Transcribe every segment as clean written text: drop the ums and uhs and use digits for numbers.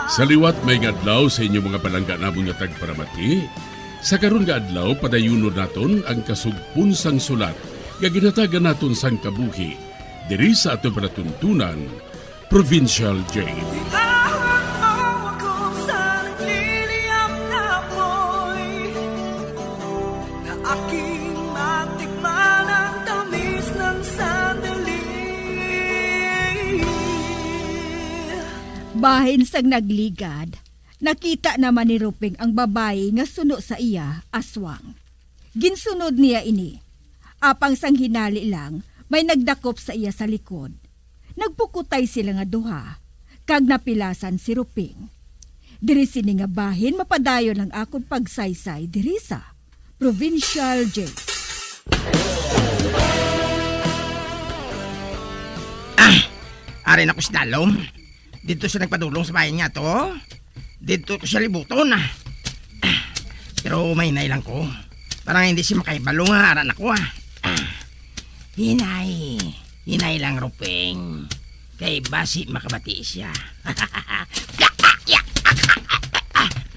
Sa liwat may adlaw sa inyong mga palangga namong nga tagparamati. Sa karon nga adlaw padayunon naton ang kasugpon sang sulat nga ginatagan naton sang kabuhi diri sa aton panatuntunan Provincial Jail. Bahin sang nagligad, nakita naman ni Ruping ang babae nga suno sa iya, aswang. Ginsunod niya ini. Apang sang hinali lang, may nagdakop sa iya sa likod. Nagpukutay sila nga duha, kag napilasan si Ruping. Diri sini nga bahin mapadayon ang akong pagsaysay diri sa Provincial Jail. Arin ako si Dalom. Dito siya nagpadulong sa bayan nga to. Dito ko siya libuton. Pero may hinay lang ko. Parang hindi siya makaibalo nga. Aran ako Hinay. Hinay lang, Ruping. Kay basi makabati siya.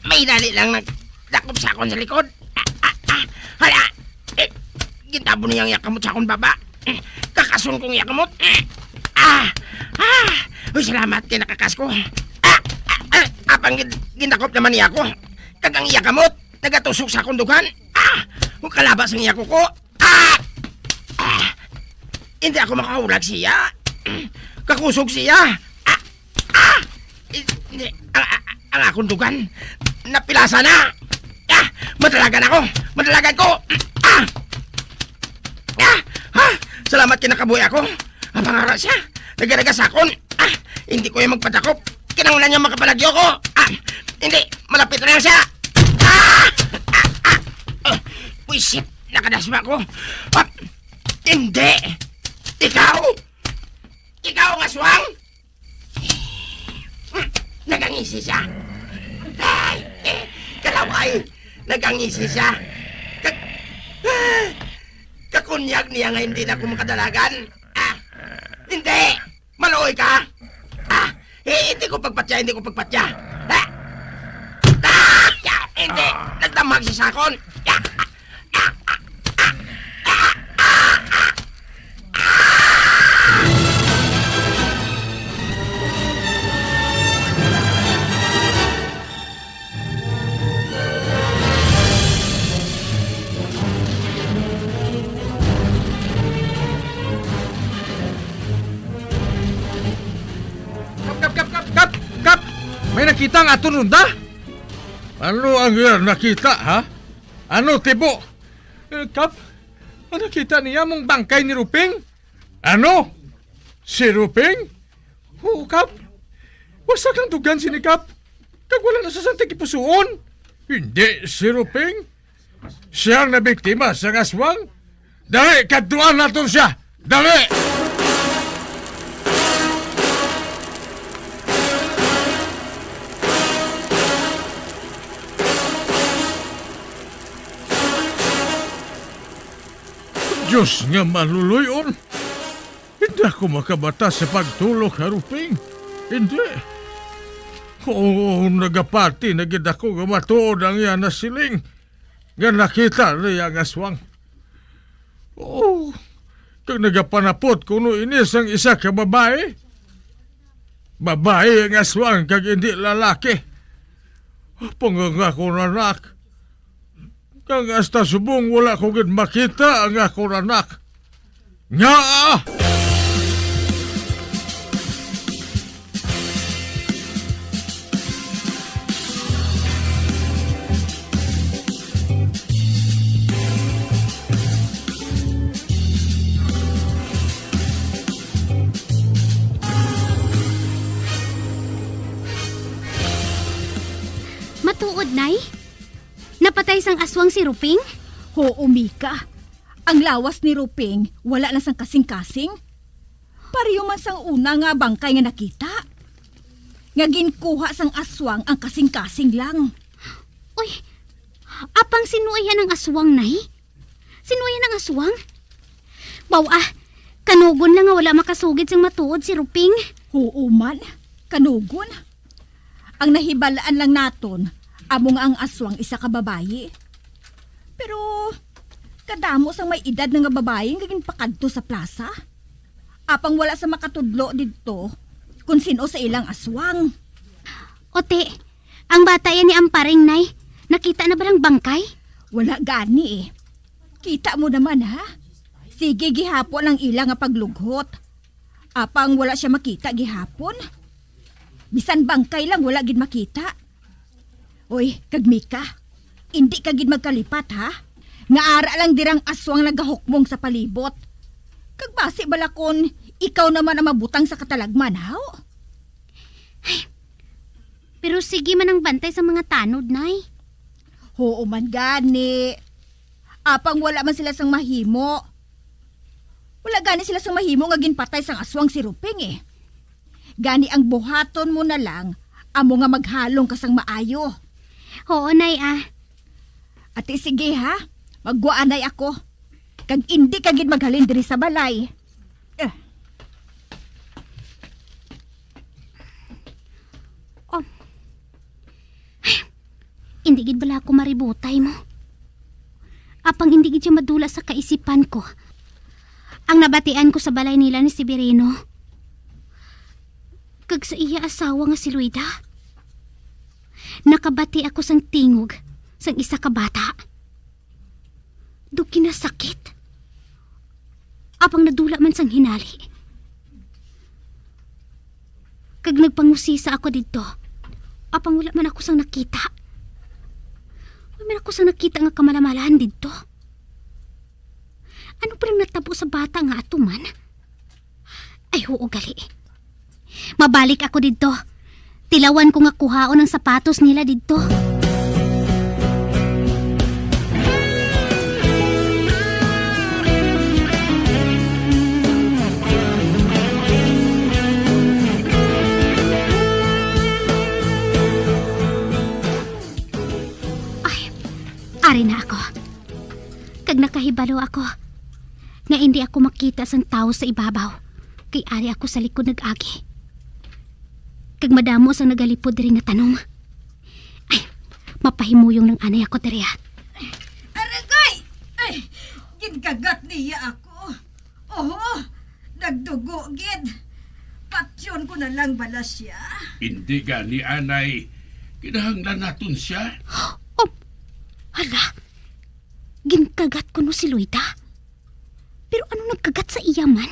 May dali lang nagdakop sa akon sa likod. Hala! Gintabo niyang yakamot sa akon baba. Kakasun kong yakamot. Uy, salamat kay nakakas ko. Apang ginakop naman niya ako. Kagang yakamot, nagatusok sa akong dugan. Kung kalabas ang iyako ko. Hindi ako makahaulag siya. Kakusog siya. Ang akong dugan, napilasa na. Madalagan ako. Madalagan ko. Salamat kay nakabuhay ako. Ang pangara siya. Nagaragas akon. Hindi ko yung magpatakop. Kinangunan niya makapalagyo ko. Hindi. Malapit na lang siya. Puisit. Nakadasma ko. Hindi. Ikaw. Ikaw ang aswang. Nagangisi siya. Kalaway. Nagangisi siya. Kakunyag niya nga hindi na ako makadalagan. Hindi! Maluoy ka! Hindi ko pagpatya, hindi ko pagpatya! Hindi! Nagdamag si Sakon! Kap! May nakita ang aton runda? Ano ang nakita, ha? Ano, Tibo? Kap, nakita niya mong bangkay ni Ruping? Ano? Si Ruping? Oo, Kap. Wasak ang dugan si ni Kap. Kag wala na sa santig ipusuon. Hindi si Ruping. Siya ang nabiktima sa aswang. Dali, kaduan natin siya. Dali! Diyos nga maluluyon. Hindi ako makabata sa pagtulog, Ruping. Hindi. Oo, nagapati na gid ako nga matuod ang yan na siling. Nga nakita niya ang aswang. Oo, kag nagapanapot kuno inis ang isa ka babae. Babae ang aswang kag hindi lalaki. Pangangako na anak. Kang hasta subong wala ko gid makita ang akong anak. Nga! Matuod, Nay? Napatay sang aswang si Ruping? Oo, Mika. Ang lawas ni Ruping, wala na sang kasing-kasing. Pareho man sang una nga bangkay nga nakita. Nga ginkuha sang aswang ang kasing-kasing lang. Uy, apang sinuayan ng aswang, Nay? Sinuayan ng aswang? Kanugon lang nga wala makasugid sang matuod si Ruping. Oo man, kanugon. Ang nahibalaan lang naton, amo nga ang aswang isa ka babayi. Pero, kadamo sang may edad nga babayi nga ginpakadto sa plaza. Apang wala sa makatudlo dito kung sino sa ilang aswang. Ote, ang bata yan ni Amparing, Nay. Nakita na ba ng bangkay? Wala gani eh. Kita mo naman ha. Sige gihapon ang ilang nga paglughot. Apang wala siya makita gihapon. Bisan bangkay lang wala gid makita. Oy, kag Mika, hindi ka gid magkalipat ha. Nga ara lang dirang aswang nagahukmong sa palibot. Kag basi balakon, ikaw naman ang mabutang sa katalagman haw. Pero sige man ang bantay sa mga tanod, Nay. Oo man gani. Apang wala man sila sang mahimo. Wala gani sila sang mahimo nga ginpatay sang aswang si Ruping eh. Gani ang buhaton mo na lang, amo nga maghalong ka sang maayo. Oo, Nay, ah. Ate sige ha, magwaanay ako. Kag hindi ka gid maghalin diri sa balay. Hindi gid bala ako maributay mo. Apang hindi gid siya madula sa kaisipan ko. Ang nabatian ko sa balay nila ni Severino. Kag sa iya asawa nga si Luida. Nakabati ako sang tingog sang isa ka bata. Duki na sakit. Apang nadula man sang hinali. Kag nagpangusisa ako dito. Apang wala man ako sang nakita. Wala man ako sang nakita nga kamalamalahan dito. Ano pa rin natabo sa bata nga atuman? Ay, oo gali. Mabalik ako dito. Tilawan ko nga kuhaon ang sapatos nila dito. Ay, ari na ako. Kag nakahibalo ako. Nga hindi ako makita sang tao sa ibabaw. Kay ari ako sa likod nag-agi. Kag madamo sang nagalipod diri nga tanom. Ay, mapahimuyong ng anay ako diri. Aragay! Ay, ginkagat niya ako. Oo, nagdugo gid. Patsyon ko na lang bala siya. Hindi gani anay. Kinahanglan naton siya. Oh, hala. Ginkagat ko no si Luida. Pero ano nagkagat sa iya man?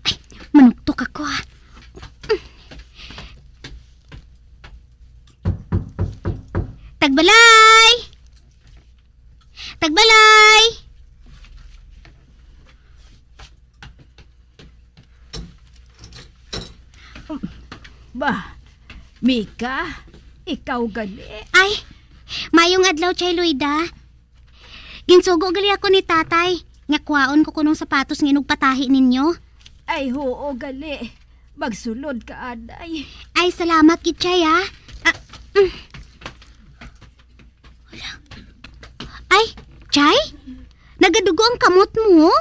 Ay, manuktok ako ah. Tagbalay! Tagbalay! Bah, Mika, ikaw gali. Ay, mayong adlaw chay Luida. Ginsugo gali ako ni tatay. Nga kwaon ko kunong sapatos nga inugpatahi ninyo. Ay, oo gali. Magsulod ka, aday. Ay, salamat gitchay ah. Wala. Ay, Chay? Nagadugo ang kamot mo?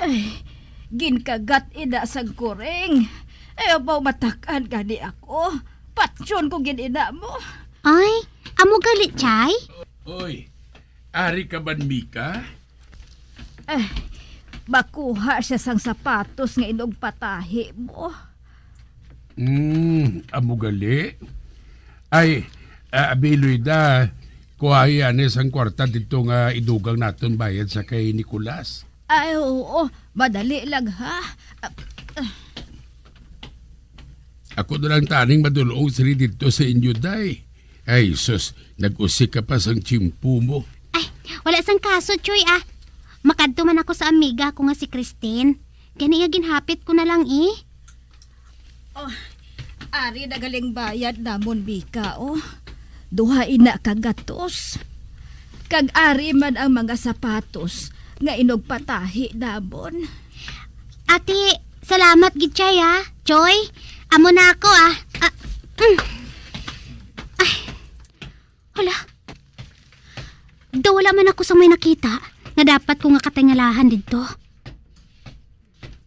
Ay, ginkagat ina sa kuring. Ay, abaw matakan gani ako. Patsyon ko ginina mo. Ay, amo galit, Chay? Oy, ari ka ban Mika? Ay, makuha siya sang sapatos nga inugpatahi mo. Amo gali. Ay, abiloy da, kuhayan ang kwarta dito nga idugang naton bayad sa kay Nicolas. Ay, oo, madali lang ha. Ako na lang taning madulong sili dito sa inyo, day. Ay, sus, nag-usik ka pa sang chimpu mo. Ay, wala sang kaso, Choy ah. Makadto man ako sa amiga ko nga si Christine. Gani nga ginhapit ko na lang eh. Oh, ari na galing bayad namon, Bika, oh. Duha ina kagatos. Kag ari man ang mga sapatos nga inugpatahi namon. Ate, salamat gitchay ah. Choy, amo na ako ah. Ay, hala. Daw wala man ako sa may nakita nga dapat ko nga katingalahan dito.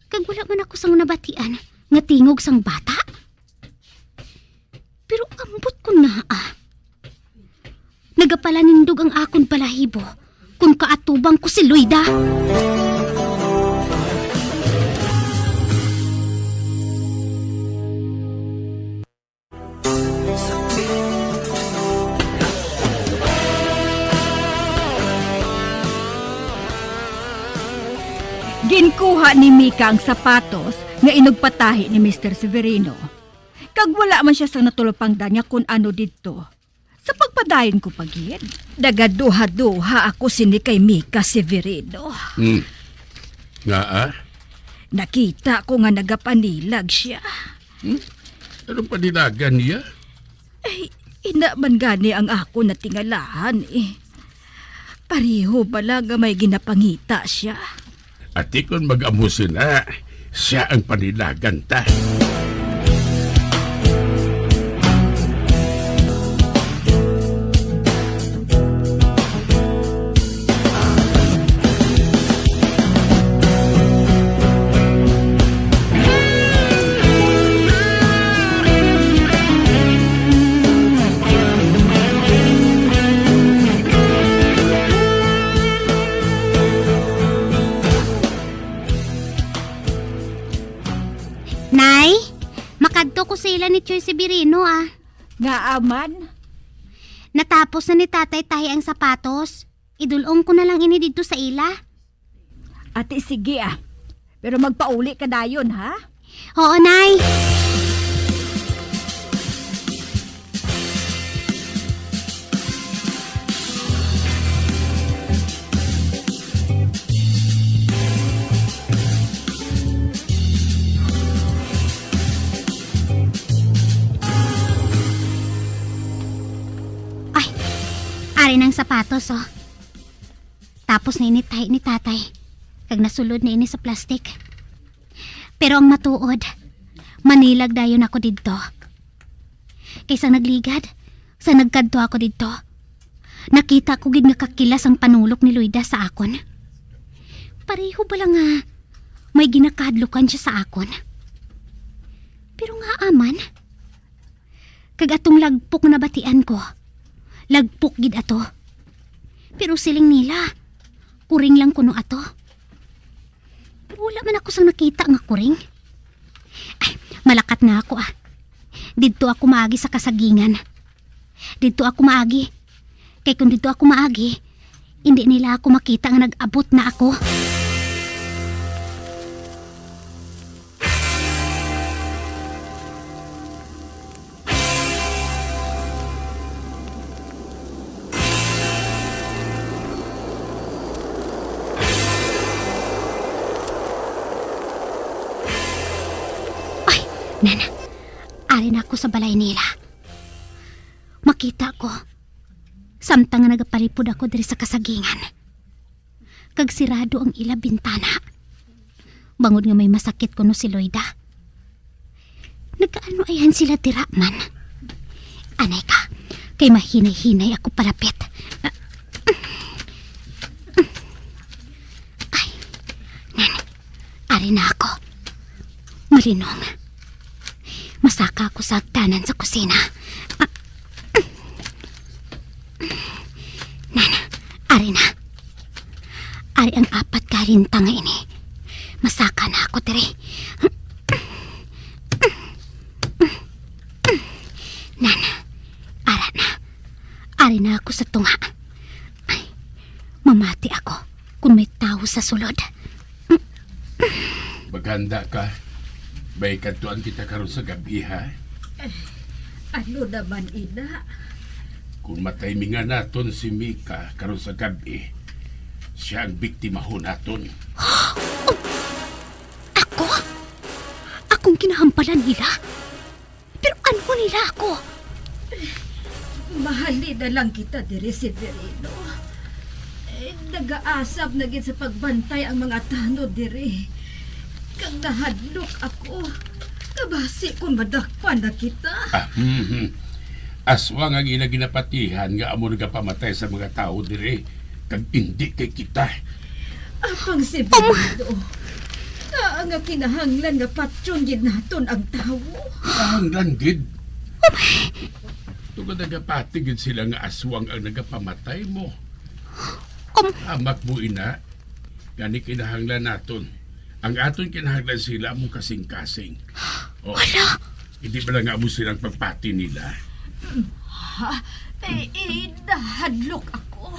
Kag wala man ako sang nabatian nga tingog sang bata. Pero ambot ko Kunaa. Nagapalanindog ang akon balahibo kung kaatubang ko si Loida. Ginkuha ni Mika ang sapatos nga inugpatahi ni Mr. Severino. Kag wala man siya sa natulopangda niya kung ano dito. Sa pagpadayon ko pagin, dagaduha-duha ako sini kay Mika Severino. Nga ah? Nakita ko nga nagapanilag siya. Anong panilagan niya? Ay, ina man gani ang ako natingalahan eh. Pareho bala nga may ginapangita siya. At ikon mag-amusin na, siya ang panilagan ta. Nay, makadto ko sila ni Choy Severino ah. Nga aman, Natapos na ni tatay tahi ang sapatos. Idulong ko na lang ini dito sa ila. ate sige ah. Pero magpauli ka dayon ha? Oo, Nay. Ay, ari ng sapatos oh. Tapos na initahi ni tatay. Kag nasulod na ini sa plastik. Pero ang matuod, manilag dayon ako didto. Kaysa nagligad, sa nagkadto ako didto. Nakita ko gid nga kakilas ang panulok ni Loida sa akon. Pareho ba lang nga may ginakadlukan siya sa akon? Pero nga aman, kag atong lagpok na batian ko, lagpok gid ato. Pero siling nila, kuring lang kuno ato. Pero wala man ako sang nakita nga kuring. Ay, malakat na ako ah. Dito ako maagi sa kasagingan. Dito ako maagi. Kay kung dito ako maagi, hindi nila ako makita nga nag-abot na ako. Nana, ari na ako sa balay nila. Makita ko, samtang nga nagapalipod ako diri sa kasagingan. Kag sirado ang ila bintana. Bangod nga may masakit kuno si Loida. Nagkaano ayan sila tira man. Anay ka, kay mahinay-hinay ako palapit. Ay, Nana, ari na ako. Malinong. Masaka ako sa hagdanan sa kusina. Nana, ari na. Ari ang apat karinta nga ini. Masaka na ako diri. Nana, ara na. Ari na ako sa tunga. Ay, mamati ako kung may tao sa sulod. Maganda ka. May kantuan kita karon sa gabi, ha? Ano naman ina? Kung mataymingan naton si Mika karon sa gabi, siya ang biktima ho naton. Ako? Akong kinahampalan nila? Pero ano nila ako? Mahali na lang kita diri Severino. Nagaasab na gid sa pagbantay ang mga tanod diri. Kag nahadlok ako. Kabasi kung madakpan na kita. Aswang ang ila ginapatihan nga amo nagapamatay sa mga tao dire. Kag hindi kay kita. Apang Severino. Naa nga kinahanglan nga patyon gid naton ang tawo. Ang landid. Tungod nagapatigid sila nga aswang ang nagapamatay mo. Amak mo ina, gani kinahanglan naton. Ang aton kinahanglan sila mong kasing-kasing. O, hindi ba lang nga mo silang pagpati nila? Dahadlok ako.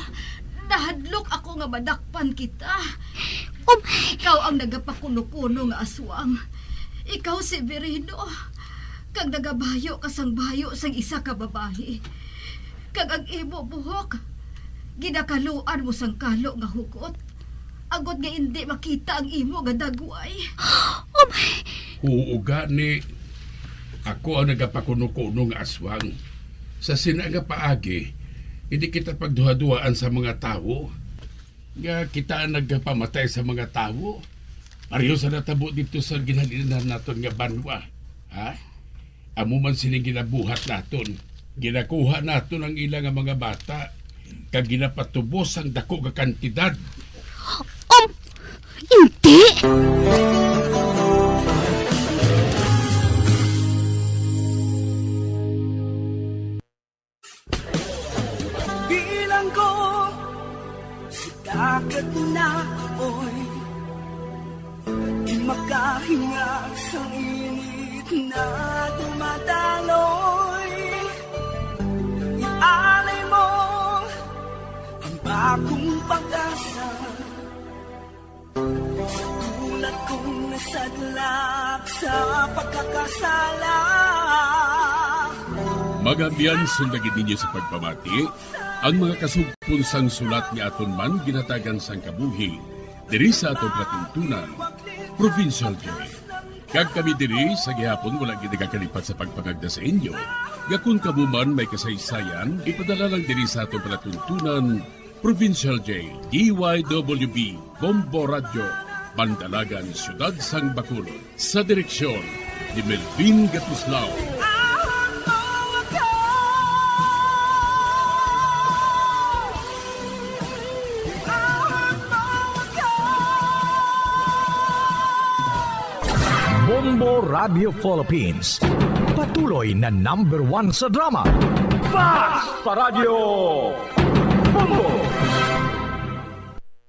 Dahadlok ako nga madakpan kita. Ikaw ang nagapakuno-kuno nga aswang. Ikaw si Verino. Kag nagabayo kasang bayo sang isa ka babae. Kag ang imo buhok. Ginakaluan mo sang kalo nga hugot. Agod nga hindi makita ang imo nga dagway. Huuga ni ako ang nagapakuno-kuno nga aswang. Sa sinaga paagi, hindi kita pagduha-duhaan sa mga tao. Nga kita ang nagpamatay sa mga tao. Pareho sa natabo dito sa ginalinan naton nga banwa. Ha? Amo man sining ginabuhat naton. Ginakuha naton ang ilang nga mga bata. Kag ginapatubos ang dako nga kantidad. Hindi! Bilanggo sa dagat na apoy, di makahinga sa init na dumadaloy. Ialay mo ang bagong pag-asa sa tulad kong nasadlak sa pagkakasala. Magabiyan sundagin ninyo sa pagpamati ang mga kasugpunsang sulat ni aton man ginatagan sang kabuhi diri sa atong platuntunan, Provincial Joy. Kag kami diri sa gihapon wala ginagakalipat sa pagpangagda sa inyo. Gakun kabuman may kasaysayan, ipadala lang diri sa atong platuntunan, Provincial J, DYWB, Bombo Radio, Bandalagan, Siyudad Sang Bacolod. Sa direksyon ni Melvin Gatuslao. Bombo Radio Philippines. Patuloy na #1 sa drama. Basta Radio Bombo!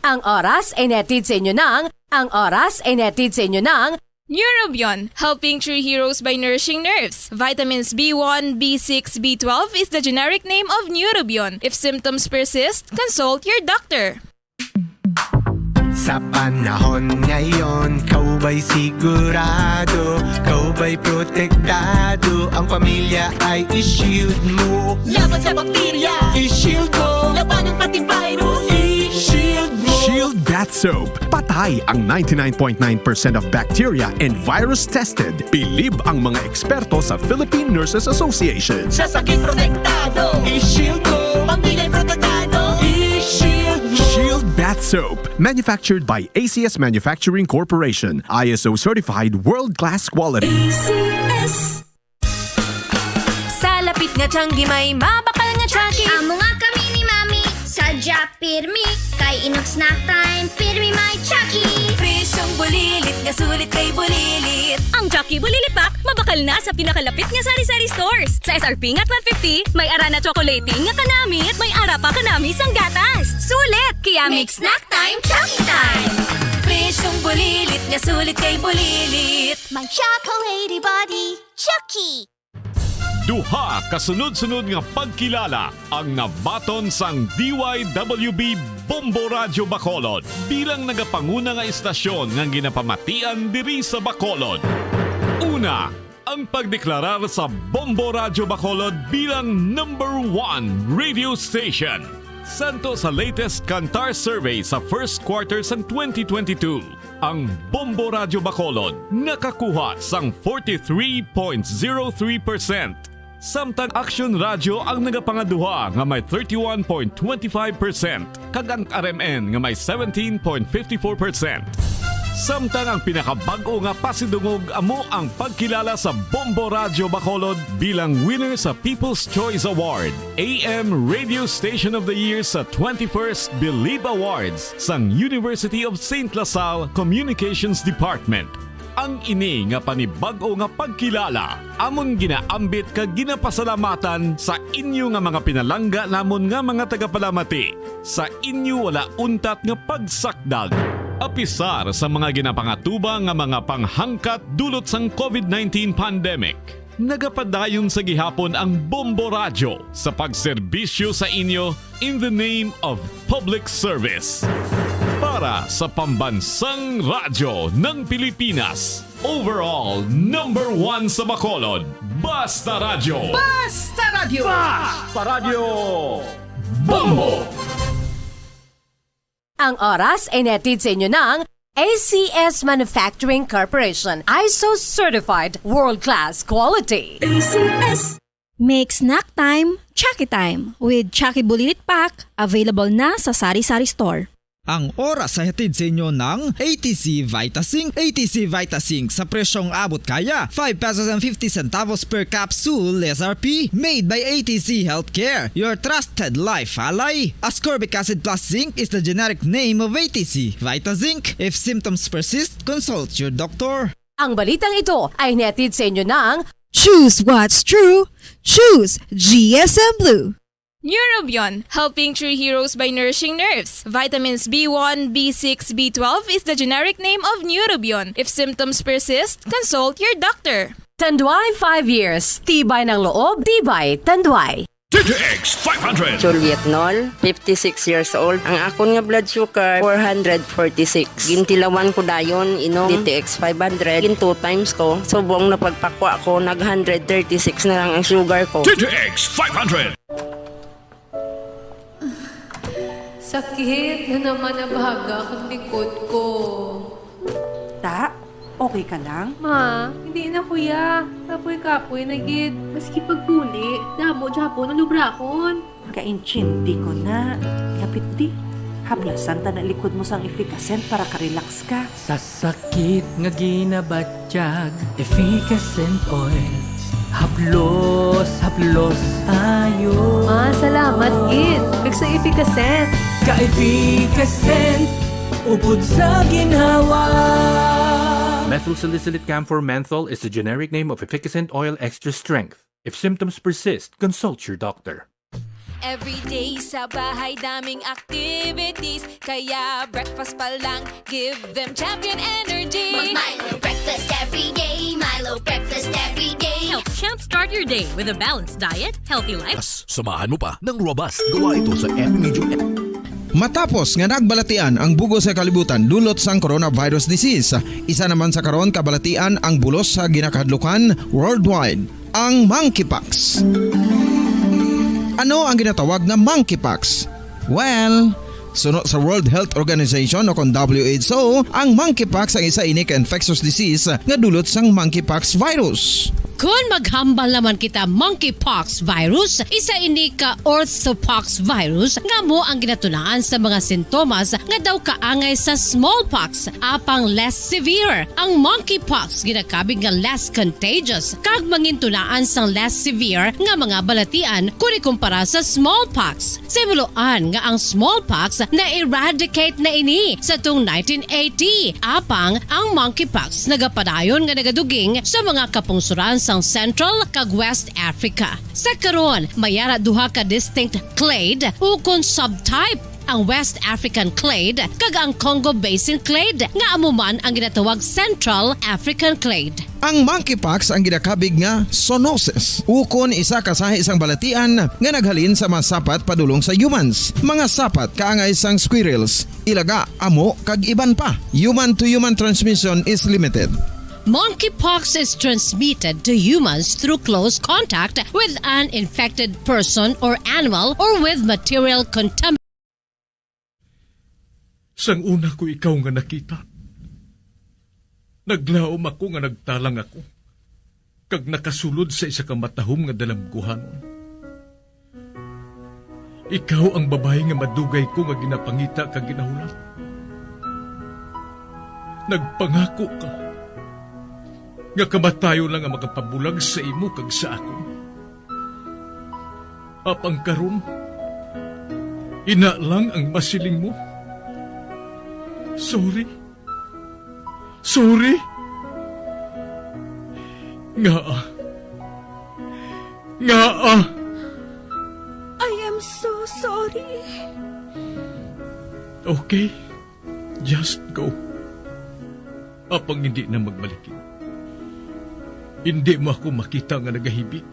Ang oras ay netid sa inyo ng Neurobion, helping true heroes by nourishing nerves. Vitamins B1, B6, B12 is the generic name of Neurobion. If symptoms persist, consult your doctor. Sa panahon ngayon, kau ba'y sigurado? Kau ba'y protektado? Ang pamilya ay i-shield mo. Laban sa bakterya, I-shield mo. laban ng pati virus, i-shield mo. Shield Bath Soap. Patay ang 99.9% of bacteria and virus tested. Bilib ang mga eksperto sa Philippine Nurses Association. Sa sakit protektado, I-shield mo. pamilya protektado, i-shield mo. Shield Bath Soap. Manufactured by ACS Manufacturing Corporation. ISO certified world-class quality. ACS. Sa lapit nga tiyanggi may mabakal nga tiyanggi. Amo nga kami ni Mami, sadya pirmi, kay inog snack time, pirmi may Chucky. Presyong bulilit nga sulit kay bulilit. Ang Chucky Bulilit Pack, mabakal na sa pinakalapit nga sari-sari stores. Sa SRP nga 12.50, may ara na chocolating nga kanami at may ara pa kanami sang gatas. Sulit! Kaya mix snack time, Chucky time! Presyong bulilit nga sulit kay bulilit. My chocolatey body, Chucky. Duha kasunod-sunod nga pagkilala ang nabaton sang DYWB Bombo Radio Bacolod bilang nagapanguna nga istasyon nga ginapamatian diri sa Bacolod. Una, ang pagdeklarar sa Bombo Radio Bacolod bilang #1 radio station. Santo sa latest Kantar survey sa first quarter sang 2022, ang Bombo Radio Bacolod nakakuha sang 43.03%. Samtang Action Radio ang nagapangaduha nga may 31.25%, kag ang RMN nga may 17.54%. Samtang ang pinakabag-o nga pasidungog amo ang pagkilala sa Bombo Radio Bacolod bilang winner sa People's Choice Award, AM Radio Station of the Year sa 21st Believe Awards sang University of St. La Salle Communications Department. ang ini nga panibag-o nga pagkilala. Amon ginaambit kag ginapasalamatan sa inyo nga mga pinalangga namon nga mga tagapalamati. Sa inyo wala untat nga pagsakdag. Apisar sa mga ginapangatubang nga mga panghangkat dulot sang COVID-19 pandemic. Nagapadayon sa gihapon ang Bombo Radyo sa pagserbisyo sa inyo in the name of public service. Para sa pambansang radyo ng Pilipinas, overall #1 sa Bacolod, Basta Radyo! Basta Radio! Basta Radyo! Bombo! Ang oras ay netid sa inyo ng ACS Manufacturing Corporation, ISO Certified World-Class Quality. ACS. Make snack time, Chucky time with Chucky Bulilit Pack, available na sa sari-sari store. Ang oras sa hatid sa inyo ng ATC Vitasync. ATC Vitasync sa presyong abot kaya 5 pesos and 50 centavos per capsule SRP. Made by ATC Healthcare, your trusted life ally. Ascorbic acid plus zinc is the generic name of ATC Vitasync. If symptoms persist, consult your doctor. Ang balitang ito ay netid sa inyo ng Choose what's true. Choose GSM Blue. Neurobion, helping true heroes by nourishing nerves. Vitamins B1, B6, B12 is the generic name of Neurobion. If symptoms persist, consult your doctor. Tanduay 5 years, tibay ng loob, tibay, Tanduay. TTX 500! Juliet Nol, 56 years old. Ang akon nga blood sugar, 446. Gintilawan ko dayon, inom DTX 500. Gin 2 times ko. Subong na pagpakwa ko, nag 136 na lang ang sugar ko. TTX 500! Sakit na naman ang bahaga ang likod ko. Ta, okay ka lang? Ma, hindi na kuya. Kapoy-kapoy na gid. Maski pagpuli, damo dyapo nalubrakon. Kainchindi ko na. Lapit di. Haplasan ta na likod mo sang efficacent para ka-relax ka. Sa sakit nga ginabatyag, efficacent oil. Haplos tayo. Ma, salamat gid. Nagsa efficacent. Ka-efficacent, upod sa ginhawa. Methyl salicylate camphor menthol is the generic name of efficacent oil extra strength. If symptoms persist, consult your doctor. Every day sa bahay daming activities, kaya breakfast pa lang, give them champion energy. Milo breakfast every day, Milo breakfast every day. Help champ start your day with a balanced diet, healthy life. Samahan mo pa ng Robust. Gawa ito sa Medium. Matapos nga nagbalatian ang bugo sa kalibutan dulot sang coronavirus disease, isa naman sa karon kabalatian ang bulos sa ginakahadlukan worldwide, ang monkeypox. Ano ang ginatawag na monkeypox? Well, sunod sa World Health Organization o kung WHO, ang monkeypox ang isa ini ka infectious disease nga dulot sang monkeypox virus. Kung maghambal naman kita monkeypox virus, isa ini ka orthopox virus nga mo ang ginatunaan sa mga sintomas nga daw kaangay sa smallpox, apang less severe. Ang monkeypox ginakabig nga less contagious kag mangintunaan sang less severe nga mga balatian kung ikumpara sa smallpox. Simuloan nga ang smallpox na-eradicate na ini sa tung 1980, apang ang monkeypox nagapadayon nga nagaduging sa mga kapungsuran sa Central kag West Africa. Sa karon, mayara duha ka distinct clade ukon subtype, ang West African clade kag ang Congo Basin clade nga amuman ang ginatawag Central African clade. Ang monkeypox ang ginakabig nga zoonosis. Ukon isa kasahi isang balatian nga naghalin sa mga sapat padulong sa humans. Mga sapat kaangay sang squirrels, ilaga, amo kag iban pa. Human to human transmission is limited. Monkeypox is transmitted to humans through close contact with an infected person or animal or with material contaminated. Sang una ko ikaw nga nakita, naglaom ako nga nagtalang ako, kag nakasulod sa isa ka matahom nga dalamguhanon. Ikaw ang babae nga madugay ko nga ginapangita kag ginahulat. Nagpangako ka nga kamatayo lang ang makapabulag sa imo kag sa ako. Apang karon, ina lang ang masiling mo. Sorry. Nga. I am so sorry. Okay, just go. Apang hindi na magbalikin. Hindi mo ako makita nga nagahibik.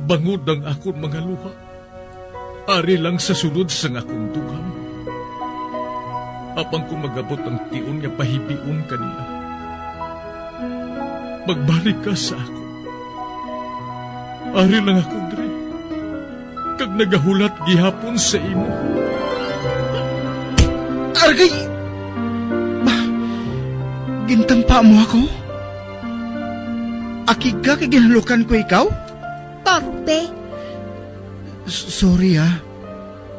Bangod ang akong mga luha. Ari lang sa sulod sa akong dugham. Apang kung magabot ang tiun nga pahibiun kanila. Magbalik ka sa ako. Ari lang ako, Dre. Kag nagahulat gihapon sa imo. Argay! Gintampa mo ako? Akig ka kay ginalukan ko ikaw? Torpe. Sorry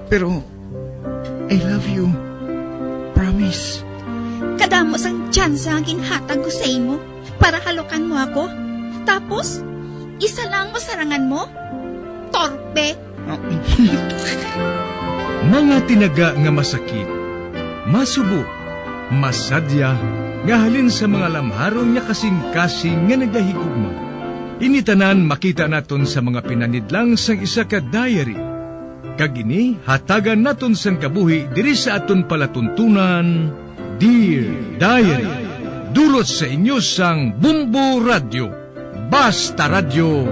pero I love you. Promise. Kadamos ang tsansa ang ginhatag ko sa imo para halukan mo ako. Tapos, isa lang masarangan mo? Torpe. Mga tinaga nga masakit, masubo, masadya, nga halin sa mga lamharon nga kasing-kasing nga nagahigugma. Initanan makita naton sa mga pinanidlang sang isa ka diary. Kagini, hatagan naton sang kabuhi diri sa aton palatuntunan, Dear Diary. Dulot sa inyo sang Bumbo Radio. Basta Radio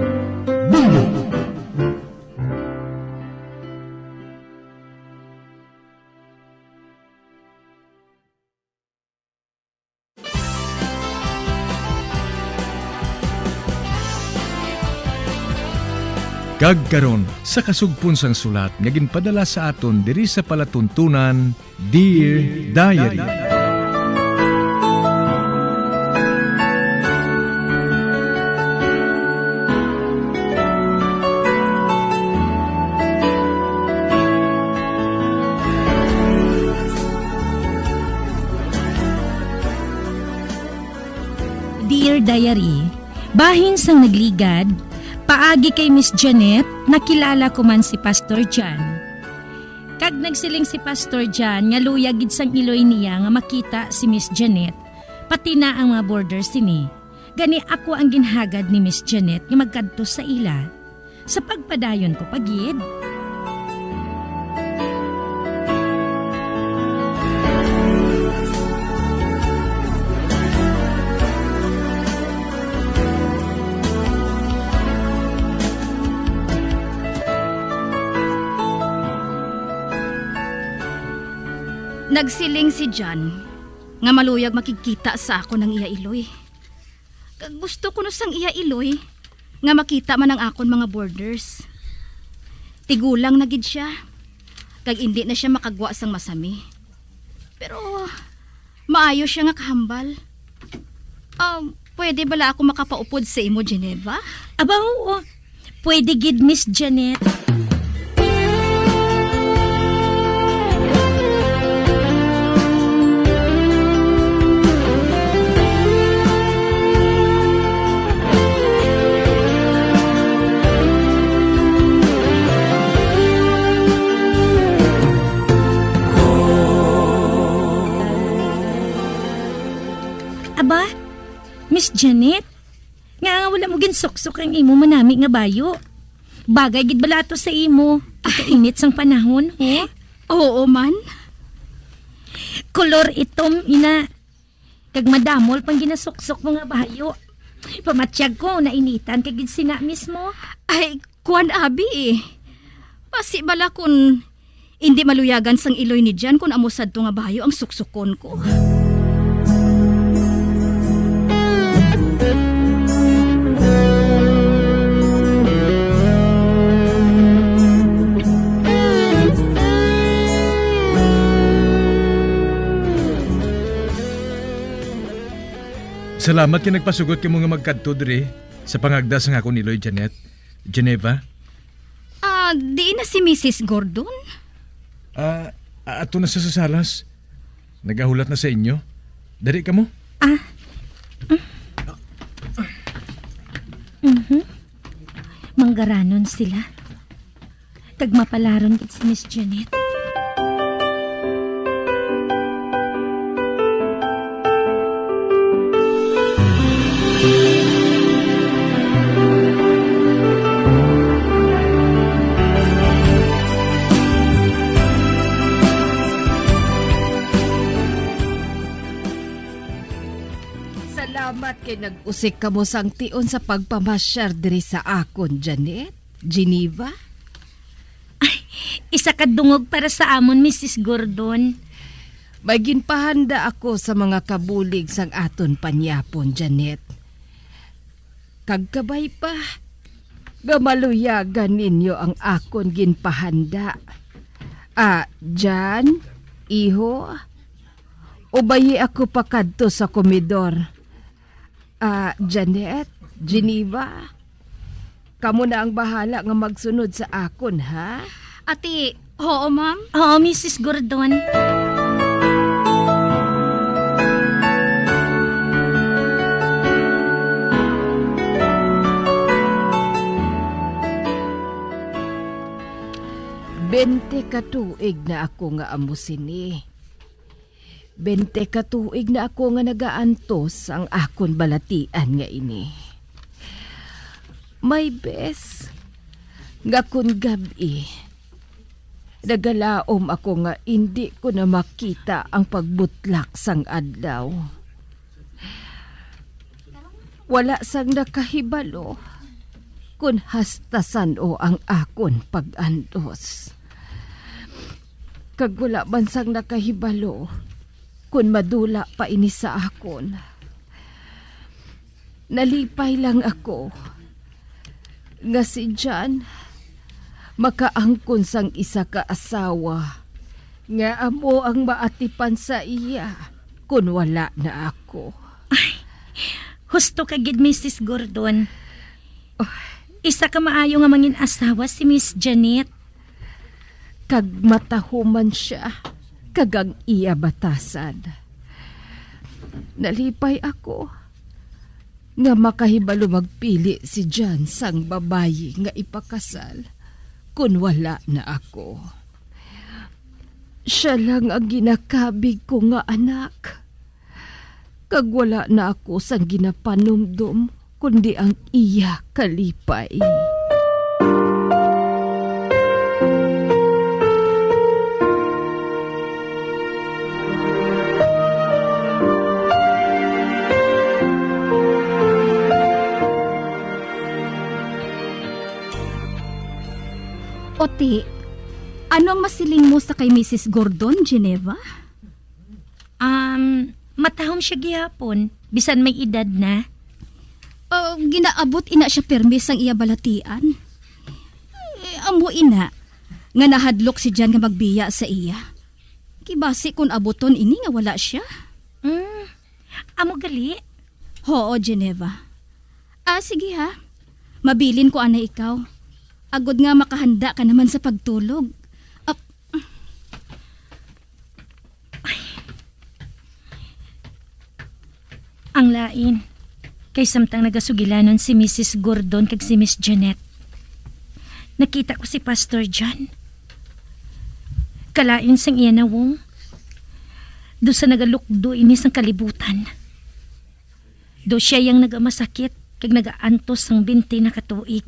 Bumbo. Kagkaron sa kasugpon sang sulat nga ginpadala sa aton diri sa palatuntunan, Dear Diary. Dear Diary, bahin sang nagligad, paagi kay Miss Janet, nakilala ko man si Pastor John. Kag nagsiling si Pastor John, nga luyagid sang iloy niya nga makita si Miss Janet, pati na ang mga borders sini. Gani ako ang ginhagad ni Miss Janet nga magkadto sa ila. Sa pagpadayon ko pagid. Nagsiling si John nga maluyag makikita sa ako ng iya iloy. Kag gusto ko no sang iya iloy nga makita man ang akon mga borders. Tigulang na gid siya. Kag hindi na siya makagwa sang masami. Pero maayo siya nga kahambal. Pwede bala ako makapaupod sa imo, Geneva? Aba, oo. Pwede gid, Miss Janet. Aba, Miss Janet, nga wala mo ginsuksok ang imo manami nga bayo. Bagay gid bala to sa imo. Ikainit sang panahon, ho? Oo man. Kolor itom, ina. Kag madamol pang ginasuksok mo nga bayo. Pamatsyag ko, nainitan kag gid sina mismo. Ay, kuan abi eh. Pasi bala kun hindi maluyagan sang iloy ni Jan kun amusad to nga bayo ang suksukon ko. Salamat ka nagpasugot ka mga magkadto diri sa pangagdas ng ako ni Lloyd Janet. Geneva? Di na si Mrs. Gordon? Ato na sa salas. Nagahulat na sa inyo. Dari ka mo? Manggaranon sila. Kag mapalaron gid si Miss Janet. Kay nag-usik ka mo sang tion sa pagpamasyar diri sa akon, Janet? Geneva? Isa ka dungog para sa amon, Mrs. Gordon. May ginpahanda ako sa mga kabulig sang aton panyapon, Janet. Kagkabay pa, gamaluyagan ninyo ang akon ginpahanda. Jan, iho, ubayi ako pa kadto sa komedor. Janet, Geneva, kamo na ang bahala nga magsunod sa akon, ha? Ati, oo ma'am? Oo, Mrs. Gordon. Bente katuig na ako nga amusini. 20 katuig na ako nga nagaantos ang akon balatian nga ini. May bes, nga kun gabi, nagalaom ako nga hindi ko na makita ang pagbutlak sang adlaw. Wala sang nakahibalo kun hastasan o ang akon pag-antos. Kag wala man sang nakahibalo kun madula pa ini sa akon. Nalipay lang ako nga si Jan makaangkon sang isa ka asawa nga amo ang maatipan sa iya kun wala na ako. Husto ka gid, Mrs. Gordon. Isa ka maayo nga mangin asawa si Miss Janet. Kag matahuman siya, kagang iya batasan. Nalipay ako nga makahibalo magpili si Jan sang babayi nga ipakasal kun wala na ako. Siya lang ang ginakabig ko nga anak. Kag wala na ako sang ginapanumdum kundi ang iya kalipay. Oti, ano ang masiling mo sa kay Mrs. Gordon, Geneva? Matahom siya gihapon, bisan may edad na. Ginaabot ina siya permis ang iya balatian. Amo ina, nga nahadlok si Jan nga magbiya sa iya. Kibasi kun abuton ini nga wala siya. Amo gali? Oo, Geneva. Sige ha, mabilin ko ana ikaw. Agod nga makahanda ka naman sa pagtulog. Ang lain, kay samtang nagasugilanon si Mrs. Gordon kag si Miss Janet. Nakita ko si Pastor John. Kalain sang iya nawong. Do sa nagalukdo ini sang kalibutan. Do siya yang nagamasakit kag nagaantos sang 20 na katuig.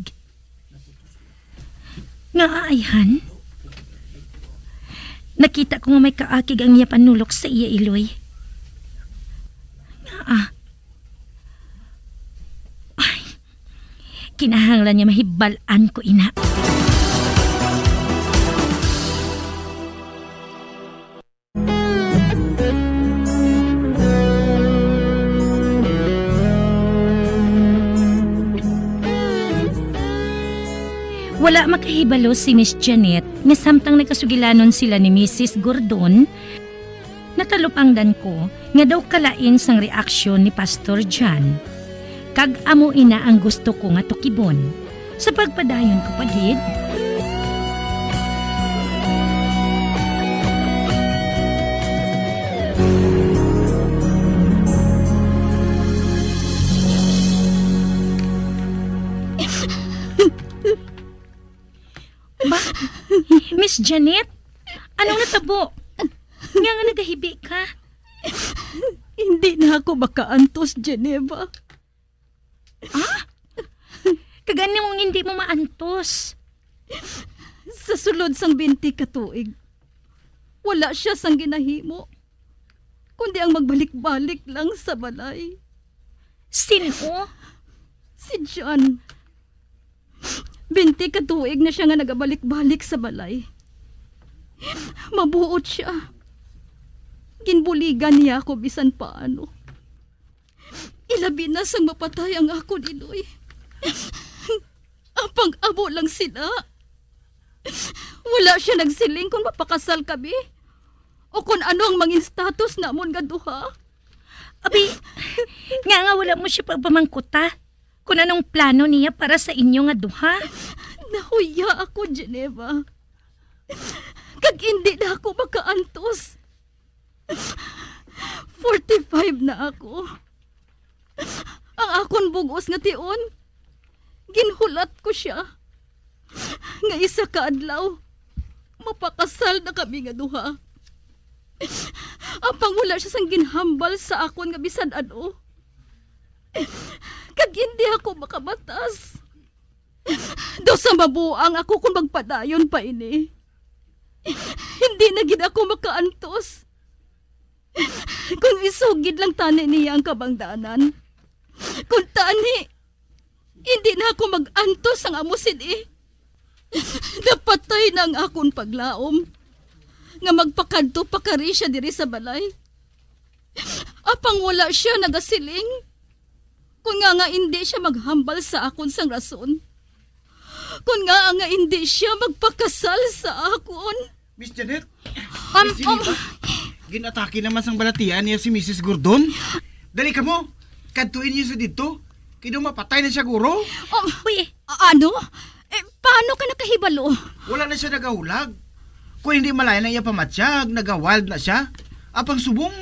Nga ayhan. Nakita ko nga may kaakig ang iya panulok sa iya iloy. Nga kinahanglan niya mahibalan ko ina. Wala makahibalo si Miss Janet nga samtang nagkasugilanon sila ni Mrs. Gordon. Natalupangdan ko nga daw kalain sang reaksyon ni Pastor John. Kag amo ina ang gusto ko nga tukibon. Sa pagpadayon ko pagid. Ba? Miss Janet? Anong natabo? Nga nga nagahibi ka? Hindi na ako makaantos, Geneva. Kagani mong hindi mo maantos. Sa sulod sang 20 katuig, wala siya sang ginahimo, kundi ang magbalik-balik lang sa balay. Sino? Si John. 20 ka tuig na siya nga nagabalik-balik sa balay. Mabuot siya. Ginbuligan niya ako bisan paano. Ilabi na sang mapatay ang ako ni Loy. Apang abo lang sila. Wala siya nagsiling kung mapakasal kami o kung ano ang mangin status namon nga duha. Abi, nga wala mo siya pagpamangkuta kung anong plano niya para sa inyo nga duha. Nahuya ako, Geneva. Kag hindi na ako makaantos. 45 na ako. Ang akon bugos nga tion, ginhulat ko siya. Nga isa ka adlaw, mapakasal na kami nga duha. Apang wala siya sang ginhambal sa akon nga bisan ano. Kag hindi ako makabatas. Do sa mabuang ako kung magpadayon pa ini. Hindi na gid ako makaantos. Kung isugid lang tani niya ang kabangdanan. Kung tani, hindi na ako mag-antos ang amusin eh. Napatay na ang akong paglaom. Nga magpakadto pa kari siya diri sa balay. Apang wala siya nagasiling. Kung nga hindi siya maghambal sa akon sang rason. Kung nga hindi siya magpakasal sa akon. Miss Janet? Miss Geneva? Ginatake naman sang balatian niya si Mrs. Gordon. Dali ka mo. Kadtuin niyo sa dito. Kino mapatay na siya guro. Uy, ano? Paano ka nakahibalo? Wala na siya nagahulag. Kung hindi malaya na iya pamatsyag, nagawild na siya. Apang subong,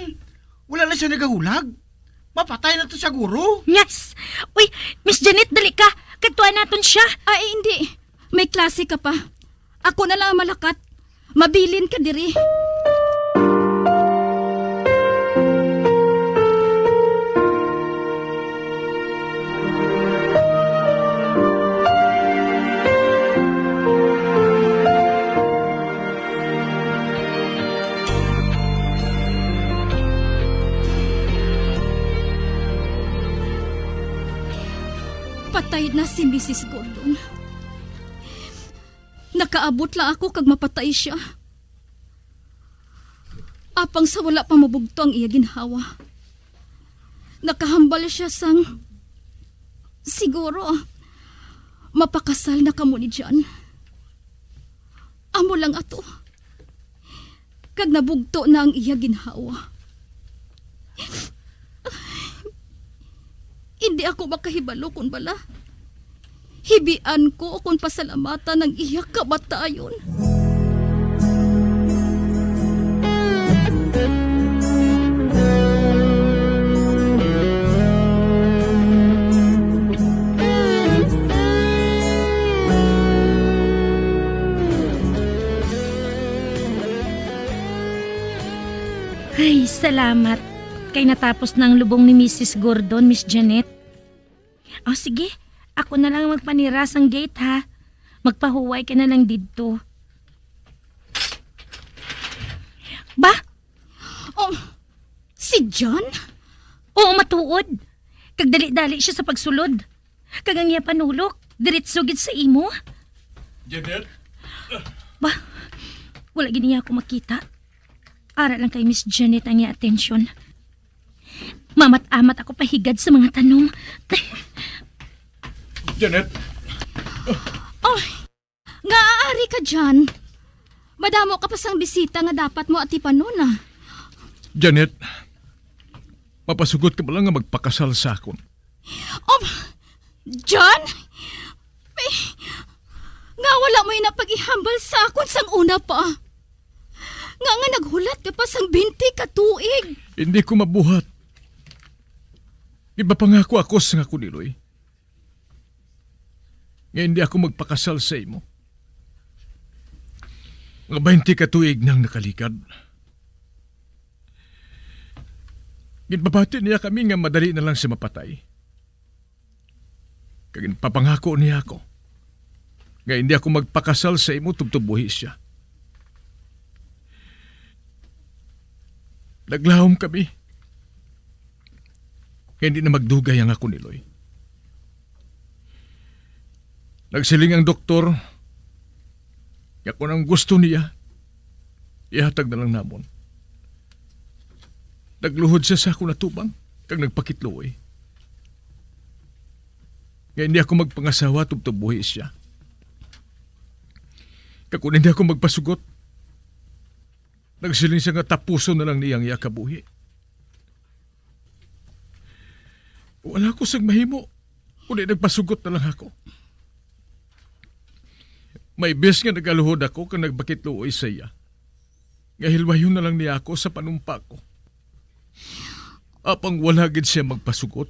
wala na siya nagahulag. Mapatay na to siya guro. Yes! Uy, Miss Janet, dali ka. Katuan natin siya. Ay, hindi. May klase ka pa. Ako na lang ang malakat. Mabilin ka diri. Patay na si Mrs. Gordon. Nakaabot lang ako kag mapatay siya. Apang sa wala pa mabugto ang iya ginhawa. Nakahambal siya sang siguro mapakasal na kamo ni John. Amo lang ato. Kag nabugto na ang iya ginhawa. Hindi ako makahibalo kung bala. Hibian ko kung pasalamatan ng iya kamatayon. Ay, salamat. Kay natapos ng lubong ni Mrs. Gordon, Miss Janet. O sige, ako na lang magpaniras ang gate ha. Magpahuway ka na lang dito. Ba? Oh, si John? Oo, matuod. Kag dali-dali siya sa pagsulod. Kag ang iya panulok, diritsugid sa imo. Janet? Ba? Wala gini ako makita. Para lang kay Miss Janet ang iya atensyon. Mamat-amat ako pahigad sa mga tanong. Janet? Oh, nga aari ka dyan. Madamo ka pa sang bisita nga dapat mo atipan nun ah. Janet, mapasugot ka ba lang nga magpakasal sa akon? Oh, John? Nga wala mo inapag-ihambal sa akon sang una pa. Nga naghulat ka pa sang 20 ka tuig. Hindi ko mabuhat. Iba pangako ako sa nga kuniloy. Nga hindi ako magpakasal sa imo. Nga 20 ka tuig nang nakalikad. Ginbabati niya kami nga madali na lang siya mapatay. Kagin papangako niya ako. Nga hindi ako magpakasal sa imo tubtubuhi siya. Naglahom kami. Hindi na magdugay ang ako ni Loy. Nagsiling ang doktor, kaya kung ang gusto niya, ihatag na lang namon. Nagluhod siya sa ako natubang, kag nagpakitluoy. Kaya hindi ako magpangasawa tubtubuhi siya. Kaya kung hindi ako magpasugot, nagsiling siya nga tapuso na lang niyang iya kabuhi. Wala ko sang mahimo, kundi nagpasugot na lang ako. May bes nga nagaluhod ako kung nagbakitluoy sa iya. Ngahilwayon na lang niya ako sa panumpa ko. Apang wala gid siya magpasugot.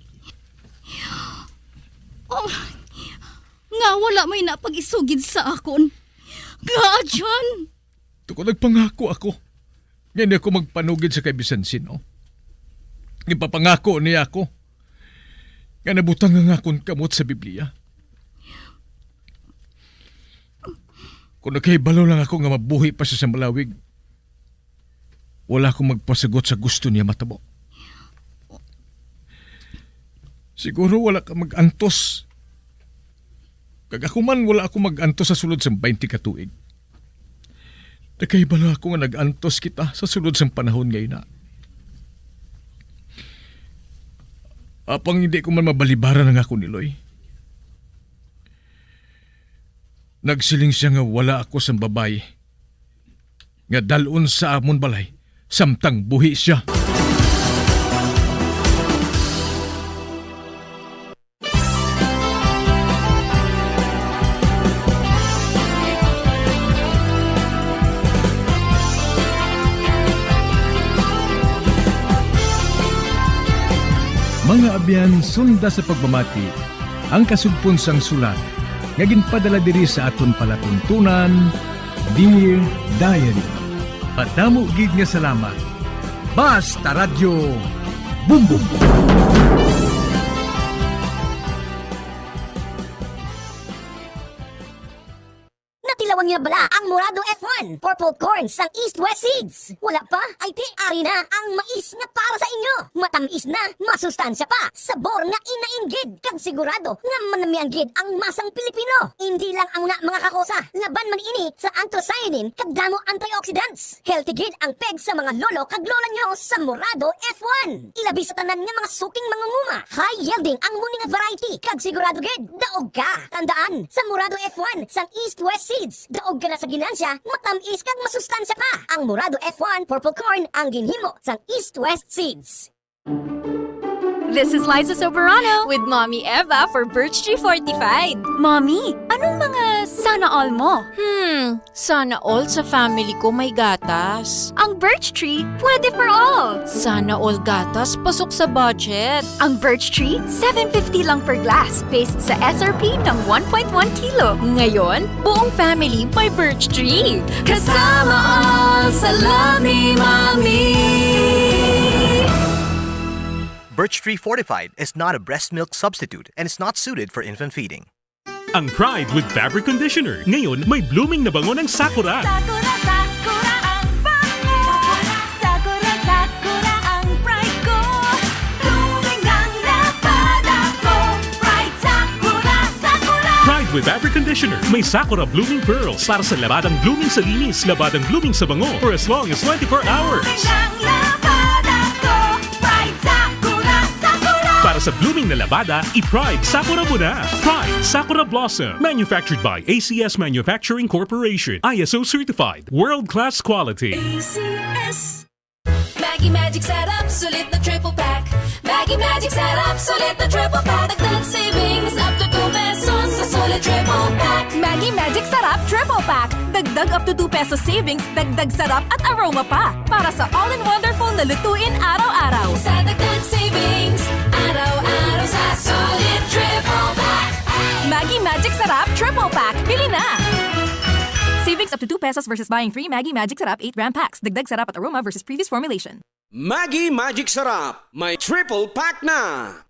Oh, nga wala may napag-isugid sa akon. Gajon! Kung nagpangako ako, ngayon ako magpanugid sa kay Bisan sino. Ipapangako niya ako nga nabutang ang akong kamot sa Biblia. Kung nagkahibalo lang ako nga mabuhi pa siya sa malawig, wala akong magpasagot sa gusto niya matabo. Siguro wala ka mag-antos. Kag ako man wala ako mag-antos sa sulod sa 20 katuig. Nagkahibalo ako nga nag-antos kita sa sulod sa panahon ngayon na. Apang hindi ko man mabalibaran ang ako ni Loy. Nagsiling siya nga wala ako sa babae. Nga dalon sa amon balay, samtang buhi siya. Mga abyan, sunda sa pagmamati, ang kasugpon sang sulat, nga ginpadala diri sa aton palatuntunan, Dear Diary. Padamo gid nga salamat. Basta Radio Bumbum. Natilawang niya bala ang Morado F1 Purple Corn sang East-West Seeds. Wala pa? Ay di, ari na ang mais nga para sa inyo. Matamis na, masustansya pa, sabor nga inainggid, kag sigurado nga manamianggid ang masang Pilipino. Hindi lang ang mga kakosa, laban man ini sa anthocyanin kag damo antioxidants. Healthy gid ang peg sa mga lolo kag lola nyo sa Morado F1. Ilabi sa tanan nga mga suking mangunguma. High yielding ang muni nga variety, kag sigurado gid daog ka. Tandaan, sa Morado F1 sang East-West Seeds, daog ka na sa ginansya, matamis kag masustansya pa. Ang Morado F1 Purple Corn ang ginhimo sang East-West Seeds. This is Liza Soberano with Mommy Eva for Birch Tree Fortified. Mommy, anong mga sana all mo? Sana all sa family ko may gatas. Ang Birch Tree, pwede for all. Sana all gatas, pasok sa budget. Ang Birch Tree, $7.50 lang per glass, based sa SRP ng 1.1 kilo. Ngayon, buong family may Birch Tree. Kasama all sa love ni Mommy. Birch Tree Fortified is not a breast milk substitute and is not suited for infant feeding. Ang Pride with Fabric Conditioner. Ngayon, may blooming na bango ng Sakura. Sakura, Sakura ang bango. Sakura, Sakura ang pride ko. Blooming ang labada ko. Pride, Sakura, Sakura. Pride with Fabric Conditioner. May Sakura Blooming Pearls para sa labadang blooming sa linis, labadang blooming sa bango for as long as 24 hours. Blooming ang labada ko. Pride, Sakura, Sakura. Para sa blooming na labada, i-Pride Sakura mo na. Pride Sakura Blossom. Manufactured by ACS Manufacturing Corporation. ISO certified. World-class quality. ACS. Maggie Magic Setup, sulit na triple pack. Maggie Magic Setup, sulit na triple pack. Dagdag savings up to 2 pesos sa sulit triple pack. Maggie Magic Sarap Triple Pack. Dagdag up to 2 pesos savings, dagdag sarap at aroma pa. Para sa all-in-wonderful na lutuin araw-araw. Sa dagdag savings, araw-araw sa sulit triple pack. Maggie Magic Sarap Triple Pack. Bili na! Savings up to 2 pesos versus buying 3 Maggie Magic Sarap 8-gram packs. Dagdag sarap at aroma versus previous formulation. Maggie Magic Sarap, may triple pack na!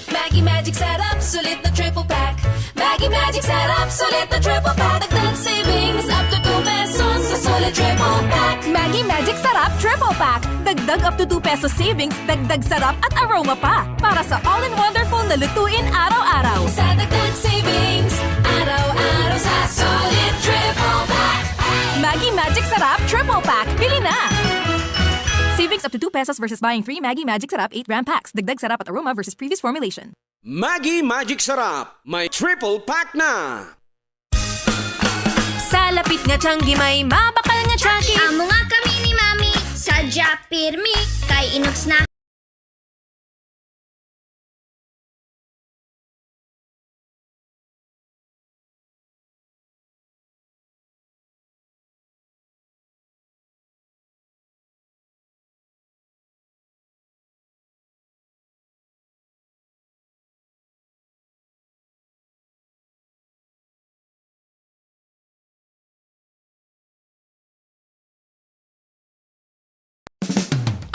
Maggie Magic Setup, sulit na triple pack. Maggie Magic Setup, sulit na triple pack. Dagdag savings up to 2 pesos sa sulit triple pack. Maggie Maggi Magic Sarap Triple Pack. Dagdag up to 2 pesos savings, dagdag sarap at aroma pa. Para sa all-in-wonderful na lutuin araw-araw. Sa dagdag savings, araw-araw sa Solid Triple Pack. Maggi Magic Sarap Triple Pack. Bili na! Savings up to 2 pesos versus buying 3 Maggi Magic Sarap 8-gram packs. Dagdag sarap at aroma versus previous formulation. Maggi Magic Sarap, may triple pack na! Sa lapit nga tiyanggi may mabakal nga tiyanggi. Amo nga kami ni Mami, sadya pirmi, kay inuts na.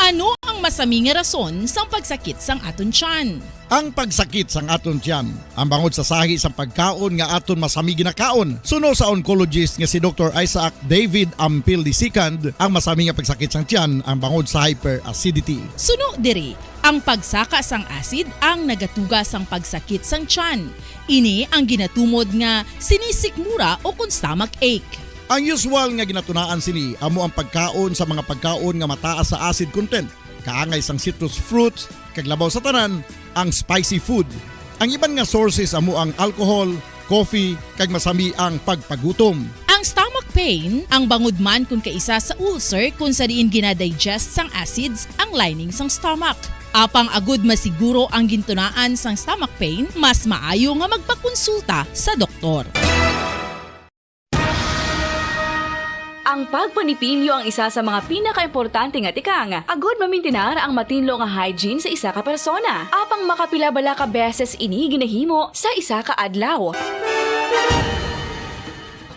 Ano ang masami nga rason sang pagsakit sang aton tiyan? Ang pagsakit sang aton tiyan, ang bangod sa sahi sang pagkaon nga aton masami ginakaon. Suno sa oncologist nga si Dr. Isaac David Ampil II, ang masami nga pagsakit sang tiyan ang bangod sa hyperacidity. Suno diri, ang pagsaka sang acid ang nagatuga sang pagsakit sang tiyan. Ini ang ginatumod nga sinisikmura o kung stomach ache. Ang usual nga ginatunaan sini amo ang pagkaon sa mga pagkaon nga mataas sa acid content, kaangay sang citrus fruits, kag labaw sa tanan ang spicy food. Ang iban nga sources amo ang alcohol, coffee, kag masami ang pagpagutom. Ang stomach pain ang bangod man kung kaisa sa ulcer kung sa diin ginadigest sang acids ang lining sang stomach. Apang agud masiguro ang gintunaan sang stomach pain, mas maayo nga magpakonsulta sa doktor. Ang pagpanipilyo ang isa sa mga pinaka-importante nga tikang. Agud mamintinar ang matinlo nga hygiene sa isa ka persona. Apang makapila-bala ka beses ini ginahimo sa isa ka adlaw.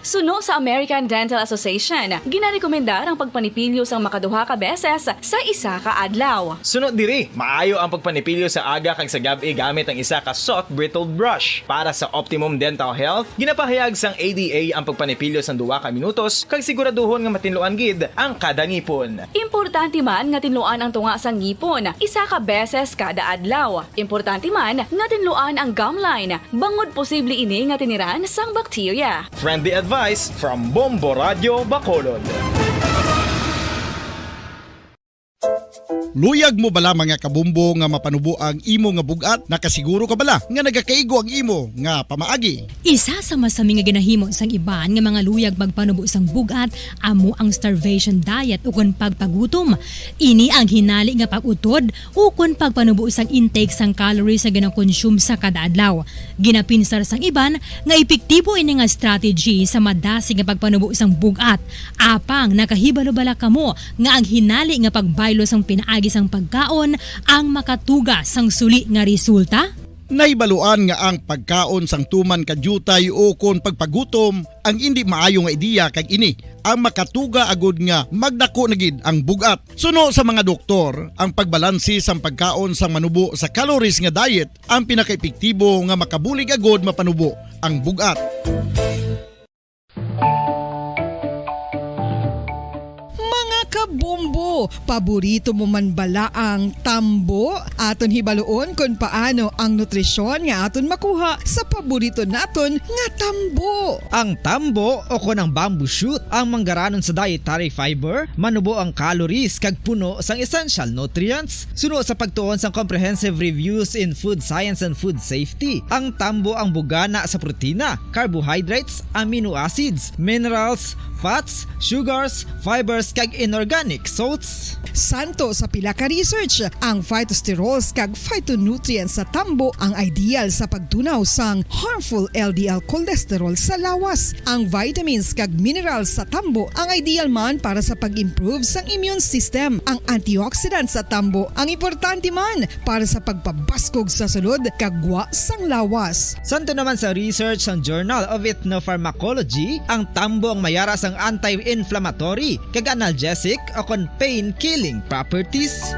Suno sa American Dental Association, ginarekomendar ang pagpanipilyo sang makaduha ka beses sa isa ka adlaw. Sunod diri, maayo ang pagpanipilyo sa aga kag sa gabi gamit ang isa ka soft brittled brush. Para sa optimum dental health, ginapahayag sang ADA ang pagpanipilyo sang 2 ka minutos kag siguraduhon nga matinluan gid ang kada ngipon. Importante man nga tinluan ang tunga sang ngipon, isa ka beses kada adlaw. Importante man nga tinluan ang gum line, bangod posible ini nga tiniran sang bakterya. Friendly advice from Bombo Radio Bacolod. Luyag mo bala mga kabumbo nga mapanubo ang imo nga bugat? Nakasiguro ka bala nga nagakaigo ang imo nga pamaagi? Isa sa masami nga ginahimo sang iban nga mga luyag magpanubo sang bugat amo ang starvation diet ukon pagpagutom. Ini ang hinali nga pag-utod ukon pagpanubo sang intake sang calories sa ginakonsume sa kada adlaw. Ginapinsar sang iban nga epektibo ini nga strategy sa madasi nga pagpanubo sang bugat. Apang nakahibalo-bala kamo nga ang hinali nga pagbaylo sang pinaagi sang pagkaon ang makatuga sang suli nga resulta? Naibaluan nga ang pagkaon sang tuman kadyutay o kon pagpagutom ang hindi maayo nga ideya kag ini ang makatuga agud nga magdako na gid ang bugat. Suno sa mga doktor, ang pagbalansi sang pagkaon sang manubo sa calories nga diet ang pinaka-epektibo nga makabulig agud mapanubo ang bugat. Kabumbo, paborito mo man bala ang tambo? Aton hibaluon kung paano ang nutrisyon nga aton makuha sa paborito naton nga tambo. Ang tambo o kon ang bamboo shoot ang manggaranon sa dietary fiber, manubo ang calories kag puno sang essential nutrients. Suno sa pagtuon sang comprehensive reviews in food science and food safety, ang tambo ang bugana sa protina, carbohydrates, amino acids, minerals, fats, sugars, fibers kag inorganic salts. Santo sa pila ka research, ang phytosterols kag phytonutrients sa tambo ang ideal sa pagtunaw sang harmful LDL cholesterol sa lawas. Ang vitamins kag minerals sa tambo ang ideal man para sa pag-improve sang immune system. Ang antioxidants sa tambo ang importante man para sa pagpabaskog sa sulod kag gwa sang lawas. Santo naman sa research ng Journal of Ethnopharmacology, ang tambo ang mayara sang anti-inflammatory kag analgesic o kon pain-killing properties.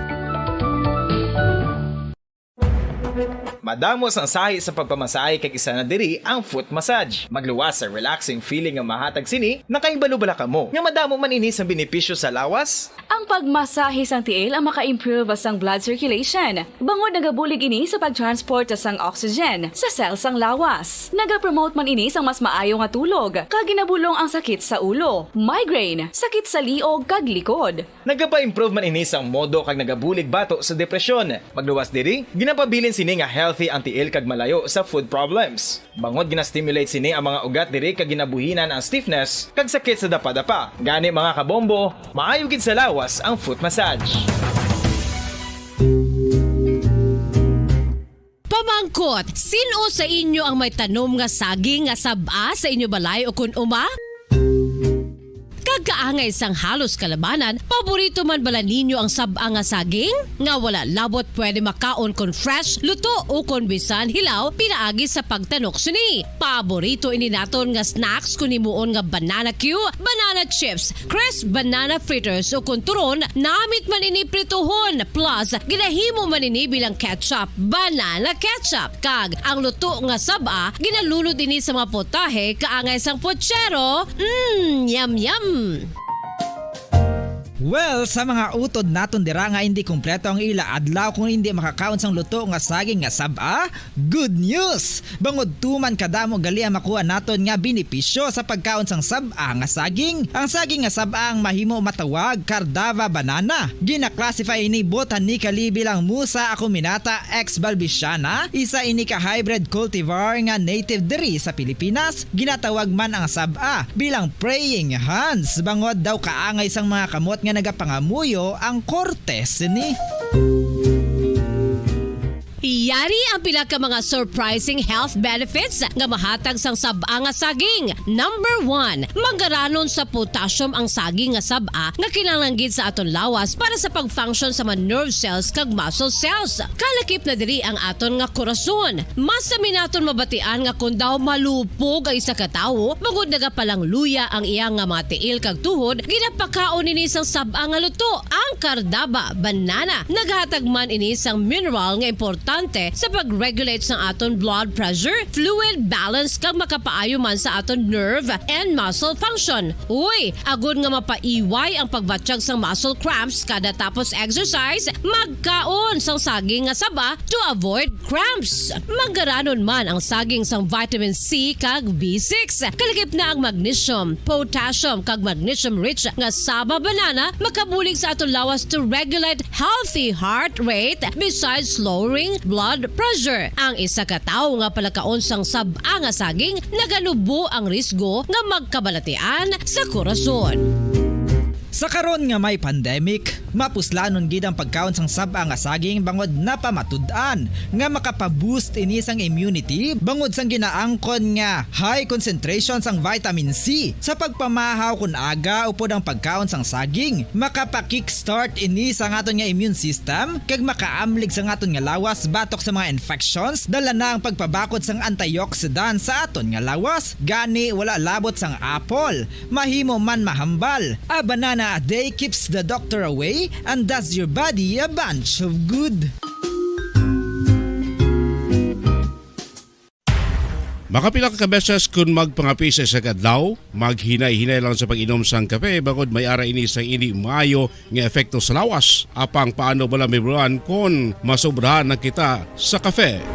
Padamos ang sahi sa pagpamasahe kag isa na diri ang foot massage. Magluwas sa relaxing feeling nga mahatag sini, nakaibalo-bala ka mo. Nga madamo man ini sa benepisyo sa lawas. Ang pagmasahe sang tiil ang maka-improve sang blood circulation. Bangod nagabulig ini sa pag-transport sang oxygen sa cells sang lawas. Nagapromote man ini sang mas maayo nga tulog, kag ginabulong ang sakit sa ulo, migraine, sakit sa liog kag likod. Nagapa-improve man ini sang modo kag nagabulig bato sa depresyon. Magluwas diri, ginapabilin sini nga healthy ang tiil kag malayo sa food problems. Bangod gina-stimulate sini ang mga ugat diri kag ginabuhinan ang stiffness kag sakit sa dapa-dapa. Gani mga kabombo, maayo gid sa lawas ang foot massage. Pamangkot, sino sa inyo ang may tanom nga saging nga saba sa inyo balay o kun uma? Kagkaangay sang halos kalabanan, paborito man bala ninyo ang saba nga saging? Nga wala labot pwede makaon kon fresh, luto o kon bisan hilaw pinaagi sa pagtanok suni. Paborito ini naton nga snacks kun himuon nga banana Q, banana chips, crisp banana fritters o kun turon, namit man ini prituhon plus ginahimo man ini bilang ketchup, banana ketchup. Kag ang luto nga saba ginalunod ini sa mga potahe kaangay sang pochero. Yum yum. Well, sa mga utod naton dira nga hindi kumpleto ang ila adlaw kung hindi makakaon sang luto nga saging nga saba, good news! Bangod tuman kadamo gali ang makuha naton nga benepisyo sa pagkaon sang saba nga saging. Ang saging nga saba ang mahimo matawag Cardava banana. Gina-classify ini botanically bilang Musa acuminata ex balbisiana, isa ini ka hybrid cultivar nga native diri sa Pilipinas. Ginatawag man ang saba bilang praying hands. Bangod daw kaangay sang mga kamot nga nagapangamuyo ang kortes ni. Yari ang pila ka mga surprising health benefits nga mahatag sang saba nga saging. Number 1, manggaranon sa potassium ang saging nga saba nga kinahanglan sa aton lawas para sa pag-function sa mga nerve cells kag muscle cells. Kalakip na diri ang aton nga korason. Mas sa minaton mabatian nga kun daw malupog ang isa ka tawo, bangod nagapalang luya ang iyang nga mga tiil kag tuhod, ginapakaon ini sang saba nga luto, ang Cardava banana. Naghatag man ini sang mineral nga importante sa pag-regulate sa aton blood pressure, fluid balance kag makapaayo man sa aton nerve and muscle function. Uy, agud nga mapaiway ang pagbatsyag sang muscle cramps kada tapos exercise, magkaon sang saging nga saba to avoid cramps. Manggaranon man ang saging sang vitamin C kag B6. Kalakip na ang magnesium, potassium kag magnesium rich nga saba banana makabulig sa aton lawas to regulate healthy heart rate besides lowering blood pressure. Ang isa ka tawo nga palakaon sang saba nga saging nagalubo ang risgo nga magkabalatian sa korason. Sa karon nga may pandemic, mapuslanon gid ang pagkaon sang saba nga saging bangod napamatud-an nga makapaboost ini sang immunity bangod sang ginaangkon nga high concentration sang vitamin C. Sa pagpamahaw kun aga upod ang pagkaon sang saging, makapa-kickstart ini sa aton nga immune system kag makaamlig sa aton nga lawas batok sa mga infections. Dala na ang pagpabakod sang antioxidant sa aton nga lawas. Gani wala labot sang apple, mahimo man mahambal. A banana a day keeps the doctor away and does your body a bunch of good. Makapila ka beses kung magpangapisa sa kadlaw, maghinay-hinay lang sa pag-inom sang kape bagod may ara ini sang hindi maayo nga epekto sa lawas. Apang paano bala may buruan kung masobrahan na kita sa kape.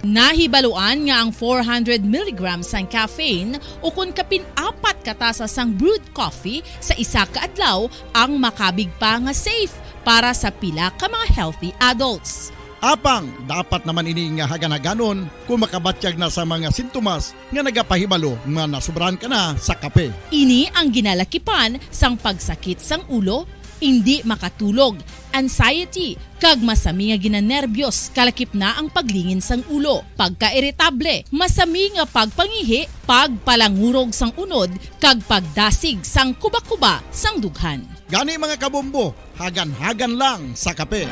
Nahibaluan nga ang 400 mg sang caffeine o kung kapin-apat katasa sang brewed coffee sa isa ka adlaw ang makabig pa nga safe para sa pila ka mga healthy adults. Apang, dapat naman ini nga haganaganon kung makabatyag na sa mga sintomas nga nagapahibalo nga nasubrahan ka na sa kape. Ini ang ginalakipan sang pagsakit sang ulo, hindi makatulog, anxiety, kag masami nga ginanerbiyos, kalakip na ang paglingin sang ulo, pagka-iritable, masami nga pagpangihi, pagpalangurog sang unod, kag pagdasig sang kuba-kuba sang dughan. Gani mga kabombo, hagan-hagan lang sa kape.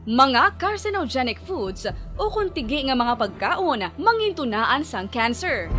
Mga carcinogenic foods o kuntigi nga mga pagkaon mangintunaan sang cancer.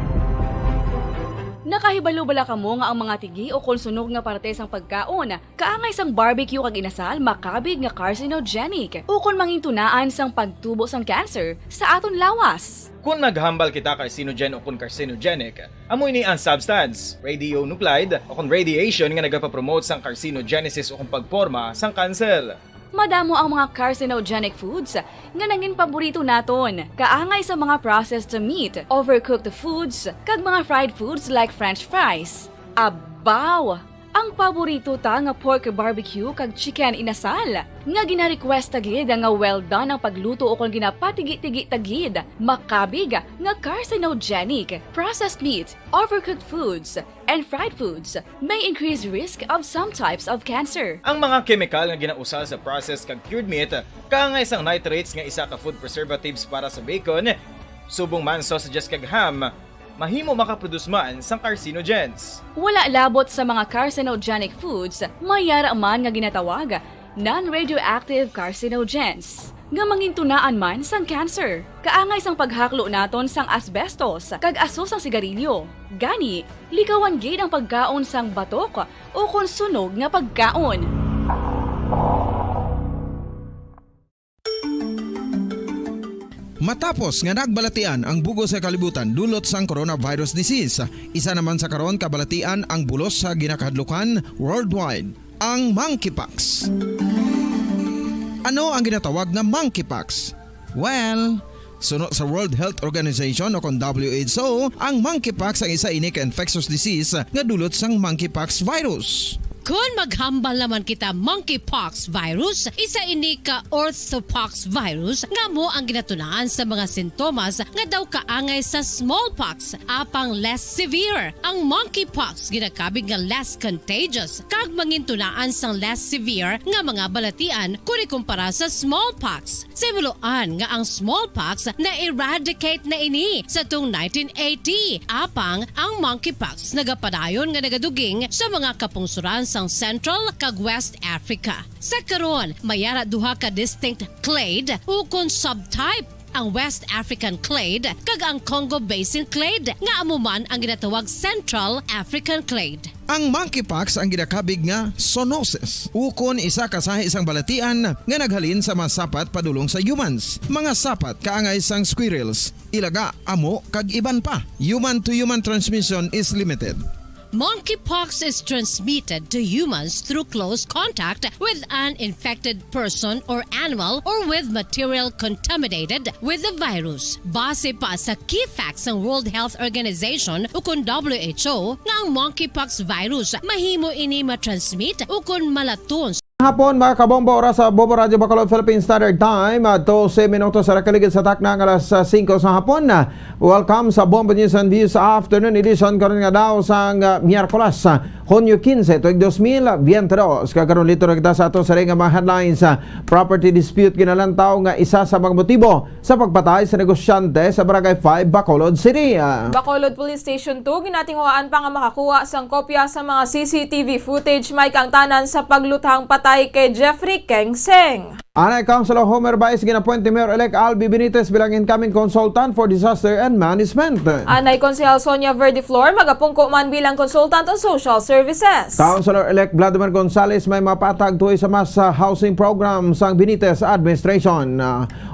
Nakahibalo bala kamo nga ang mga tigi o konsunog nga parte sang pagkaon kaangay sang barbecue kag inasal makabig nga carcinogenic o kon mangintunaan sang pagtubo sang cancer sa aton lawas. Kung maghambal kita carcinogen o kung carcinogenic, amoy ni ang substance, radionuclide o kung radiation nga nagapapromote sang carcinogenesis o kung pagporma sang cancer. Madamo ang mga carcinogenic foods nga naging paborito naton. Kaangay sa mga processed meat, overcooked foods, kag mga fried foods like french fries. Abaw! Ang paborito ta nga pork barbecue kag chicken inasal. Nga gina-request tagid nga well done ang pagluto o kung ginapatigi-tigi tagid. Makabig nga carcinogenic, processed meat, overcooked foods, and fried foods may increase risk of some types of cancer. Ang mga chemical nga ginausal sa processed kag cured meat, kaangay sang nitrates nga isa ka food preservatives para sa bacon, subong man sausages kag ham, mahimo makaproduce man sang carcinogens. Wala labot sa mga carcinogenic foods, mayara man nga ginatawag non-radioactive carcinogens nga mangintunaan man sang cancer. Kaangay sang paghaklo naton sang asbestos kag aso sang sigarilyo. Gani, likawan gid ang pagkaon sang batok o kon sunog nga pagkaon. Matapos nga nagbalatian ang bugo sa kalibutan dulot sang coronavirus disease, isa naman sa karon kabalatian ang bulos sa ginakahadlukan worldwide, ang monkeypox. Ano ang ginatawag na monkeypox? Well, sunod sa World Health Organization o kung WHO, ang monkeypox ang isa inik infectious disease nga dulot sang monkeypox virus. Kung maghambal naman kita monkeypox virus, isa ini ka orthopox virus nga mo ang ginatunaan sa mga sintomas nga daw kaangay sa smallpox, apang less severe. Ang monkeypox ginakabig nga less contagious kag mangintunaan sang less severe nga mga balatian kung ikumpara sa smallpox. Simuloan nga ang smallpox na eradicate na ini sa tung 1980, apang ang monkeypox nagapadayon nga nagaduging sa mga kapungsuran sang Central kag West Africa. Sa karon, mayara duha ka distinct clade ukon subtype, ang West African clade kag ang Congo Basin clade nga amuman ang ginatawag Central African clade. Ang monkeypox ang ginakabig nga zoonosis ukon isa ka sa isang balatian nga naghalin sa mga sapat padulong sa humans. Mga sapat kaangay sang squirrels, ilaga, amo kag iban pa. Human to human transmission is limited. Monkeypox is transmitted to humans through close contact with an infected person or animal or with material contaminated with the virus. Base pa sa key facts ng World Health Organization ukon WHO nga ang monkeypox virus mahimo ini matransmit ukon malaton. Hapon mga kabombo, oras sa Bobo Radio Bacolod Philippine Standard Time, 12 minutos sa kaligid sa takna ng alas 5 sa hapon. Welcome sa Bombo News and Views Afternoon Edition karon nga daw sa Miyerkules, Hunyo 15, tuig 2022. Kakaroon lito na kita sa ato sa ring mga headlines. Property dispute ginalantaw nga isa sa mga motibo sa pagpatay sa negosyante sa Barangay 5, Bacolod City. Bacolod Police Station 2, ginatinguhaan pa nga makakuha sang kopya sa mga CCTV footage may kang tanan sa paglutang patay kay Jeffrey Kengseng. Anay Councilor Homer Baez ginapuente Mayor-elect Albi Benitez bilang incoming consultant for disaster and management. Anay Konsehal Sonia Verdiflor magapungko man bilang consultant on social services. Councilor-elect Vladimir Gonzales may mapatag tuloy sa mas housing program sa Benitez administration.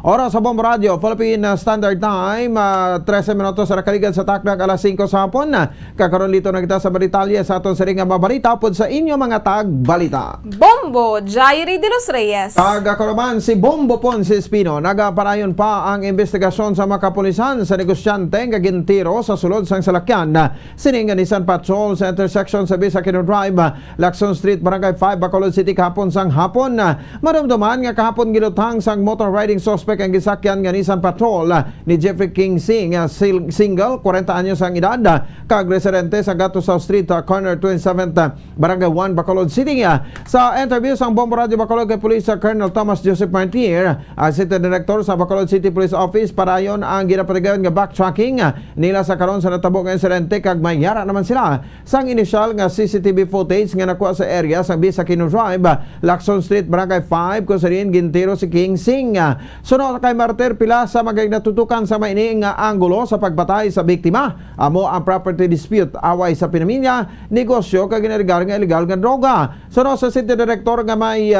Oras sa Bombo Radio Philippine Standard Time, 13 minutos sa kaligan sa taknak alas 5 sa hapon. Kakaroon lito na kita sa Baritalya sa aton sa ring nga mabalita pod sa inyo mga tag-balita. Bombo, Jairi de los Reyes. Kagakoroban si Bombo Ponce Espino, nagaparayon pa ang investigasyon sa makapulisan sa negosyante nga gintiro sa sulod sang salakyan. Siningan ni San Patrol sa intersection sa Bisakino Drive, Lacson Street, Barangay 5, Bacolod City kahapon sang hapon. Maramdaman nga kahapon gilutang sang motor riding suspect ang gisakyan nga Nissan Patrol ni Jeffrey Kengseng, single, 40 anyos ang edad, kag residente sa Gato South Street, corner 27th, Barangay 1, Bacolod City. Sa interview sang Bombo Radio Bacolod kay Police Colonel Thomas Thomas Joseph Martir, City Director sa Bacolod City Police Office, parayon ang ginapatigayon nga backtracking nila sa karon sa natabo nga insidente kag mayara naman sila sang inisyal nga CCTV footage nga nakuha sa area sa Bisa Quino Drive, Lacson Street, Barangay 5 kung saan gintiro si King Sing. Sunod kay Martir, pila sa mga natutukan sa maining nga anggulo sa pagbatay sa biktima. Amo ang property dispute, away sa pinamilya, negosyo kag ginarigar nga illegal nga droga. Sunod sa City Director nga may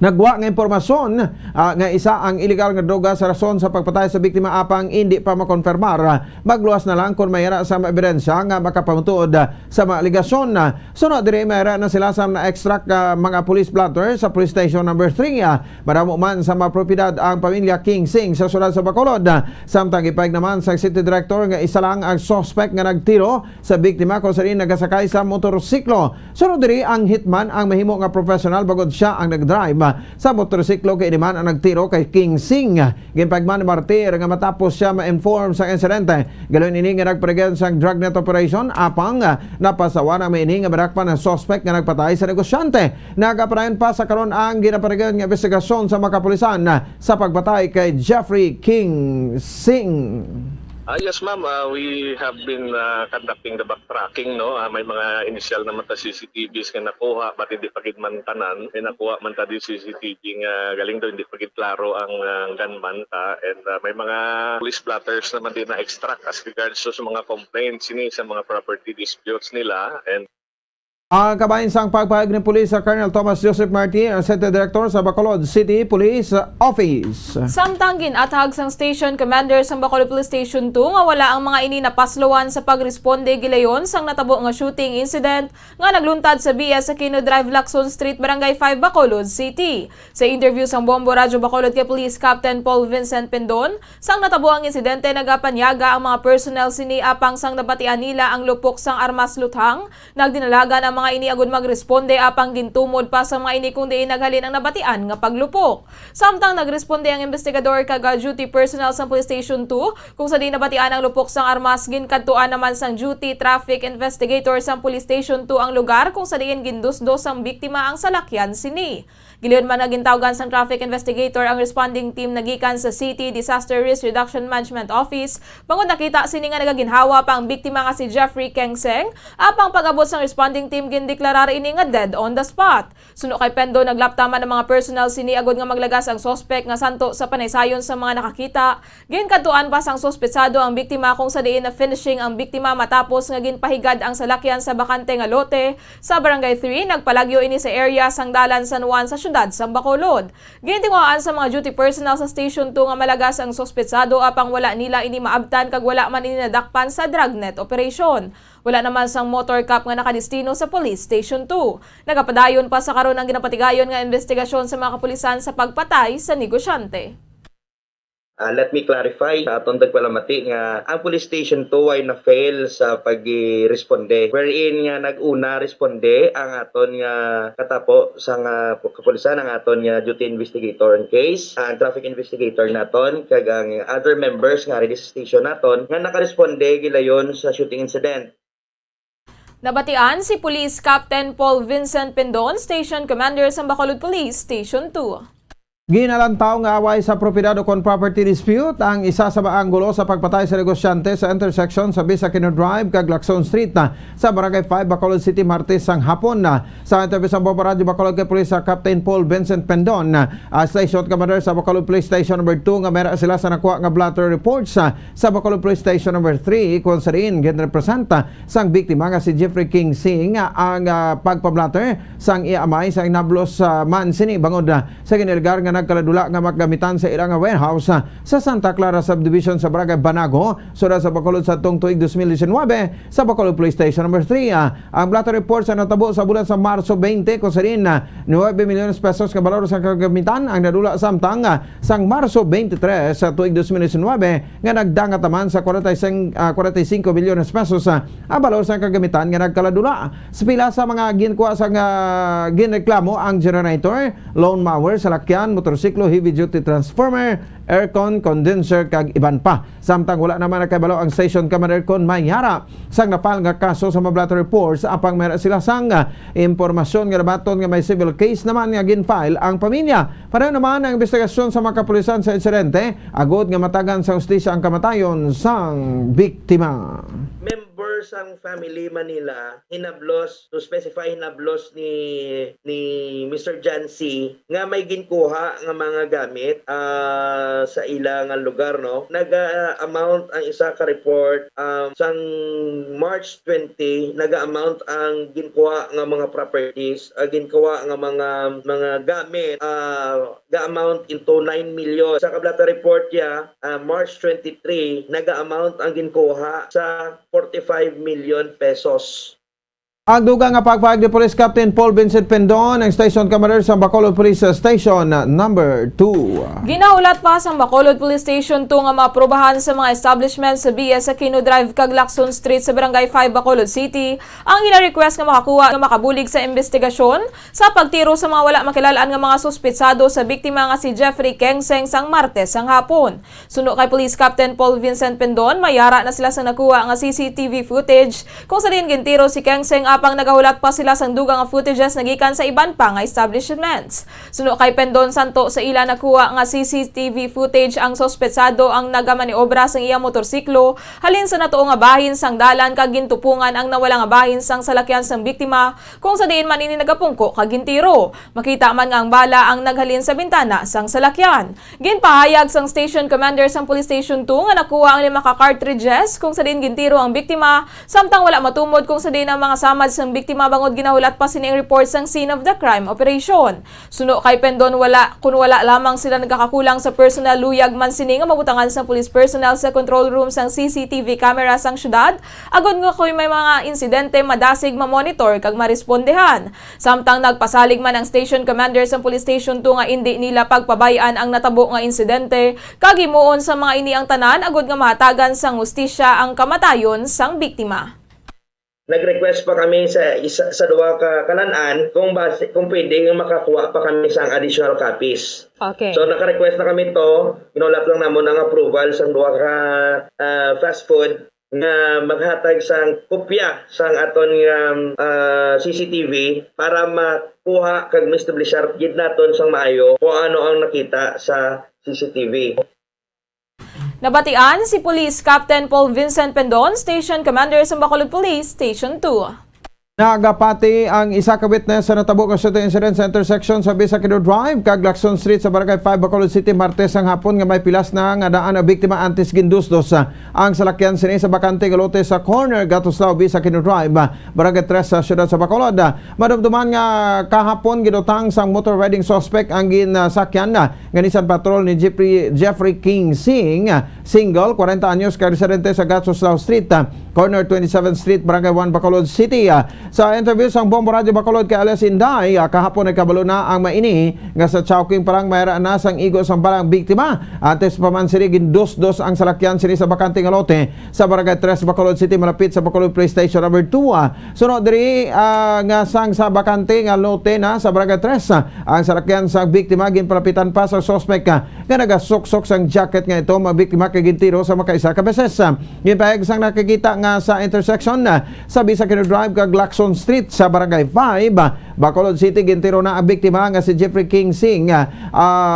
nagwa nga impormasyon nga isa ang illegal nga droga sa rason sa pagpatay sa biktima apang hindi pa makonfirmar. Magluwas na lang kung mayara sa ebidensya nga makapamutuod sa mga aligasyon. Sunod dire mayara na sila sa na-extract mga police blotter sa police station number 3. Madamo man sa mga propiedad ang pamilya King Sing sa syudad sa Bacolod. Samtang ipahig naman sa City Director nga isa lang ang suspect nga nagtiro sa biktima kung saan nagasakay sa motorsiklo. Sunod dire ang hitman ang mahimo nga professional bagod siya ang nagdrive sa motorsiklo kay naman ang nagtiro kay King Sing. Ginpagman ni Martir nga matapos siya ma-inform sa insidente. Galon ini nga nagparegan sa drugnet operation apang napasawa na may ini nga barakpan ng suspect nga nagpatay sa negosyante. Nagaparayon pa sa karon ang ginaparegan nga investigasyon sa mga kapulisan sa pagpatay kay Jeffrey King Sing. Yes ma'am, we have been conducting the backtracking, no. May mga initial naman ta CCTVs nga nakuha but hindi pagid man tanan. Nakuha man ta di CCTV nga galing daw hindi pagid klaro ang gunman ta, and may mga police blotters naman din na extract as regards sa mga complaints ini sa mga property disputes nila. And ang kabahin sang pagpahayag ni Pulis sa Colonel Thomas Joseph Martir, ang City Director sa Bacolod City Police Office. Samtang ginatag sang Station Commander sa Bacolod Police Station 2 nga wala ang mga ini napasluan sa pagresponde gilayon sang natabo nga shooting incident nga nagluntad sa BS sa Quino Drive, Lacson Street, Barangay 5, Bacolod City. Sa interview sang Bombo Radyo Bacolod kay Police Captain Paul Vincent Pendon, sang natabo ang insidente nagapanyaga ang mga personnel sini apang sang nabatian nila ang lupok sang armas luthang, nagdinalaga ang mga ini agud magresponde apang gintumod pa sa mga ini kung diin naghalin ang nabatian nga paglupok. Samtang nagresponde ang investigador kag duty personnel sa Police Station 2 kung sa di nabatian ang lupok sang armas, ginkadtuan naman sang duty traffic investigator sa Police Station 2 ang lugar kung sa diin gindusdos ang biktima ang salakyan sini. Giliyon man nagintawgan sang traffic investigator ang responding team nagikan sa City Disaster Risk Reduction Management Office bangod nakita sini nga nagaginhawa pa ang biktima nga si Jeffrey King Sing. Apang pag-abot sang responding team gindeklarar ini nga dead on the spot. Suno kay Pendo naglaptaman ng mga personnel sini agod nga maglagas ang suspect nga santo sa panaysayon sa mga nakakita. Ginkadtuan pa sang suspetsado ang biktima kung sa diin na finishing ang biktima matapos nga ginpahigad ang salakyan sa bakante nga lote sa Barangay 3. Nagpalagyo ini sa area sang Dalan San Juan sa syudad sa Bacolod. Gintinguhaan sa mga duty personnel sa Station 2 nga malagas ang suspetsado apang wala nila ini maabtan kag wala man ini nadakpan sa dragnet operation. Wala naman sang motor cop nga nakadestino sa Police Station 2. Nagapadayon pa sa karon ang ginapatigayon nga investigasyon sa mga kapulisan sa pagpatay sa negosyante. Let me clarify sa atong dagpalamati nga ang Police Station 2 ay na-fail sa pag-responde. Wherein nga nag-una responde ang aton nga katapo sa kapulisan, ang aton nga duty investigator in case, ang traffic investigator naton, kag ang other members nga ready sa station naton nga nakaresponde gilayon sa shooting incident. Nabatian si Police Captain Paul Vincent Pendon, Station Commander sa Bacolod Police Station 2. Ginalantaw nga away sa propiedad o kon property dispute ang isa sa maanggulo sa pagpatay sa negosyante sa intersection sa Bisa Quino Drive kag Lacson Street sa Barangay 5, Bacolod City, Martes sang hapon. Sa interview sa Bombo Radyo Bacolod kay Police Captain Paul Vincent Pendon, Station Commander sa Bacolod Police Station number 2 nga mera sila sa nakuha nga blotter reports sa Bacolod Police Station number 3 kung sa rin ginrepresenta sang biktima nga si Jeffrey King Sing ang pagpablatter sang iamay sang nablos man sini bangod sa ginilgar nga nagkaladula nga maggamitan sa ilang warehouse sa Santa Clara Subdivision sa Barangay Banago, sura sa Bacolod sa tuig 2019 sa Bacolod Police Station number 3. Ang blotter report sa natabo sa bulan sa Marso 20 kung sa rin 9 milyones pesos ka balor sa kagamitan ang nadula samtang sang Marso 23 sa tuig 2019 nga nagdangat naman sa 45 milyones pesos ang balor sa kagamitan nga nagkaladula. Sa pila sa mga ginkuha sa ginreklamo ang generator, lawn mower, salakyan, motorsiklo, heavy duty transformer, aircon, condenser kag iban pa. Samtang wala naman nakabalo ang station commander kon may hara sang napal nga kaso sa mablato reports apang mayroon sila sang impormasyon nga nabaton nga may civil case naman nga ginfile ang pamilya. Pareho naman ang investigasyon sa mga kapulisan sa insidente agod nga matagan sa hustisya ang kamatayon sang biktima. Members ang family Manila hinablos, to specify hinablos ni Mr. John C. nga may ginkuha nga mga gamit sa ilang lugar, no. Naga-amount ang isa ka report sang March 20, naga-amount ang ginkuha nga mga properties, ginkuha nga mga gamit, ga-amount into 9 million. Sa kablata report ya March 23, naga-amount ang ginkuha sa 45 million pesos. Ang dugang nga pagpahag ni Police Captain Paul Vincent Pendon, ang station commander sa Bacolod Police Station number 2. Ginaulat pa sa Bacolod Police Station 2 nga maaprobahan sa mga establishments sa BS Aquino Drive kag Lacson Street sa Barangay 5 Bacolod City ang ina-request nga makakuha nga makabulig sa investigasyon sa pagtiro sa mga wala makilalaan nga mga suspetsado sa biktima nga si Jeffrey Kengseng sang Martes sang hapon. Suno kay Police Captain Paul Vincent Pendon, mayara na sila sa nakuha nga CCTV footage kung sa din gintiro si Kengseng apang nagahulat pa sila sang dugang nga footages nagikan sa iban pa nga establishments. Suno kay Pendon Santo sa ila nakuha nga CCTV footage ang sospetsado ang nagamaniobra sang iya motorsiklo halin sa natuo nga bahin sang dalan kag gintupungan ang nawala nga bahin sang salakyan sang biktima kung sa diin man ini nagapungko kag gintiro. Makita man nga ang bala ang naghalin sa bintana sang salakyan. Ginpahayag sang station commander sang Police Station 2 nga nakuha ang 5 ka cartridges kung sa diin gintiro ang biktima samtang wala matumod kung sa diin ang mga samad sang biktima bangod ginahulat pa sining report sang scene of the crime operation. Suno kay Pendon wala lamang sila nagkakakulang sa personal luyag man sini nga mabutangan sang police personnel sa control room sang CCTV camera sang syudad agod nga koy may mga insidente madasig ma-monitor kag marespondehan. Samtang nagpasalig man ang station commander sang Police Station 2 nga indi nila pagpabayan ang natabo nga insidente kag himuon sa mga ini ang tanan agod nga mahatagan sang hustisya ang kamatayon sang biktima. Nag-request pa kami sa duwa ka kalanaan kung pwede nga makakuha pa kami sa additional copies. Okay. So naka-request na kami to, ginulat lang namon ang approval sa duwa ka fast food nga maghatag sang kopya sang aton nga CCTV para makuha kag ma-establish gid naton sang maayo kung ano ang nakita sa CCTV. Nabatian si Police Captain Paul Vincent Pendon, Station Commander sa Bacolod Police Station 2. Nagapati ang isa ka witness sa natabo nga shooting incident sa intersection sa Bisakino Drive kag Lacson Street sa Barangay 5 Bacolod City Martes ang hapon nga may pilas na nga daan na biktima antes gindusdos ang salakyan sini sa bakante nga lote sa corner Gatuslao Bisakino Drive Barangay 3 sa siyudad sa Bacolod. Madumduman nga kahapon gidutang sang motor riding suspect ang ginasakyan nga Nissan Patrol ni Jeffrey King Sing, single 40 anyos ka residente sa Gatuslao Street, corner 27th Street, Barangay 1 Bacolod City. Sa interview sang Bombo Radio Bacolod kay Alias Inday, kahapon ay kabalo na ang maini nga sa Chowking parang mayroon na sang igo sang balang biktima. Antes pa man sila gindos-dos ang salakyan sini sa bakante nga lote sa Barangay 3 Bacolod City malapit sa Bacolod Police Station number 2. Sunod diri nga sang sa bakante nga lote na sa Barangay 3 ang salakyan sang biktima ginpalapitan pa sa suspect nga nagasok-sok sang jacket nga ito mabiktima kay gintiro sa makaisa ka beses. Ginpahayag sang nakikita nga sa intersection sa Bisakino Drive kag Lacson Street sa Barangay 5 Bacolod City gintiro na ang biktima nga si Jeffrey King Sing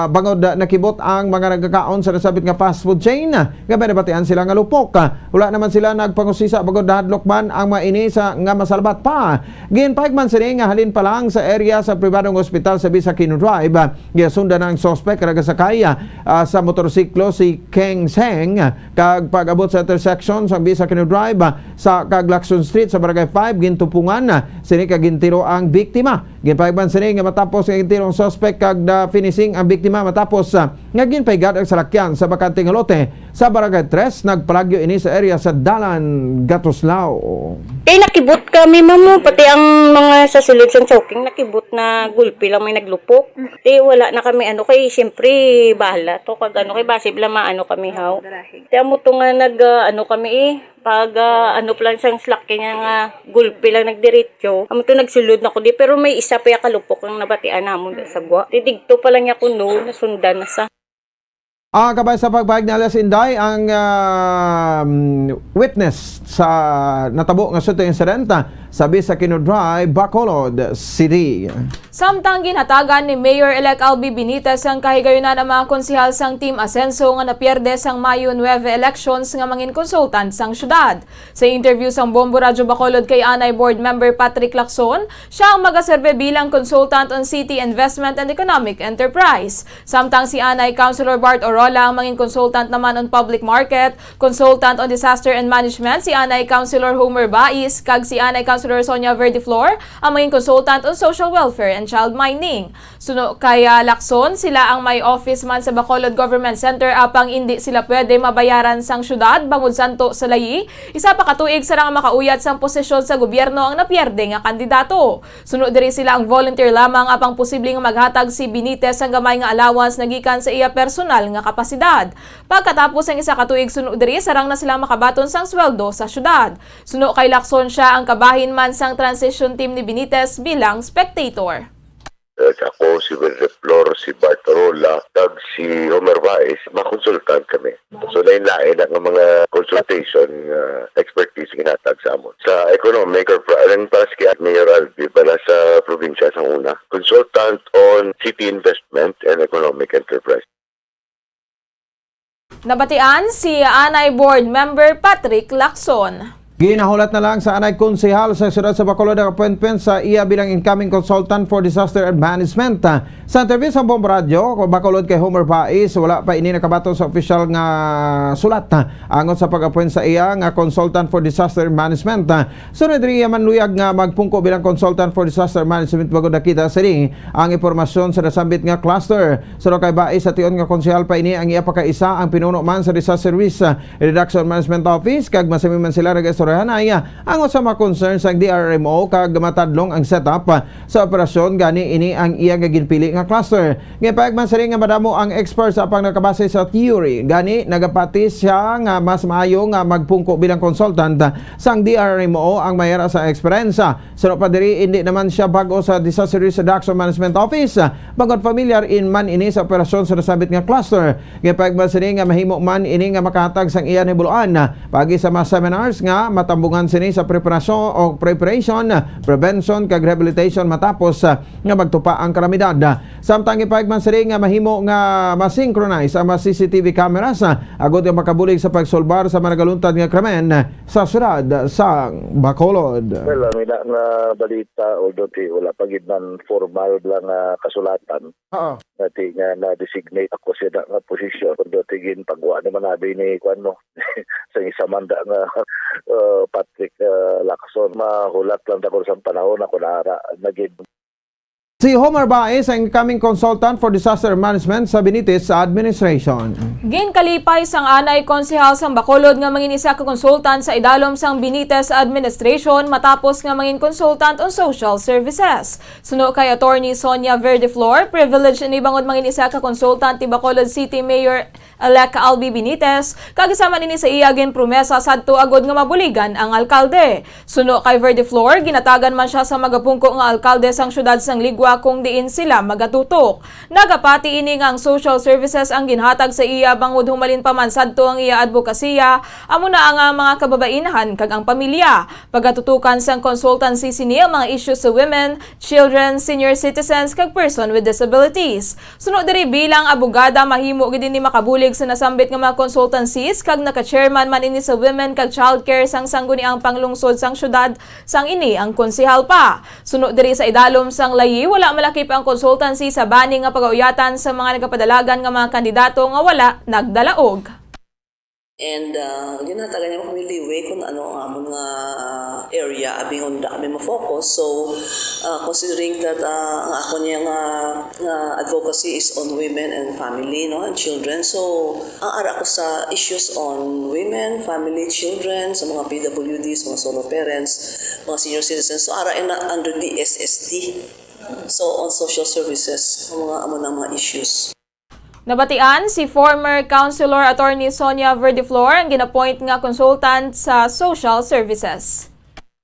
bangod nakibot ang mga nagkakaon sa nasabit nga fast food chain nga binabatian sila nga lupok. Wala naman sila nagpangusisa bangod hadlok man ang maini sa nga masalbat pa. Ginpahayag man sila nga halin pa lang sa area sa pribadong ospital sa Bisakino Drive gisundan ang suspect nagasakay sa motorsiklo si Keng Seng kag pag-abot sa intersection sa Bisakino Drive sa kag Lacson Street sa Barangay 5 gintupungan sini kag gintiro ang biktima. Ginpahayag sini nga matapos nga gintiro ang suspect kag finishing ang biktima matapos nga ginpahigat ang salakyan sa bakante nga lote sa Barangay 3 nagpalagyo ini sa area sa Dalan Gatuslao. Nakibot kami mamo pati ang mga sa sulod sang choking nakibot na gulpi lang may naglupok. Wala na kami kay siyempre bahala to kag kay base bla maano kami haw. Amo to nga nag kami pag plan sang slak kanya nga gulpi lang nagdiretso. Amo to nagsulod na ko di pero may isa pa ya kalupok lang nabatian namon sa gwa. Tidigto pa lang ya kuno nasundan na sa Kabay sa pagpahig ni alias Inday, ang witness sa natabo nga shooting incident sa Bisakino Drive, Bacolod City. Samtang ginhatagan ni Mayor-elect Albi Benitez ang kahigayunan ng mga konsehal sang Team Asenso nga napierde sang Mayo 9 elections nga mangin consultant sang syudad. Sa interview sang Bombo Radyo Bacolod kay Anay Board Member Patrick Lacson, siya ang magaserbe bilang consultant on City Investment and Economic Enterprise. Samtang si Anay Councilor Bart Orola ang mangin consultant naman on Public Market, consultant on Disaster and Management si Anay Councilor Homer Bais, kag si Anay Councilor Sonia Verdiflor ang mangin consultant on Social Welfare and Child Mining. Suno kaya Lacson, sila ang may office man sa Bacolod Government Center apang hindi sila pwede mabayaran sang syudad bangod santo sa layi. Isa pa katuig sarang makauyat sang posisyon sa gobyerno ang napierde nga kandidato. Suno diri sila ang volunteer lamang apang posibleng maghatag si Benitez ang gamay nga allowance nagikan sa iya personal nga kapasidad. Pagkatapos ang isa katuig suno diri sarang na sila makabaton sang sweldo sa syudad. Suno kay Lacson, siya ang kabahin man sang transition team ni Benitez bilang spectator. Ako, si Verdiflor, si Bart Orola, tag si Homer Bais, makonsultant kami. So, lain-lain ang mga consultation expertise ginatag sa amon. Sa economic or para sa Mayor Albi, para sa probinsya sa una, consultant on city investment and economic enterprise. Nabatian si Anay Board Member Patrick Lacson. Ginahulat na lang sa anay konsehal sa siyudad sa Bacolod ang appointment sa iya bilang incoming consultant for disaster and management. Sa interview sa Bombo Radio, Bacolod kay Homer Bais, wala pa ini nakabato sa official nga sulat angon sa pag-appoint sa iya nga consultant for disaster management. Sunod rin man luyag nga magpungko bilang consultant for disaster management bagod nakita sa ring ang impormasyon sa nasambit nga cluster. Sunod kay Bais sa tion nga konsehal pa ini ang iya pagkaisa ang pinuno man sa disaster risk reduction management office kag masami man sila ay angon sa mga concerns ang DRMO kag matadlong ang setup sa operasyon gani ini ang iya nga ginpili nga cluster. Ngipag man sari nga madamo ang experts apang nakabase sa theory gani nagapati siya nga mas maayo nga magpungko bilang consultant sang DRMO ang mayara sa experience. Pero pa diri hindi naman siya bago sa Disaster Risk Reduction Management Office bagod familiar in man ini sa operasyon sa nasabit nga cluster. Ngipag man sari nga mahimo man ini nga makahatag sang iya nibuluan pagi sa mga seminars nga matambungan sini sa preparation, prevention kag rehabilitation matapos nga magtupa ang kalamidad. Samtang ipahigman sini nga mahimo nga masynchronize ang mga CCTV cameras agod nga makabulig sa pagsolbar sa managaluntad nga krimen sa siyudad sa Bacolod. Well, ang ina nga balita although wala pa gid man formal lang kasulatan. Dati nga na-designate ako siya nga posisyon although tigin pagwa naman nabi ni kuano sa isa manda nga Patrick Lacson. Mahulat lang ako sa panahon ako naging. Si Homer Bais ang incoming consultant for disaster management sa Benitez administration. Ginkalipay sang anay konsehal sang Bacolod nga mangin isa ka consultant sa idalom sang Benitez administration matapos nga mangin consultant on social services. Suno kay Attorney Sonia Verdiflor, privilege ni bangod mangin isa ka consultant ti Bacolod City Mayor elect Albi Benitez, kagisama nini sa iya gin promesa sadto agod nga mabuligan ang alkalde. Suno kay Verdiflor, ginatagan man siya sa magapungko nga alkalde sang syudad sang Ligwa kung diin sila magatutok. Nagapati ini nga ang social services ang ginhatag sa iya bangod humalin pa man sadto ang iya advokasya, amo na ang mga kababainahan kag ang pamilya. Pagatutukan sang consultancy sini ang mga issues sa women, children, senior citizens kag person with disabilities. Suno diri bilang abogada mahimo gid ni makabuli sa nasambit nga mga consultancies kag naka-chairman man ini sa women kag childcare sang sangguniang panglungsod sang syudad sang ini ang konsehal pa. Suno diri sa idalom sang layi wala malakip ang consultancy sa bani nga pagauyatan sa mga nagapadalagan nga mga kandidato nga wala nagdalaog. And ginatagan niya kami liwe kung ano ang amon nga area abing onda kami ma-focus. So considering that ang ako niya nga advocacy is on women and family, no, and children. So ang ara ko sa issues on women, family, children, sa mga PWDs, mga solo parents, mga senior citizens. So ara na under the SST. So on social services, mga amon ang mga issues. Nabatian si former Councilor Attorney Sonia Verdiflor ang ginapoint nga consultant sa social services.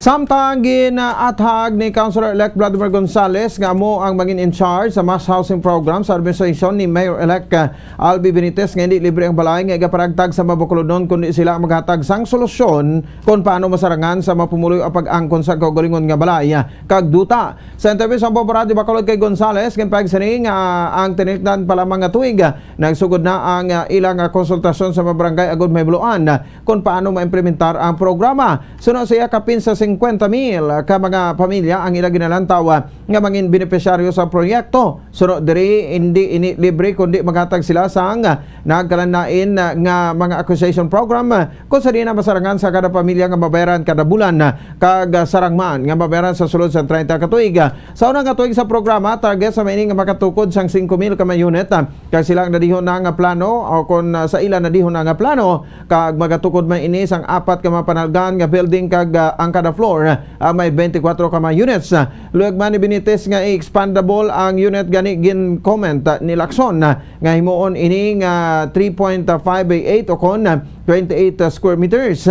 Samtang ginaathag ni Councilor-elect Vladimir Gonzales nga mo ang maging in charge sa mass housing program sa administrasyon ni Mayor-elect Albi Benitez nga hindi libre ang balay nga igaparagtag sa mabakulodon kundi sila ang maghatag sang solusyon kung paano masarangan sa mapumuloy ang pag-angkon sa kaugalingon nga balay kag duta. Sa interview sa Bombo Radio Bacolod kay Gonzales gimpayag sini nga ang tinikdan pala mga tuig nagsugod na ang ilang konsultasyon sa mga barangay agud may buluan kung paano maimplementar ang programa. Sunod siya kapin sa 50,000 ka mga pamilya ang ilang ginalantaw nga mangin benepisyaryo sa proyekto. Sunod diri hindi ini libre kundi maghatag sila sang nagkalanain nga mga acquisition program kung sa di na masarangan sa kada pamilya nga mabayaran kada bulan kag sarangman nga mabayaran sa sulod sa 30 ka tuig. Sa unang katuig sa programa target sa maining nga makatukod sang 5,000 ka mga unit kag silang nadihon na nga plano o kung sa ilan nadihon na nga plano kag magatukod man ini sang 4 ka mapanalgan nga building kag ang kada floor may 24 ka mga units. Luwag man ni Benitez nga expandable ang unit gani gin comment ni Lacson nga himuon ini nga 3.5 by 8 o kon 28 square meters.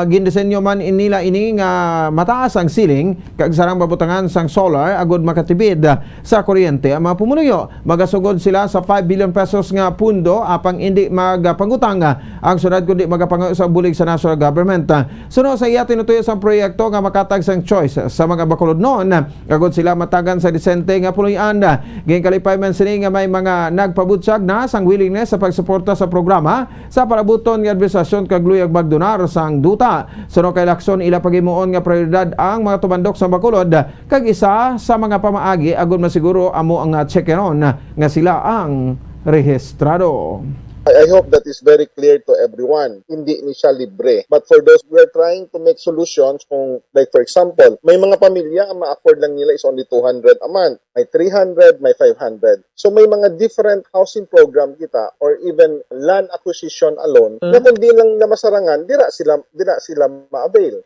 Gindisenyo man nila ini nga mataas ang ceiling kag sarang babutangan sang solar agud makatipid sa kuryente ang mga pumunuyo. Magasugod sila sa 5 billion pesos nga pundo apang hindi magpangutang ang sunod kundi magapangayo sa bulig sa national government. Sunod sa iya tinutuyo sa proyekto nga makatag sang choice sa mga bakulod noon agud sila matagan sa disente nga punuyan. Ginkalipay man sini nga may mga nagpabutsag na sang willingness sa pagsuporta sa programa sa parabuton nga administrasyon kag luyag magdonar sang duta. Sunod kay Lacson ila pagimuon nga prioridad ang mga tumandok sa bakulod kag isa sa mga pamaagi agud masiguro amo ang checkeron nga sila ang rehistrado. I hope that is very clear to everyone. Hindi ni siya libre. But for those, we are trying to make solutions kung, like for example, may mga pamilya ang ma-afford lang nila is only 200 a month. May 300, may 500. So may mga different housing program kita or even land acquisition alone na kung di lang na masarangan, dira sila ma-avail.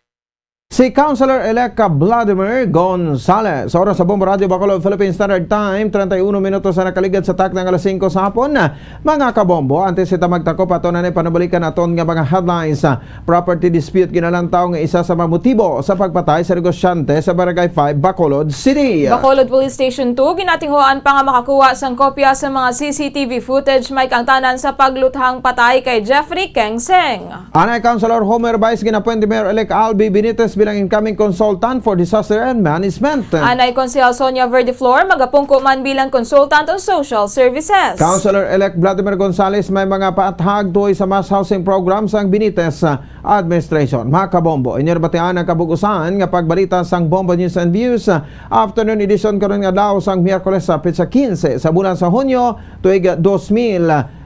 Si Councilor-elect Vladimir Gonzales. Sa oras sa Bombo Radio Bacolod, Philippine Standard Time, 31 minutos na nakaligad sa tak ng alas 5 sa hapon. Mga kabombo, antes ita magtakop ato na panabalikan aton nga mga headlines. Property dispute ginalantaw nga isa sa mga motibo sa pagpatay sa negosyante sa Barangay 5, Bacolod City. Bacolod Police Station 2, ginatinghuan pa nga makakuha sang kopya sa mga CCTV footage may kangtanan sa pagluthang patay kay Jeffrey Kengseng. Anay Councilor Homer Vice ginapuan ni Mayor-elect Albi Benitez bilang incoming consultant for disaster and management. Anay Konsehal Sonia Verdiflor magapungko man bilang consultant on social services. Councilor-elect Vladimir Gonzales may mga paathag tuoy sa mass housing program sang Benitez administration. Mga kabombo, inyarbatian ang kabugusan nga pagbalita sang Bombo News and Views afternoon edition karon nga daw sang Miyerkules sa pitsa 15 sa bulan sa Hunyo tuig 2022.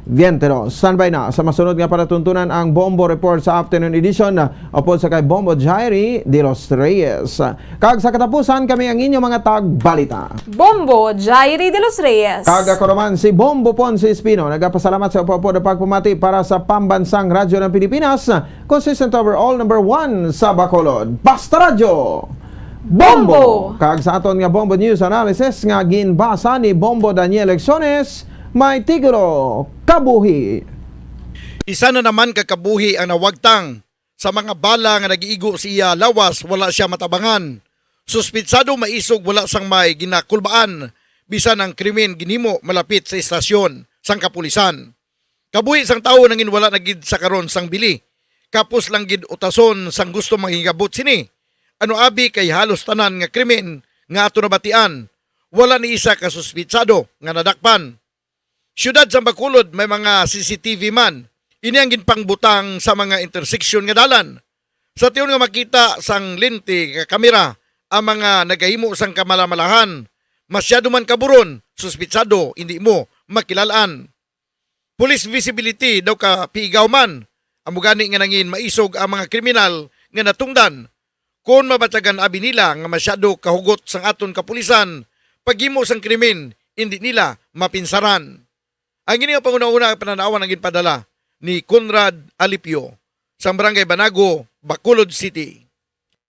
Standby na sa masunod nga palatuntunan ang Bombo Report sa afternoon edition upod sa kay Bombo Jairi de los Reyes. Kag sa katapusan kami ang inyong mga tagbalita. Bombo Jairi de los Reyes. Kag ako naman si Bombo Ponce Espino. Nagapasalamat sa upo na pagpumati para sa pambansang radyo ng Pilipinas. Consistent overall number 1 sa Bacolod. Basta Radyo! Bombo! Kag sa aton nga Bombo News Analysis nga ginbasa ni Bombo Daniel Lecciones, may tigulo, kabuhi. Isa na naman kakabuhi ang nawagtang sa mga bala nga nagiigo siya lawas wala siya matabangan. Suspitsado maisog wala sang may ginakulbaan bisan ang krimen ginimo malapit sa istasyon sang kapulisan. Kabuhi sang tawo nangin wala nagid sa karon sang bili. Kapos lang gid utason sang gusto manghigabot sini. Ano abi kay halos tanan nga krimen nga ato nabatian. Wala ni isa ka suspitsado nga nadakpan. Siyudad sa Bacolod may mga CCTV man. Ini ang ginpangbutang sa mga intersection nga dalan. Sa tiyon nga makita sang lente nga kamera ang mga nagahimo sang kamalamalahan. Masyado man kaburon, suspitsado, hindi mo makilalaan. Police visibility daw ka piigaw man. Amugani nga nangin maisog ang mga kriminal nga natungdan. Kung mabatagan abi nila nga masyado kahugot sang aton kapulisan, paghimo sang krimen, hindi nila mapinsaran. Ang gini nga panguna-una pananawan ang ginpadala ni Conrad Alipio sa Barangay Banago, Bacolod City.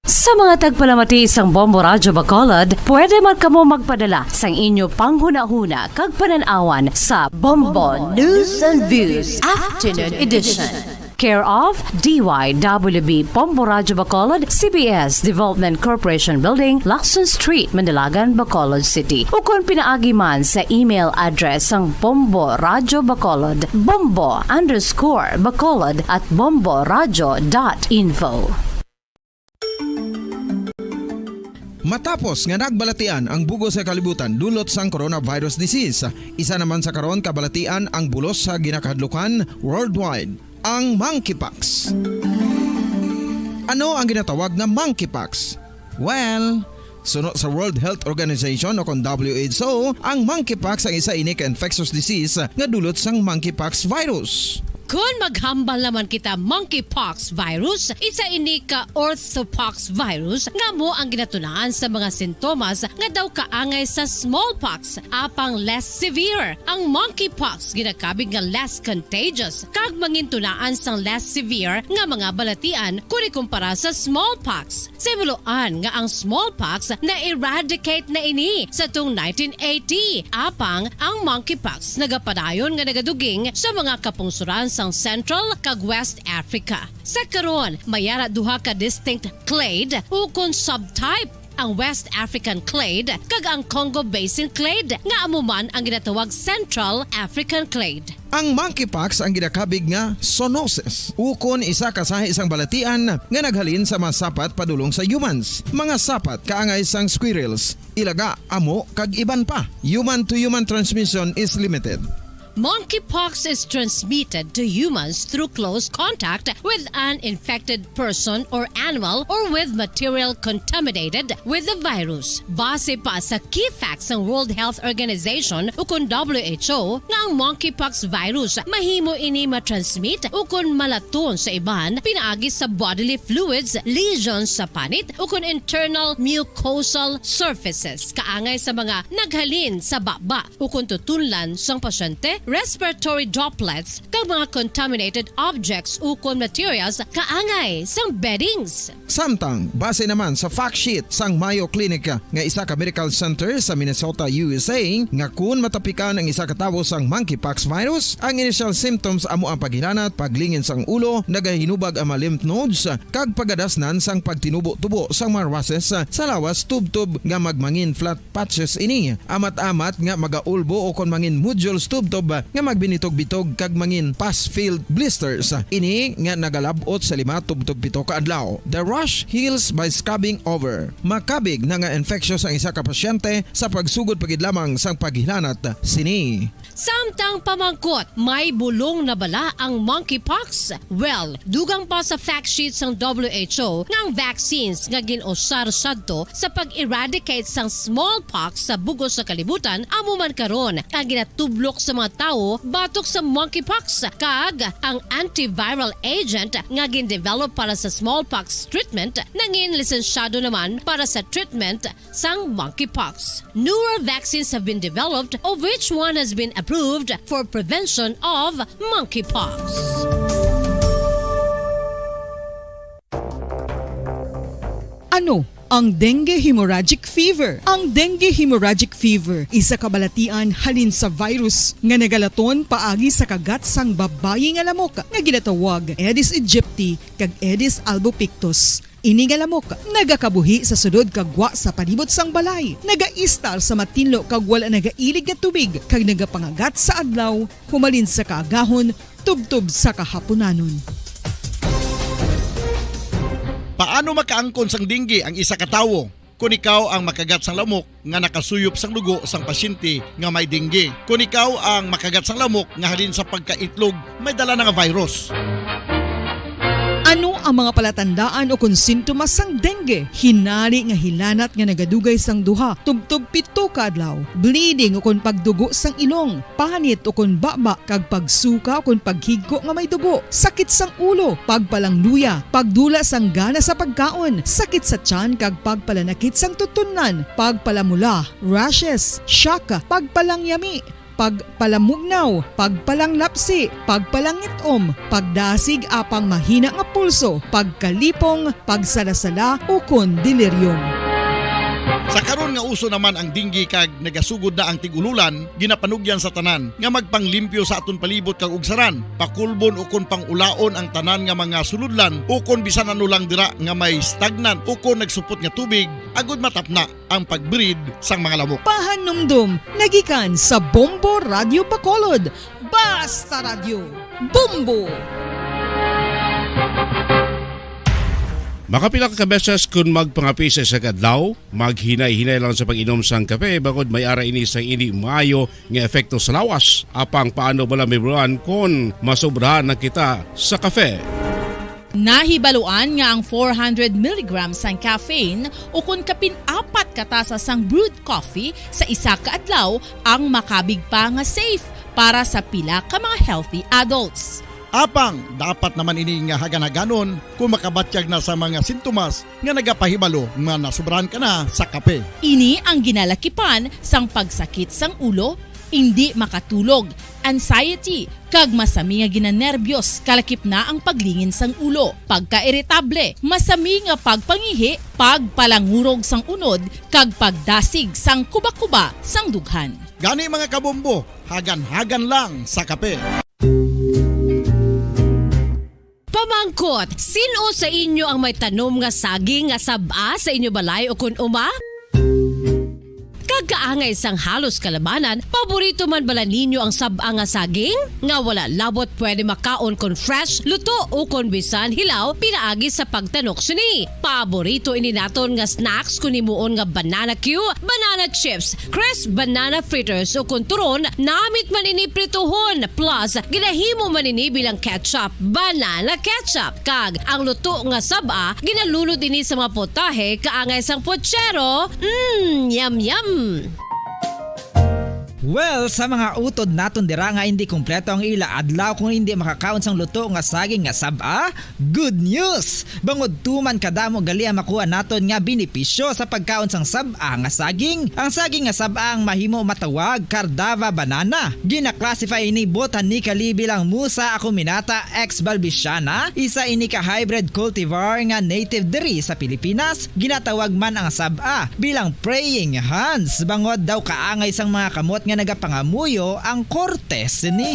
Sa mga tagpalamati isang Bombo Radyo Bacolod, pwede man kamo magpadala sang inyo panghuna-huna kag pananawan sa Bombo News and Views Afternoon Edition. care of DYWB Bombo Radyo Bacolod, CBS Development Corporation Building, Lacson Street, Mandalagan, Bacolod City. O kung pinaagi man sa email address ang Bombo Radyo Bacolod, bombo_bacolod@bomboradyo.info. Matapos nga nagbalatian ang bugos sa kalibutan dulot sang coronavirus disease, isa naman sa karon kabalatian ang bulos sa ginakahadlukan worldwide, ang monkeypox. Ano ang ginatawag na monkeypox? Well, sunod sa World Health Organization o kung WHO, ang monkeypox ang isa ini ka infectious disease nga dulot sang monkeypox virus. Kung maghambal naman kita monkeypox virus, isa ini ka orthopox virus nga mo ang ginatunahan sa mga sintomas nga daw kaangay sa smallpox, apang less severe. Ang monkeypox ginakabig nga less contagious kag mangintunaan sang less severe nga mga balatian kung ikumpara sa smallpox. Simuloan nga ang smallpox na eradicate na ini sa tung 1980, apang ang monkeypox nagapadayon nga nagaduging sa mga kapungsuran sang Central kag West Africa. Sa karon, mayara duha ka distinct clade ukon subtype, ang West African clade kag ang Congo Basin clade nga amuman ang ginatawag Central African clade. Ang monkeypox ang ginakabig nga zoonosis, ukon isa kasahi isang balatian nga naghalin sa mga sapat padulong sa humans. Mga sapat kaangay sang squirrels, ilaga, amo kag iban pa. Human to human transmission is limited. Monkeypox is transmitted to humans through close contact with an infected person or animal or with material contaminated with the virus. Base pa sa key facts ng World Health Organization ukon WHO nga ang monkeypox virus mahimo ini matransmit ukon malaton sa iban pinaagi sa bodily fluids, lesions sa panit ukon internal mucosal surfaces kaangay sa mga naghalin sa baba ukon tutunlan sang pasyente, respiratory droplets kag mga contaminated objects ukon materials kaangay sang beddings. Samtang, base naman sa fact sheet sang Mayo Clinic nga isa ka medical center sa Minnesota, USA, nga kun matapikan ang isa ka tawo sang monkeypox virus, ang initial symptoms amo ang paghilanat, paglingin sang ulo, nagahinubag ang mga lymph nodes, kag pagadasnan sang pagtinubo-tubo sang mga rashes sa lawas tubtob nga magmangin flat patches ini. Amat-amat nga magaulbo o kon mangin nodules tubtob nga magbinitog-bitog kag mangin pus-filled blisters. Ini nga nagalabot sa 5 tubtob 7 ka adlaw. The rash heals by scabbing over. Makabig na nga infectious ang isa ka pasyente sa pagsugod pagid lamang sang paghilanat sini. Samtang pamangkot, may bulong na bala ang monkeypox? Well, dugang pa sa fact sheets ng WHO nga ang vaccines nga ginusar sadto sa pag-eradicate sang smallpox sa bugos sa kalibutan amo man karon ang ginatublok sa mga tao batok sa monkeypox kag ang antiviral agent nga gin-develop para sa smallpox treatment nangin lisensyado naman para sa treatment sang monkeypox. Newer vaccines have been developed of which one has been approved for prevention of monkeypox. Ano ang dengue hemorrhagic fever? Ang dengue hemorrhagic fever isa kabalatian halin sa virus nga nagalaton paagi sa kagat sang babayi nga lamok nga ginatawag Aedes aegypti kag Aedes albopictus. Ini nga lamok nagakabuhi sa sudod kagwa sa palibot sang balay, nagaistar sa matinlo kag wala nagailig nga tubig kag nagapangagat sa adlaw, humalin sa kaagahon, tubtob sa kahaponanon. Paano makaangkon sang dengue ang isa ka tawo? Kung ikaw ang makagat sang lamok nga nakasuyop sang dugo sang pasyente nga may dengue. Kung ikaw ang makagat sang lamok nga halin sa pagkaitlog may dala nga virus. Ano ang mga palatandaan o kung sintomas sang dengue? Hinari nga hilanat nga nagadugay sang duha, tubtob 7 ka adlaw, bleeding o kung pagdugo sang ilong, panit o kung baba, kag pagsuka o kung paghigko nga may dugo, sakit sang ulo, pagpalangluya, pagdula sang gana sa pagkaon, sakit sa tiyan kag pagpalanakit sang tutunan, pagpalamula, rashes, shock, pagpalangyami, pagpalamugnaw, pagpalanglapsi, pagpalangitom, pagdasig apang mahina nga pulso, pagkalipong, pagsalasala o kon delirium. Sa karon nga uso naman ang dinggi kag nagasugod na ang tigululan, ginapanugyan sa tanan nga magpanglimpyo sa aton palibot kag ugsaran, pakulbon ukon pangulaon ang tanan nga mga suludlan ukon bisan ano lang dira nga may stagnan ukon nagsupot nga tubig agud matapna ang pagbreed sang mga lamok. Pahanumdum, nagikan sa Bombo Radio Bacolod. Basta Radio, Bombo! Makapila ka beses kung magpangapisa sa kadlaw, maghinay-hinay lang sa pag-inom sang kape bagod may ara ini sa hindi maayo nga epekto sa lawas. Apang paano bala may buruan kung masobrahan na kita sa kape. Nahibaluan nga ang 400 mg sang caffeine o kung kapin-apat katasa sang brewed coffee sa isa ka adlaw ang makabig pa nga safe para sa pila ka mga healthy adults. Apang dapat naman ini nga haganaganon kung makabatyag na sa mga sintomas nga nagapahibalo nga nasubrahan ka na sa kape. Ini ang ginalakipan sang pagsakit sang ulo, hindi makatulog, anxiety, kag masami nga ginanerbiyos, kalakip na ang paglingin sang ulo, pagka-iritable, masami nga pagpangihi, pagpalangurog sang unod, kag pagdasig sang kuba-kuba sang dughan. Gani mga kabombo, hagan-hagan lang sa kape. Pamangkot, sino sa inyo ang may tanom nga saging nga saba sa inyo balay o kun uma? Kagaangay sang halos kalabanan, paborito man bala ninyo ang saba nga saging? Nga wala labot pwede makaon kon fresh, luto o kon bisan hilaw, pinaagi sa pagtanok sini. Paborito ini naton nga snacks kun himuon nga banana Q, banana chips, crisp banana fritters o kun turon, namit man ini prituhon, plus ginahimo man ini bilang ketchup, banana ketchup. Kag ang luto nga saba, ginalunod ini sa mga potahe kaangay sang pochero. Yum yum. Well, sa mga utod naton dira nga hindi kumpleto ang ila adlaw kung hindi makakaon sang luto nga saging nga saba, good news! Bangod tuman kadamo gali ang makuha naton nga benepisyo sa pagkaon sang saba nga saging. Ang saging nga saba ang mahimo matawag Cardava banana. Gina-classify ini botanically bilang Musa acuminata ex balbisiana, isa ini ka hybrid cultivar nga native diri sa Pilipinas. Ginatawag man ang saba bilang praying hands. Bangod daw kaangay sang mga kamot nga nagapangamuyo ang kortes ni.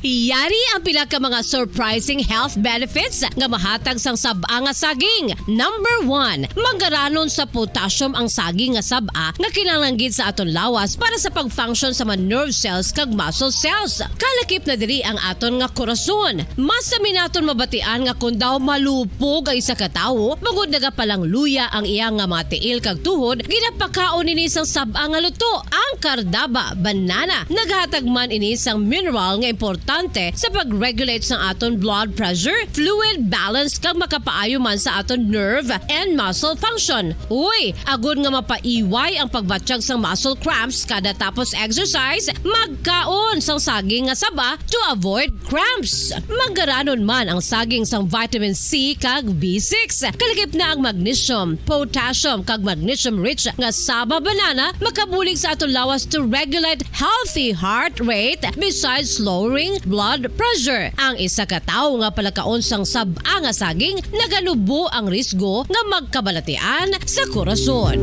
Iyari ang pila ka mga surprising health benefits nga mahatag sang saba nga saging. Number 1, manggaranon sa potassium ang saging nga saba nga kinahanglan sa aton lawas para sa pag-function sa mga nerve cells kag muscle cells. Kalakip na diri ang aton nga korason. Mas sa minaton mabatian nga kun daw malupog ay isa ka tawo, magud nagapalang luya ang iyang nga mga tiil kag tuhod, ginapakaon ini sang saba nga luto. Ang Cardava banana naghatag man ini sang mineral nga importante sa pag-regulate sa aton blood pressure, fluid balance kag makapaayo man sa aton nerve and muscle function. Uy, agud nga mapaiway ang pagbatsyag sang muscle cramps kada tapos exercise, magkaon sang saging nga saba to avoid cramps. Manggaranon man ang saging sang vitamin C kag B6. Kalakip na ang magnesium, potassium kag magnesium rich nga saba banana makabulig sa aton lawas to regulate healthy heart rate besides lowering blood pressure. Ang isa ka tawo nga palakaon sang saba nga saging naganubo ang risgo nga magkabalatian sa korason.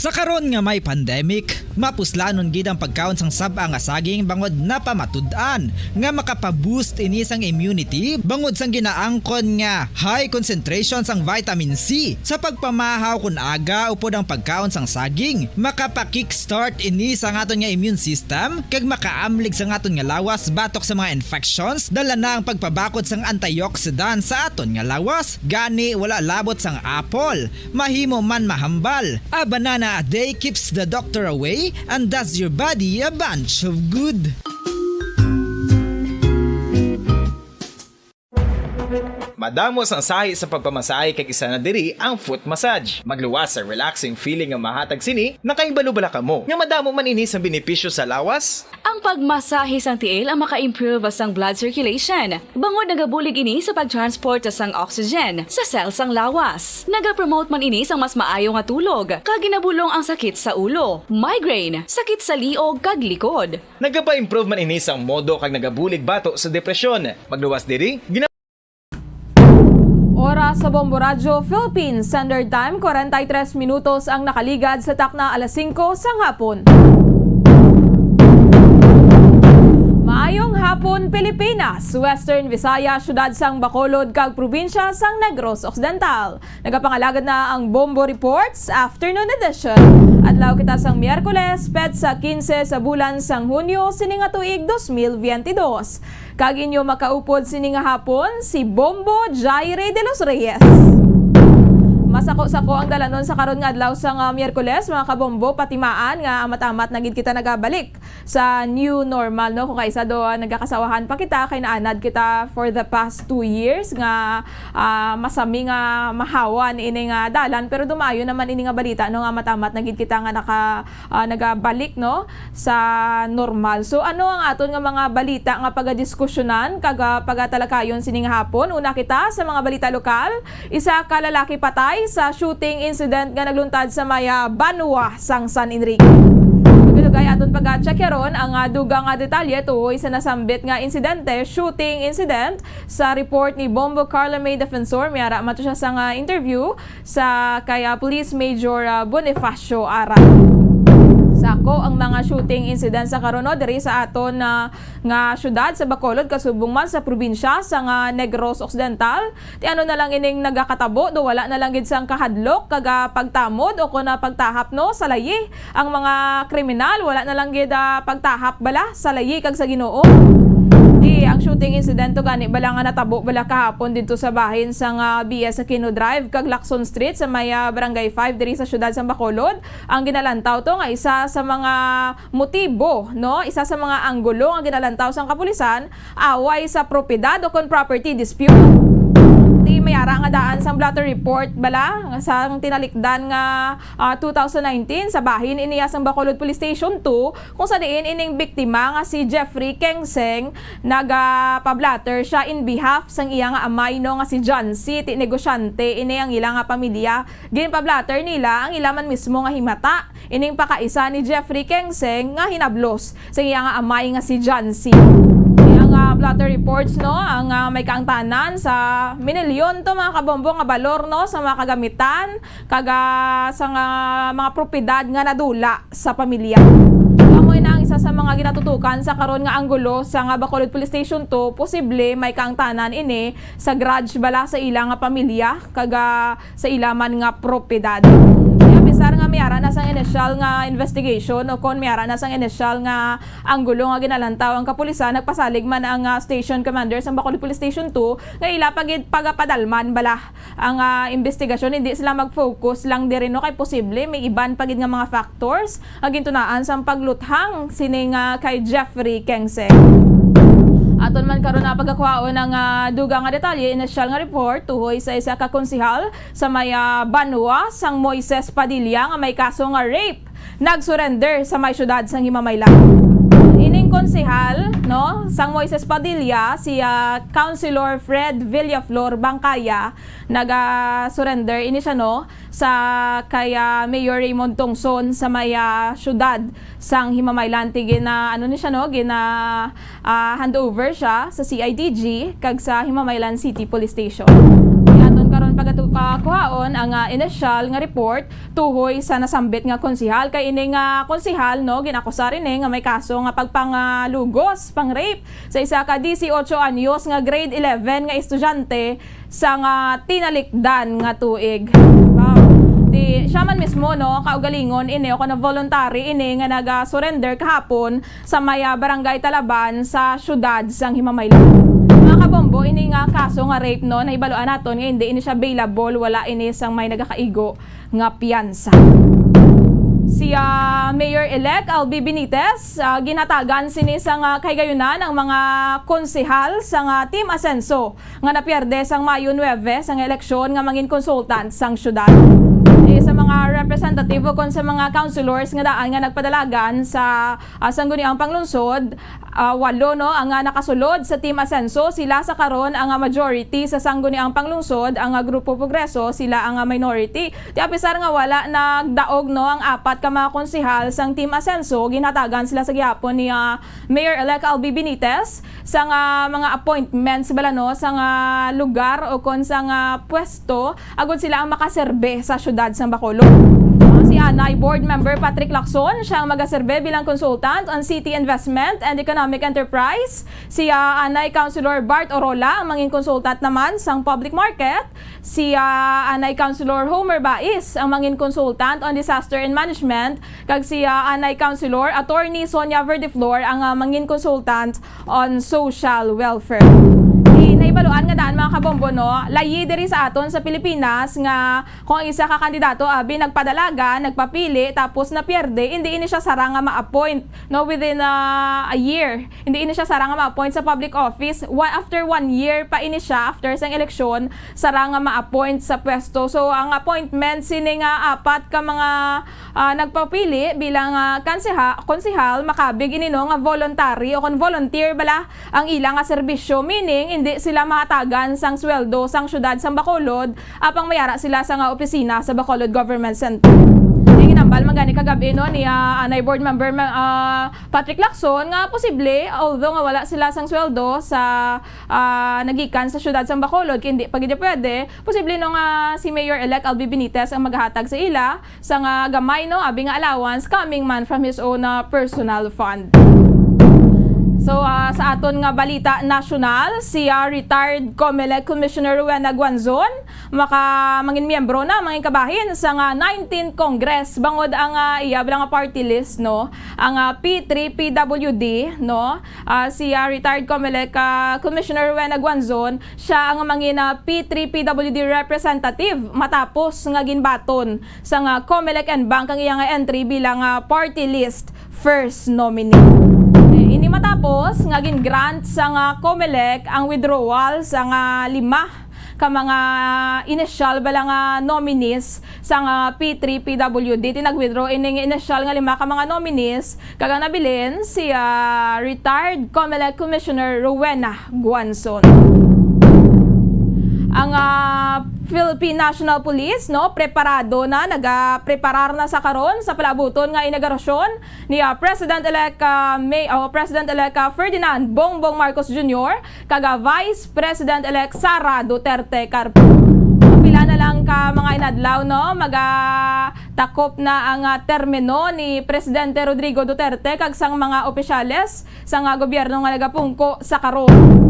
Sa karon nga may pandemic, mapuslanon gid ang pagkaon sang saba nga saging bangod napamatud-an nga makapaboost ini sang immunity bangod sang ginaangkon nga high concentration sang vitamin C sa pagpamahaw kun aga upod ang pagkaon sang saging. Makapa-kickstart ini sa aton nga immune system kag makaamlig sa aton nga lawas batok sa mga infections, dala na ang pagpabakod sang antioxidant sa aton nga lawas. Gani wala labot sang apple, mahimo man mahambal. A banana a day keeps the doctor away and does your body a bunch of good. Madamos ang sahi sa pagpamasahe kag isa na diri ang foot massage. Magluwas sa relaxing feeling nga mahatag sini, nakaibalo-bala ka mo. Nga madamo man ini sa benepisyo sa lawas. Ang pagmasahe sang tiil ang maka-improve sang blood circulation. Bangod nagabulig ini sa pag-transport sang oxygen sa cells sang lawas. Nagapromote man ini sang mas maayo nga tulog, kag ginabulong ang sakit sa ulo, migraine, sakit sa liog kag likod. Nagapa-improve man ini sang modo kag nagabulig bato sa depresyon. Magluwas diri, Oras sa Bombo Radyo Philippines Standard Time, 43 minutos ang nakaligad sa takna alas 5 sang hapon. Maayong hapon Pilipinas, Western Visaya, syudad sang Bacolod kag probinsya sang Negros Occidental. Nagapangalagad na ang Bombo Reports Afternoon Edition. Adlaw kita sang Miyerkules, petsa 15 sa bulan sang Hunyo sining nga tuig 2022. Kag inyo makaupod sining nga hapon si Bombo Jaire de los Reyes. Masako-sako ang dalanon sa karon nga adlaw sang Miyerkules, mga kabombo, patimaan nga amat-amat na gid kita nagabalik sa new normal, no? Kung kaisa do nagakasawahan pa kita kay naanad kita for the past 2 years nga masami nga mahawan ini nga dalan, pero dumayo naman ini nga balita no nga amat-amat na gid kita nga nagabalik no sa normal. So ano ang aton nga mga balita nga pagadiskusyonan kag pagatalakayon sining hapon? Una kita sa mga balita lokal, isa ka lalaki patay sa shooting incident nga nagluntad sa Maya Banua sang San Enrique. Dugay aton pag-check ron ang dugang nga detalye tuoy sa nasambit nga insidente, shooting incident sa report ni Bombo Carla May Defensor. Miyara mato siya sa interview sa kaya Police Major Bonifacio Ara. Sako ang mga shooting incident sa karon diri sa aton nga syudad sa Bacolod kasubong man sa probinsya sa Negros Occidental. Ti ano na lang ining nagakatabo do wala na lang gid sang kahadlok kag pagtamod o kuna pagtahap no sa layi. Ang mga kriminal wala na lang gid pagtahap bala sa layi kag sa Ginoo. Ang shooting incident gani bala nga natabo bala kahapon dito sa bahin sang BS Aquino Drive kag Lacson Street sa may Barangay 5 diri sa syudad sa Bacolod. Ang ginalantaw to nga isa sa mga motibo, no? Isa sa mga anggulo nga ginalantaw sang kapulisan, away sa propiedad o kon property dispute. Mayara nga daan sang blotter report bala sang tinalikdan nga 2019 sa bahin iniya sang Bacolod Police Station 2 kung sa diin ining biktima nga si Jeffrey Kengseng naga-pablatter siya in behalf sang iya nga amay no nga si John C. Ti negosyante ini ang ila nga pamilya. Gin-pablatter nila ang ilaman mismo nga himata ining pakaisa ni Jeffrey Kengseng nga hinablos sang iya nga amay nga si John C. Blotter reports no ang may kaangtanan sa minilyon to mga kabombo nga balor no sa mga kagamitan kaga sa mga propiedad nga nadula sa pamilya. Amoy na ang isa sa mga ginatutukan sa karon nga anggulo sa Bacolod Police Station 2, posible may kaangtanan ini sa grudge bala sa ilang nga pamilya kaga sa ilaman nga propiedad. Bisar nga miyara na sang initial nga investigation o kon miyara na sang initial nga anggulo nga ginalantaw ang kapulisan, nagpasalig man ang station commander sa Bacolod Police Station 2 nga ila pagid pagapadalman bala ang investigasyon. Hindi sila mag-focus lang diri no kay posible may iban pagid nga mga factors nga gintunaan sang pagluthang sining kay Jeffrey Kengseng. Aton man karon na pagkakuhaon ng dugang nga detalye, initial nga report tuhoy sa isa ka konsehal sa may Banua sang Moises Padilla nga may kaso nga rape nagsurrender sa may syudad sang Himamaylan. Ining konsehal no sang Moises Padilla si Councilor Fred Villaflor Bangkaya naga-surrender ini siya no sa kaya Mayor Raymond Tongson sa may syudad sang Himamaylan. Gina ano ni siya no gina handover siya sa CIDG kag sa Himamaylan City Police Station. Aton karon pagatukakuhaon ang initial nga report tuhoy sa nasambit nga konsehal kay ini nga konsehal no ginakusa rin nga may kaso nga pagpangalugos, pang-rape sa isa ka 18 anyos nga grade 11 nga estudyante sa tinalikdan nga tuig. Siya man mismo no kaugalingon ini o kana voluntary ini nga naga-surrender kahapon sa may Barangay Talaban sa syudad sang Himamaylan. Mga kabombo, ini nga kaso nga rape no nahibaluan naton nga hindi ini siya available, wala ini sang may nagakaigo nga piyansa. Si Mayor-elect Albi Benitez ginatagan sini sang kaygayunan ang mga konsehal sang Team Asenso nga napierde sang Mayo 9 sang eleksyon nga mangin consultant sang syudad. Sa mga representative o kon sa mga councilors nga daan nga nagpadalagan sa sangguniang panglungsod. 8 no ang nakasulod sa Team Asenso, sila sa karon ang majority sa sangguniang panglungsod, ang Grupo Progreso sila ang minority. Ti apisar nga wala nagdaog no ang 4 ka mga konsehal sang Team Asenso, ginatagan sila sa gihapon ni Mayor-elect Albi Benitez sa mga appointments bala no sa lugar o kon sa pwesto agud sila ang makaserbe sa syudad sa Bacolod. Si Anay Board Member Patrick Lacson, siya ang magaserbe bilang consultant on City Investment and Economic Enterprise. Si Anay Councilor Bart Orola, ang mangin consultant naman sa Public Market. Si Anay Councilor Homer Bais, ang mangin consultant on Disaster and Management. Kag si Anay Councilor Attorney Sonia Verdeflor, ang mangin consultant on Social Welfare. Naibaluan nga daan mga kabombo no, layi diri sa aton sa Pilipinas nga kung ang isa ka kandidato abi nagpadalaga, nagpapili tapos napierde, hindi ini siya sara nga ma-appoint no within a year. Hindi ini siya sara nga ma-appoint sa public office. After 1 year pa ini siya after sang eleksyon sara nga ma-appoint sa pwesto. So ang appointment sini nga 4 ka mga nagpapili bilang konsehal makabig ini no nga voluntary o kon volunteer bala ang ilang nga serbisyo, meaning hindi sila mahatagan sang sweldo sang syudad sang Bacolod apang mayara sila sa opisina sa Bacolod Government Center. Ginambal magani kagabi no ni Anay Board Member Patrick Lacson nga posible although nga wala sila sang sweldo sa nagikan sa syudad sang Bacolod hindi pa gid pwede, posible no nga si Mayor-elect Albi Benitez ang maghatag sa ila sa gamay no abi nga allowance coming man from his own personal fund. So sa aton nga balita nasyonal, si retired COMELEC Commissioner Rowena Guanzon mangin miyembro na mangin kabahin sa 19th Congress bangod ang iya bilang party list no, ang P3PWD no. Si retired COMELEC Commissioner Rowena Guanzon, siya ang mangin P3PWD representative matapos nga ginbaton sa COMELEC and Bank ang iyang entry bilang party list first nominee. Ini matapos nga gin-grant sa COMELEC ang withdrawal sa 5 ka mga initial bala nominees sa P3PWD. Tinag-withdraw ining initial nga 5 ka mga nominees kagang nabilin si retired COMELEC Commissioner Rowena Guanzon. Ang Philippine National Police no preparado na nagapreparar na sa karon sa palabuton nga inaugurasyon ni President-elect President-elect Ferdinand Bongbong Marcos Jr. kaga Vice President-elect Sara Duterte Carpio. Pila na lang ka mga inadlaw no magatakop na ang termino ni Presidente Rodrigo Duterte kag sang mga opisyales sa gobyerno nga nagapungko sa karon.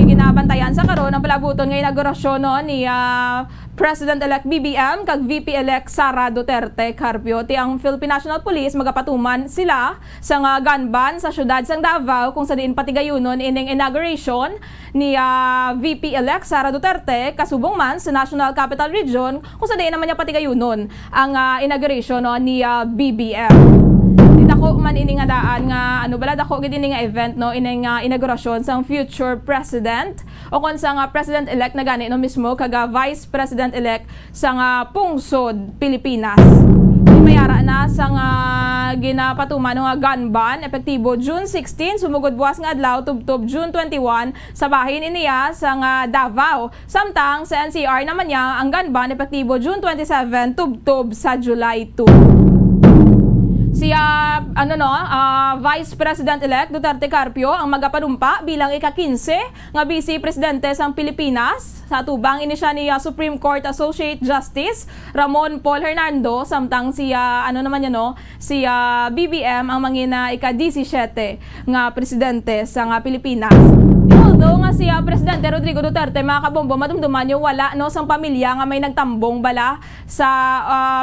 Ginabantayan sa karon ang palabuton nga inaugurasyon no ni President-elect BBM kag VP-elect Sara Duterte Carpio. Ti ang Philippine National Police magapatuman sila sa gun ban sa syudad sang Davao kung saan patigayunon ining inauguration ni VP-elect Sara Duterte kasubong man sa National Capital Region kung saan naman niya patigayunon ang inauguration no ni BBM. Dako man ini nga daan nga dako gid ini nga event no ining inaugurasyon sang future president o kon sa president-elect na gani no mismo kaga vice president-elect sa pungsod Pilipinas. Mayara na sa ginapatuman nga gun ban epektibo June 16 sumugod buwas nga adlaw tubtob June 21 sa bahin iniya sa Davao. Samtang sa NCR naman niya ang gun ban epektibo June 27 tubtob sa July 2. Si Vice President-elect Duterte Carpio ang magapanumpa bilang ika-15 nga Vice Presidente sang Pilipinas. Sa tubang ini siya ni Supreme Court Associate Justice Ramon Paul Hernando samtang si si BBM ang mangina ika-17 nga presidente sang Pilipinas. Although nga si Presidente Rodrigo Duterte mga kabombo madumduman yung wala no sang pamilya nga may nagtambong bala sa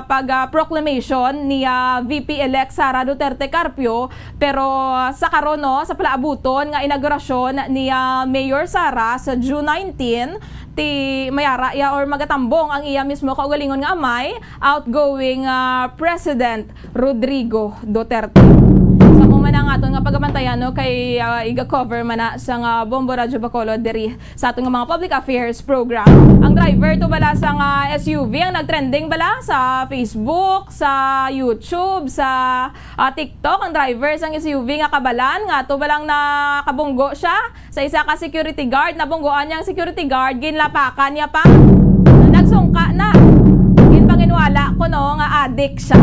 pag-proclamation ni VP-elect Sara Duterte Carpio, pero sa karon no sa palaabuton nga inaugurasyon ni Mayor Sara sa June 19 ti mayara ya or magatambong ang iya mismo kaugalingon nga amay outgoing President Rodrigo Duterte. Sa man ang aton nga pagabantayan no kay iga-cover man na sa nga Bombo Radyo Bacolod diri sa aton nga mga public affairs program. Ang driver to bala sa nga SUV ang nagtrending bala sa Facebook, sa YouTube, sa TikTok. Ang driver sang SUV nga kabalan nga to balang nakabunggo siya sa isa ka security guard. Nabunggoan niya ang security guard, ginlapakan niya pa. Nagsungka na. Ginpanginwala ko no nga addict siya.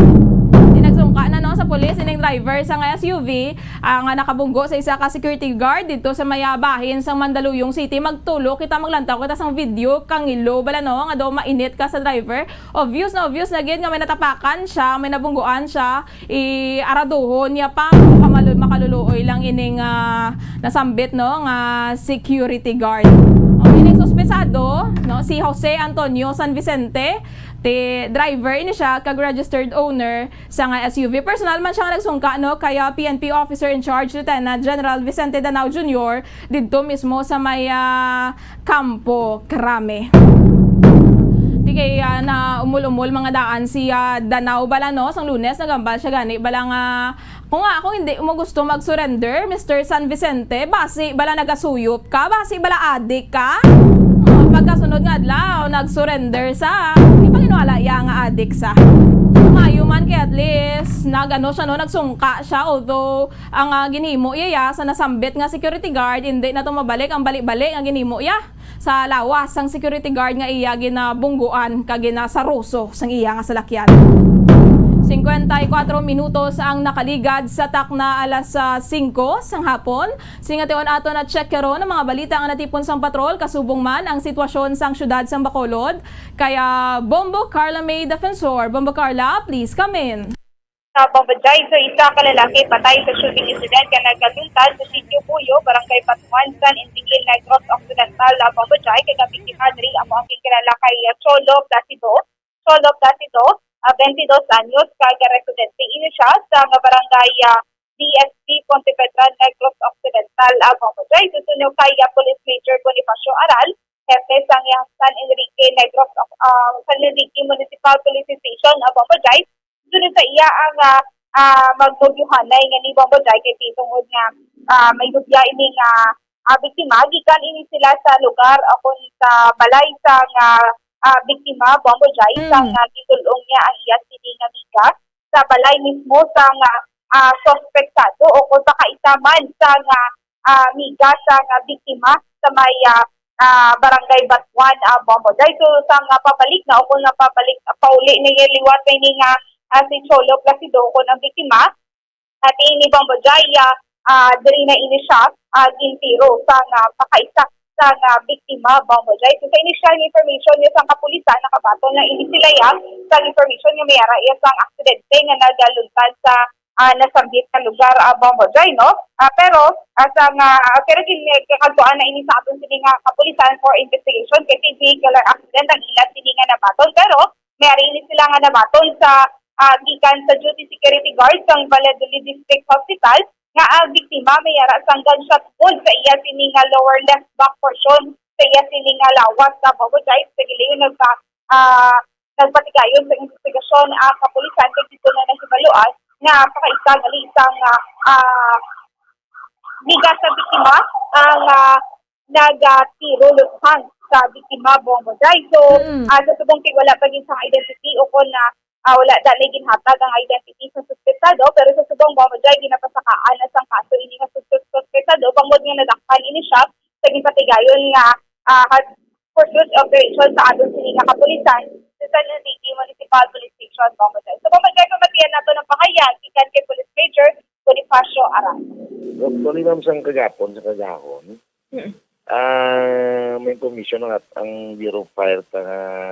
Nagsungka na no sa pulis ining driver sa nga SUV ang nakabunggo sa isa ka security guard dito sa mayabahin sa Mandaluyong City. Magtulo kita maglantaw kita sang video kang ilo bala no nga daw mainit ka sa driver. Obvious na gid nga may natapakan siya, may nabunggoan siya, araduhon niya pa makaluluoy lang ining nasambit no nga security guard. Ining suspesado no si Jose Antonio San Vicente, driver ini siya kag registered owner sa nga SUV. Personal man siya nga nagsungka no kaya PNP officer in charge Lieutenant General Vicente Danao Jr. didto mismo sa may Campo Crame. Kaya na umul-umul mga daan si Danao bala no sang Lunes nagambal siya gani bala nga kung nga ako hindi mo gusto mag-surrender Mr. San Vicente basi bala nagasuyop ka, basi bala adik ka. Pagkasunod nga adlaw nag-surrender sa ipanginwala iya nga adik sa mayo man kay at least nagano siya no nagsungka siya, although ang ginhimo iya sa nasambit nga security guard hindi na to mabalik ang balik-balik ang ginhimo iya sa lawas ang security guard nga iya ginabungguan kag ginasaruso sang iya nga salakyan. 54 minutos ang nakaligad sa takna alas 5 sang hapon. Singation ato na check karon ang mga balita nga natipon sang patrol kasubong man ang sitwasyon sang syudad sang Bacolod. Kaya Bombo Carla May Defensor. Bombo Carla, please come in. Sa Bombajay, so isa ka lalaki patay sa shooting incident ka nagkaluntad sa Sitio Puyo, Barangay Patuan, San Intigil, Negros Occidental, Bombajay, kay Kapiti Madri, ang mga kilala kay Cholo Placido, 22 anyos, kaga residente ini siya sa barangay DSP Pontevedra, Negros Occidental, Bombajay. Susunod kay Police Major Bonifacio Aral, Hepe sang San Enrique Negros San Enrique Municipal Police Station, Bombajay. Sunod sa iya ang magnubyuhanay nga ni Bombajay kay tungod nga may dubya ini nga biktima. Gikan ini sila sa lugar akon sa balay sang biktima Bombajay sang gitulong niya ang iya sini nga miga sa balay mismo sang suspektado o kung pakaitaman sang miga sang biktima sa may barangay Batuan, Bombajay. So sang pabalik na o kung napabalik pauli ni liwat kay ni nga si Cholo Placido ko ng biktima at ini Bombajay diri na ini siya gintiro sa pakaisa sa biktima Bombajay. So sa initial information niya sa kapulisan nakabaton na ini sila sa information niya mayara iya sang aksidente nga nagaluntad sa nasambit na lugar Bombajay no. Pero pero kinagtuan na ini sa aton sini nga kapulisan for investigation kasi vehicular accident ang ilat sini nga nabaton, pero mayari ini sila nga nabaton sa gikan sa duty security guard sang Valladolid District Hospital nga ang biktima may yara sang gunshot wound sa iya sini nga lower left back portion sa iya sini nga lawas sa Bombajay. Sa giling nagpatigayon sa investigasyon ang kapulisan kay dito na nahibaluan nga pakaisa gali isang liga sa biktima ang nagatiro luthang sa biktima Bombajay. So sa subong wala pa gid sa identity o kon na wala dali ginhatag ang identity sa suspetado, pero sa subong Bombajay ginapasakaan na sang kaso ini nga suspetado bangod nga nadakpan ini siya sa gipatigayon nga pursuit operation sa aton sini nga kapulisan sa San Enrique Municipal Police Station, Bombajay. So Bombajay pamatian nato ng pangayan gikan kay Police Major Bonifacio Aral. Tuloy ma'am sang kagapon sa kagahon. May commission at ang Bureau of Fire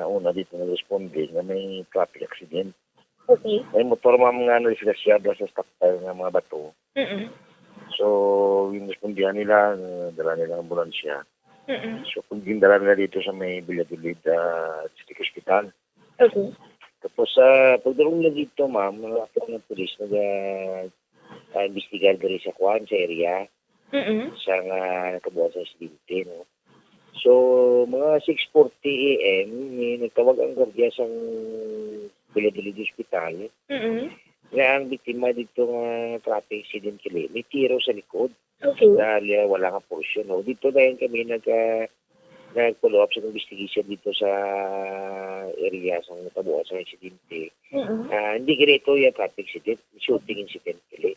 una dito na responde nga may traffic accident. Okay. May motor ma'am nga nagsigasyada sa stockpile ng mga bato. So, yung respondihan nila, dala nila ambulansya. So, kung dala nila dito sa may Valladolid District Hospital. Okay. Tapos, pagdarong nila dito ma'am, mga ng polis nag-investigar dari sa Kwan, sa area. Sa nakabuhat sa insidente, no? So, mga 6:40 AM, nagtawag ang gwardiya sa Valladolid Hospital nga ang biktima dito nga traffic accident kili, may tiro sa likod. Okay. Dahil wala nga porsyon. No? Dito dahil kami nag-follow up sa investigation dito sa area sa natabuan sa insidente. Hindi ganito yung traffic accident, shooting incident kili.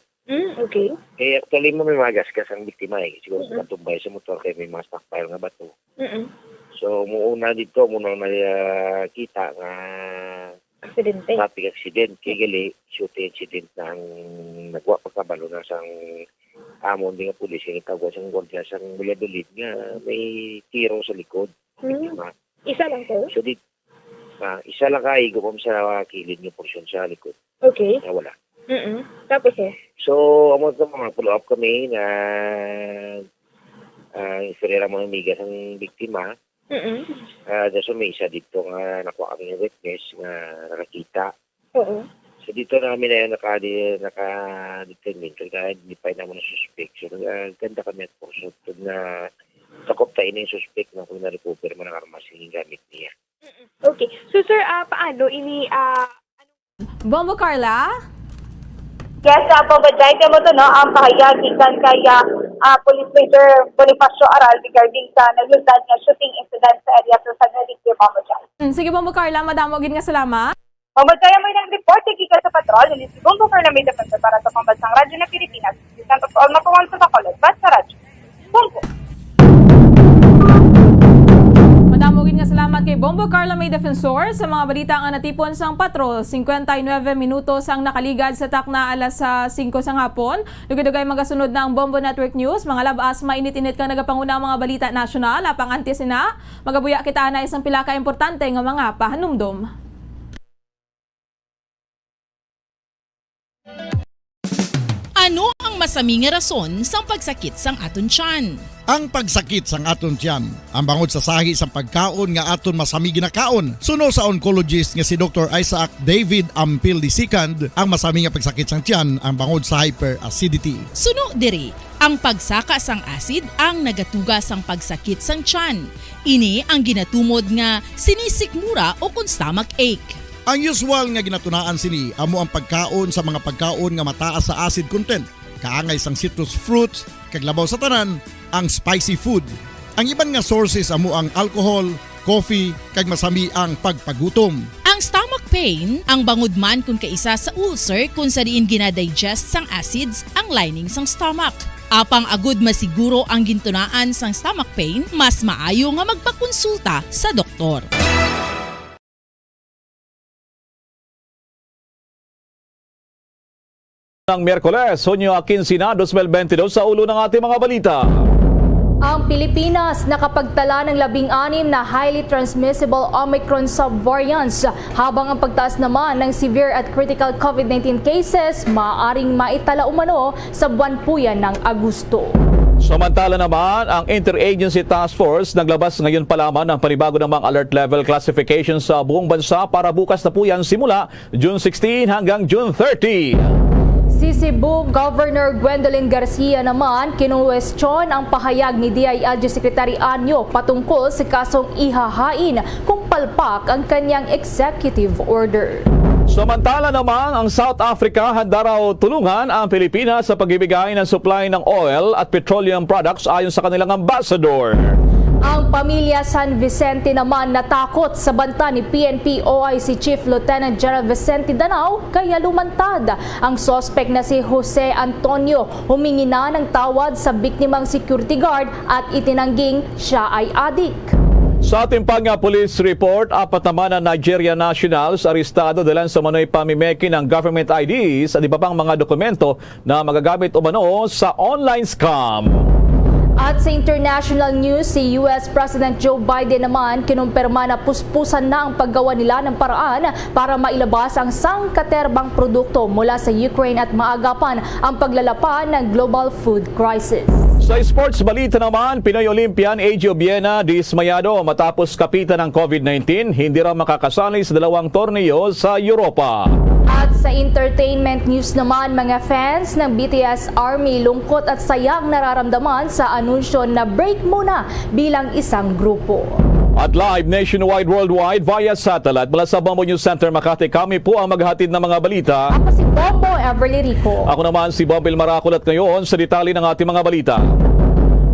Okay. Kaya actually mo may magasgas ang biktima eh. Siguro katumbay sa motor kaya may mga stockpile nga bato. So muna dito, muna nakita nga Aksidente. traffic accident. Kaya gali, shooting incident na ang nagwa pagkabalo na sang amon din nga pulis yung itawag sa gordya sa Valladolid nga may tiro sa likod. Biktima. Isa lang to? So dito, isa lang ka, igupam sa kilid ng porsyon sa likod. Okay. Na wala. Tapos So, amo ito mga follow up kami na inspirera mga amigas ang biktima. So, may isa dito nga nakuha kami ng witness nga nakakita. Oo. So, dito namin na naka-determine kaya hindi pa naman na suspect. So, ganda kami at porso na sakop tayo na yung suspect na kung na-recover mo ng armas yung gamit niya. Okay. So, sir, paano Bombo Carla? Yes, pabadjay ka mo to, no? Ang pahayagikan kaya Police Major Bonifacio Aral regarding sa nagluntad nga shooting incident sa area sa San Enrique, pabadjay. Sige, Bombo Carla, madamogin nga salamat. Pabadjay mo ng report, kikika sa patrol, ni si Bombo Carla may defensa para sa pambansang radyo na Pilipinas. Isang of all matuwang sa Bacolod, basta radyo. Bombo! Madamogin nga salamat kay Bombo Carla May Defensor sa mga balita nga natipon sang patrol. 59 minutos ang nakaligad sa takna alas 5 sang hapon. Dugay-dugay magasunod na ang Bombo Network News. Mga labas, mainit-init ka nagapanguna mga balita nasyonal. Apang antes na, magabuya kita na isang pila ka importante nga mga pahanumdom. Ano ang masaming rason sa pagsakit sang aton tiyan? Ang pagsakit sang aton tiyan, ang bangod sa sahi sang pagkaon nga aton masami ginakaon. Suno sa oncologist nga si Dr. Isaac David Ampil II, ang masami nga pagsakit sang tiyan ang bangod sa hyperacidity. Suno diri, ang pagsaka sang acid ang nagatuga sang pagsakit sang tiyan. Ini ang ginatumod nga sinisikmura o kung stomach ache. Ang usual nga ginatunaan sini amo ang pagkaon sa mga pagkaon nga mataas sa acid content, kaangay sang citrus fruits, kaglabaw sa tanan, ang spicy food. Ang iban nga sources amo ang alcohol, coffee, kag masami ang pagpagutom. Ang stomach pain, ang bangod man kung kaisa sa ulcer kung sa diin ginadigest sang acids ang lining sang stomach. Apang agud masiguro ang gintunaan sang stomach pain, mas maayo nga magpakonsulta sa doktor. Ng Miyerkules, Hunyo 15, 2022 sa ulo ng ating mga balita. Ang Pilipinas nakapagtala ng 16 na highly transmissible Omicron subvariants habang ang pagtaas naman ng severe at critical COVID-19 cases maaaring maitala umano sa buwan po yan ng Agosto. Samantala naman, ang Interagency Task Force naglabas ngayon pa lamang ng panibago ng mga alert level classification sa buong bansa para bukas na po yan simula June 16 hanggang June 30. Si Cebu Governor Gwendolyn Garcia naman kinuwestiyon ang pahayag ni DILG Secretary Anyo patungkol sa kasong ihahain kung palpak ang kanyang executive order. Samantala naman, ang South Africa handa raw tulungan ang Pilipinas sa pagbibigay ng supply ng oil at petroleum products ayon sa kanilang ambassador. Ang pamilya San Vicente naman natakot sa banta ni PNP OIC Chief Lieutenant General Vicente Danao kaya lumantad. Ang suspect na si Jose Antonio humingi na ng tawad sa biktimang security guard at itinangging siya ay adik. Sa ating police report, 4 naman na Nigerian nationals arestado dahil sa manoy pamimeki ng government IDs at iba pang mga dokumento na magagamit umano sa online scam. At sa international news, si US President Joe Biden naman kinumpirma na puspusan na ang paggawa nila ng paraan para mailabas ang sangkaterbang produkto mula sa Ukraine at maagapan ang paglalapan ng global food crisis. Sa sports balita naman, Pinoy Olympian AJ Obiena dismayado matapos kapitan ng COVID-19, hindi raw makakasali sa 2 torneo sa Europa. At sa entertainment news naman, mga fans ng BTS Army lungkot at sayang nararamdaman sa anunsyo na break muna bilang isang grupo. At live nationwide, worldwide via satellite mula sa Bombo News Center Makati, kami po ang maghahatid ng mga balita. Ako si Bombo Everly Rico. Ako naman si Bobil Maracol at ngayon sa detalye ng ating mga balita.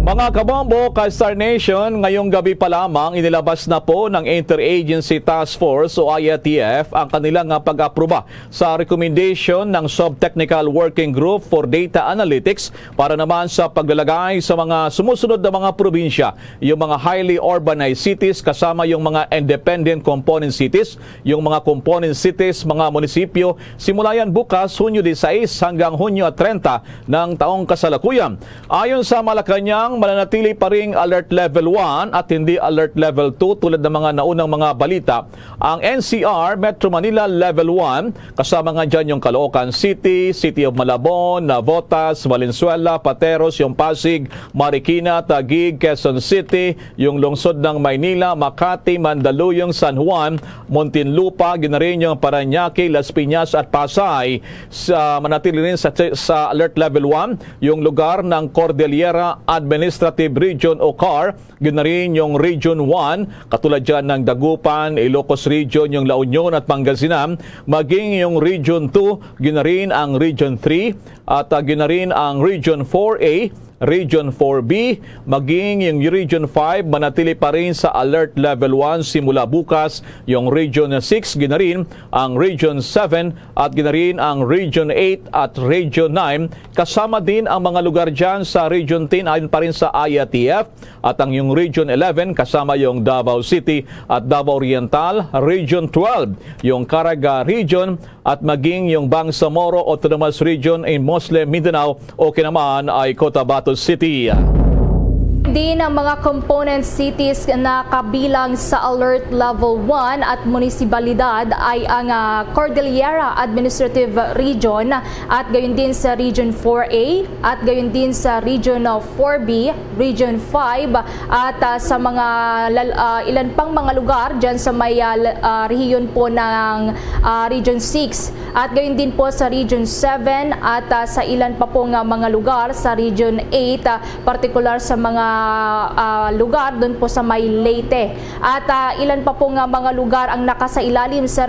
Mga kabombo, ka-Star Nation, ngayong gabi pa lamang inilabas na po ng Interagency Task Force o IATF ang kanilang pag-aproba sa recommendation ng Sub-Technical Working Group for Data Analytics para naman sa paglalagay sa mga sumusunod na mga probinsya, yung mga highly urbanized cities kasama yung mga independent component cities, yung mga component cities, mga munisipyo, simula yan bukas, Hunyo 16 hanggang Hunyo 30 ng taong kasalukuyan. Ayon sa Malacanang, mananatili pa ring Alert Level 1 at hindi Alert Level 2 tulad ng mga naunang mga balita. Ang NCR, Metro Manila Level 1, kasama nga dyan yung Caloocan City, City of Malabon, Navotas, Valenzuela, Pateros, yung Pasig, Marikina, Taguig, Quezon City, yung lungsod ng Maynila, Makati, Mandaluyong, San Juan, Muntinlupa, ginarin yung Parañaque, Las Piñas at Pasay. Manatili rin sa Alert Level 1 yung lugar ng Cordillera Administrative Region o CAR, ginarin yung Region 1, katulad dyan ng Dagupan, Ilocos Region, yung La Union at Pangasinan, maging yung Region 2, ginarin ang Region 3, at ginarin ang Region 4A, Region 4B, maging yung Region 5, manatili pa rin sa Alert Level 1 simula bukas, yung Region 6, ginarin ang Region 7 at ginarin ang Region 8 at Region 9, kasama din ang mga lugar dyan sa Region 10 ayon pa rin sa IATF, at ang yung Region 11 kasama yung Davao City at Davao Oriental, Region 12 yung Caraga Region, at maging yung Bangsamoro Autonomous Region in Muslim Mindanao o kinaman ay Cotabato City. Din ang mga component cities na kabilang sa Alert Level 1 at munisipalidad ay ang Cordillera Administrative Region at gayon din sa Region 4A at gayon din sa Region 4B, Region 5 at sa mga ilan pang mga lugar dyan sa may rehiyon po ng Region 6 at gayon din po sa Region 7 at sa ilan pa pong mga lugar sa Region 8, particular sa mga lugar doon po sa may Leyte. At ilan pa po nga mga lugar ang nakasailalim sa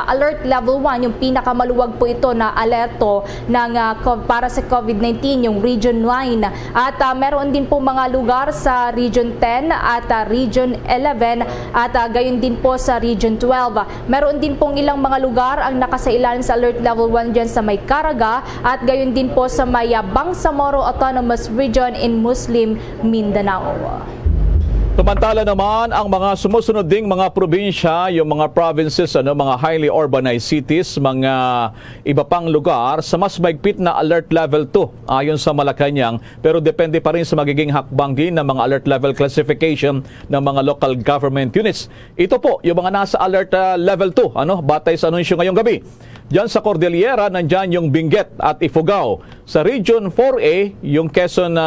Alert Level 1, yung pinakamaluwag po ito na alerto ng, para sa COVID-19, yung Region 9. At meron din po mga lugar sa Region 10 at Region 11 at gayon din po sa Region 12. Meron din pong ilang mga lugar ang nakasailalim sa Alert Level 1 dyan sa may Caraga at gayon din po sa may Bangsamoro Autonomous Region in Muslim Mindanao. Samantala naman, ang mga sumusunod ding mga probinsya, yung mga provinces, mga highly urbanized cities, mga iba pang lugar sa mas maigpit na Alert Level 2 ayon sa Malacanang, pero depende pa rin sa magiging hakbang din ng mga alert level classification ng mga local government units. Ito po, yung mga nasa Alert Level 2, batay sa anunsyo ngayong gabi. Diyan sa Cordillera, nandyan yung Benguet at Ifugao. Sa Region 4A, yung Quezon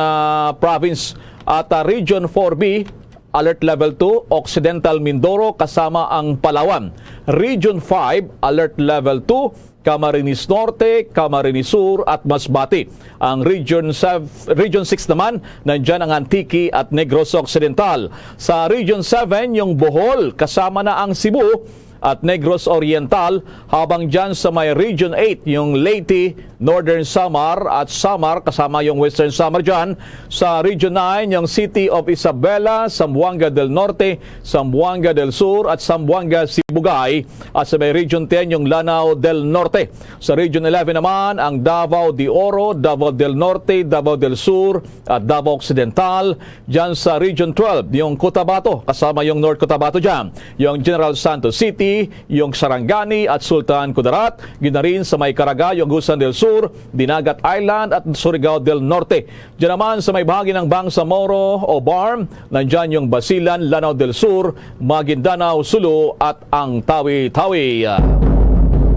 Province at Region 4B, Alert Level 2, Occidental Mindoro kasama ang Palawan. Region 5, Alert Level 2, Camarines Norte, Camarines Sur at Masbate. Ang Region 6 naman, nandyan ang Antique at Negros Occidental. Sa Region 7, yung Bohol, kasama na ang Cebu at Negros Oriental, habang dyan sa may Region 8, yung Leyte, Northern Samar at Samar, kasama yung Western Samar dyan. Sa Region 9, yung City of Isabela, Zamboanga del Norte, Zamboanga del Sur at Zamboanga Sibugay. At sa may Region 10, yung Lanao del Norte. Sa Region 11 naman, ang Davao de Oro, Davao del Norte, Davao del Sur at Davao Occidental. Dyan sa Region 12, yung Cotabato, kasama yung North Cotabato dyan. Yung General Santos City, yung Sarangani at Sultan Kudarat, ginarin sa may Caraga, yung Agusan del Sur, Dinagat Island at Surigao del Norte. Diyan naman sa may bahagi ng Bangsamoro o Barm, nandyan yung Basilan, Lanao del Sur, Maguindanao, Sulu at ang Tawi-Tawi.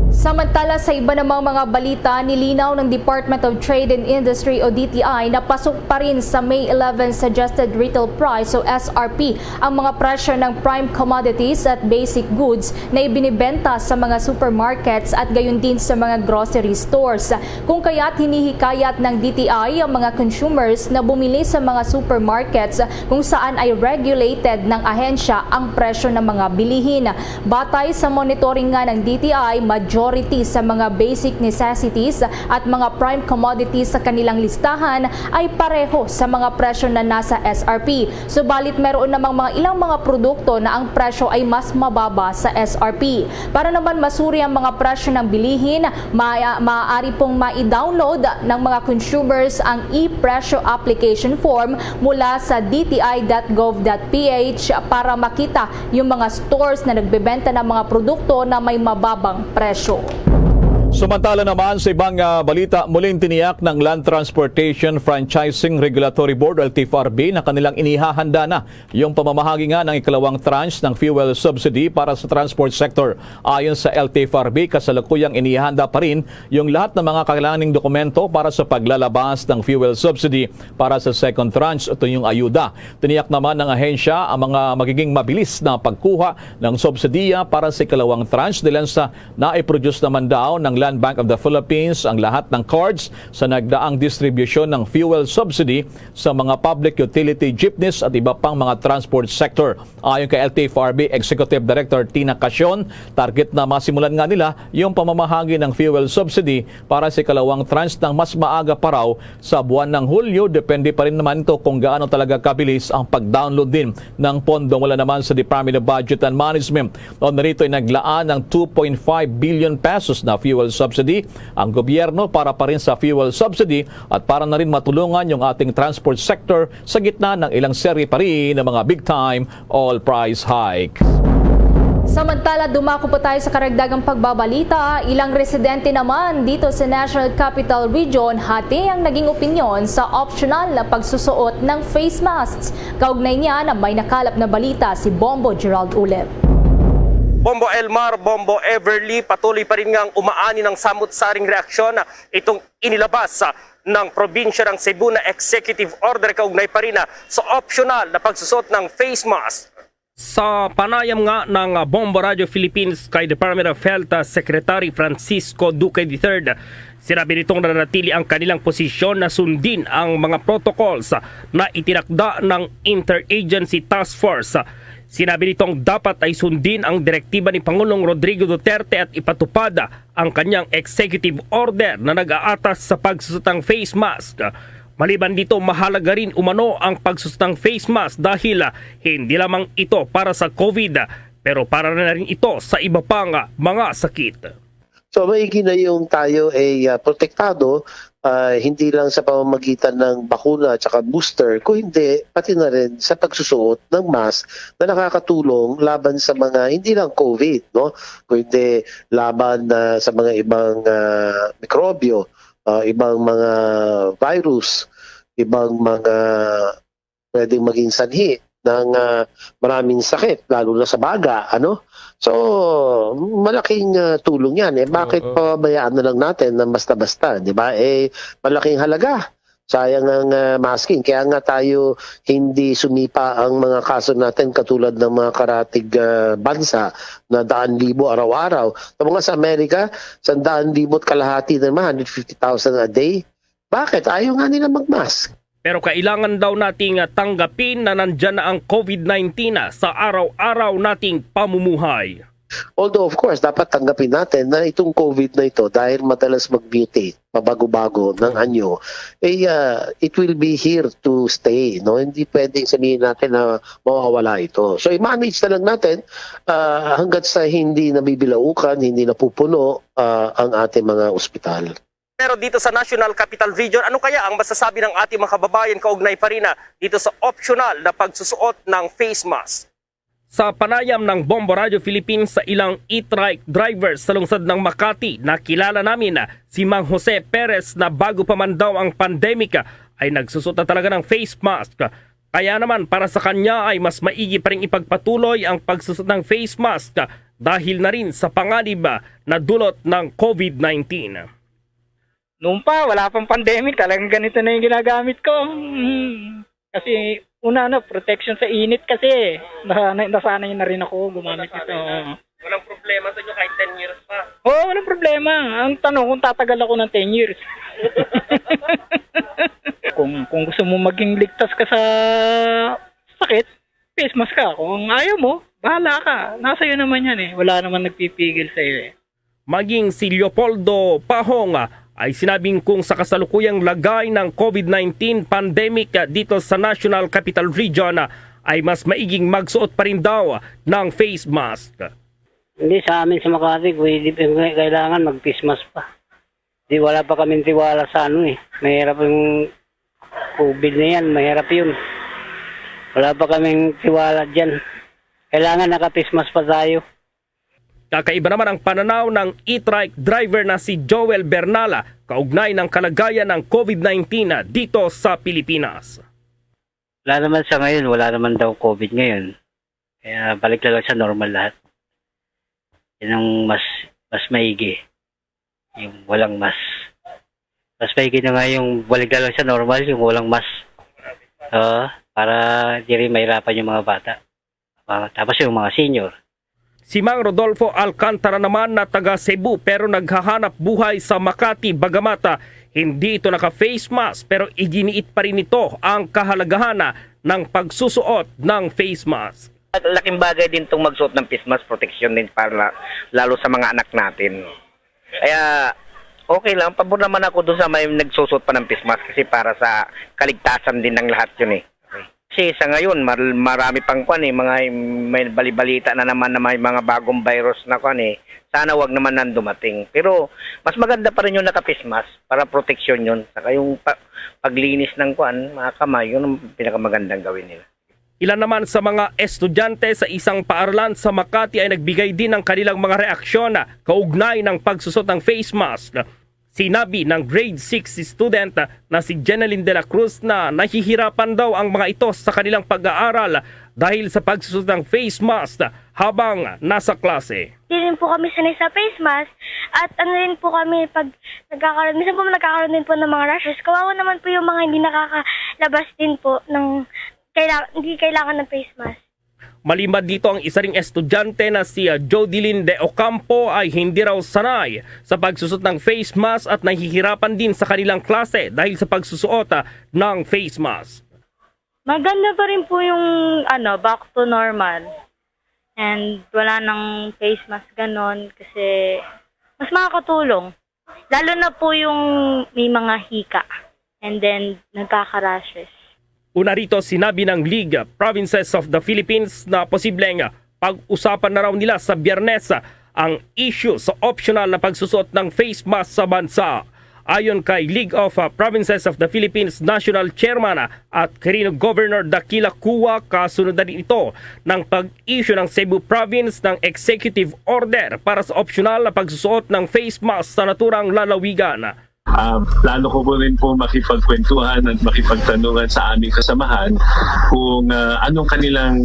Samantala sa iba namang mga balita, nilinaw ng Department of Trade and Industry o DTI na pasok pa rin sa May 11 Suggested Retail Price o SRP ang mga presyo ng prime commodities at basic goods na ibinibenta sa mga supermarkets at gayon din sa mga grocery stores. Kung kaya't hinihikayat ng DTI ang mga consumers na bumili sa mga supermarkets kung saan ay regulated ng ahensya ang presyo ng mga bilihin. Batay sa monitoring nga ng DTI, majority sa mga basic necessities at mga prime commodities sa kanilang listahan ay pareho sa mga presyo na nasa SRP. Subalit meron namang ilang mga produkto na ang presyo ay mas mababa sa SRP. Para naman masuri ang mga presyo ng bilihin, maaari pong ma-download ng mga consumers ang e-presyo application form mula sa dti.gov.ph para makita yung mga stores na nagbebenta ng mga produkto na may mababang presyo. Samantala naman sa ibang balita, muling tiniyak ng Land Transportation Franchising Regulatory Board o LTFRB na kanilang inihahanda na yung pamamahagi nga ng ikalawang tranche ng fuel subsidy para sa transport sector. Ayon sa LTFRB, kasalukuyang inihahanda pa rin yung lahat ng mga kailanganing dokumento para sa paglalabas ng fuel subsidy para sa second tranche. Ito yung ayuda. Tiniyak naman ng ahensya ang mga magiging mabilis na pagkuha ng subsidiya para sa ikalawang tranche dahil sa naiproduce naman daw ng Land Bank of the Philippines ang lahat ng cards sa nagdaang distribusyon ng fuel subsidy sa mga public utility jeepneys at iba pang mga transport sector. Ayon kay LTFRB Executive Director Tina Casion, target na masimulan nga nila yung pamamahagi ng fuel subsidy para sa ikalawang tranche ng mas maaga pa raw sa buwan ng Hulyo. Depende pa rin naman ito kung gaano talaga kabilis ang pag-download din ng pondo mula naman sa Department of Budget and Management. Noon narito ay naglaan ng 2.5 billion pesos na fuel subsidy ang gobyerno para pa rin sa fuel subsidy at para na rin matulungan yung ating transport sector sa gitna ng ilang seri pa rin ng mga big-time oil price hike. Samantala, dumako pa tayo sa karagdagang pagbabalita. Ilang residente naman dito sa National Capital Region hati ang naging opinyon sa optional na pagsusuot ng face masks. Kaugnay niya na may nakalap na balita si Bombo Gerald Ulep. Bombo Elmar, Bombo Everly, patuloy pa rin ngang umaani ng samut-saring reaksyon itong inilabas ng probinsya ng Cebu na executive order kaugnay pa rin sa optional na pagsusot ng face mask. Sa panayam nga ng Bombo Radio Philippines kay Department of Health Secretary Francisco Duque III, sinabi nitong nanatili ang kanilang posisyon na sundin ang mga protocols na itinakda ng Interagency Task Force. Sinabi nitong dapat ay sundin ang direktiba ni Pangulong Rodrigo Duterte at ipatupad ang kanyang executive order na nag-aatas sa pagsusot ng face mask. Maliban dito, mahalaga rin umano ang pagsusot ng face mask dahil hindi lamang ito para sa COVID pero para na rin ito sa iba pang mga sakit. So maigi na yung tayo ay protektado, hindi lang sa pamamagitan ng bakuna at saka booster, kundi pati na rin sa pagsusuot ng mask na nakakatulong laban sa mga hindi lang COVID, no? Kundi laban sa mga ibang mikrobyo, ibang mga virus, ibang mga pwedeng maging sanhi ng maraming sakit, lalo na sa baga, ano? So, malaking tulong yan. Bakit pabayaan na lang natin na basta-basta, di ba? Malaking halaga. Sayang ang masking. Kaya nga tayo hindi sumipa ang mga kaso natin katulad ng mga karatig bansa na 100,000 araw-araw. Sa Amerika, 100,000 at kalahati naman, 150,000 a day. Bakit? Ayaw nga nila mag-mask. Pero kailangan daw nating tanggapin na nandyan na ang COVID-19 sa araw-araw nating pamumuhay. Although of course, dapat tanggapin natin na itong COVID na ito dahil madalas mag-mutate, mabago-bago ng anyo, it will be here to stay. No? Hindi pwedeng sabihin natin na mawawala ito. So i-manage na lang natin hanggat sa hindi nabibilaukan, hindi napupuno ang ating mga ospital. Pero dito sa National Capital Region, ano kaya ang masasabi ng ating mga kababayan kaugnay pa rin dito sa optional na pagsusuot ng face mask? Sa panayam ng Bombo Radio Philippines sa ilang e-trike drivers sa lungsod ng Makati, nakilala namin si Mang Jose Perez na bago pa man daw ang pandemic ay nagsusuot na talaga ng face mask. Kaya naman para sa kanya ay mas maigi pa rin ipagpatuloy ang pagsusot ng face mask dahil na rin sa panganib na dulot ng COVID-19. Noon pa, wala pang pandemic, talagang ganito na yung ginagamit ko. Kasi una protection sa init kasi. Nasanay na rin ako gumamit nito. Walang problema sa inyo kahit 10 years pa? Oo, walang problema. Ang tanong kung tatagal ako ng 10 years. kung gusto mo maging ligtas ka sa sakit, face mask ka. Kung ayaw mo, bahala ka. Nasa iyo naman yan eh. Wala naman nagpipigil sa iyo eh. Maging si Leopoldo Pahong ay sinabing kung sa kasalukuyang lagay ng COVID-19 pandemic dito sa National Capital Region ay mas maiging magsuot pa rin daw ng face mask. Hindi, sa amin sa Makati, kailangan mag-face mask pa. Di wala pa kaming tiwala sa ano eh. Mahirap yung COVID na yan, mahirap yun. Wala pa kaming tiwala dyan. Kailangan naka-face mask pa tayo. Kakaiba naman ang pananaw ng e-trike driver na si Joel Bernala kaugnay ng kalagayan ng COVID-19 dito sa Pilipinas. Wala naman sa ngayon, wala naman daw COVID ngayon. Kaya balik lang sa normal lahat. Yan ang mas maigi. Yung walang mas. Mas maigi na nga yung balik lang sa normal, yung walang mas. Para di rin mahirapan yung mga bata. Tapos yung mga senior. Si Mang Rodolfo Alcantara naman na taga Cebu pero naghahanap buhay sa Makati bagamat hindi ito naka-face mask pero iginiit pa rin ito ang kahalagahan ng pagsusuot ng face mask. Laking bagay din itong magsuot ng face mask, protection din para lalo sa mga anak natin. Kaya okay lang, pabor naman ako doon sa may nagsusuot pa ng face mask kasi para sa kaligtasan din ng lahat yun eh. Kasi sa ngayon, marami pang may balibalita na naman na may mga bagong virus na sana wag naman nang dumating. Pero mas maganda pa rin yung naka-face mask para protection yun. Saka yung paglinis ng mga kamay, yun ang pinakamagandang gawin nila. Ilan naman sa mga estudyante sa isang paaralan sa Makati ay nagbigay din ng kanilang mga reaksyon kaugnay ng pagsusot ng face mask. Sinabi ng grade 6 student na si Jeneline de la Cruz na nahihirapan daw ang mga ito sa kanilang pag-aaral dahil sa pagsusot ng face mask habang nasa klase. Hindi rin po kami sanay sa face mask at rin po kami pag minsan po nagkakaroon din po ng mga rashes. Kawawa naman po yung mga hindi nakakalabas din po ng hindi kailangan ng face mask. Maliban dito ang isa ring estudyante na si Jodilyn de Ocampo ay hindi raw sanay sa pagsusot ng face mask at nahihirapan din sa kanilang klase dahil sa pagsusuot ng face mask. Maganda pa rin po yung back to normal. And wala nang face mask ganon kasi mas makakatulong. Lalo na po yung may mga hika and then nagkaka-rashes. Una rito, sinabi ng League Provinces of the Philippines na posibleng pag-usapan na raw nila sa Biyernes ang issue sa optional na pagsusuot ng face mask sa bansa. Ayon kay League of Provinces of the Philippines National Chairman at Quirino Governor Dakila Kua, kasunod na din ito ng pag-issue ng Cebu Province ng Executive Order para sa optional na pagsusuot ng face mask sa naturang lalawigan. Plano ko po rin po makipagkwentuhan at makipagtanungan sa aming kasamahan kung anong kanilang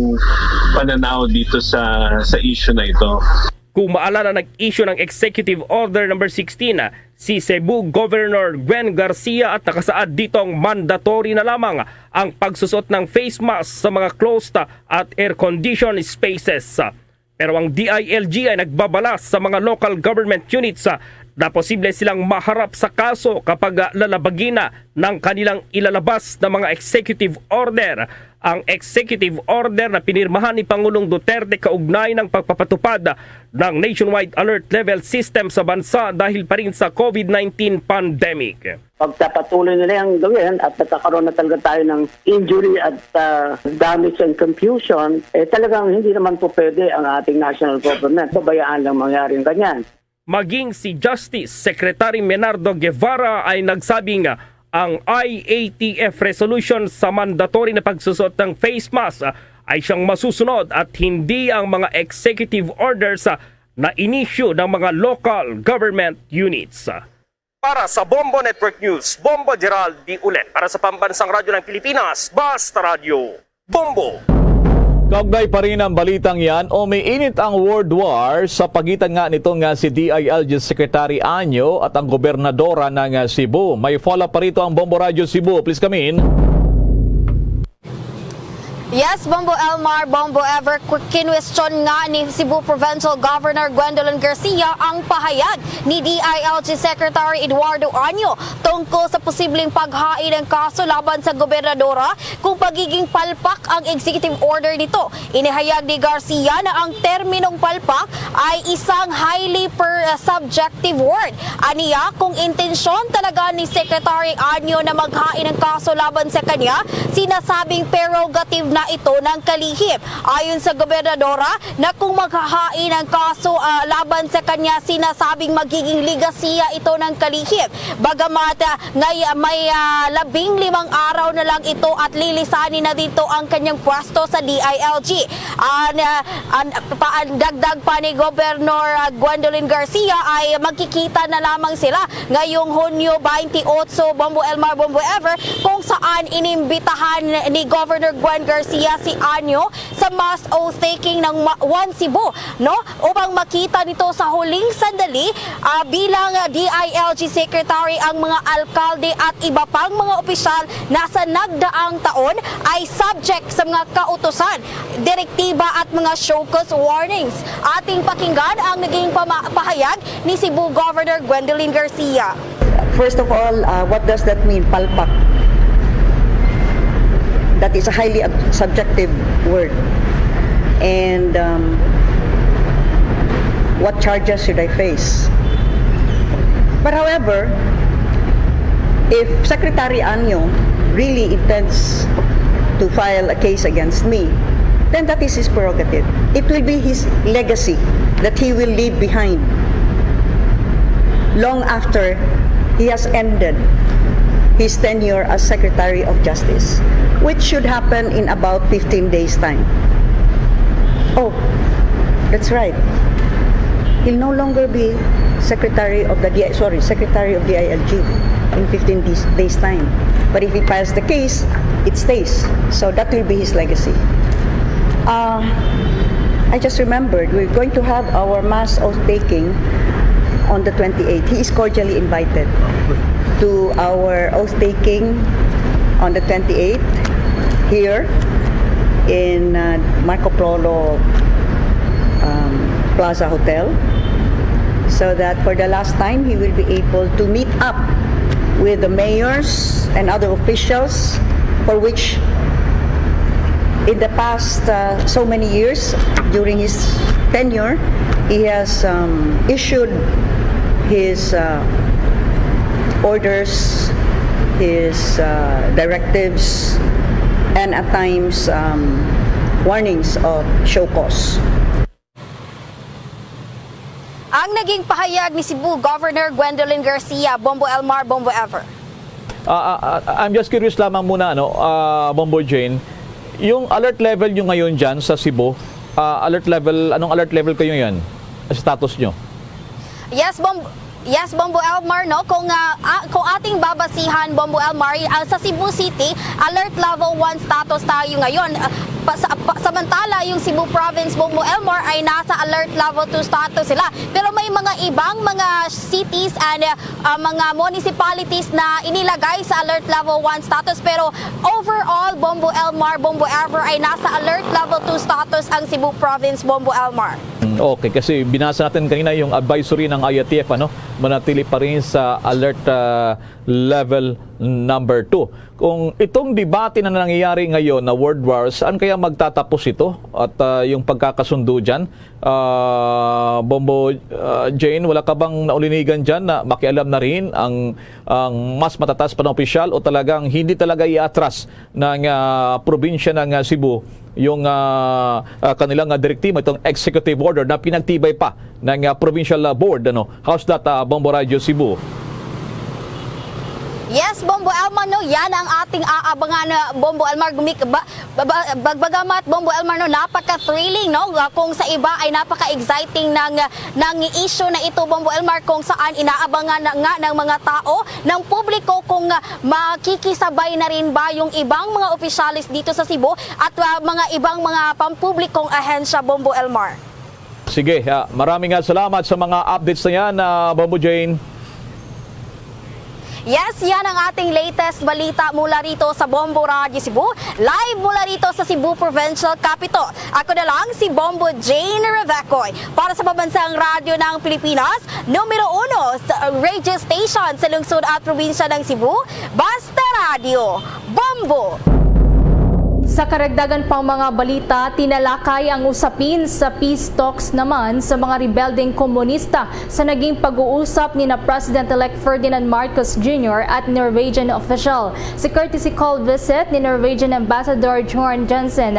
pananaw dito sa issue na ito. Kung maalala, nag-issue ng Executive Order number 16 si Cebu Governor Gwen Garcia at nakasaad ditong mandatory na lamang ang pagsusot ng face mask sa mga closed at air-conditioned spaces. Pero ang DILG ay nagbabalas sa mga local government units na posible silang maharap sa kaso kapag lalabagin ng kanilang ilalabas na mga executive order. Ang executive order na pinirmahan ni Pangulong Duterte kaugnay ng pagpapatupad ng nationwide alert level system sa bansa dahil pa rin sa COVID-19 pandemic. Pagpapatuloy nila yung gawin at nagkakaroon na talaga tayo ng injury at damage and confusion, talagang hindi naman po pwede ang ating national government. Pabayaan lang mangyari yung ganyan. Maging si Justice Secretary Menardo Guevara ay nagsabing ang IATF resolution sa mandatory na pagsusot ng face mask ay siyang masusunod at hindi ang mga executive orders na inisyu ng mga local government units. Para sa Bombo Network News, Bombo Gerald D. Ulet. Para sa Pambansang Radyo ng Pilipinas, Basta Radio, Bombo! Kaugnay pa rin ang balitang yan, umiinit ang world war sa pagitan nga nitong si DILG Secretary Anyo at ang gobernadora ng Cebu. May follow pa rito ang Bombo Radio Cebu. Please come in. Yes, Bombo Elmar, Bombo Ever, kinwestiyon nga ni Cebu Provincial Governor Gwendolyn Garcia ang pahayag ni DILG Secretary Eduardo Anyo tungkol sa posibleng paghain ng kaso laban sa gobernadora kung pagiging palpak ang executive order nito. Inihayag ni Garcia na ang terminong palpak ay isang highly subjective word. Aniya, kung intensyon talaga ni Secretary Anyo na maghain ng kaso laban sa kanya, sinasabing prerogative na ito ng kalihim. Ayon sa gobernadora na kung maghahain ng kaso laban sa kanya, sinasabing magiging ligasiya ito ng kalihim. Bagamat may 15 araw na lang ito at lilisanin na dito ang kanyang pwesto sa DILG. Dagdag pa ni Governor Gwendolyn Garcia ay magkikita na lamang sila ngayong Hunyo 28, Bombo Elmar, Bombo Ever, kung saan inimbitahan ni Governor Gwen Garcia si Anyo sa mass oath-taking ng One Cebu, no? Upang makita nito sa huling sandali bilang DILG Secretary ang mga alkalde at iba pang mga opisyal na sa nagdaang taon ay subject sa mga kautusan, direktiba at mga show cause warnings. Ating pakinggan ang naging pahayag ni Cebu Governor Gwendolyn Garcia. First of all, what does that mean, palpak? That is a highly subjective word. And what charges should I face? But however, if Secretary Anyo really intends to file a case against me, then that is his prerogative. It will be his legacy that he will leave behind long after he has ended his tenure as Secretary of Justice, which should happen in about 15 days' time. Oh, that's right. He'll no longer be Secretary of DILG in 15 days' time. But if he files the case, it stays. So that will be his legacy. I just remembered, we're going to have our mass oath-taking on the 28th. He is cordially invited to our oath-taking on the 28th here in Marco Polo Plaza Hotel, so that for the last time he will be able to meet up with the mayors and other officials for which in the past so many years during his tenure he has issued his orders, his directives, and at times warnings of show cause. Ang naging pahayag ni Cebu Governor Gwendolyn Garcia, Bombo Elmar, Bombo Ever. I'm just curious lamang muna, Bombo Jane, yung alert level nyo ngayon dyan sa Cebu, anong alert level kayo yan? Status nyo? Yes, Bombo Elmar, no? Kung ating babasihan, Bombo Elmar, sa Cebu City, alert level 1 status tayo ngayon. Samantala, yung Cebu Province, Bombo Elmar, ay nasa alert level 2 status sila. Pero may mga ibang mga cities and mga municipalities na inilagay sa alert level 1 status. Pero overall, Bombo Elmar, Bombo Ever, ay nasa alert level 2 status ang Cebu Province, Bombo Elmar. Okay, kasi binasa natin kanina yung advisory ng IATF, manatili pa rin sa alert level number 2. Kung itong debate na nangyayari ngayon na world war, saan kaya magtatapos ito? At yung pagkakasundo dyan, Bombo Jane, wala ka bang naulinigan dyan na makialam na rin ang mas matatas pa na opisyal o talagang hindi talaga i-atras ng probinsya ng Cebu yung kanilang direktiba, itong executive order na pinagtibay pa ng provincial board? How's that, Bombo Radio Cebu? Yes, Bombo Elmar, no, yan ang ating aabangan na Bombo Elmar. Bagamat Bombo Elmar, no, napaka-thrilling, no, kung sa iba ay napaka-exciting ng issue na ito, Bombo Elmar, kung saan inaabangan nga ng mga tao, ng publiko, kung makikisabay na rin ba yung ibang mga opisyalis dito sa Cebu at mga ibang mga pampublikong ahensya, Bombo Elmar. Sige, maraming salamat sa mga updates na yan, Bombo Jane. Yes, yan ang ating latest balita mula rito sa Bombo Radio Cebu. Live mula rito sa Cebu Provincial Capital. Ako na lang si Bombo Jane Revecoy para sa Pambansang Radyo ng Pilipinas, numero 1 sa radio station sa lungsod at probinsya ng Cebu, Basta Radio, Bombo. Sa karagdagan pang mga balita, tinalakay ang usapin sa peace talks naman sa mga rebelding komunista sa naging pag-uusap ni na President-elect Ferdinand Marcos Jr. at Norwegian official. Sa courtesy call visit ni Norwegian Ambassador Jorn Jensen,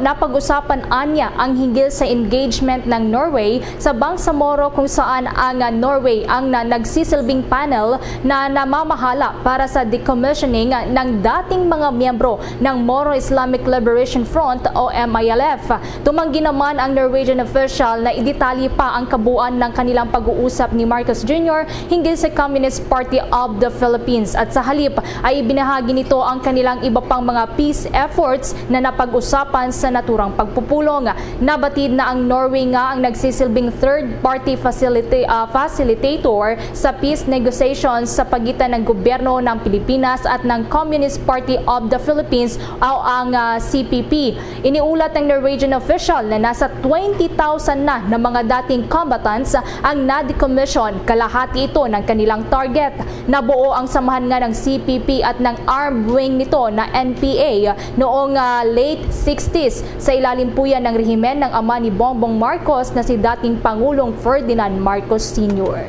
napag-usapan anya ang hinggil sa engagement ng Norway sa Bangsamoro, kung saan ang Norway ang nagsisilbing panel na namamahala para sa decommissioning ng dating mga miyembro ng Moro Islamic Liberation Front o MILF. Tumanggi naman ang Norwegian official na idetalye pa ang kabuuan ng kanilang pag-uusap ni Marcos Jr. hinggil sa Communist Party of the Philippines, at sa halip ay ibinahagi nito ang kanilang iba pang mga peace efforts na napag-usapan sa naturang pagpupulong. Nabatid na ang Norway nga ang nagsisilbing third-party facilitator sa peace negotiations sa pagitan ng gobyerno ng Pilipinas at ng Communist Party of the Philippines o ang CPP. Iniulat ng Norwegian official na nasa 20,000 na mga dating combatants ang na-decommission, kalahati ito ng kanilang target. Nabuo ang samahan nga ng CPP at ng armed wing nito na NPA noong late 60s sa ilalim po yan ng rehimen ng ama ni Bongbong Marcos na si dating Pangulong Ferdinand Marcos Sr.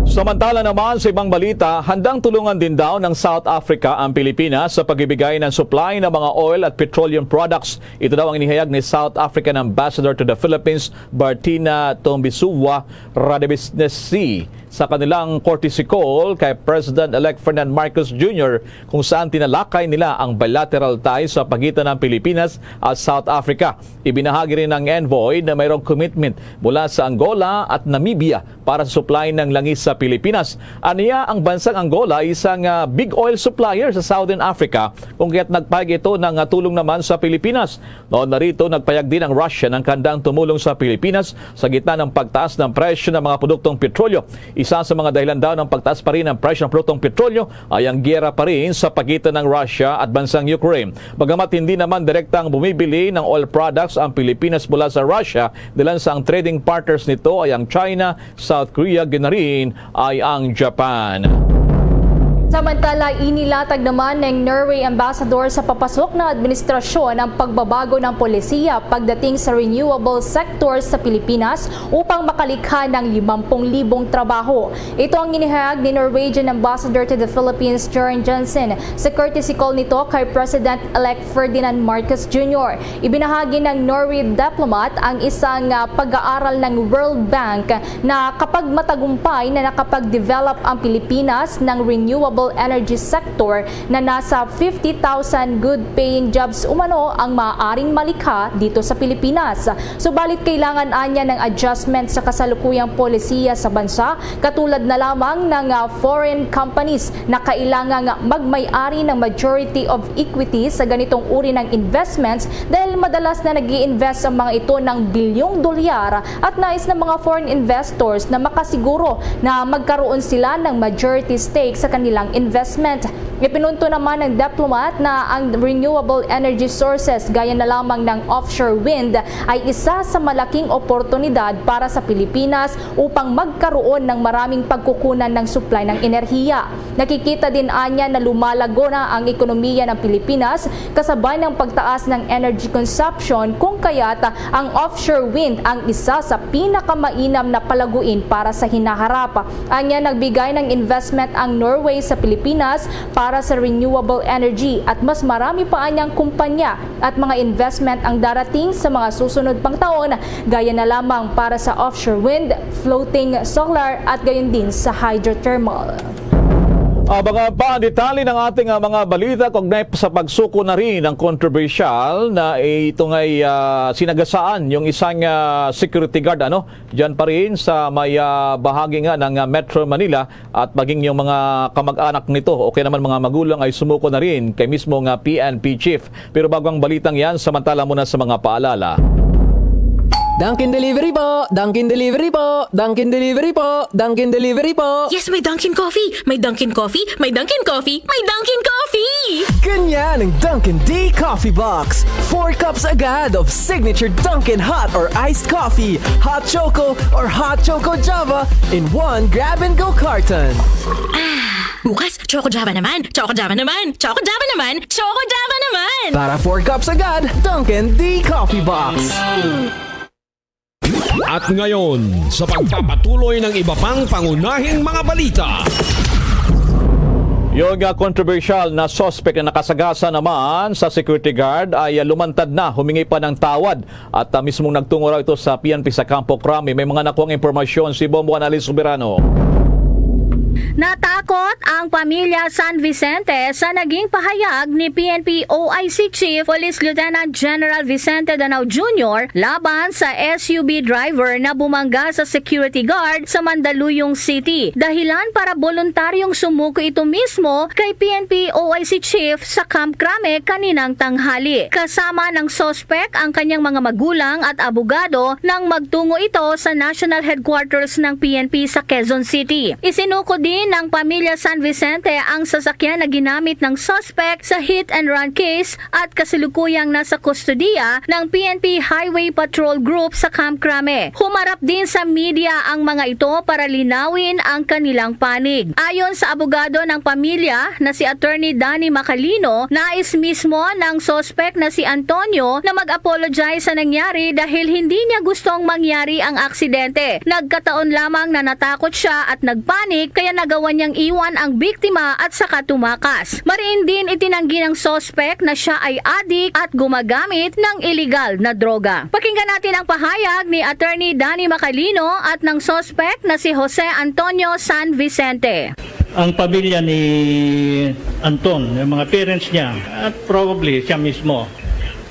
Samantala naman sa ibang balita, handang tulungan din daw ng South Africa ang Pilipinas sa pagbibigay ng supply ng mga oil at petroleum products. Ito daw ang inihayag ni South African Ambassador to the Philippines, Bertina Tombisuwa Radebesnesi, sa kanilang courtesy call kay President-elect Ferdinand Marcos Jr. kung saan tinalakay nila ang bilateral ties sa pagitan ng Pilipinas at South Africa. Ibinahagi rin ng envoy na mayroong commitment mula sa Angola at Namibia para sa supply ng langis sa Pilipinas. Aniya, ang bansang Angola ay isang big oil supplier sa Southern Africa, kung kaya't nagpayag ito ng tulong naman sa Pilipinas. Noon na rito, nagpayag din ang Russia ng kandang tumulong sa Pilipinas sa gitna ng pagtaas ng presyo ng mga produktong petrolyo. Isa sa mga dahilan daw ng pagtaas pa rin ng presyo ng produktong petrolyo ay ang giyera pa rin sa pagitan ng Russia at bansang Ukraine. Bagamat hindi naman direktang bumibili ng oil products ang Pilipinas mula sa Russia, dahil sa ang trading partners nito ay ang China, South Korea, ganarin ay ang Japan. Samantala, inilatag naman ng Norway Ambassador sa papasok ng administrasyon ang pagbabago ng polisiya pagdating sa renewable sector sa Pilipinas upang makalikha ng 50,000 trabaho. Ito ang inihayag ni Norwegian Ambassador to the Philippines, Jorn Jensen, sa courtesy call nito kay President-elect Ferdinand Marcos Jr. Ibinahagi ng Norway diplomat ang isang pag-aaral ng World Bank na kapag matagumpay na nakapag-develop ang Pilipinas ng renewable energy sector na nasa 50,000 good-paying jobs umano ang maaaring malikha dito sa Pilipinas. Subalit kailangan anya ng adjustment sa kasalukuyang polisiya sa bansa, katulad na lamang ng foreign companies na kailangang magmay-ari ng majority of equity sa ganitong uri ng investments, dahil madalas na nag-i-invest ang mga ito ng bilyong dolyar at nais ng mga foreign investors na makasiguro na magkaroon sila ng majority stake sa kanilang investment. Ipinunto naman ng diplomat na ang renewable energy sources gaya na lamang ng offshore wind ay isa sa malaking oportunidad para sa Pilipinas upang magkaroon ng maraming pagkukunan ng supply ng enerhiya. Nakikita din anya na lumalago na ang ekonomiya ng Pilipinas kasabay ng pagtaas ng energy consumption, kung kaya't ang offshore wind ang isa sa pinakamainam na palaguin para sa hinaharap. Anya, nagbigay ng investment ang Norway sa Pilipinas para sa renewable energy at mas marami pa anyang kumpanya at mga investment ang darating sa mga susunod pang taon, gaya na lamang para sa offshore wind, floating solar at gayon din sa hydrothermal. Mga pa-detalye ng ating mga balita kaugnay sa pagsuko na rin ng controversial na ito ngay sinagasaan yung isang security guard diyan pa rin sa may bahagi nga ng Metro Manila at maging yung mga kamag-anak nito o kaya naman mga magulang ay sumuko na rin kay mismo nga PNP chief. Pero bago ang balitang yan, samantala muna sa mga paalala. Dunkin Delivery po! Dunkin Delivery po! Dunkin Delivery po! Dunkin Delivery po! Yes, may Dunkin Coffee! May Dunkin Coffee! May Dunkin Coffee! May Dunkin Coffee! Ganyan ang Dunkin D Coffee Box! 4 cups agad of signature Dunkin Hot or Iced Coffee, Hot Choco or Hot Choco Java in 1 grab-and-go carton. Bukas, Choco Java naman! Choco Java naman! Choco Java naman! Choco Java naman! Para 4 cups agad, Dunkin D Coffee Box! At ngayon, sa pagpapatuloy ng iba pang pangunahing mga balita. Yung controversial na suspect na nakasagasa naman sa security guard ay lumantad na, humingi pa ng tawad at mismong nagtungo raw ito sa PNP sa Campo Crame. May mga nakuhang impormasyon si Bombo Analis Soberano. Natakot ang pamilya San Vicente sa naging pahayag ni PNP OIC Chief Police Lieutenant General Vicente Danao Jr. laban sa SUV driver na bumangga sa security guard sa Mandaluyong City. Dahilan para voluntaryong sumuko ito mismo kay PNP OIC Chief sa Camp Crame kaninang tanghali. Kasama ng suspect ang kanyang mga magulang at abogado nang magtungo ito sa National Headquarters ng PNP sa Quezon City. Isinuko din ng pamilya San Vicente ang sasakyan na ginamit ng suspect sa hit and run case at kasalukuyang nasa kustodiya ng PNP Highway Patrol Group sa Camp Crame. Humarap din sa media ang mga ito para linawin ang kanilang panig. Ayon sa abogado ng pamilya na si Attorney Danny Macalino, nais mismo ng suspect na si Antonio na mag-apologize sa nangyari dahil hindi niya gustong mangyari ang aksidente. Nagkataon lamang na natakot siya at nagpanik kaya nagawa niyang iwan ang biktima at saka tumakas. Mariin din itinanggi ng suspect na siya ay adik at gumagamit ng illegal na droga. Pakinggan natin ang pahayag ni Attorney Danny Macalino at ng suspect na si Jose Antonio San Vicente. Ang pamilya ni Anton, yung mga parents niya, at probably siya mismo,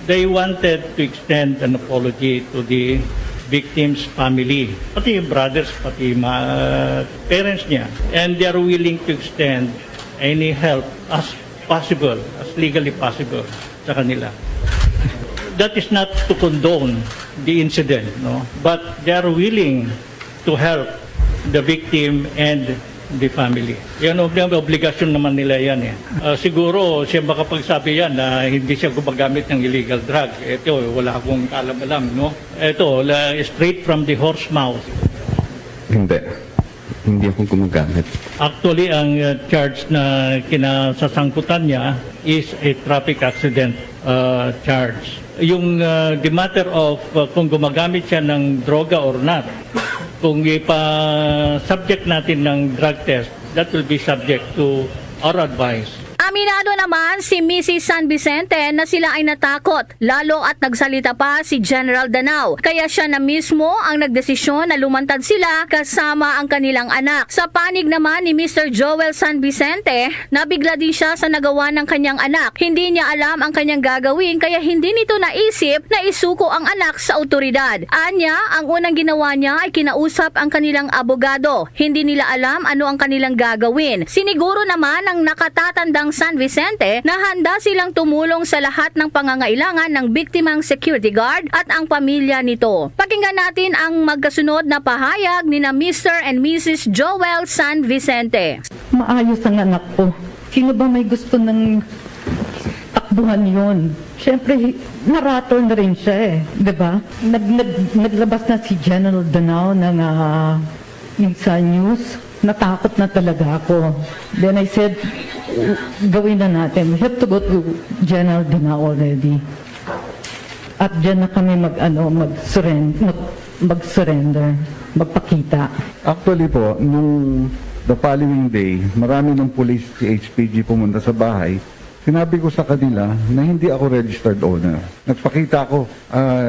they wanted to extend an apology to the victim's family, pati yung brothers, pati yung parents niya. And they are willing to extend any help as possible, as legally possible sa kanila. That is not to condone the incident, no? But they are willing to help the victim and the family. Yan ang obligasyon naman nila yan eh. Siguro siya makapagsabi yan na hindi siya gumagamit ng illegal drug. Ito, wala akong alam-alam, no? Ito, straight from the horse mouth. Hindi ako gumagamit. Actually, ang charge na kinasasangkutan niya is a traffic accident charge. Yung the matter of kung gumagamit siya ng droga or not, kung ipa-subject natin ng drug test, that will be subject to our advice. Aminado naman si Mrs. San Vicente na sila ay natakot, lalo at nagsalita pa si General Danao. Kaya siya na mismo ang nagdesisyon na lumantad sila kasama ang kanilang anak. Sa panig naman ni Mr. Joel San Vicente, nabigla din siya sa nagawa ng kanyang anak. Hindi niya alam ang kanyang gagawin kaya hindi nito naisip na isuko ang anak sa otoridad. Anya, ang unang ginawa niya ay kinausap ang kanilang abogado. Hindi nila alam ano ang kanilang gagawin. Siniguro naman ang nakatatandang San Vicente na handa silang tumulong sa lahat ng pangangailangan ng biktimang security guard at ang pamilya nito. Pakinggan natin ang magkasunod na pahayag ni na Mr. and Mrs. Joel San Vicente. Maayos ang anak ko. Sino ba may gusto ng takbuhan yun? Siyempre, narator na rin siya eh. Diba? Naglabas na si General Danao ng sa news. Natakot na talaga ako. Then I said, gawin na natin. We have to go to General Danao already. At dyan na kami mag-surrender, magpakita. Actually po, nung the following day, marami ng police si HPG pumunta sa bahay. Sinabi ko sa kanila na hindi ako registered owner. Nagpakita ako,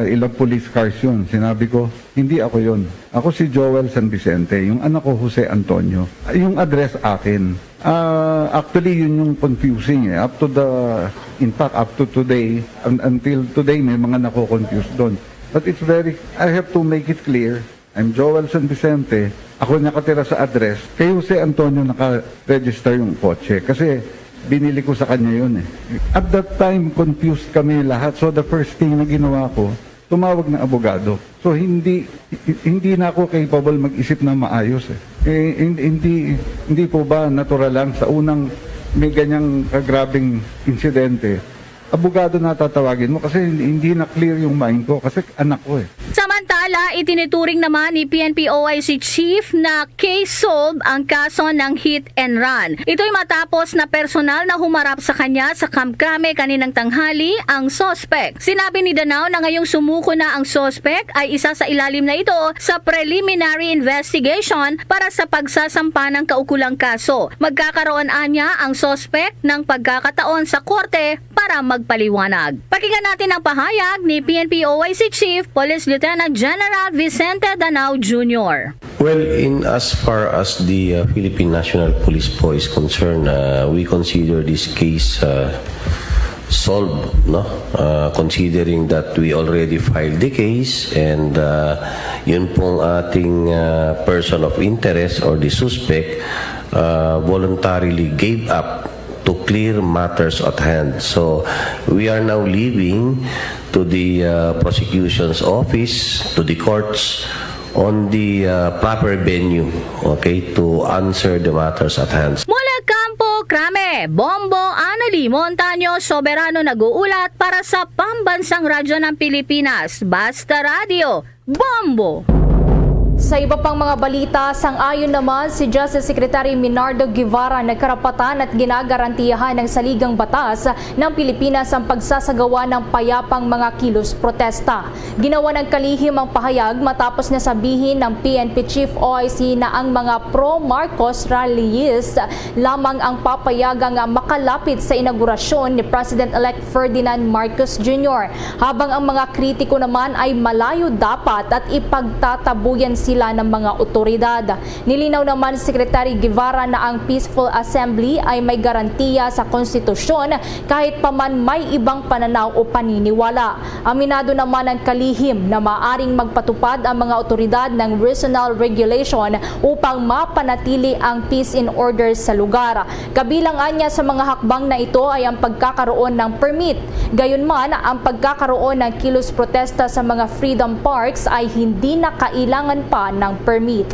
ilang police cars yun. Sinabi ko, hindi ako yun. Ako si Joel San Vicente, yung anak ko Jose Antonio. Yung address akin. Actually, yun yung confusing. In fact, up to today, until today, may mga nako-confuse doon. But I have to make it clear, I'm Joel San Vicente, ako nakatira sa address, kay Jose Antonio naka-register yung kotse. Kasi binili ko sa kanya yun eh. At that time, confused kami lahat. So the first thing na ginawa ko, tumawag ng abogado. So hindi na ako capable mag-isip na maayos eh. Hindi po ba natural lang sa unang may ganyang kagrabing insidente, abogado na tatawagin mo kasi hindi na clear yung mind ko kasi anak ko eh. Samantala, itinuturing naman ni PNP OIC Chief na case solved ang kaso ng hit and run. Ito'y matapos na personal na humarap sa kanya sa Camp Crame kaninang tanghali ang sospek. Sinabi ni Danao na ngayong sumuko na ang sospek ay isa sa ilalim na ito sa preliminary investigation para sa pagsasampa ng kaukulang kaso. Magkakaroon anya ang sospek ng pagkakataon sa korte para magpaliwanag. Pakinggan natin ang pahayag ni PNP OIC Chief Police Lieutenant General Vicente Danao Jr. Well, in as far as the Philippine National Police po is concerned, we consider this case solved, no? Considering that we already filed the case and yun pong ating person of interest or the suspect voluntarily gave up to clear matters at hand. So we are now leaving to the prosecution's office, to the courts, on the proper venue, okay, to answer the matters at hand. Mula Campo Crame, Bombo Anali Montaño Soberano nag-uulat para sa Pambansang Radyo ng Pilipinas, Basta Radio, Bombo! Sa iba pang mga balita, sang-ayon naman si Justice Secretary Minardo Guevara na karapatan at ginagarantiyahan ng saligang batas ng Pilipinas ang pagsasagawa ng payapang mga kilos protesta. Ginawa ng kalihim ang pahayag matapos na sabihin ng PNP Chief OIC na ang mga pro-Marcos rallyist lamang ang papayagang makalapit sa inaugurasyon ni President-elect Ferdinand Marcos Jr. Habang ang mga kritiko naman ay malayo dapat at ipagtatabuyan sila ng mga otoridad. Nilinaw naman si Secretary Guevara na ang peaceful assembly ay may garantiya sa konstitusyon kahit pa man may ibang pananaw o paniniwala. Aminado naman ang kalihim na maaring magpatupad ang mga otoridad ng regional regulation upang mapanatili ang peace and order sa lugar. Kabilang anya sa mga hakbang na ito ay ang pagkakaroon ng permit. Gayunman, ang pagkakaroon ng kilos protesta sa mga freedom parks ay hindi na kailangan pa ng permit.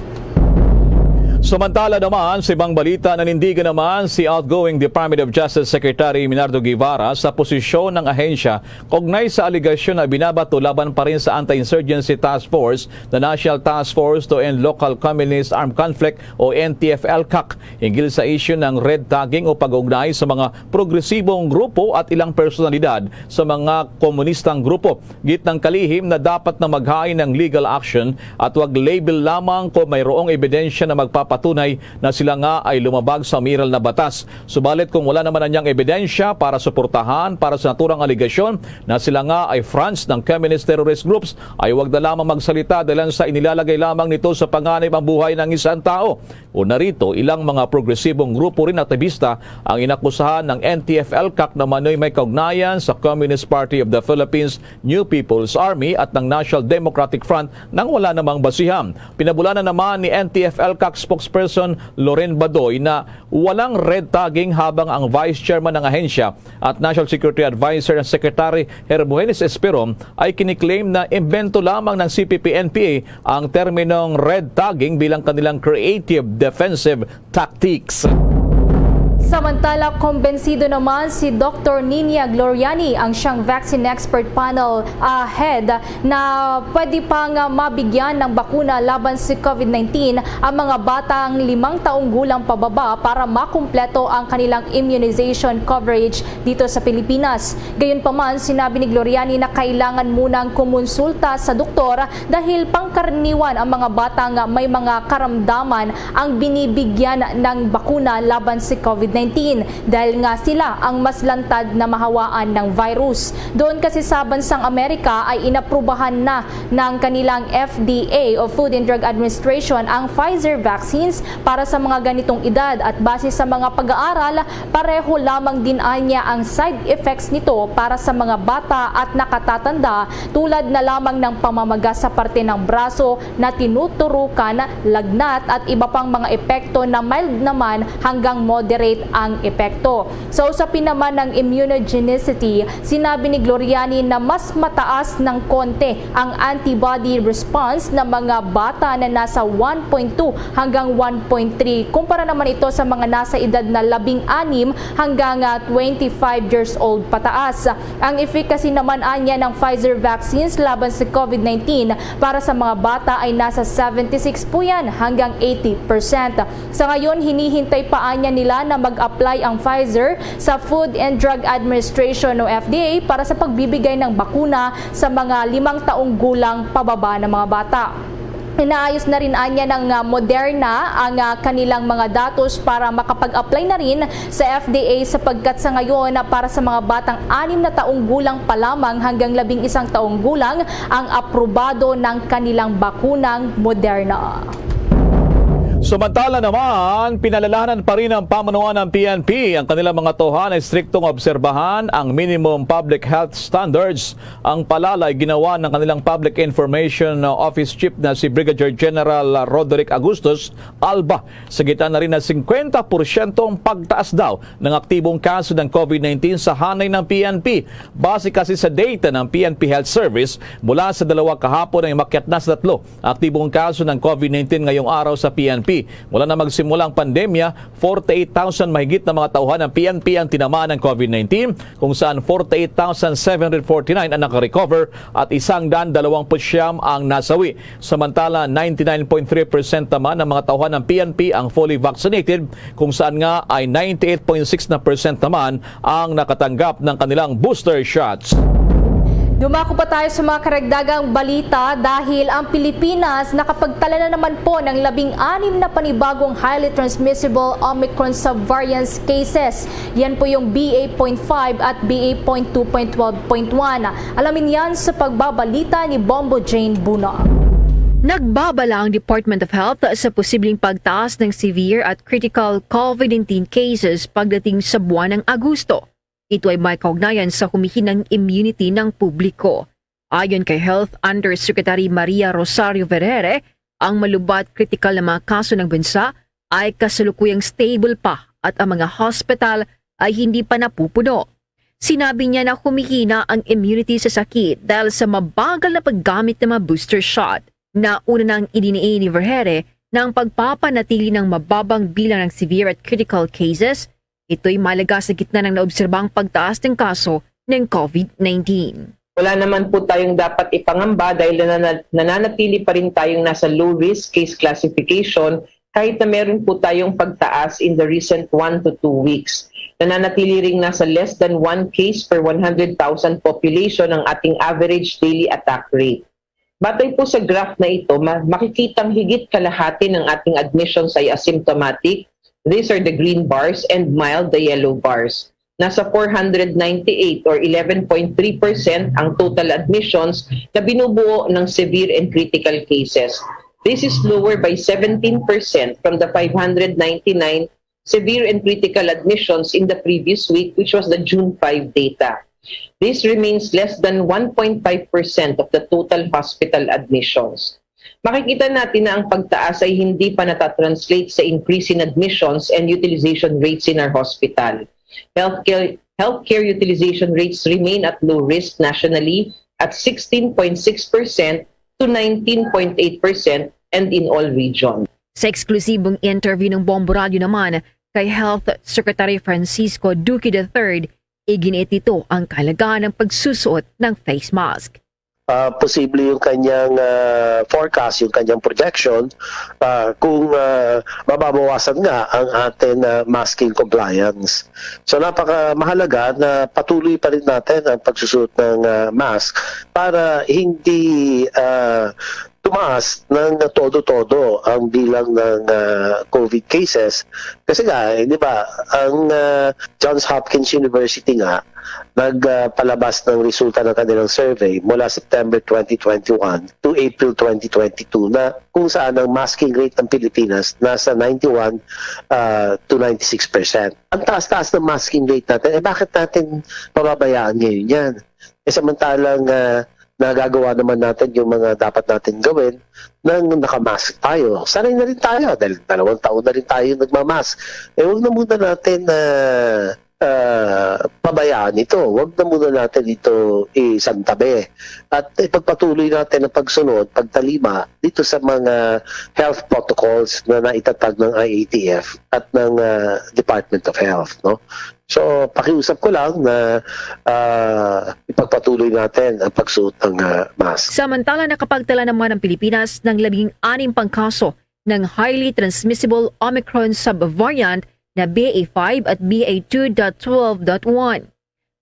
Samantala naman, sa ibang balita, nanindigan naman si outgoing Department of Justice Secretary Minardo Guevara sa posisyon ng ahensya kaugnay sa aligasyon na binabato laban pa rin sa Anti-Insurgency Task Force, the National Task Force to End Local Communist Armed Conflict o NTF-ELCAC, hinggil sa issue ng red tagging o pag-ugnay sa mga progresibong grupo at ilang personalidad sa mga komunistang grupo. Gitnang kalihim na dapat na maghain ng legal action at wag label lamang kung mayroong ebidensya na magpapatunay na sila nga ay lumabag sa umiral na batas. Subalit kung wala naman anyang ebidensya para suportahan para sa naturang aligasyon na sila nga ay fronts ng communist terrorist groups, ay wag na lamang magsalita dahil sa inilalagay lamang nito sa panganib ang buhay ng isang tao. O narito, ilang mga progresibong grupo rin aktivista ang inakusahan ng NTF-ELCAC na manoy may kaugnayan sa Communist Party of the Philippines, New People's Army at ng National Democratic Front nang wala namang basihan. Pinabulanan naman ni NTF-ELCAC spokesperson Loren Badoy na walang red tagging habang ang Vice Chairman ng ahensya at National Security Advisor and Secretary Herbuenes Esperon ay kiniklaim na imbento lamang ng CPP-NPA ang terminong red tagging bilang kanilang creative defensive tactics. Samantala, kumbensido naman si Dr. Nina Gloriani, ang siyang vaccine expert panel head, na pwede pang mabigyan ng bakuna laban sa COVID-19 ang mga batang 5 taong gulang pababa para makumpleto ang kanilang immunization coverage dito sa Pilipinas. Gayunpaman, sinabi ni Gloriani na kailangan munang kumonsulta sa doktor dahil pangkaraniwan ang mga batang may mga karamdaman ang binibigyan ng bakuna laban sa COVID-19. COVID-19 dahil nga sila ang mas lantad na mahawaan ng virus. Doon kasi sa bansang Amerika ay inaprubahan na ng kanilang FDA o Food and Drug Administration ang Pfizer vaccines para sa mga ganitong edad at base sa mga pag-aaral, pareho lamang din anya ang side effects nito para sa mga bata at nakatatanda tulad na lamang ng pamamaga sa parte ng braso na tinuturukan, lagnat at iba pang mga epekto na mild naman hanggang moderate ang epekto. Sa usapin naman ng immunogenicity, sinabi ni Gloriani na mas mataas ng konti ang antibody response ng mga bata na nasa 1.2 hanggang 1.3 kumpara naman ito sa mga nasa edad na 16 hanggang 25 years old pataas. Ang efficacy naman anya ng Pfizer vaccines laban sa COVID-19 para sa mga bata ay nasa 76 po yan hanggang 80%. Sa ngayon, hinihintay pa anya nila na mag-apply ang Pfizer sa Food and Drug Administration o FDA para sa pagbibigay ng bakuna sa mga 5 taong gulang pababa ng mga bata. Inaayos na rin anya ng Moderna ang kanilang mga datos para makapag-apply na rin sa FDA sapagkat sa ngayon para sa mga batang 6 na taong gulang pa lamang hanggang 11 taong gulang ang aprobado ng kanilang bakunang Moderna. Samantala naman, pinalalahanan pa rin ng pamunuan ng PNP ang kanilang mga tauhan ay striktong obserbahan ang minimum public health standards. Ang palalay ginawa ng kanilang Public Information Office Chief na si Brigadier General Roderick Agustus Alba sa gitna na rin na 50% pagtaas daw ng aktibong kaso ng COVID-19 sa hanay ng PNP. Base kasi sa data ng PNP Health Service, mula sa 2 kahapon ay makyat na sa 3 aktibong kaso ng COVID-19 ngayong araw sa PNP. Mula na magsimula ang pandemya, 48,000 mahigit na mga tauhan ng PNP ang tinamaan ng COVID-19, kung saan 48,749 ang nakarecover at 129 ang nasawi. Samantala, 99.3% naman ng mga tauhan ng PNP ang fully vaccinated, kung saan nga ay 98.6% naman ang nakatanggap ng kanilang booster shots. Dumako pa tayo sa mga karagdagang balita dahil ang Pilipinas nakapagtala na naman po ng 16 na panibagong highly transmissible Omicron subvariants cases. Yan po yung BA.5 at BA.2.12.1. Alamin yan sa pagbabalita ni Bombo Jane Buna. Nagbabala ang Department of Health sa posibleng pagtaas ng severe at critical COVID-19 cases pagdating sa buwan ng Agosto. Ito ay may kaugnayan sa humihinang immunity ng publiko. Ayon kay Health Undersecretary Maria Rosario Vergere, ang malubat critical na mga kaso ng bansa ay kasalukuyang stable pa at ang mga hospital ay hindi pa napupuno. Sinabi niya na humihina ang immunity sa sakit dahil sa mabagal na paggamit ng mga booster shot na una nang idiniin ni Vergere ng pagpapanatili ng mababang bilang ng severe at critical cases. Ito'y malaga sa gitna ng naobserbang pagtaas ng kaso ng COVID-19. Wala naman po tayong dapat ipangamba dahil nananatili pa rin tayong nasa low-risk case classification kahit na meron po tayong pagtaas in the recent 1 to 2 weeks. Nananatili rin nasa less than 1 case per 100,000 population ang ating average daily attack rate. Batay po sa graph na ito, makikitang higit kalahati ng ating admissions ay asymptomatic. These are the green bars and mild, the yellow bars. Nasa 498 or 11.3% ang total admissions na binubuo ng severe and critical cases. This is lower by 17% from the 599 severe and critical admissions in the previous week, which was the June 5 data. This remains less than 1.5% of the total hospital admissions. Makikita natin na ang pagtaas ay hindi pa natatranslate sa increase in admissions and utilization rates in our hospital. Healthcare utilization rates remain at low risk nationally at 16.6% to 19.8% and in all regions. Sa eksklusibong interview ng Bombo Radio naman kay Health Secretary Francisco Duque III, iginiit ito ang kahalagaan ng pagsusuot ng face mask. Posible yung kanyang forecast, yung kanyang projection kung mababawasan nga ang ating masking compliance. So napaka-mahalaga na patuloy pa rin natin ang pagsusuot ng mask para hindi tumaas ng todo-todo ang bilang ng COVID cases. Kasi nga, di ba, ang Johns Hopkins University nga, nagpalabas ng resulta ng kanilang survey mula September 2021 to April 2022 na kung saan ang masking rate ng Pilipinas nasa 91 to 96%. Ang taas-taas ng masking rate natin, bakit natin pababayaan ngayon yan? Samantalang nagagawa naman natin yung mga dapat natin gawin nang nakamask tayo. Sanay na rin tayo dahil 2 taon na rin tayo nagmamask. Huwag na muna natin pabayaan ito. Huwag na muna natin ito isantabi. At ipagpatuloy natin ang pagsunod, pagtalima dito sa mga health protocols na naitatag ng IATF at ng Department of Health. No? So, pakiusap ko lang na ipagpatuloy natin ang pagsuot ng mask. Samantala, nakapagtala naman ang Pilipinas ng 16 pang kaso ng highly transmissible Omicron subvariant na BA.5 at BA.2.12.1.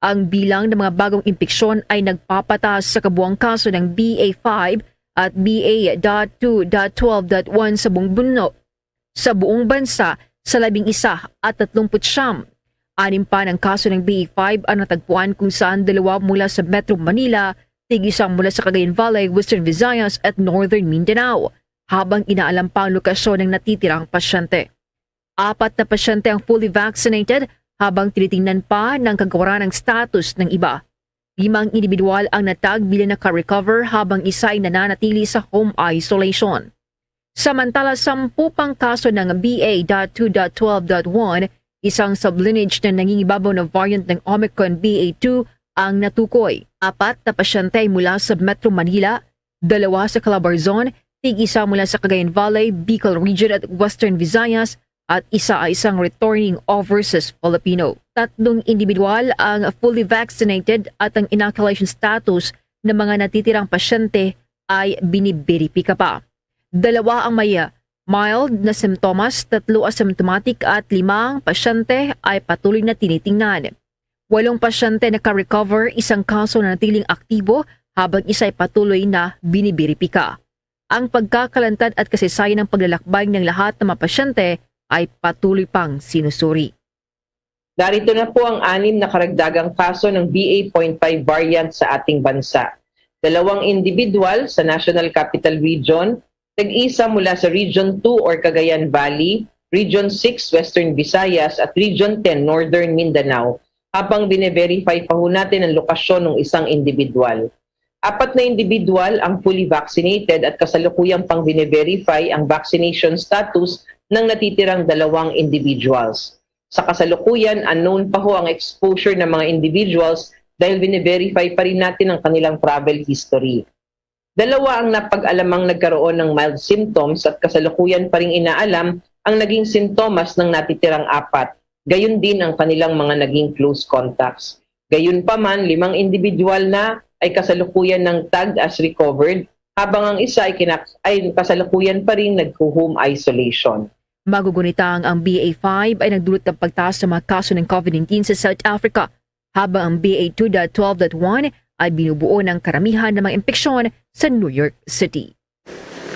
Ang bilang ng mga bagong impeksyon ay nagpapataas sa kabuang kaso ng BA.5 at BA.2.12.1 sa buong bansa sa 11 at 39. 6 pa ng kaso ng BA.5 ang natagpuan kung saan 2 mula sa Metro Manila, 1 mula sa Cagayan Valley, Western Visayas at Northern Mindanao, habang inaalam pa ang lokasyon ng natitirang pasyente. 4 na pasyente ang fully vaccinated habang tinitingnan pa ng kagawaran ng status ng iba. 5 individual ang natag bilang naka-recover habang isa ay nananatili sa home isolation. Samantala, 10 pang kaso ng BA.2.12.1, isang sublineage na nangingibabaw na variant ng Omicron BA.2 ang natukoy. 4 na pasyente ay mula sa Metro Manila, 2 sa Calabarzon, 1 mula sa Cagayan Valley, Bicol Region at Western Visayas, at isa ay isang returning overseas Filipino. 3 individual ang fully vaccinated at ang inoculation status ng mga natitirang pasyente ay biniberipika pa. 2 ang may mild na simptomas, 3 asymptomatic at 5 pasyente ay patuloy na tinitingnan. 8 pasyente naka-recover, 1 kaso na natiling aktibo habang isa ay patuloy na binibiripika. Ang pagkakalantad at kasaysayan ng paglalakbay ng lahat ng mga pasyente ay patuloy pang sinusuri. Darito na po ang 6 na karagdagang kaso ng BA.5 variant sa ating bansa. 2 individual sa National Capital Region, tag-isa mula sa Region 2 or Cagayan Valley, Region 6 Western Visayas at Region 10 Northern Mindanao, habang bine-verify pa ho natin ang lokasyon ng isang individual. 4 na individual ang fully vaccinated at kasalukuyang pang bine-verify ang vaccination status ng natitirang 2 individuals. Sa kasalukuyan, unknown pa ho ang exposure ng mga individuals dahil bine-verify pa rin natin ang kanilang travel history. 2 ang napag-alamang nagkaroon ng mild symptoms at kasalukuyan pa rin inaalam ang naging sintomas ng natitirang 4. Gayon din ang kanilang mga naging close contacts. Gayon pa man, 5 individual na ay kasalukuyan ng tagged as recovered, habang ang isa ay kasalukuyan pa rin nag-home isolation. Magugunitang ang BA.5 ay nagdulot ng pagtaas sa mga kaso ng COVID-19 sa South Africa, habang ang BA.2.12.1 ay binubuo ng karamihan ng mga impeksyon sa New York City.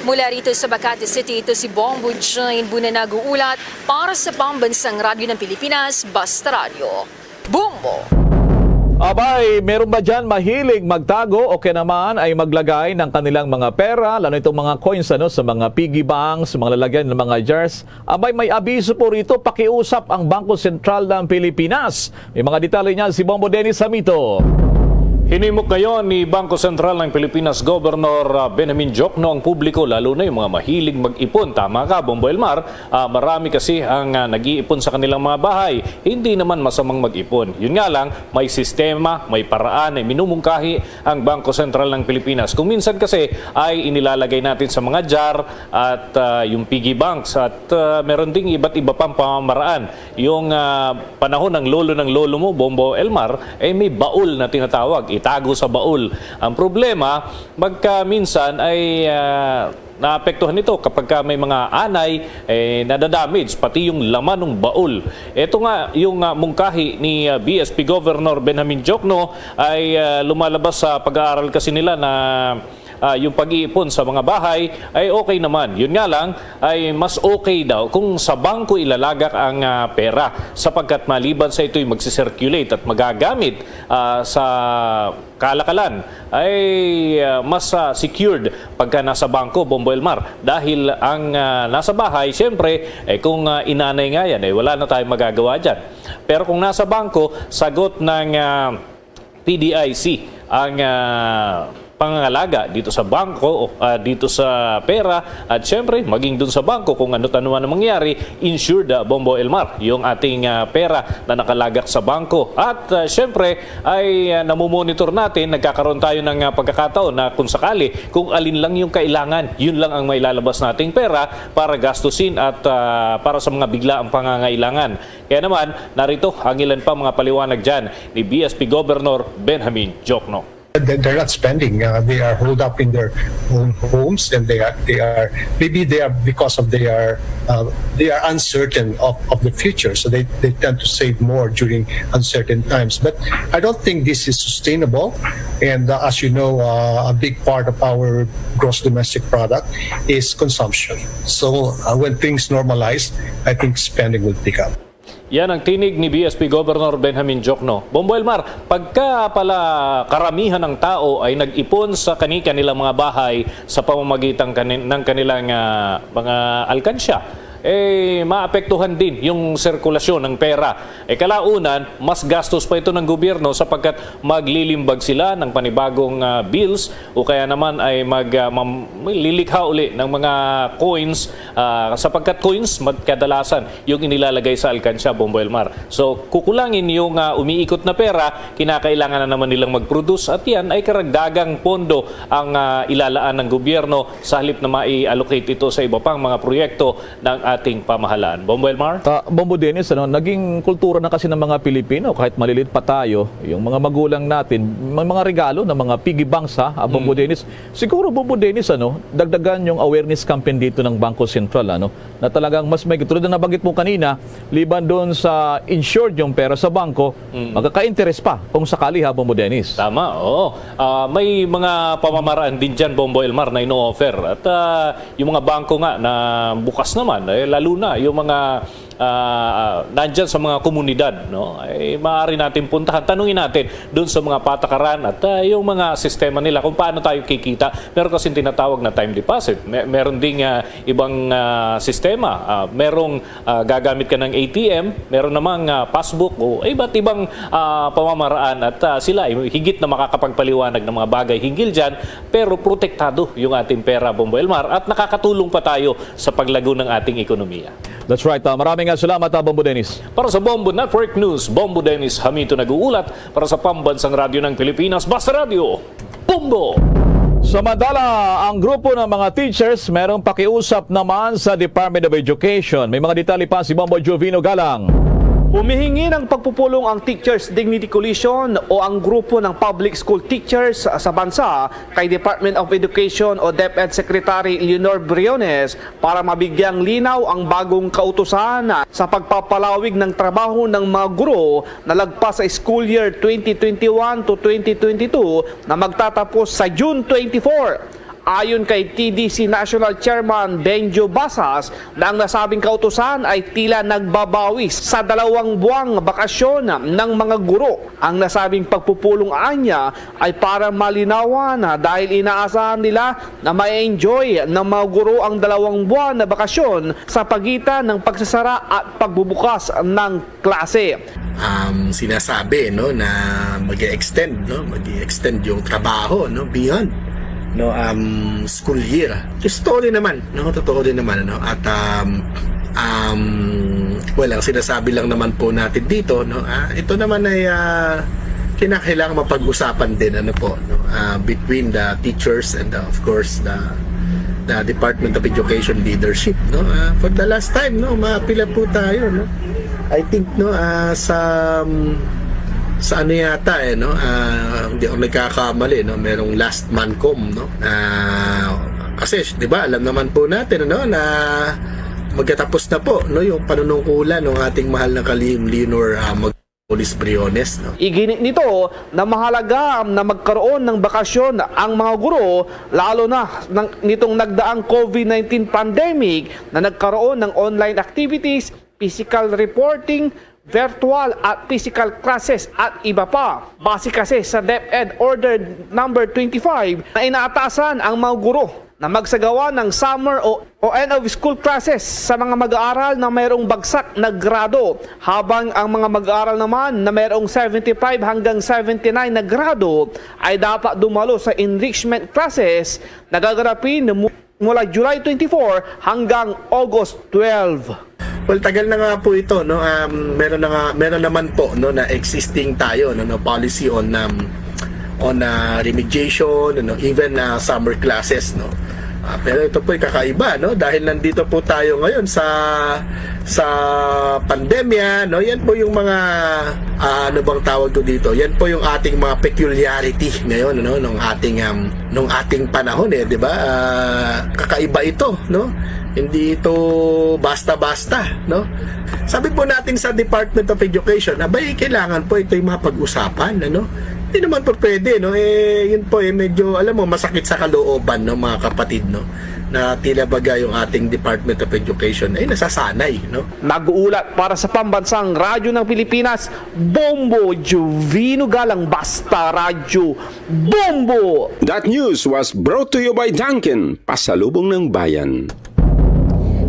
Mula rito sa Makati City, ito si Bombo Jane Buna nag-uulat para sa Pambansang Radyo ng Pilipinas, Basta Radio. Bombo! Abay, meron ba dyan mahilig magtago o kaya naman ay maglagay ng kanilang mga pera, lalo itong mga coins sa mga piggy banks, mga lalagyan ng mga jars? Abay, may abiso po rito, pakiusap ang Bangko Sentral ng Pilipinas. May mga detalye niya si Bombo Dennis Samito. Hinimok ngayon ni Bangko Sentral ng Pilipinas Governor Benjamin Diokno ang publiko, lalo na yung mga mahilig mag-ipon. Tama ka, Bombo Elmar, marami kasi ang nag-iipon sa kanilang mga bahay. Hindi naman masamang mag-ipon. Yun nga lang, may sistema, may paraan, ay minumungkahi ang Bangko Sentral ng Pilipinas. Kung minsan kasi ay inilalagay natin sa mga jar at yung piggy banks at meron ding iba't iba pang pamamaraan. Yung panahon ng lolo mo, Bombo Elmar, ay may baul na tinatawag. Itago sa baul. Ang problema, magka minsan ay naapektuhan ito kapag may mga anay nadadamage, pati yung laman ng baul. Ito nga yung mungkahi ni BSP Governor Benjamin Diokno ay lumalabas sa pag-aaral kasi nila na yung pag-iipon sa mga bahay ay okay naman. Yun nga lang ay mas okay daw kung sa bangko ilalagak ang pera sapagkat maliban sa ito'y magsisirculate at magagamit sa kalakalan ay mas secured pagka nasa bangko, Bombo Elmar. Dahil ang nasa bahay, siyempre, kung inanay nga yan, wala na tayong magagawa dyan. Pero kung nasa bangko, sagot ng PDIC ang pangangalaga dito sa bangko, dito sa pera, at syempre maging dun sa bangko kung ano-ano ang mangyari, insured, Bombo Elmar, yung ating pera na nakalagak sa bangko. At syempre ay namumonitor natin, nagkakaroon tayo ng pagkakataon na kung sakali, kung alin lang yung kailangan, yun lang ang mailalabas nating pera para gastusin at para sa mga biglaang pangangailangan. Kaya naman, narito ang ilan pa mga paliwanag dyan ni BSP Governor Benjamin Diokno. They're not spending. They are holed up in their own homes, and they are because of they are uncertain of the future. So they tend to save more during uncertain times. But I don't think this is sustainable. And as you know, a big part of our gross domestic product is consumption. So when things normalize, I think spending will pick up. Yan ang tinig ni BSP Governor Benjamin Diokno. Bombo Elmar, pagka pala karamihan ng tao ay nag-ipon sa kanilang mga bahay sa pamamagitan ng kanilang mga alkansya, maapektuhan din yung sirkulasyon ng pera. Kalaunan, mas gastos pa ito ng gobyerno sapagkat maglilimbag sila ng panibagong bills o kaya naman ay lilikha uli ng mga coins sapagkat coins kadalasan yung inilalagay sa alkansya, Bombo Elmar. So kukulangin yung umiikot na pera, kinakailangan na naman nilang mag-produce at yan ay karagdagang pondo ang ilalaan ng gobyerno sa halip na mai-allocate ito sa iba pang mga proyekto ng ating pamahalaan. Bombo Elmar? Bombo Dennis, naging kultura na kasi ng mga Pilipino, kahit malilit pa tayo, yung mga magulang natin, may mga regalo ng mga piggy banks, Bombo Dennis. Siguro, Bombo Dennis, dagdagan yung awareness campaign dito ng Bangko Sentral, na talagang mas may, tulad na nabanggit mo kanina, liban doon sa insured yung pera sa bangko, magkaka-interest pa kung sakali, Bombo Dennis. Tama, oo. May mga pamamaraan din dyan, Bombo Elmar, na ino-offer. At yung mga bangko nga na bukas naman, lalo na yung mga nandyan sa mga komunidad, ay maaari natin puntahan, tanungin natin doon sa mga patakaran at yung mga sistema nila kung paano tayo kikita. Meron kasi tinatawag na time deposit. Meron ding ibang sistema. Merong gagamit ka ng ATM, meron namang passbook o iba't ibang pamamaraan at sila ay higit na makakapagpaliwanag ng mga bagay hinggil dyan, pero protektado yung ating pera, Bombo Elmar, at nakakatulong pa tayo sa paglago ng ating ekonomiya. That's right. Maraming salamat, Bombo Dennis. Para sa Bombo Network News, Bombo Dennis Hamito nag-uulat para sa Pambansang Radyo ng Pilipinas, Basta Radio, Bombo! Samantala, ang grupo ng mga teachers merong pakiusap naman sa Department of Education. May mga detalye pa si Bombo Jovino Galang. Humihingi ng pagpupulong ang Teachers Dignity Coalition o ang grupo ng public school teachers sa bansa kay Department of Education o DepEd Secretary Leonor Briones para mabigyang linaw ang bagong kautusan sa pagpapalawig ng trabaho ng mga guro na lagpas sa school year 2021 to 2022 na magtatapos sa June 24. Ayon kay TDC National Chairman Benjo Basas, na ang nasabing kautusan ay tila nagbabawi sa 2 buwang bakasyon ng mga guro. Ang nasabing pagpupulong anya ay para malinawan dahil inaasahan nila na ma-enjoy ng mga guro ang 2 buwan na bakasyon sa pagitan ng pagsasara at pagbubukas ng klase. Sinasabi na mag-extend yung trabaho beyond school year. Totoo din naman, at ang sinasabi lang naman po natin dito, ito naman ay kinakailangan mapag-usapan din between the teachers and of course the Department of Education leadership, for the last time, mapila po tayo, I think sa ano yata hindi ako nagkakamali, merong last mancom, kasi 'di ba alam naman po natin na magtatapos na po yung panunungkulan ng ating mahal na kalihim Leonor Police Briones, no? Iginit nito na mahalaga na magkaroon ng bakasyon ang mga guro, lalo na nitong nagdaang COVID-19 pandemic na nagkaroon ng online activities, physical reporting, virtual at physical classes at iba pa. Base kasi sa DepEd Order number 25 na inaatasan ang mga guro na magsagawa ng summer o end of school classes sa mga mag-aaral na mayroong bagsak na grado, habang ang mga mag-aaral naman na mayroong 75 hanggang 79 na grado ay dapat dumalo sa enrichment classes na gaganapin mula July 24 hanggang August 12. Well, tagal na nga po ito, no. Meron naman po, no, na existing tayo, no, policy on remediation, no, even summer classes, no. Pero ito po ay kakaiba, no, dahil nandito po tayo ngayon sa pandemya, no. Yan po yung mga ano bang tawag to dito? Yan po yung ating mga peculiarity ngayon, no, nung ating panahon, di ba? Kakaiba ito, no. Hindi ito basta-basta, no? Sabi po natin sa Department of Education, abay, kailangan po ito yung mapag-usapan, ano? Hindi naman po pwede, no? Yun po, medyo, alam mo, masakit sa kalooban, no, mga kapatid, no? Na tila baga yung ating Department of Education ay nasasanay, no? Nag-uulat para sa Pambansang Radyo ng Pilipinas, Bombo Jovino Galang, Basta Radyo, Bombo! That news was brought to you by Dunkin, pasalubong ng bayan.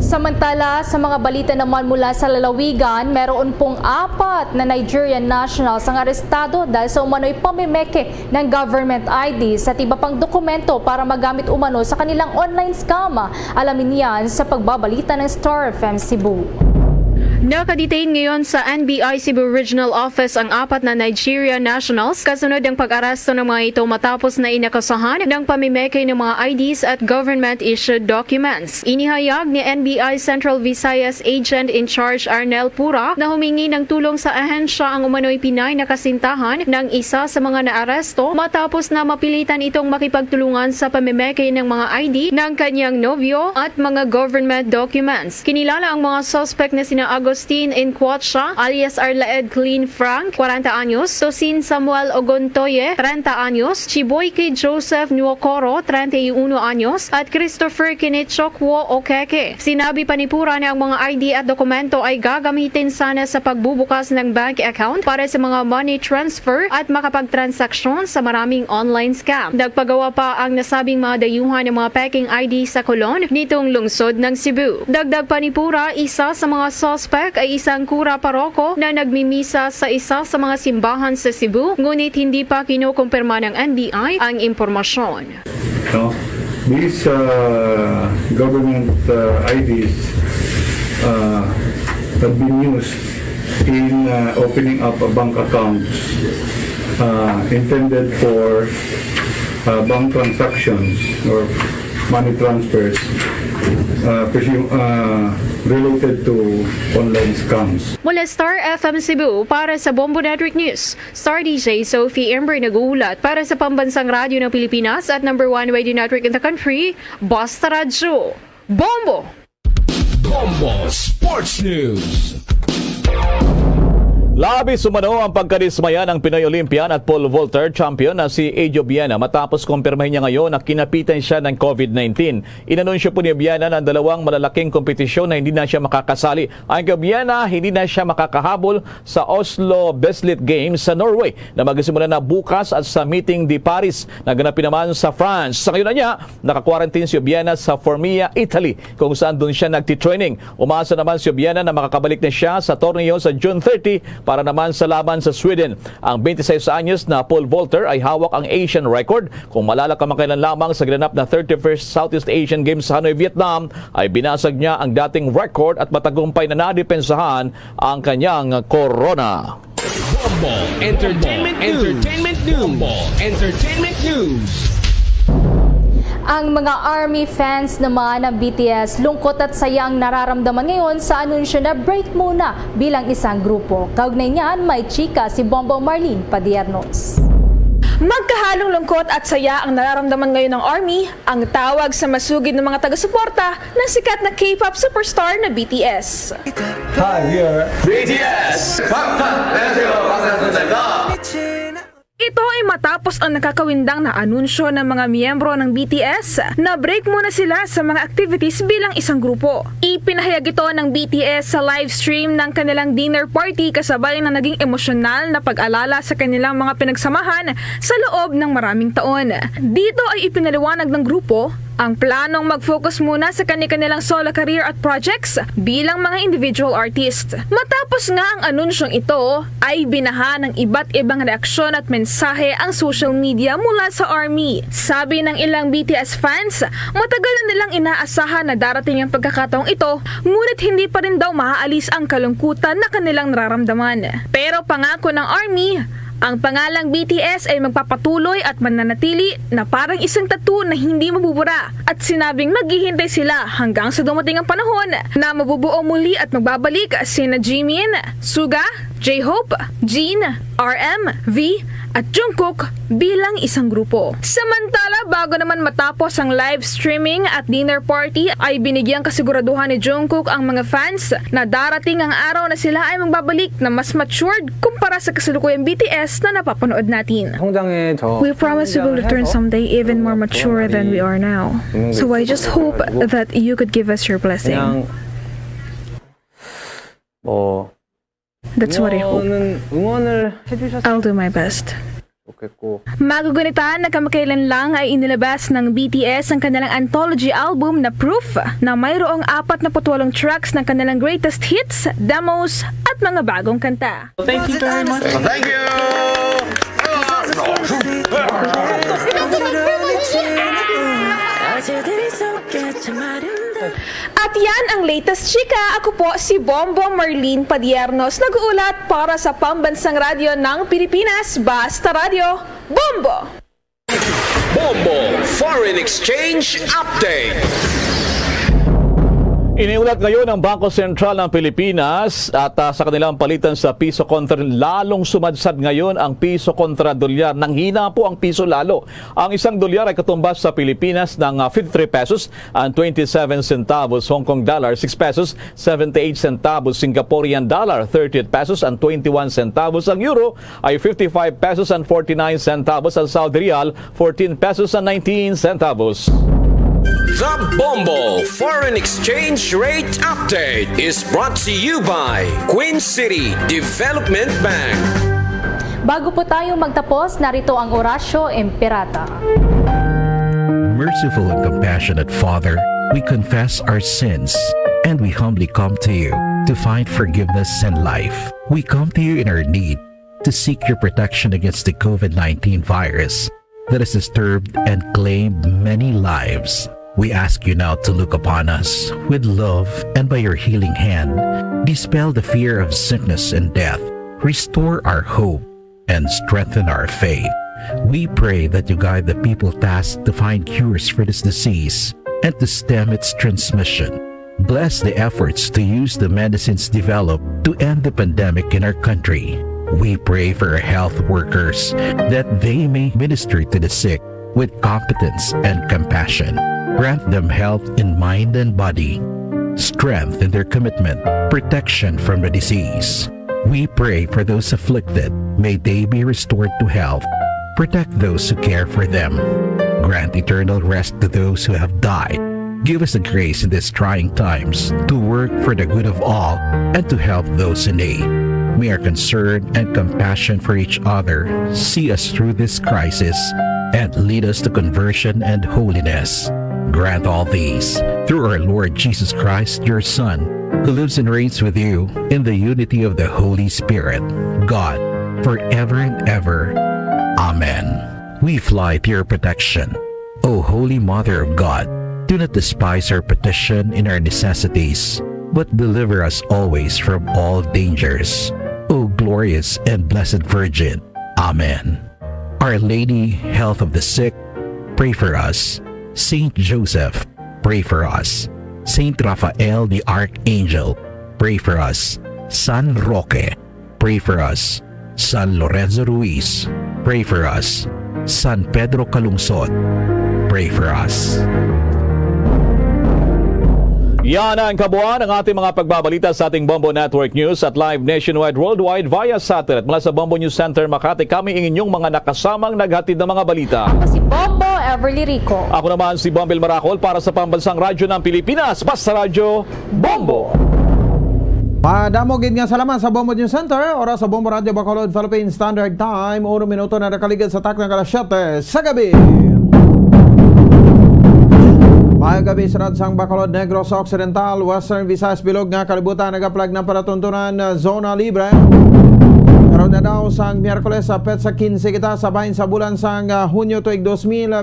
Samantala, sa mga balita naman mula sa lalawigan, meron pong 4 na Nigerian nationals ang arestado dahil sa umano'y pamimeke ng government IDs at iba pang dokumento para magamit umano sa kanilang online scam. Alamin yan sa pagbabalita ng Star FM Cebu. Nakadetain ngayon sa NBI Cebu Regional Office ang 4 na Nigerian nationals kasunod ng pag-aresto ng mga ito matapos na inakasahan ng pamimeke ng mga IDs at government-issued documents. Inihayag ni NBI Central Visayas Agent in Charge Arnel Pura na humingi ng tulong sa ahensya ang umano'y Pinay na kasintahan ng isa sa mga naaresto matapos na mapilitan itong makipagtulungan sa pamimeke ng mga ID ng kanyang nobyo at mga government documents. Kinilala ang mga suspect na sina Agustin Encuacha alias Arlaed Clean Frank, 40 anyos, Tosin Samuel Ogontoye, 30 anyos, Chiboyke Joseph Nuokoro, 31 anyos, at Christopher Kinechokwo Okeke. Sinabi pa ni Pura na ang mga ID at dokumento ay gagamitin sana sa pagbubukas ng bank account para sa mga money transfer at makapagtransaksyon sa maraming online scam. Nagpagawa pa ang nasabing mga dayuhan ng mga peking ID sa Colon nitong lungsod ng Cebu. Dagdag pa ni Pura, isa sa mga suspect ay isang kura paroko na nagmimisa sa isa sa mga simbahan sa Cebu, ngunit hindi pa kinukumpirma ng NBI ang impormasyon. No? These government IDs have been used in opening up bank accounts intended for bank transactions or money transfers related to online scams. Mula Star FM Cebu, para sa Bombo Network News, Star DJ Sophie Ember nag-uulat para sa Pambansang Radyo ng Pilipinas at #1 radio network in the country, Basta Radyo, Bombo! Bombo Sports News. Labis umano ang pagkadismaya ng Pinoy Olympian at pole vaulter champion na si Ejo Biana matapos kumpirmahin niya ngayon na kinapitan siya ng COVID-19. Inanunsyo po ni Biana ng 2 malalaking kompetisyon na hindi na siya makakasali. Ang kay Biana, hindi na siya makakahabol sa Oslo Bislett Games sa Norway na magsisimula na bukas at sa meeting di Paris na ganapin naman sa France. Sa ngayon na niya, naka-quarantine si Biana sa Formia, Italy kung saan doon siya nagtitraining. Umasa naman si Biana na makakabalik na siya sa torneo sa June 30 para naman sa laban sa Sweden. Ang 26 anyos na pole vaulter ay hawak ang Asian record. Kung malalakamangkailan lamang sa ginanap na 31st Southeast Asian Games sa Hanoi, Vietnam, ay binasag niya ang dating record at matagumpay na nadepensahan ang kanyang corona. Bombo Entertainment News. Entertainment News. Ang mga ARMY fans naman ng BTS, lungkot at sayang nararamdaman ngayon sa anunsyo na break muna bilang isang grupo. Kaugnay niyan, may chika si Bongbong Marlene Padiernos. Magkahalong lungkot at saya ang nararamdaman ngayon ng ARMY ang tawag sa masugid ng mga taga-suporta ng sikat na K-pop superstar na BTS. Hi, we are BTS! Ito ay matapos ang nakakawindang na anunsyo ng mga miyembro ng BTS na break muna sila sa mga activities bilang isang grupo. Ipinahayag ito ng BTS sa live stream ng kanilang dinner party kasabay ng naging emosyonal na pag-alala sa kanilang mga pinagsamahan sa loob ng maraming taon. Dito ay ipinaliwanag ng grupo ang planong mag-focus muna sa kanilang solo career at projects bilang mga individual artist. Matapos nga ang anunsyong ito, ay binaha ng iba't ibang reaksyon at mensahe ang social media mula sa ARMY. Sabi ng ilang BTS fans, matagal na nilang inaasahan na darating ang pagkakataong ito, ngunit hindi pa rin daw maaalis ang kalungkutan na kanilang nararamdaman. Pero pangako ng ARMY, ang pangalang BTS ay magpapatuloy at mananatili na parang isang tattoo na hindi mabubura at sinabing maghihintay sila hanggang sa dumating ang panahon na mabubuo muli at magbabalik sina Jimin, Suga, J-Hope, Jin, RM, V at Jungkook bilang isang grupo. Samantala, bago naman matapos ang live streaming at dinner party ay binigyang kasiguraduhan ni Jungkook ang mga fans na darating ang araw na sila ay magbabalik na mas matured kumpara sa kasalukuyang BTS na napapanood natin. We promise we will return someday even more mature than we are now. So I just hope that you could give us your blessing. That's what I hope. I'll do my best. Magugunita na kamakailan lang ay inilabas ng BTS ang kanilang anthology album na Proof na mayroong 48 tracks ng kanilang greatest hits, demos at mga bagong kanta. Thank you very much. Thank you! At yan ang latest chika. Ako po si Bombo Marlene Padiernos, nag-uulat para sa Pambansang Radyo ng Pilipinas, Basta Radio, Bombo! Bombo Foreign Exchange Update. Iniulat ngayon ng Bangko Sentral ng Pilipinas at sa kanilang palitan sa piso kontra lalong sumadsad ngayon ang piso kontra dolyar. Nanghina po ang piso lalo. Ang isang dolyar ay katumbas sa Pilipinas ng 53 pesos and 27 centavos, Hong Kong dollar 6 pesos 78 centavos, Singaporean dollar 38 pesos and 21 centavos. Ang euro ay 55 pesos and 49 centavos. Ang Saudi Riyal 14 pesos and 19 centavos. The Bombo Foreign Exchange Rate Update is brought to you by Queen City Development Bank. Bago po tayo magtapos, narito ang Orasyo Imperata. Merciful and compassionate Father, we confess our sins and we humbly come to you to find forgiveness and life. We come to you in our need to seek your protection against the COVID-19 virus that has disturbed and claimed many lives. We ask you now to look upon us with love and by your healing hand, dispel the fear of sickness and death, restore our hope, and strengthen our faith. We pray that you guide the people tasked to find cures for this disease and to stem its transmission. Bless the efforts to use the medicines developed to end the pandemic in our country. We pray for our health workers that they may minister to the sick with competence and compassion. Grant them health in mind and body, strength in their commitment, protection from the disease. We pray for those afflicted. May they be restored to health. Protect those who care for them. Grant eternal rest to those who have died. Give us the grace in these trying times to work for the good of all and to help those in need. May our concern and compassion for each other see us through this crisis and lead us to conversion and holiness. Grant all these through our Lord Jesus Christ, your Son, who lives and reigns with you in the unity of the Holy Spirit, God, forever and ever. Amen. We fly to your protection. O Holy Mother of God, do not despise our petition in our necessities, but deliver us always from all dangers. O glorious and blessed Virgin. Amen. Our Lady, health of the sick, pray for us. Saint Joseph, pray for us. Saint Raphael the Archangel, pray for us. San Roque, pray for us. San Lorenzo Ruiz, pray for us. San Pedro Calungsod. Pray for us. Yan ang kabuuan ng ating mga pagbabalita sa ating Bombo Network News at live nationwide worldwide via satellite. Mula sa Bombo News Center Makati, kami ang inyong mga nakasamang naghatid ng mga balita. Si Bombo Everly Rico. Ako naman si Bombel Maracol para sa Pambansang Radyo ng Pilipinas. Basta Radyo, Bombo! Madamogin nga salamat sa Bombo News Center. Oras sa Bombo Radio Bacolod, Philippine Standard Time. 1 minuto na nakaligid sa tak ng alas 7 sa gabi. Mayang gabi sa Radsang Bacolod, Negros Occidental, Western Visayas, Bilog nga kalibutan nagaplag ng paratuntunan zona libre. Karoon na daw sang Miyerkules sa petsa 15 kita sa bahin sa bulan sang Hunyo tuig 2022.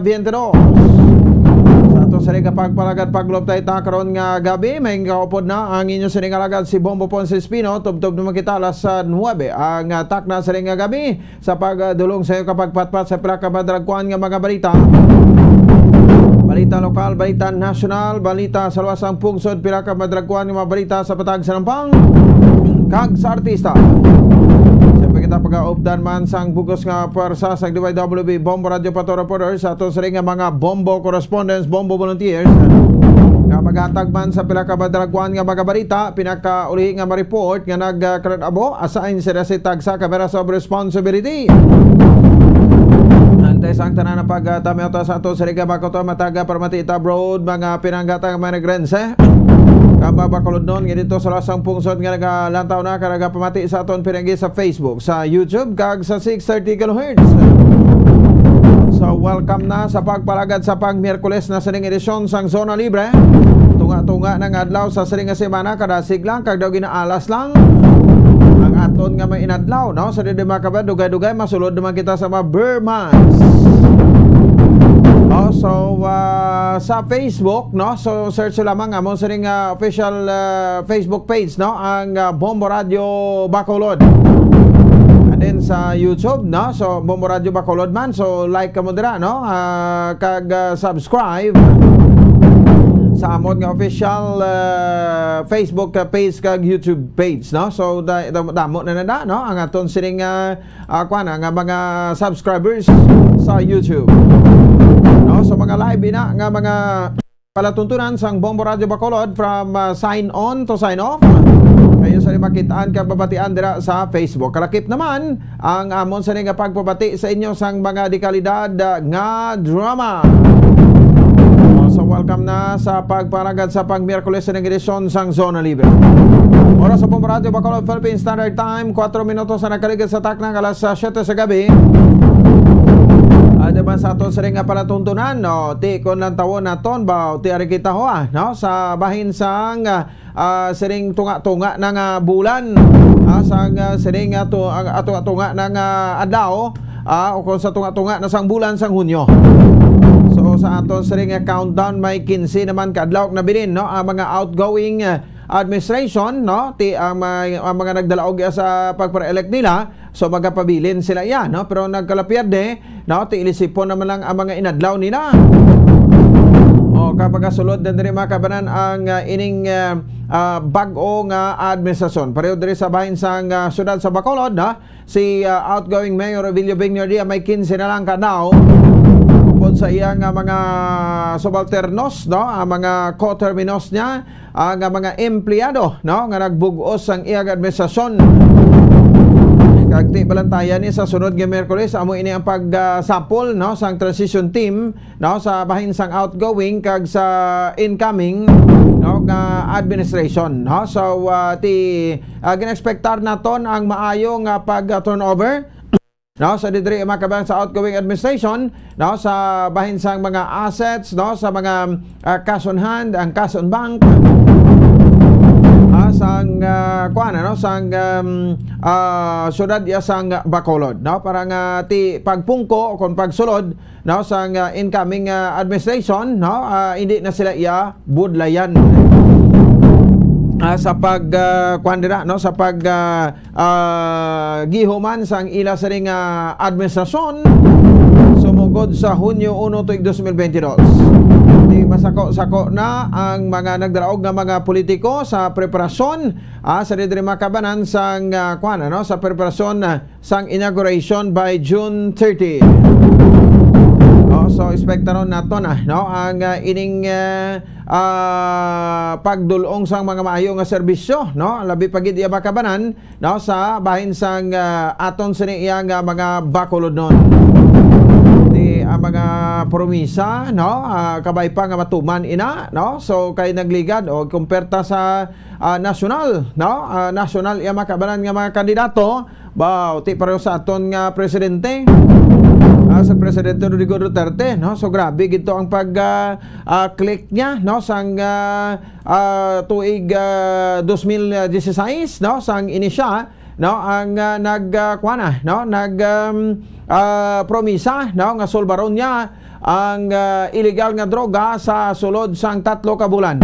Sa ato sa pagpalagad paglob tayo karoon nga gabi, may kaupod na ang inyo siningalagad si Bombo Ponce Espino. Tubtob naman kita alas 9 ang tak na sa nga gabi sa pagdulong sa iyo kapag patpat sa pila kabadragkuan nga mga balita. Balita lokal, balita nasyonal, balita sa luwasang pungsod, pila ka madragkuan ng mga balita sa patag sa Lampang, kag sa artista. Siyempre kita pag-aupdan man sang bugos nga pwersa sa DYWB Bombo Radio Pato Reporters sa ato sa ring nga mga Bombo Correspondents, Bombo Volunteers. Nga maghatag man sa pila ka madragkuan nga mga balita, pinakaulihi nga ma-report nga nagkaradabo, assign sila si tagsa Cameras of Responsibility. Antay sang tanan na pagtamyoto sa ato sa Riga Bacoto mataga Permatita Road mga pinanggatang mga nagrense kamba Bacolod noon nga dito sa lasang pungsod nga nagalantaw na karaga pamati sa aton pinanggi sa Facebook, sa YouTube kag sa 630 kHz. So welcome na sa pagpalagad sa pag Miyerkules na sining edisyon sang Zona Libre. Tunga-tunga ng adlaw sa sining semana kada siglang kag daw ginaalas lang ang aton nga may inadlaw, no? Sa didi makabad, dugay-dugay, masulod naman kita sa mga Burmans. So, sa Facebook, no? So, search lamang amon sa ring official Facebook page, no? Ang Bombo Radio Bacolod. And then sa YouTube, no? So, Bombo Radio Bacolod man. So, like ka mo dira, no? Kag subscribe sa amon nga official Facebook page kag YouTube page, no? So damo na no ang aton sining kuana nga mga subscribers sa YouTube, no? So mga live na nga mga palatuntunan sang Bombo Radio Bacolod from sign on to sign off. Kayo sa makitaan kag babatian dira sa Facebook. Kalakip naman ang amon sa nga pagpabati sa inyo sang mga dekalidad nga drama. So welcome na sa pagparagad sa pang-Miyerkules ng edisyon sang Zona Libre. Oras sa Bombo Radio Bacolod, Philippine Standard Time, 4 minutos na nakaligid sa taknang alas 7 sa gabi. Diba sa aton sa ring nga palatuntunan, no? Ti kon lang tawon naton ba ti ari kita ho no? Sa bahin sang siring tunga-tunga ng bulan, sang siring tunga ng adlaw, o kung sa tunga-tunga na sang bulan sang Hunyo. So sa aton sa ring countdown may 15 naman kadlawk na bilin, no? Ang mga outgoing administration, no? Ti ang mga nagdalaog sa pagpare-elect nila, so magapabilin sila yan, no? Pero nagkalapyerde, no? Ti ilisipon naman lang ang mga inadlaw nila. O kapag sulod na diri makabanan ang ining bag-o nga administrasyon. Pareho diri sa bahin sang syudad sa Bacolod, na si outgoing Mayor Ovilio Bignordia may 15 na lang kadaw. Bukod sa iyang mga subalternos, no, ang mga co-terminos niya, ang mga empleyado, no, nga nagbugos ang iyang administrasyon. Kagti balantayan ni sa sunod nga Miyerkules amo ini ang pagsapol, no, sang transition team, no, sa bahin sang outgoing kag sa incoming, no, nga administration, no. So ginexpectar naton ang maayong pag-turnover, no, sa didiri makabang sa outgoing administration, no, sa bahin sang mga assets, no, sa mga cash on hand, ang cash on bank, sang kuana, no, sang syudad ya sang Bacolod, no, para nga ti pagpungko o kon pagsulod, no, sang incoming administration, no, hindi na sila iya budlayan sa pag kuandira, no, sa pag gihuman sang ila sa ring administrasyon sumugod sa Hunyo 1 tuig 2022. Di masako-sako na ang mga nagdaraog nga mga politiko sa preparasyon sa didiri makabanan sang kuana, no, sa preparasyon sang inauguration by June 30. No, so expectaron naton no ang ining pagdulong sang mga maayo nga serbisyo, no, labi pagid iya makabanan, no, sa bahin sang aton sini iya nga mga bakulod nun. Ang mga promisa, no, kabay pa nga matuman ina, no, so kay nagligad o kumperta sa national, no, national iya makabanan nga mga kandidato ba ti pareho sa aton nga presidente, sa Presidente Rodrigo Duterte, no, so grabe gito ang pag click niya, no, sang tuig 2016, no, sang inisya, no, ang nagkuana, no, promisa, no, nga solbaron niya ang illegal nga droga sa sulod sang 3 ka bulan.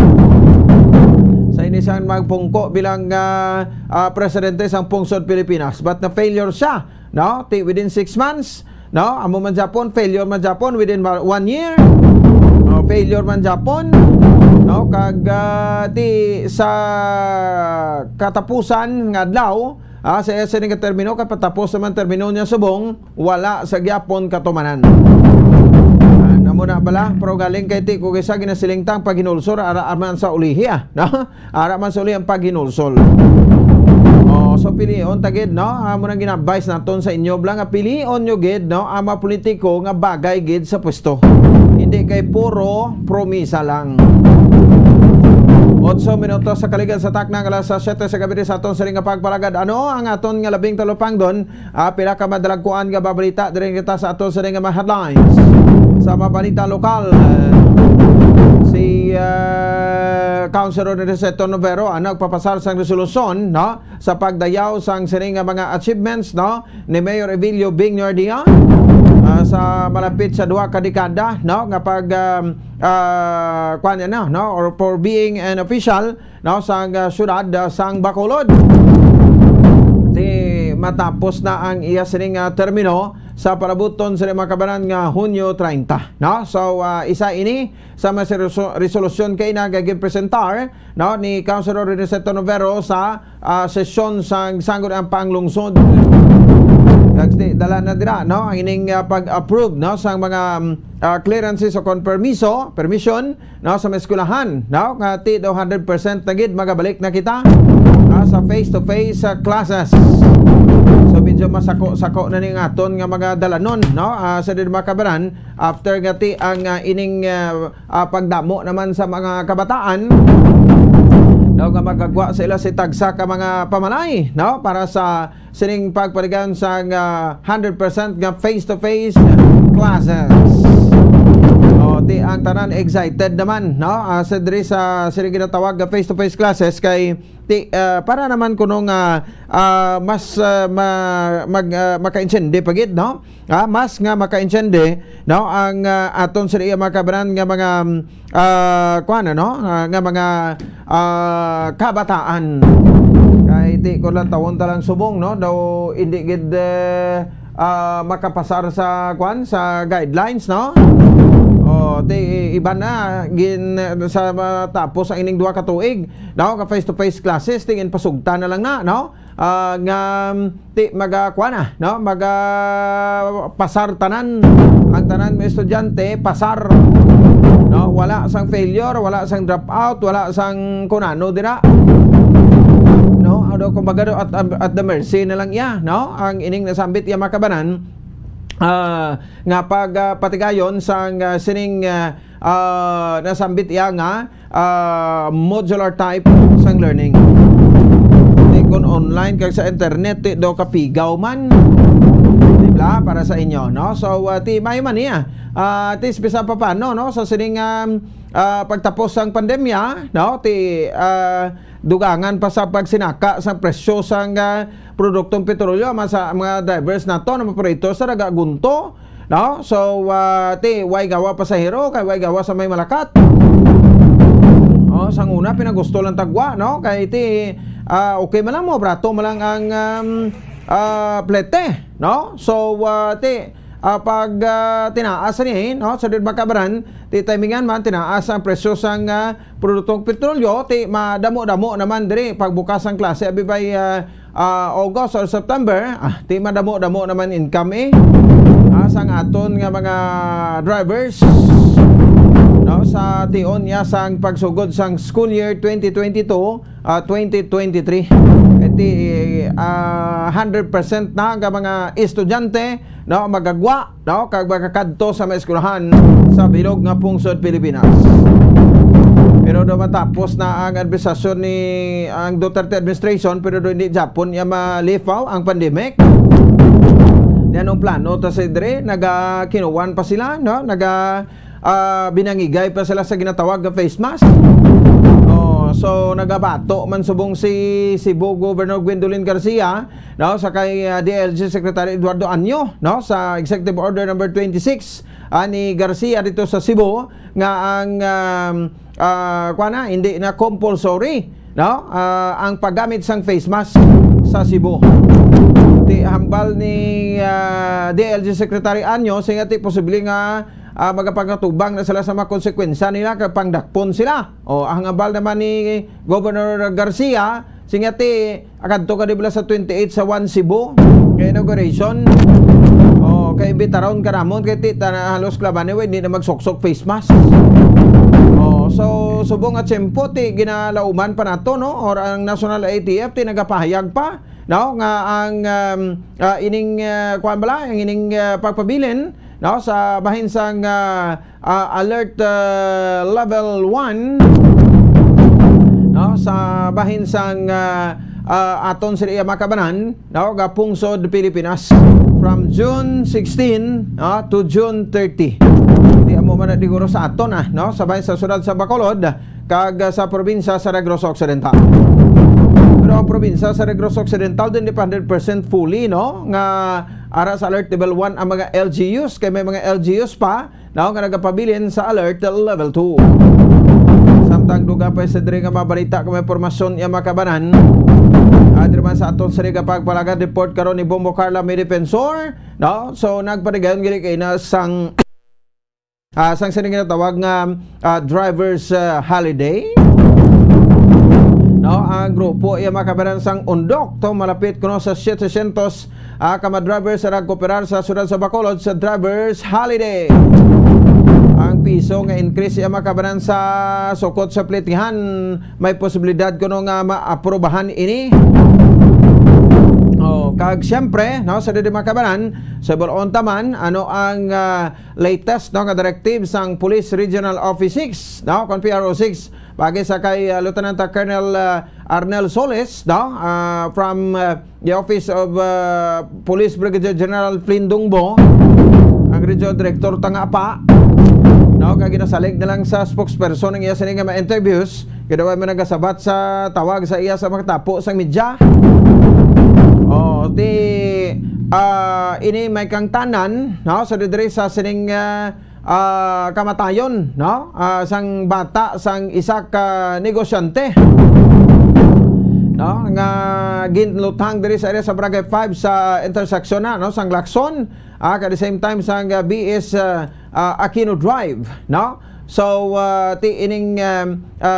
Sa inisang magpungko bilang presidente sang pungsod Pilipinas, but na failure siya, no, within 6 months, no, amo man Japon, failure man Japon within 1 year, no, failure man Japon, no, kag sa katapusan nga adlaw, sa sining termino kapatapos naman termino niya subong, wala sa gyapon katumanan. Namo na bala, pero galing kay ti kung isa ginasilingtang paghinulsol ara man sa ulihi, no, ara man sa ulihi ang paghinulsol. So pilion tagid, no, amo nang gina-advise naton sa inyo blang nga pilion nyo gid, no, ang mga politiko nga bagay gid sa pwesto, hindi kay puro promisa lang. 8 minutos sa kaligan sa taknang alas 7 sa gabi sa aton siring nga pagpalagad. Ano ang aton nga labing talupang don, pila ka madalagkuan nga babalita diri kita sa aton siring nga mga headlines sa mga balita lokal. Si Councilor Reseto Novero nagpapasar sang resolusyon, no, sa pagdayaw sang siring nga mga achievements, no, ni Mayor Evilio Bingnordia sa malapit sa 2 ka dekada, no, nga pag no, or for being an official, no, sang syudad sang Bacolod. Matapos na ang iya sining termino sa palabuton sa makabanan nga Hunyo 30, no. So isa ini sa mga resolusyon kay nagaging presentar, no, ni Councilor Reseto Novero sa sesyon sang sanggol ang panglungsod. Dala na dira, no, ang ining pag-approve, no, sang mga clearances o permission, no, sa mga eskulahan, no, nga ti 100% na gid magabalik na kita sa face-to-face classes. So medyo masako-sako na ning aton nga mga dalanon, no, sa makabaran after gati ang ining pagdamo naman sa mga kabataan, no, nga magagwa sa ila si tagsa ka mga pamanay, no, para sa sining pagpaligan sa 100% nga face-to-face classes. Ti ang tanan excited naman, no, sa diri sa sining ginatawag nga face-to-face classes kay ti para naman kuno nga mas maka-intindi pagid, no, mas nga maka-intindi, no, ang aton sa iya makabanan nga mga kuan, no, nga mga kabataan. Kay ti ko lang tawon ta lang subong, no, daw hindi gid makapasar sa kuan sa guidelines, no. Iba na gin sa tapos ang ining 2 ka tuig, no, ka face to face classes tingin pasugta na lang na, no, nga ti magakuana, no, pasar tanan ang tanan mga estudyante pasar, no, wala sang failure, wala sang drop out, wala sang kunano dira, no, kumbaga at the mercy na lang iya, no, ang ining nasambit iya makabanan nga pagpatigayon sang sining nasambit iya nga modular type sang learning. Kung online kag sa internet do kapigaw man, diba, para sa inyo, no. So ti may man iya ti bisa pa paano, no, sa sining pagtapos sang pandemya, no, ti dugangan pa sa pagsinaka sa presyo sang produktong petrolyo sa mga drivers nato na operator sa nagagunto, no. So ti way gawa pasahero kay way gawa sa may malakat, sang una pinagusto lang tagwa, no, kay ti okay man lang mo brato man lang ang plete, no. So ti pag tinaas ni, no, sa makabaran ti timingan man tinaas ang presyo sang produktong petrolyo, ti madamo-damo naman diri pagbukas ang klase abi by August or September, ti madamo-damo naman income sang aton nga mga drivers no sa tion niya sang pagsugod sang school year 2022-2023. Iti 100% na nga mga estudyante no magagwa no kag makakadto sa mga eskwelahan sa bilog nga pungsod Pilipinas. Pero do matapos na ang administrasyon ni ang Duterte administration, pero do hindi Japon ya malifaw ang pandemic. Yan ang plano ta sa dire kinuwan pa sila no binangigay pa sila sa ginatawag nga face mask. So nagabato man subong si Cebu Governor Gwendolyn Garcia no sa kay DLG Secretary Eduardo Anyo no sa Executive Order number 26 ni Garcia dito sa Cebu nga ang hindi na compulsory no ang paggamit sang face mask sa Cebu. Ti hambal ni DLG Secretary Anyo singa ti posible nga magapagkatubang na sila sa mga konsekwensya nila kay pangdakpon sila. Ang hambal naman ni Governor Garcia singati akadto kadibla sa 28 sa 1 Cebu kay inauguration. Kay imbitaron karamon kay tita na halos klaban hindi na magsoksok face mask. So subong at tiyempo ti ginalauman pa nato no or ang National ATF ti nagapahayag pa no nga ang ining ining pagpabilin no sa bahin sang alert level 1 no sa bahin sang aton sa makabanan no ga pungsod Pilipinas from June 16 to June 30. Di mo man diguro sa aton no sa bahin sa syudad sa Bacolod kag sa probinsya sa Negros Occidental. Pero ang probinsya sa Negros Occidental din 100% fully no nga ara sa alert level 1 ang mga LGUs kay may mga LGUs pa no nga nagapabilin sa alert level 2. Samtang duga pa sa dire nga mabalita kung may impormasyon iya makabanan Adriman sa aton sa pagpalagan report karon ni Bombo Carla may defensor no so nagpanigayon gili kay na sang sining ginatawag nga drivers holiday no ang grupo iya makabanan sang undok to malapit kuno sa 700 kama drivers sa nagkooperar sa syudad sa Bacolod sa drivers holiday. Ang piso nga increase iya makabanan sa sukot sa pletihan may posibilidad kuno nga maaprobahan ini. Kag siyempre no sa didi makabanan sa bulon taman ano ang latest no nga directive sang Police Regional Office 6 no kon PRO 6 pagi sa kay Lieutenant Colonel Arnel Soles no from the Office of Police Brigadier General Flynn Dungbo ang Regional Director Tangapa no kag ginasalig na lang sa spokesperson ng iya sining nga ma-interviews kadawa man nagasabat sa tawag sa iya sa mga tapo sang media. Ini may kang tanan no sa didiri sa sining kamatayon no sang bata sang isa ka negosyante no nga ginlutang diri sa area sa Barangay 5 sa intersection na no sang Lacson at the same time sang BS Aquino Drive no so ti ining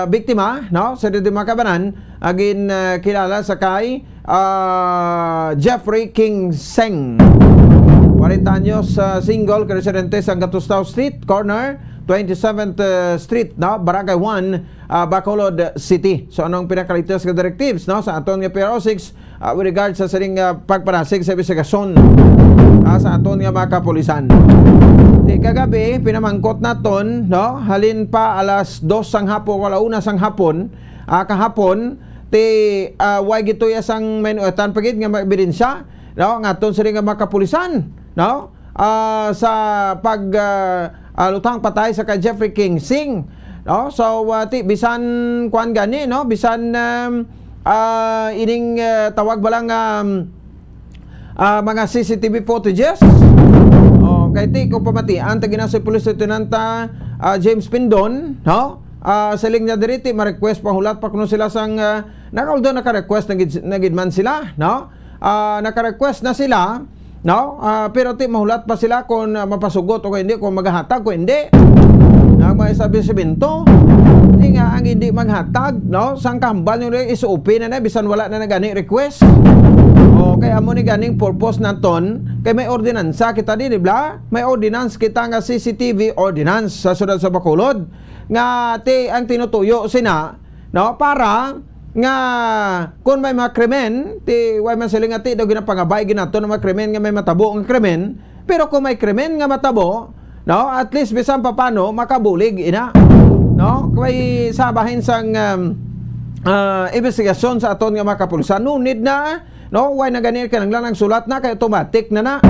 biktima no sa didi makabanan agin kilala sa kay Jeffrey King Seng 40 anyos single residente sa Gatustao Street corner 27th Street no Barangay 1 Bacolod City. So anong pinaka-latest nga directives no sa aton nga PRO 6 with regard sa sining pagparasig sa investigasyon sa aton nga mga kapulisan. Di kagabi pinamangkot naton no halin pa alas 2 sang hapon wala una sang hapon kahapon ti way gitoy sang menuetan pagid nga ebidensya no ngaton sa nga mga kapulisan no sa pag lutang patay sa kay Jeffrey King Sing no so ti bisan kuan gani no bisan ining tawag balang mga CCTV footages kay ti ko pamatian ta ginasa Police Lieutenant James Pindon no siling niya diriti ma-request pahulat pa kuno sila sang although naka-request nagidman sila no naka-request na sila no pero ti mahulat pa sila kung mapasugot o hindi kung maghatag o hindi ang mga establishmento hindi nga ang hindi maghatag no sang kambal yung isuupi na bisan wala na nagani request Kay amo ni ganing purpose naton kay may ordinansa kita di ba? May ordinance kita nga CCTV ordinance sa syudad sa Bacolod nga ang tinutuyo sina no para nga kung may mga krimen way man sila nga daw ginapangabay ginato na mga krimen nga may matabo nga krimen, pero kung may krimen nga matabo no at least bisan pa paano makabulig ina no kay sabahin sang investigasyon sa aton nga mga kapulisan no need na no way na ganir ka lang sulat na kay automatic na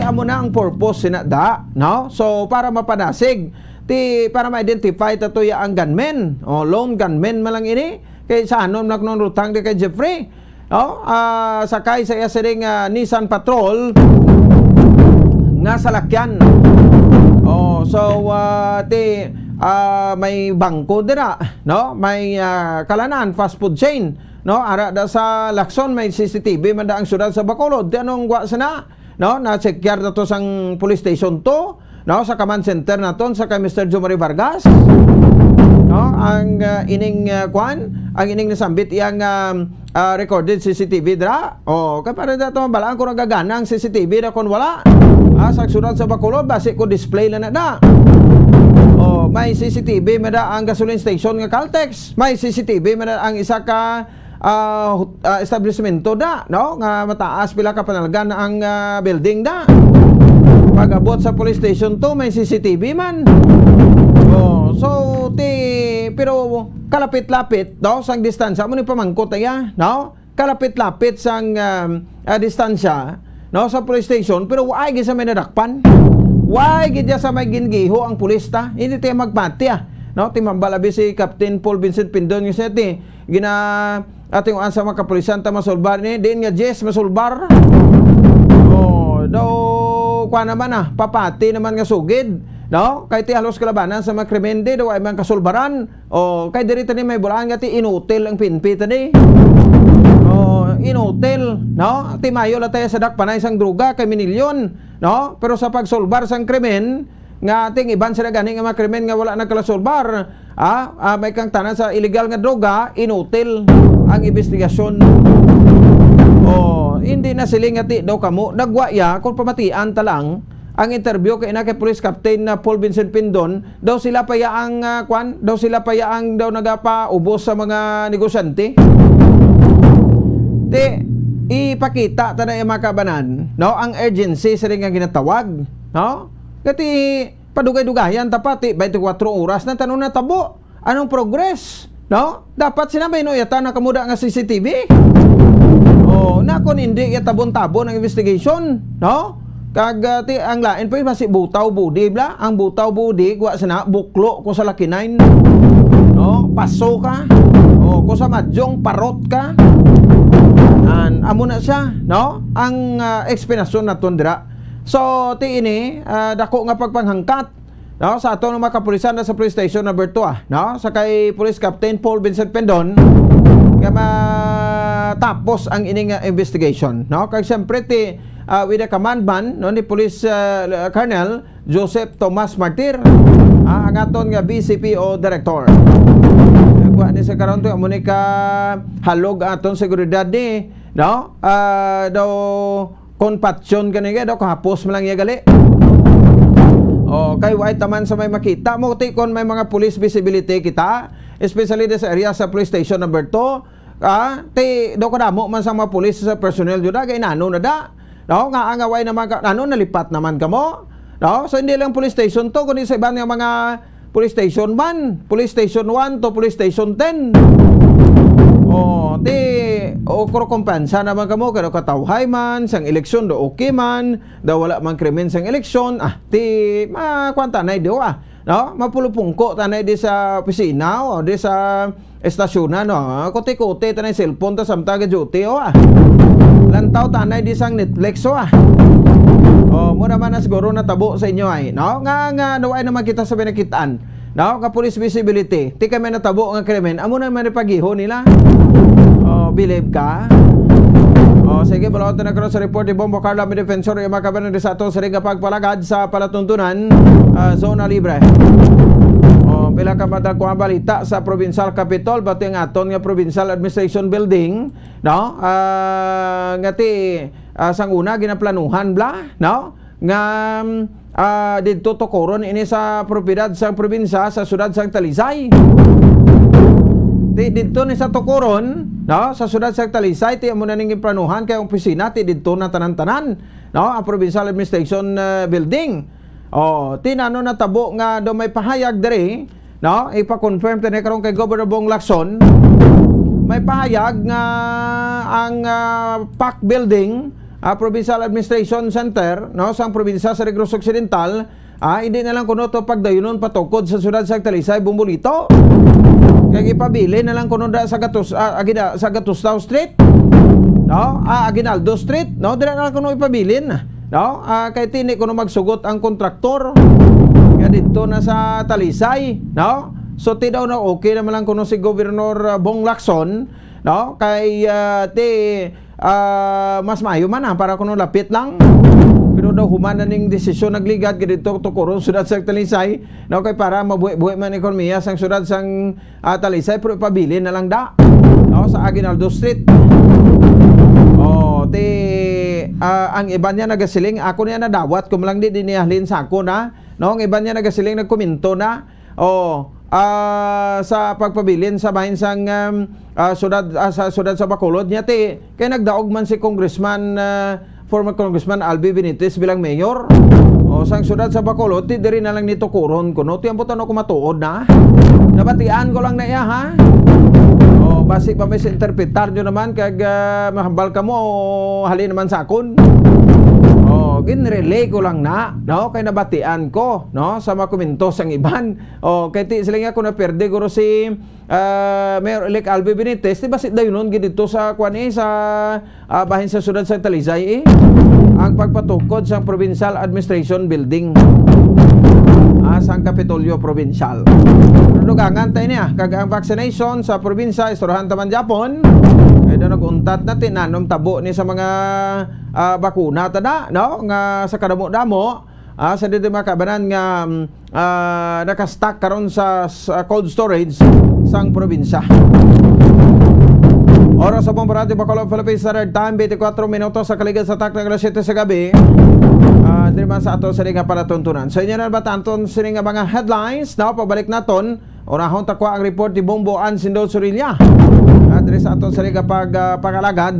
amo na ang purpose sina da no so para mapanasig para ma-identify tatoy ang gunmen lone gunmen malang ini kay sa anon nagnon-rutang di kay Jeffrey sakay sa iya siring Nissan Patrol nga salakyan may bangko dira no may kalanan fast food chain no ara da sa Lacson may CCTV man da ang syudad sa Bacolod di anong wa sana no na checkar dato sang police station to no sa command center naton sa kay Mr. Jomari Vargas no ang ining ang ining nasambit iyang recorded CCTV dra kay para dato balaan ko nagagana ang CCTV da kon wala sa syudad sa Bacolod basi ko display na da may CCTV mada ang gasoline station nga Caltex, may CCTV mada ang isa ka establishmento da no nga mataas pila ka panalgan ang building da pag-abot sa police station to may CCTV man pero kalapit-lapit no sang distansya mo ni pamangkot aya no kalapit-lapit sang distansya no sa police station pero waay gid sa may nadakpan waay gid sa may gingiho ang pulis ta hindi tayo magpati no timambalabi si Captain Paul Vincent Pindon nga seti ating ansa mga kapulisan ta masulbar ni din nga Jess masulbar daw kwa naman papati naman nga sugid no kay ti halos kalabanan sa mga krimen daw ay man kasulbaran kay diri tani may bulaan nga ti inutil ang pinpi tani inutil no ti mayo la tayo sa dakpanay sang droga kay minilyon no pero sa pagsulbar sang krimen nga ating iban sila ganing nga mga krimen nga wala nagkalasulbar may kang tanan sa illegal nga droga inutil ang investigasyon hindi na siling ati daw kamo nagwaya kung pamatian talang ang interview kay Police Captain na Paul Vincent Pindon daw sila pa yaang daw sila pa yaang daw nagapa-ubos sa mga negosyante ipakita ta na mga kabanan no ang urgency sa ring nga ginatawag no kati padugay-dugayan tapati 24 oras na tanong na tabo anong progress no dapat sinabay no yata na kamuda nga CCTV na kon hindi yatabon-tabon ang investigation no kagati ang lain pa masih butaw budi bla ang butaw budi kuha sana buklo ko sa lakinain no paso ka ko sa madyong parot ka amo na siya no ang explanation naton dira so ti ini dako nga pagpanghangkat no sa ato ng mga kapulisan sa police station number 2 no sa kay Police Captain Paul Vincent Pindon nga matapos ang ining investigation no kay siyempre ti with the command man no ni Police Colonel Joseph Tomas Martir ang aton nga BCPO Director nagwa ni sa karon to amo ni ka halog aton seguridad ni no daw konpatsyon kanige daw kahapos man lang iya gali kay white taman sa may makita mo ti kon may mga police visibility kita especially sa area sa police station number 2 ti daw kadamo man sa mga police sa personnel jud kay nano na da no nga angaway naman nalipat naman kamo no so hindi lang police station to kundi sa ibang mga police station 1 police station 1 to police station 10 kuro kumpensa naman kamo kaya katawhay man sang eleksyon do okay man daw wala man krimen sang eleksyon kwanta na do no mapulupungko tanay di sa opisina o di sa estasyon no kote-kote tanay cellphone ta samtang duty lantaw tanay di sang Netflix mo naman na siguro natabo sa inyo no nga naway naman kita sa binakitaan no ka police visibility ti kami natabo nga krimen amo naman ipagiho nila believe ka sige balawat na karon sa report ni Bombo Carla mi defensor yung mga kabanan sa ato sa ring pagpalagad sa palatuntunan zona libre pila ka madagkong balita sa Provincial Capitol bato ang aton nga Provincial Administration Building, no? Ngati sang una ginaplanuhan bla, no? Nga didto tukuron ini sa propiedad sa probinsya sa siyudad sang Talisay. Didto ni sa tukuron, no? Sa siyudad sang Talisay ti amo na ning planuhan kay opisina ti didto na tanan-tanan, no? Ang Provincial Administration Building. Tinano na tabo nga do may pahayag diri, no? Ipa-confirm tani karon kay Governor Bong Lacson. May pahayag nga ang PAC Building, Provincial Administration Center, no, sa probinsya sa Negros Occidental, hindi na lang kuno to pagdayunon patukod sa siyudad sa Talisay, Bumbulito. Kaya ipabili na lang kuno da sa sa Gatustaw Street, no? Aguinaldo Street, no? Dira na lang kuno ipabilin. No? Kay tini kuno magsugot ang kontraktor. Kaya dito na sa Talisay, no? So ti daw na okay naman lang kuno si Governor Bong Lacson, no? Kay mas maayo man para kuno lapit lang. Pero daw humana ning desisyon nagligad dito tukuron siyudad sa Talisay, no? Kay para mabuhi-buhi man ekonomiya sang siyudad sang Talisay pero ipabili na lang da, no? Sa Aguinaldo Street. Ang iba niya nagasiling, ako niya nadawat, kung lang di diniyahlin sa ako na, no? Ang iba niya nagasiling, nagkomento na, sa pagpabilin sa bahin sang siyudad sa Bacolod niya, kaya nagdaog man si former Congressman Albi Benitez bilang mayor, sang siyudad sa Bacolod, diri na lang nito kuron ko, no? Tiyan ako matuod na, nabatian ko lang na iya, ha? Basi pa may interpretar nyo naman kag mahambal ka mo halin naman sa akon. Ginrelay ko lang na, no? Kay nabatian ko, no? Sa mga komento sang iban. Kay ti sila nga ko na perde guro si Mayor-elect Albi Benitez, di basit dayon nun dito sa kuan sa bahin sa siyudad sa Talisay ang pagpatukod sa Provincial Administration Building. Sang Kapitolyo Provincial. Lugangan tayo niya, kag ang vaccination sa probinsya, isturahan taman Japon, kaya na nag-untat na tinanom tabo ni sa mga bakuna tada, no? Nga sa kadamo-damo, sa dito makabanan nga nakastock karon sa cold storage sang probinsya. Oras sa Bombarati, Bacolod, Philippines, Standard Time, 24 minutos sa kaligid sa tak ng alas 7 sa gabi. Diri man sa ato sa nga palatuntunan. So inyo na ba tanton sa nga mga headlines, no? Pabalik naton, unahon takwa ang report ni Bombo Ann Sindol Surilla. Diri sa ato sa nga pagalagad,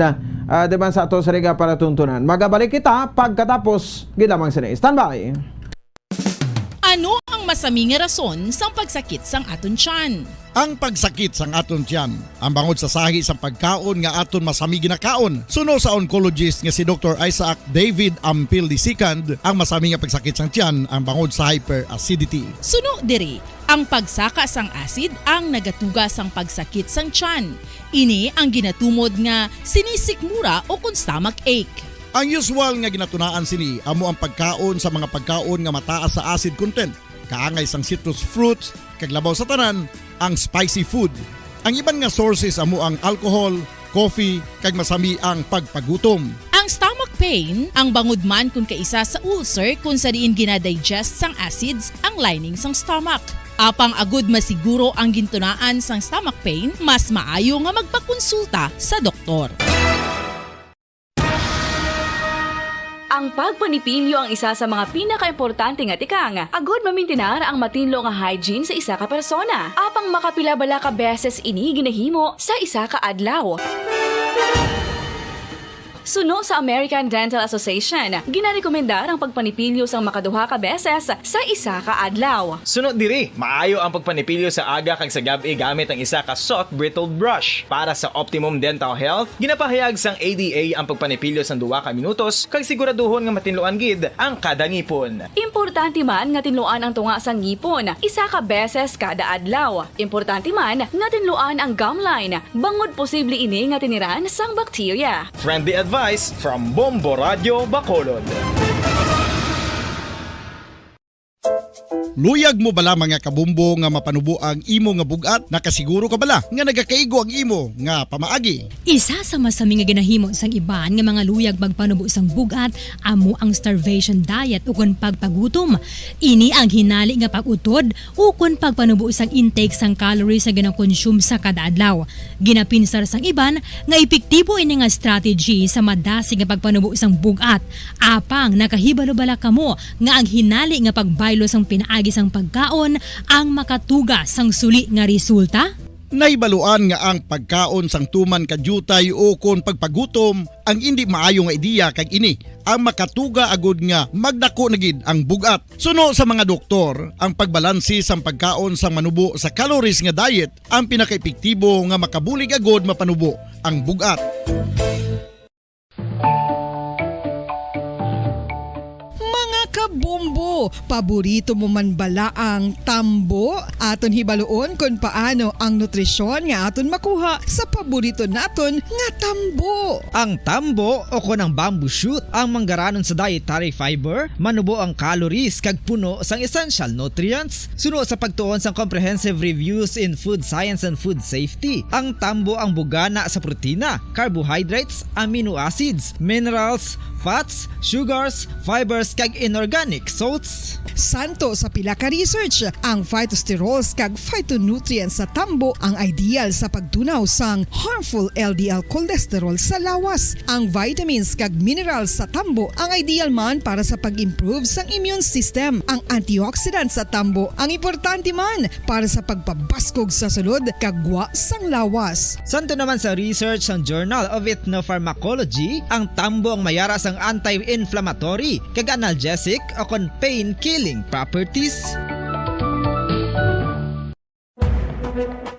diri man sa ato sa nga palatuntunan. Magabalik kita pagkatapos gilamang sini. Standby. Ano ang masaming rason sa pagsakit sang aton tiyan? Ang pagsakit sang aton tiyan, ang bangod sa sahi sang pagkaon nga aton masami ginakaon. Suno sa oncologist nga si Dr. Isaac David Ampil II, ang masami nga pagsakit sang tiyan ang bangod sa hyperacidity. Suno diri, ang pagsaka sang acid ang nagatuga sang pagsakit sang tiyan. Ini ang ginatumod nga sinisikmura o kung stomach ache. Ang usual nga ginatunaan sini amo ang pagkaon sa mga pagkaon nga mataas sa acid content, kaangay sang citrus fruits, kag labaw sa tanan ang spicy food. Ang iban nga sources amo ang alcohol, coffee, kag masami ang pagpagutom. Ang stomach pain ang bangod man kung kaisa sa ulcer kung sa diin ginadigest sang acids ang lining sang stomach. Apang agud masiguro ang gintunaan sang stomach pain, mas maayo nga magpakonsulta sa doktor. Ang pagpanipilyo ang isa sa mga pinaka-importante nga tikang. Agud mamintinar ang matinlo nga hygiene sa isa ka persona. Apang makapila-bala ka beses ini ginahimo sa isa ka adlaw. Suno sa American Dental Association, ginarekomendar ang pagpanipilyo sang makaduha ka beses sa isa ka adlaw. Sunod diri, maayo ang pagpanipilyo sa aga kag sa gabi gamit ang isa ka soft brittle brush. Para sa optimum dental health, ginapahayag sang ADA ang pagpanipilyo sang 2 ka minutos kag siguraduhon nga matinluan gid ang kada ngipon. Importante man nga tinluan ang tunga sang ngipon, isa ka beses kada adlaw. Importante man nga tinluan ang gum line, bangod posible ini nga tiniran sang bakterya. Friendly advice from Bombo Radio Bacolod. Luyag mo bala mga kabumbo nga mapanubo ang imo nga bugat? Nakasiguro ka bala nga nagakaigo ang imo nga pamaagi? Isa sa masami nga ginahimo sang iban nga mga luyag magpanubo sang bugat amo ang starvation diet ukon pagpagutom. Ini ang hinali nga pag-utod ukon pagpanubo sang intake sang calories sa gina-consume sa kada adlaw. Ginapinsar sang iban nga epektibo ini nga strategy sa madasi nga pagpanubo sang bugat. Apang nakahibalo bala kamo nga ang hinali nga pagbaylo sang pinaagi sang pagkaon ang makatuga sang suli nga resulta? Naibaluan nga ang pagkaon sang tuman kadyutay o kon pagpagutom ang hindi maayo nga ideya kag ini ang makatuga agud nga magdako na gid ang bugat. Suno sa mga doktor, ang pagbalansi sang pagkaon sang manubo sa calories nga diet ang pinakaepektibo nga makabulig agud mapanubo ang bugat. Kabumbo, paborito mo man bala ang tambo? Aton hibaluon kung paano ang nutrisyon nga aton makuha sa paborito naton nga tambo. Ang tambo o kon ang bamboo shoot ang manggaranon sa dietary fiber, manubo ang calories kag puno sang essential nutrients. Suno sa pagtuon sang comprehensive reviews in food science and food safety, ang tambo ang bugana sa protina, carbohydrates, amino acids, minerals, fats, sugars, fibers kag inorganic salts. Santo sa pila ka research, ang phytosterols kag phytonutrients sa tambo ang ideal sa pagtunaw sang harmful LDL cholesterol sa lawas. Ang vitamins kag minerals sa tambo ang ideal man para sa pag-improve sang immune system. Ang antioxidants sa tambo ang importante man para sa pagpabaskog sa sulod kag gwa sang lawas. Santo naman sa research ng Journal of Ethnopharmacology, ang tambo ang mayara sang anti-inflammatory kag analgesic o kon pain-killing properties.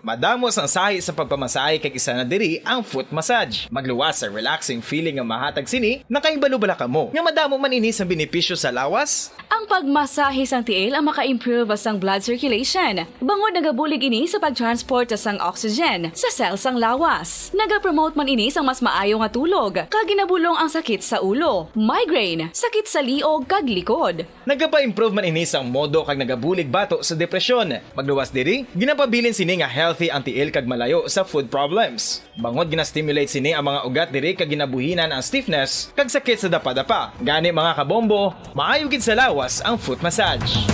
Madamos ang sahi sa pagpamasahe kag isa na diri ang foot massage. Magluwas sa relaxing feeling nga mahatag sini, nakaibalo-bala ka mo. Nga madamo man ini sa benepisyo sa lawas. Ang pagmasahe sang tiil ang maka-improve sang blood circulation. Bangod nagabulig ini sa pag-transport sang oxygen sa cells sang lawas. Naga-promote man ini sang mas maayo nga tulog. Kag ginabulong ang sakit sa ulo, migraine, sakit sa liog kag likod. Nagapa-improve man ini sang modo kag nagabulig bato sa depresyon. Magluwas diri, ginapabilin sini nga healthy ang tiil kag malayo sa food problems. Bangod gina-stimulate sini ang mga ugat diri kag ginabuhinan ang stiffness kag sakit sa dapa-dapa. Gani mga kabombo, maayo gid sa lawas ang foot massage.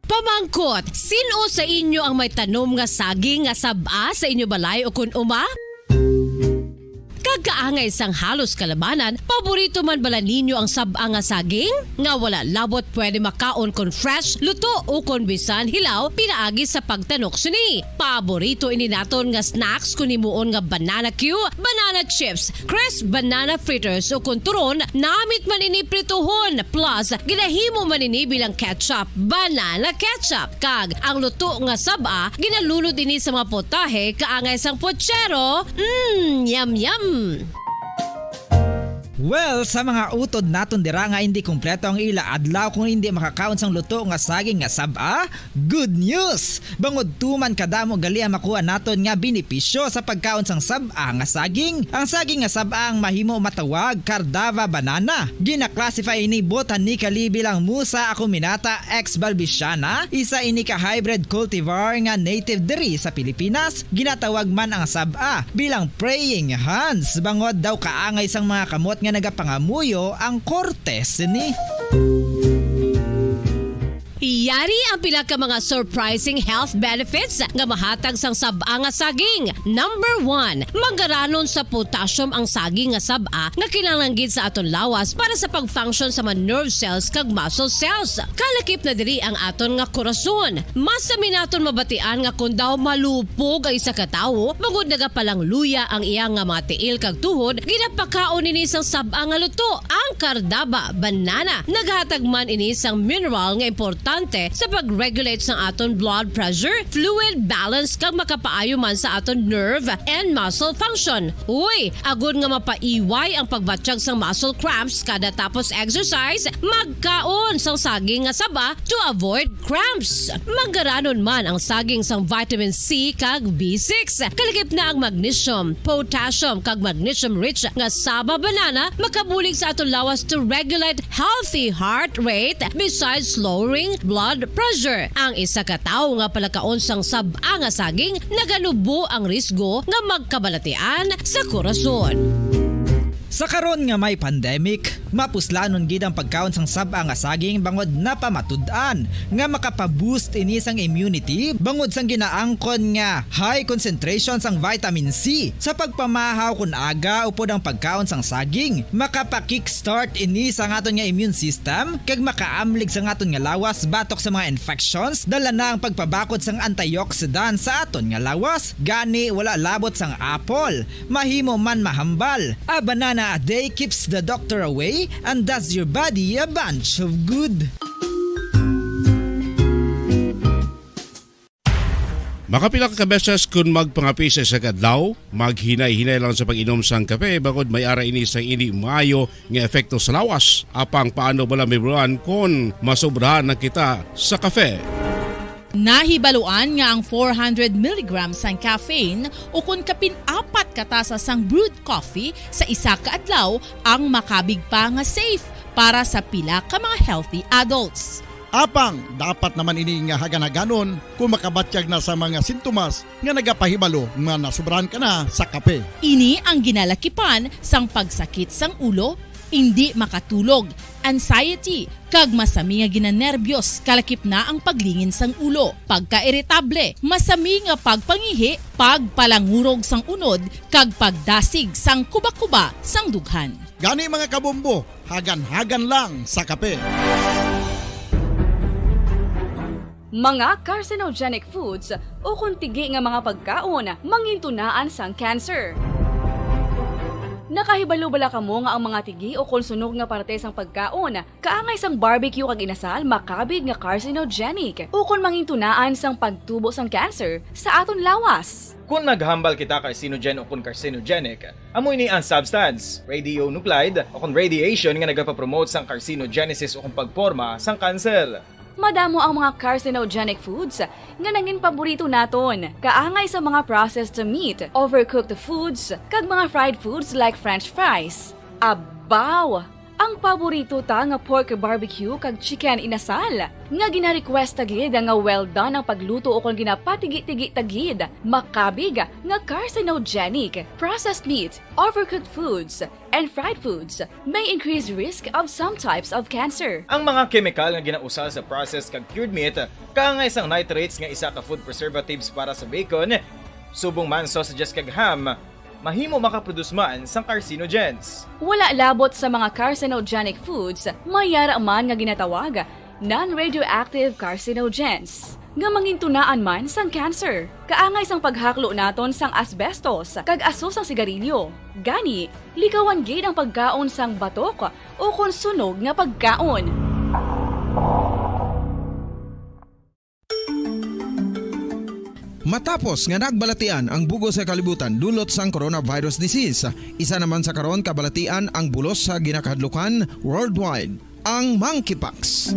Pamangkot, sino sa inyo ang may tanom nga saging nga saba sa inyo balay o kun uma? Kagkaangay sang halos kalabanan, paborito man bala ninyo ang saba nga saging? Nga wala labot pwede makaon kon fresh, luto o kon bisan hilaw pinaagi sa pagtanok suni. Paborito ini naton nga snacks kun himuon nga banana Q, banana chips, crisp banana fritters o kon turon, namit man ini prituhon plus ginahimo man ini bilang ketchup, banana ketchup. Kag ang luto nga saba ginalunod ini sa mga potahe kaangay sang pochero. Yum yum. Well, sa mga utod naton dira nga hindi kumpleto ang ila adlaw kung hindi makakaon sang luto nga saging nga saba, good news! Bangod tuman kadamo gali ang makuha naton nga benepisyo sa pagkaon sang saba nga saging. Ang saging nga saba ang mahimo matawag Cardava banana. Gina-classify ini botanically bilang Musa acuminata ex balbisiana, isa ini ka hybrid cultivar nga native diri sa Pilipinas. Ginatawag man ang saba bilang praying hands. Bangod daw kaangay sang mga kamot nga nagapangamuyo ang kortes ni. Yari ang pila ka mga surprising health benefits nga mahatag sang saba nga saging. Number 1, manggaranon sa potassium ang saging nga saba nga kinahanglan gid sa aton lawas para sa pag-function sa mga nerve cells kag muscle cells. Kalakip na diri ang aton nga korason. Mas sa minaton mabatian nga kun daw malupog ang isa ka tawo, bangod nagapalang luya ang iyang nga mga tiil kag tuhod, ginapakaon ini sang saba nga luto, ang Cardava banana. Naghatag man ini sang mineral nga importante importante sa pag-regulate sa aton blood pressure, fluid balance kag makapaayo man sa aton nerve and muscle function. Uy, agud nga mapaiway ang pagbatsyag sang muscle cramps kada tapos exercise, magkaon sang saging nga saba to avoid cramps. Manggaranon man ang saging sang vitamin C kag B6. Kalagip na ang magnesium, potassium kag magnesium rich nga saba banana makabulig sa aton lawas to regulate healthy heart rate besides lowering blood pressure. Ang isa ka tawo nga palakaon sang saba nga saging nagalubo ang risgo nga magkabalatian sa korason. Sa karon nga may pandemic, mapuslanon gid ang pagkaon sang saba nga saging bangod napamatud-an nga makapaboost ini sang immunity bangod sang ginaangkon nga high concentration sang vitamin C. Sa pagpamahaw kun aga upod ang pagkaon sang saging, makapa-kickstart ini sa aton nga immune system kag makaamlig sa aton nga lawas batok sa mga infections, dala na ang pagpabakod sang antioxidant sa aton nga lawas. Gani wala labot sang apple, mahimo man mahambal. A banana a day keeps the doctor away and does your body a bunch of good. Makapila ka beses kung magpangapisa sa kadlaw, maghinay-hinay lang sa pag-inom sang kape bagod may ara ini sang ini maayo nga epekto sa lawas. Apang paano bala may buruan kung masobrahan na kita sa kape. Nahibaluan nga ang 400 mg sang caffeine o kung kapin-apat katasa sang brewed coffee sa isa ka adlaw ang makabig pa nga safe para sa pila ka mga healthy adults. Apang, dapat naman ini nga haganaganon kung makabatyag na sa mga sintomas nga nagapahibalo nga nasubrahan ka na sa kape. Ini ang ginalakipan sang pagsakit sang ulo, hindi makatulog, anxiety, kag masami nga ginanerbiyos, kalakip na ang paglingin sang ulo, pagka-irritable, masami nga pagpangihi, pagpalangurog sang unod, kag pagdasig sang kuba-kuba sang dughan. Gani mga kabombo, hagan-hagan lang sa kape. Mga carcinogenic foods o kuntigi nga mga pagkaon mangintunaan sang cancer. Nakahibalo bala kamo nga ang mga tigi o konsunog nga parte sang pagkaon kaangay sang barbecue kag inasal makabig nga carcinogenic o kon mangintunaan sang pagtubo sang cancer sa aton lawas. Kung maghambal kita carcinogen o kung carcinogenic, amoy ni ang substance, radionuclide o kung radiation nga nagapapromote sang carcinogenesis o kung pagporma sang cancer. Madamo ang mga carcinogenic foods nga nangin paborito naton. Kaangay sa mga processed meat, overcooked foods, kag mga fried foods like french fries. Abaw! Ang paborito ta nga pork barbecue kag chicken inasal. Nga gina-request tagid nga well done ang pagluto o kung ginapatigi-tigi tagid. Makabig nga carcinogenic, processed meat, overcooked foods, and fried foods may increase risk of some types of cancer. Ang mga chemical nga ginausal sa processed kag cured meat, kaangay sang nitrates nga isa ka food preservatives para sa bacon, subong man sausages kag ham, mahimo makaproduce man sang carcinogens. Wala labot sa mga carcinogenic foods, mayara man nga ginatawag non-radioactive carcinogens nga mangintunaan man sang cancer. Kaangay sang paghaklo naton sang asbestos kag aso sang sigarilyo. Gani, likawan gid ang pagkaon sang batok o kon sunog nga pagkaon. Matapos nga nagbalatian ang bugo sa kalibutan dulot sang coronavirus disease, isa naman sa karon kabalatian ang bulos sa ginakahadlukan worldwide, ang monkeypox.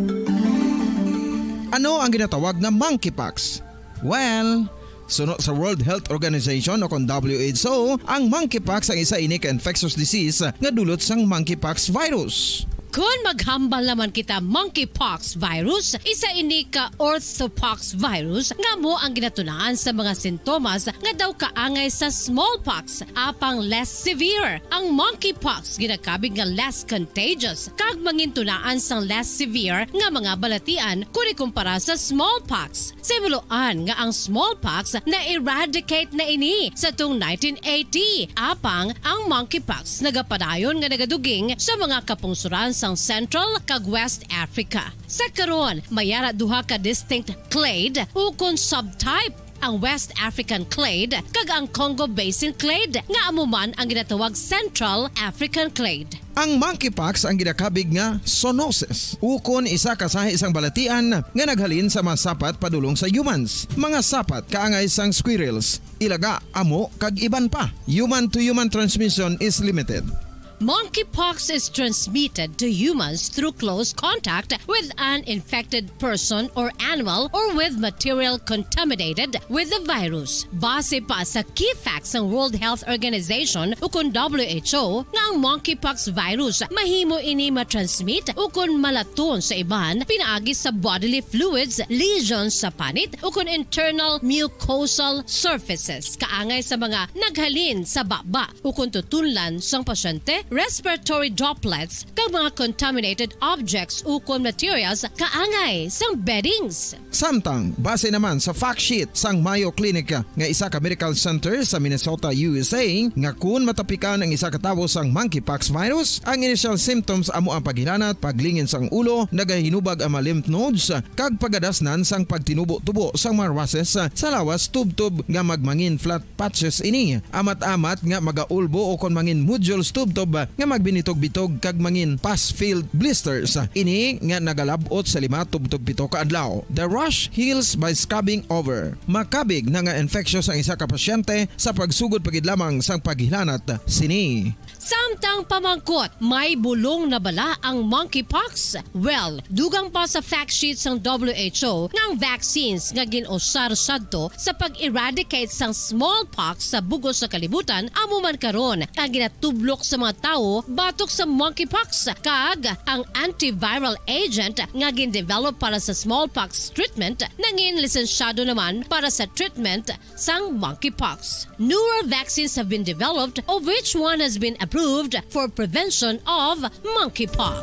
Ano ang ginatawag na monkeypox? Well, sunod sa World Health Organization o kung WHO, ang monkeypox ang isa ini ka infectious disease nga dulot sang monkeypox virus. Kung maghambal naman kita monkeypox virus, isa ini ka orthopox virus nga mo ang ginatunaan sa mga sintomas nga daw kaangay sa smallpox, apang less severe. Ang monkeypox ginakabig nga less contagious kag mangintunaan sang less severe nga mga balatian kung ikumpara sa smallpox. Simuloan nga ang smallpox na eradicate na ini sa tung 1980, apang ang monkeypox nagapadayon nga nagaduging sa mga kapungsuran sa Central kag West Africa. Sa karon, mayara duha ka distinct clade o kon subtype ang West African clade kag ang Congo Basin clade nga amo man ang ginatawag Central African clade. Ang monkeypox ang ginakabig nga zoonosis. Ukon isa ka sa isang balatian nga naghalin sa mga sapat padulong sa humans. Mga sapat kaangay sang squirrels, ilaga, amo kag iban pa. Human to human transmission is limited. Monkeypox is transmitted to humans through close contact with an infected person or animal or with material contaminated with the virus. Base pa sa key facts ng World Health Organization ukon WHO nga ang monkeypox virus mahimo ini matransmit ukon malaton sa iban pinaagi sa bodily fluids, lesions sa panit ukon internal mucosal surfaces kaangay sa mga naghalin sa baba ukon tutunlan sang pasyente, respiratory droplets kag mga contaminated objects ukon materials kaangay sang beddings. Samtang, base naman sa fact sheet sang Mayo Clinic nga isa ka medical center sa Minnesota, USA, nga kun matapikan ang isa ka tawo sang monkeypox virus, ang initial symptoms amo ang paghilanat, paglingin sang ulo, nagahinubag ang mga lymph nodes, kag pagadasnan sang pagtinubo-tubo sang mga rashes sa lawas tubtob nga magmangin flat patches ini. Amat-amat nga magaulbo o kon mangin nodules tubtob nga magbinitog-bitog kag mangin pus-filled blisters. Ini nga nagalabot sa 5-7 ka adlaw. The rash heals by scabbing over. Makabig na nga infectious ang isa ka pasyente sa pagsugod pagid lamang sang paghilanat sini. Samtang pamangkot, may bulong na bala ang monkeypox? Well, dugang pa sa fact sheets ng WHO ng vaccines nga ginusar sadto sa pag-eradicate sang smallpox sa bugos sa kalibutan amo man karon ang ginatublok sa mga tao batok sa monkeypox kag ang antiviral agent nga gin-develop para sa smallpox treatment nangin lisensyado naman para sa treatment sang monkeypox. Newer vaccines have been developed of which one has been approved for prevention of monkeypox.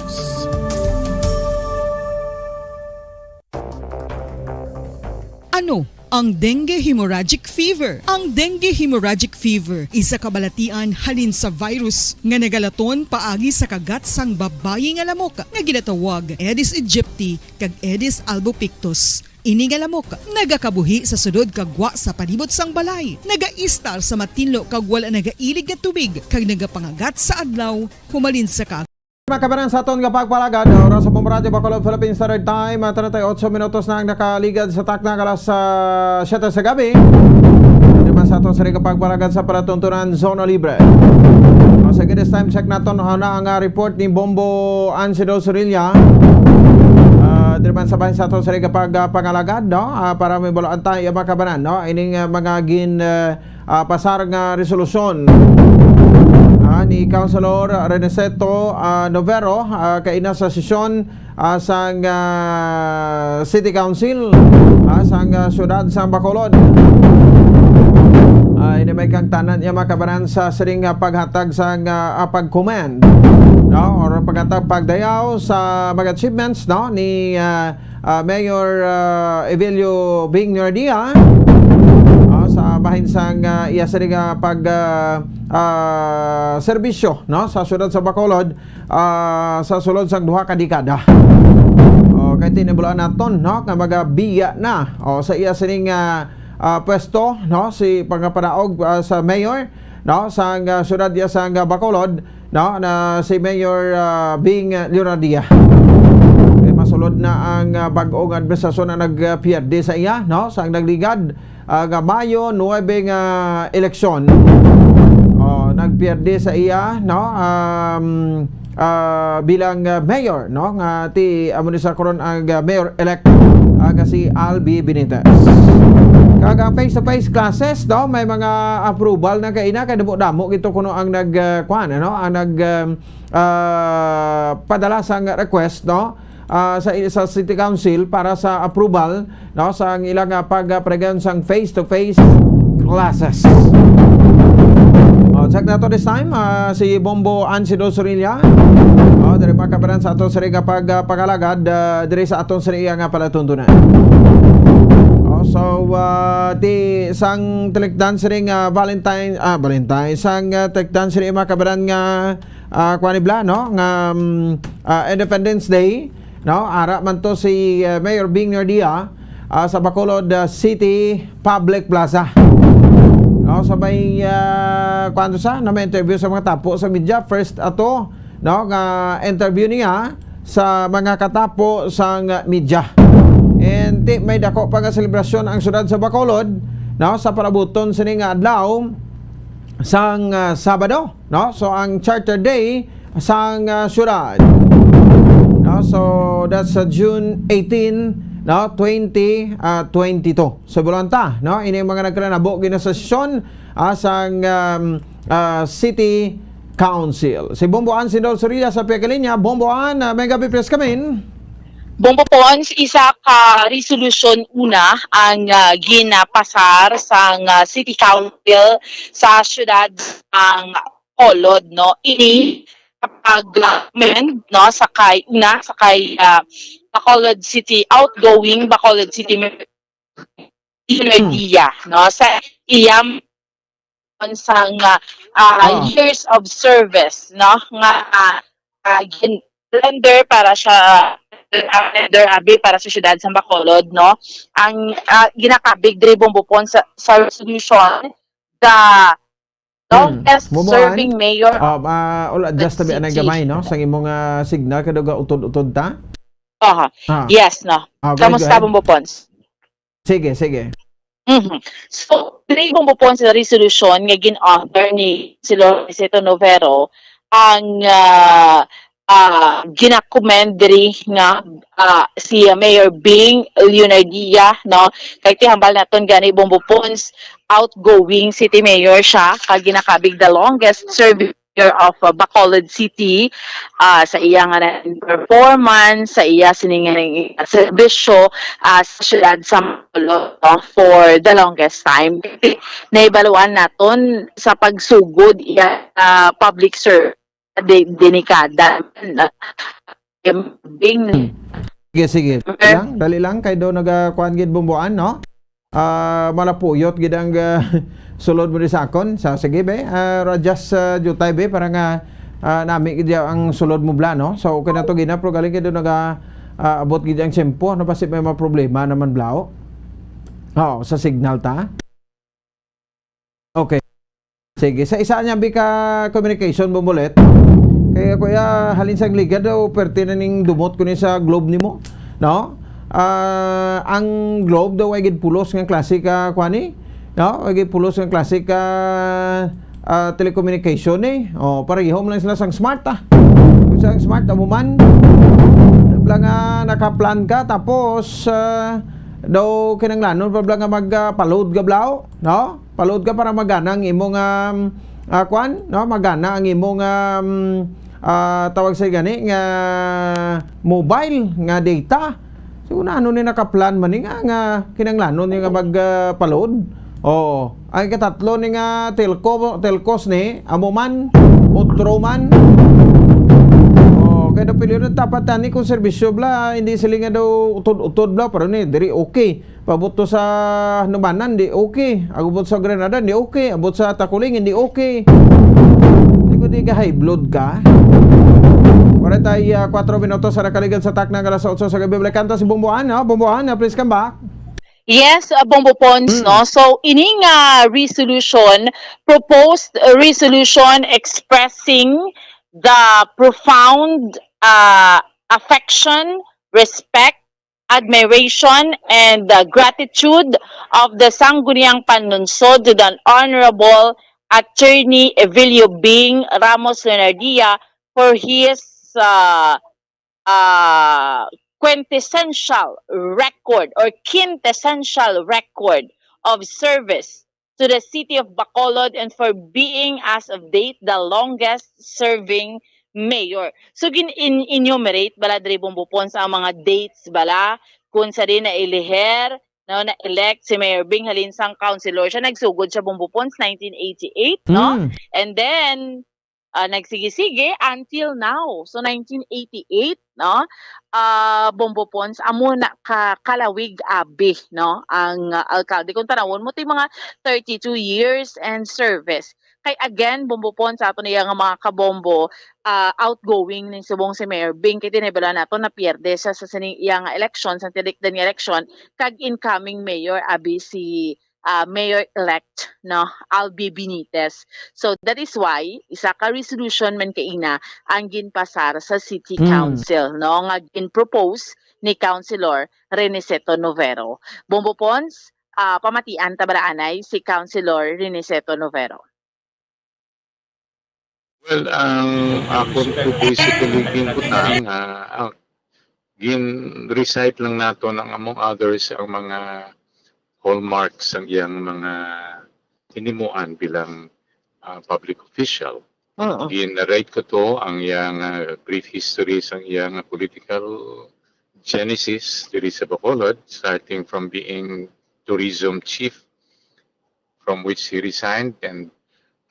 Ano ang dengue hemorrhagic fever? Ang dengue hemorrhagic fever isa ka balatian halin sa virus nga nagalaton paagi sa kagat sang babayi nga lamok nga ginatawag Aedes aegypti kag Aedes albopictus. Ini nga lamok nagakabuhi sa sudod kagwa sa palibot sang balay, nagaistar sa matinlo kag wala nagailig nga tubig kag nagapangagat sa adlaw humalin sa kag. Makabaran sa aton nga pagpalagad, oras sa Bombardio Bacolod Philippines Standard Time, 38 minutos na ang nakaligad sa takna kalas sa 7 sa gabi. Naman sa aton sa rin pagpalagad sa palatuntunan Zona Libre. Sa this time check naton na ang report ni Bombo Ansido Sorilla. Diriman sa bahin sa aton sa rin pagpangalagad, no? Para may bulaan tayo makabaran, no? Ining mga pasar nga resolusyon ni Councilor Reneseto Novero kaina sa sesyon sang City Council sang syudad sa Bacolod. Ini may kang tanan niya makabaran sa siring paghatag sang pag-command, no? Or paghatag pagdayaw sa mga achievements, no? Ni Mayor Evelio Bing Nordia sa bahin sang iya siring pag serbisyo, no? Sa syudad sa Bacolod sa sulod sang 2 ka dekada. Kay tinibulaan naton, no? Nga magabiya na sa iya siring pwesto, no? Si pangapadaog sa mayor, no? Sang syudad ya sang Bacolod, no? Na si Mayor Bing Leonardia. Masulod na ang bag-ong administrasyon na nagpierde sa iya, no? Sang nagligad Mayo 9 nga eleksyon. Nagpierde sa iya, no? Bilang mayor, no? Nga ti amo ni sa karon ang mayor elect nga si Albi Benitez. Kaga face-to-face classes, no? May mga approval na kaina kay damo gito kuno ang nagkuan, no? Ang padala sang request, no? Sa City Council para sa approval, no? Sa ilang pag-pregan sang face-to-face classes. Check na to this time si Bombo Ansido Sorilla. Dari makabaran sa aton sari pagpalagad diri sa aton sari nga palatuntunan. So di sang telikdan sari Valentine sang telikdan sari makabaran nga kwanibla, no? Nga Independence Day, no? Ara man to si Mayor Bing Nordia sa Bacolod City Public Plaza. No, sabay kwento sa na may interview sa mga tapo sa media first ato no nga interview niya sa mga katapo sang media. And may dako pa nga selebrasyon ang syudad sa Bacolod no sa parabuton sining adlaw sang Sabado no. So ang Charter Day sang syudad. No, so that's June 18 no 2022. So bulanta no ini mga nagkanabo gina sa sesyon sang City Council. Si Bomboan Sindol Surya sa Pekalinya. Bomboan, may gabi press kamin. Bombo Pons, isa ka resolution una ang ginapasar sa City Council sa syudad ng Bacolod, no. Ini kapag no sakay Bacolod City outgoing Bacolod City idea no sa iyam sang years of service no nga render para sa para sa syudad sa Bacolod no ang ginakabig diri Bombopon sa resolution the longest serving mayor just to be anay gamay no sang imong signal kaduga utod-utod ta. Yes no. Kamusta Bombopon? Sige. So, diri Bombopon sa resolution nga gin-author ni si Lorenzo Novero ang ginakomend diri nga si Mayor Bing Leonardia no kay tihambal naton gani Bombopons outgoing city mayor siya kag ginakabig the longest serving mayor of Bacolod City sa iya nga performance sa iya sining serbisyo sa syudad sa Bacolod no, for the longest time. Naibaluan naton sa pagsugod iya public service denikada sige dali lang kay do nagakuan gid Bomboan no malapuyot gid ang sulod mo sa akon sa sige be just jutay be para nga nami gid ang sulod mo bla no so okay na to gina pero galing gid do abot gid ang tempo no pasip may mga problema naman blao sa signal ta. Okay sige sa isa niya bi ka communication Bombolet. Kaya kuya halin sang liga daw perti na ning dumot ko ni sa globe nimo no ang globe daw ay gid pulos nga klase ka kwani no ay gid pulos nga klase ka telecommunication parehom lang sila sang smart kung sang smart amo man lang nakaplan ka tapos daw kinanglanon pa nga magpa-load ka blaw no pa-load ka para maganang imong kwan no magana ang imong tawag sa gani nga mobile nga data so ano ni nakaplan man nga kinanglanon ni nga magpa-load ang katatlo ni nga telcos ni amo man utro man kaya daw pili ng tapat tani kung serbisyo bla hindi sila nga daw utod bla pero ni diri okay pabuto sa Numanan di okay abot sa Granada di okay abot sa Takuling hindi okay di ka high blood ka. Wala tayo 4 minutos sa nakaligan sa takna alas 8 sa gabi. Kanta si Bomboan, no? Bomboan, please come back. Yes, Bombo Pons, no? So, ining resolution, proposed resolution expressing the profound affection, respect, admiration, and gratitude of the Sangguniang Panunsod to the Honorable Attorney Evelio Bing Ramos Leonardia for his quintessential record or quintessential record of service to the city of Bacolod and for being as of date the longest serving mayor. So enumerate bala diri Bombopon sa mga dates bala kung sa din na iliher na-elect si Mayor Bing Halinsang councilor siya nagsugod sa Bombopons 1988 no and then nagsigisige until now. So 1988, no? Bombo Pons amo na kalawig abi, no? Ang alkalde kung tanawon mo ti mga 32 years and service. Kay again Bombo Pons ato niya nga mga kabombo outgoing ning subong si Mayor Bing kay tinibala nato na pierde sa sining iyang election sa tidikdan nga election kag incoming mayor abi si Mayor-elect no Albi Benitez. So that is why isa ka resolution man kaina ang ginpasar sa City Council no nga gin-propose ni Councilor Reniceto Novero. Bombo Pons, pamatian tabalaanay si Councilor Reniceto Novero. Well, ang akong po basically ginbutang, gin-recite lang nato ng among others ang mga hallmarks ang iyang mga hinimuan bilang public official. Gin-narrate ko to ang iyang brief history sa iyang political genesis diri sa Bacolod, starting from being tourism chief, from which he resigned and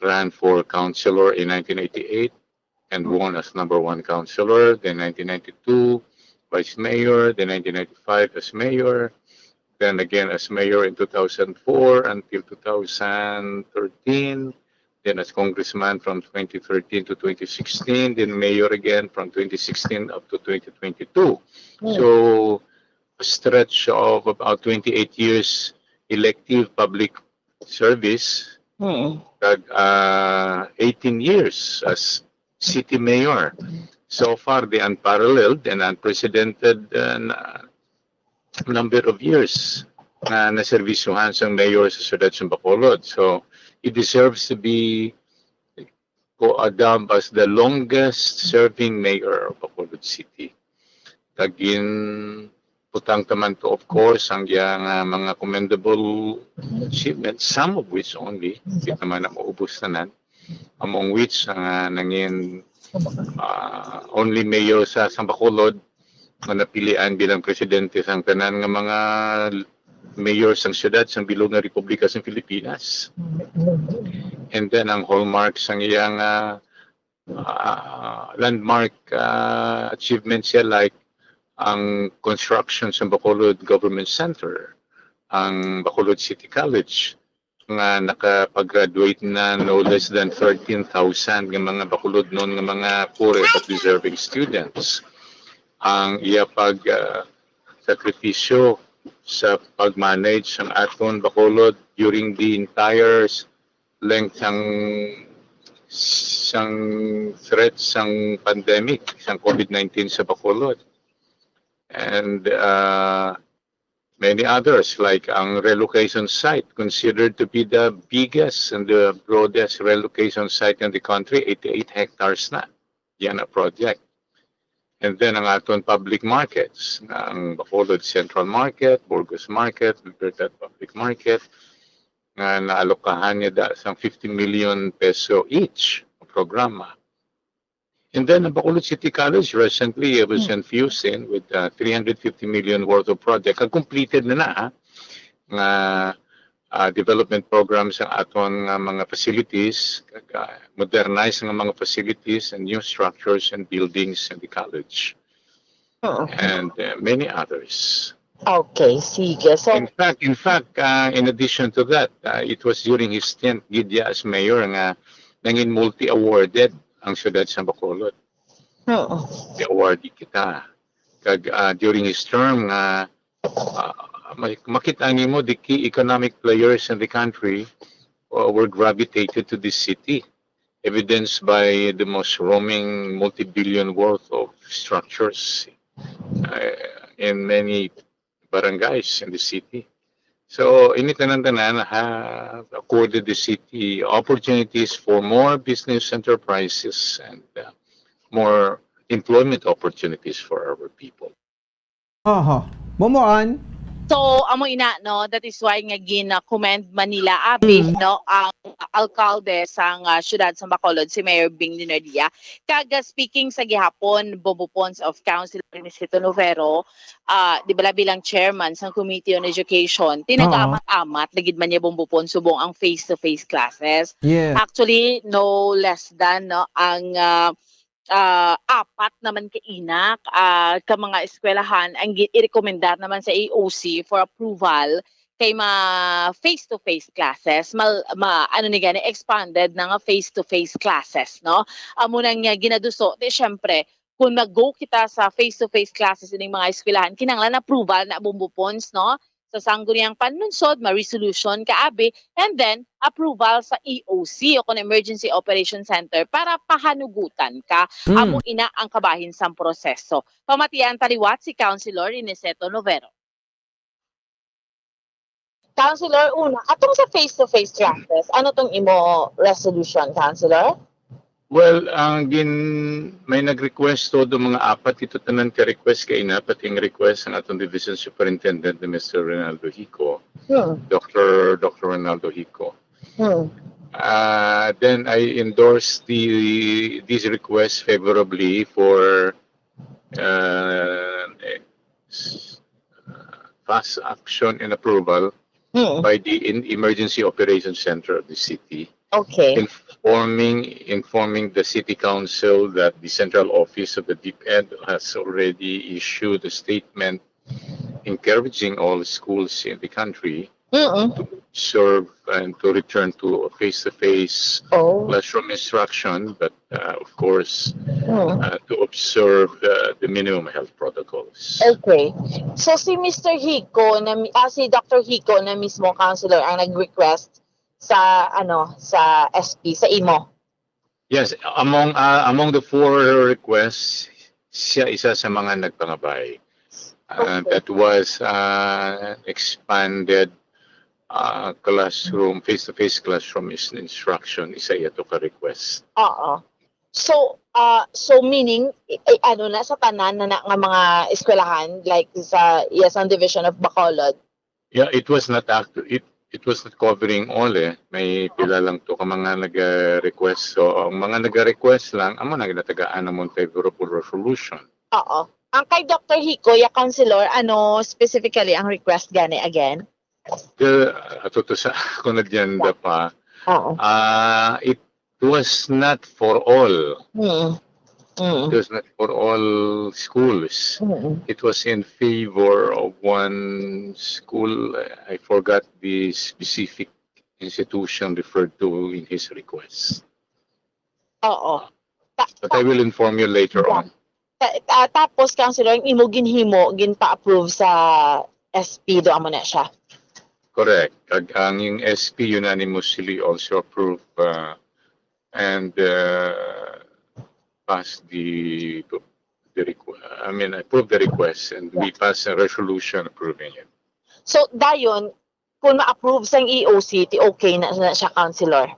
ran for councilor in 1988 and won as number 1 councilor, then 1992 vice mayor, then 1995 as mayor, then again as mayor in 2004 until 2013, then as congressman from 2013 to 2016, then mayor again from 2016 up to 2022. So a stretch of about 28 years elective public service, 18 years as city mayor. So far, the unparalleled and unprecedented number of years na naservisyohan sa mayor sa siyudad ng Bacolod. So, it deserves to be co-adopt as the longest serving mayor of Bacolod City. Tagin putang taman to, of course, ang yang mga commendable achievements, some of which only, hindi naman na maubos na among which ang nangin only mayor sa Bacolod na napilian bilang presidente sa tanan ng mga mayor sa siyudad sa bilog na Republika sa Pilipinas. And then ang hallmarks ang iyang landmark achievements siya like ang construction sa Bacolod Government Center, ang Bacolod City College, nga nakapag-graduate na no less than 13,000 ng mga Bacolod noon ng mga poor but deserving students. Ang iya sakripisyo sa pag-manage ng aton Bacolod during the entire length ng threat ng pandemic, ng COVID-19 sa Bacolod. And many others like ang relocation site considered to be the biggest and the broadest relocation site in the country, 88 hectares na. Yan a project. And then ang aton public markets, ang Bacolod Central Market, Burgos Market, Libertad Public Market, nga naalokahan niya sa 50 million peso each programa. And then ang Bacolod City College recently was infused in with 350 million worth of project. Completed na development programs ang aton mga facilities, modernize ng mga facilities and new structures and buildings in the college. And many others. Okay, sige. So, in fact, in addition to that, it was during his stint Gidya as mayor nga nangin multi-awarded ang siyudad sa Bacolod. The-awardee kita. During his term, makita mo the key economic players in the country were gravitated to this city, evidenced by the most roaming multi-billion worth of structures in many barangays in the city. So, initanan-tanan have accorded the city opportunities for more business enterprises and more employment opportunities for our people. Momoan, So amo ina no, that is why nga gina-commend Manila abi no ang alkalde sang syudad sa Bacolod si Mayor Bing Linerdia. Kaga speaking sa gihapon Bobopons of Council ni Sito Novero, di bala bilang chairman sang Committee on Education, tinag-amat-amat lagid man niya Bobopon subong ang face-to-face classes. Yeah. Actually no less than no ang apat naman kainak ka mga eskwelahan ang i-recommendar naman sa AOC for approval kay face-to-face classes ano ni gani expanded na nga face-to-face classes no amo nang ginaduso di syempre kung mag-go kita sa face-to-face classes ining mga eskwelahan kinahanglan approval na Bobopons no sa sangguniang panunsod, ma-resolution kaabi, and then approval sa EOC o kung Emergency Operation Center para pahanugutan ka. Amo ina ang kabahin sa proseso. Pamatian taliwat si Councilor Iniceto Novero. Councilor, una, atong sa face-to-face classes, ano tong imo resolution, Councilor? Well, may nag-request to do mga apat ito tanan ka request kay ina pating request ang atong Division Superintendent ni Mr. Ronaldo Hico. Dr. Ronaldo Hico. Then I endorsed these requests favorably for fast action and approval by the Emergency Operations Center of the city. Okay. Informing the City Council that the Central Office of the DepEd has already issued a statement encouraging all schools in the country to serve and to return to face-to-face classroom instruction, but of course to observe the minimum health protocols. Okay. So si Mr. Hico, si Dr. Hico na mismo, Councilor, ang nag-request sa SP sa imo. Yes, among the four requests, siya isa sa mga nagpangabay. That was expanded classroom, face-to-face classroom instruction. Isa ito ka request. So meaning sa tanan na nga mga eskwelahan like sa ang Division of Bacolod. Yeah, it was not it was not covering all May pila lang to ka mga nag-request. So, ang mga nag-request lang, amo na ginatagaan namon favorable resolution. Ang kay Dr. Hico, Councilor, ano specifically ang request gani again? Ato to sa kung nagyanda pa. It was not for all. It was not for all schools. It was in favor of one school. I forgot the specific institution referred to in his request. But I will inform you later on. Tapos, Councilor, imo ginhimo, ginpa-approve sa SP, do amo na siya. Correct. Ang yung SP unanimously also approved and pass the approve the request and we pass a resolution approving it. So dayon kung ma-approve sang EOC okay na siya, Councilor.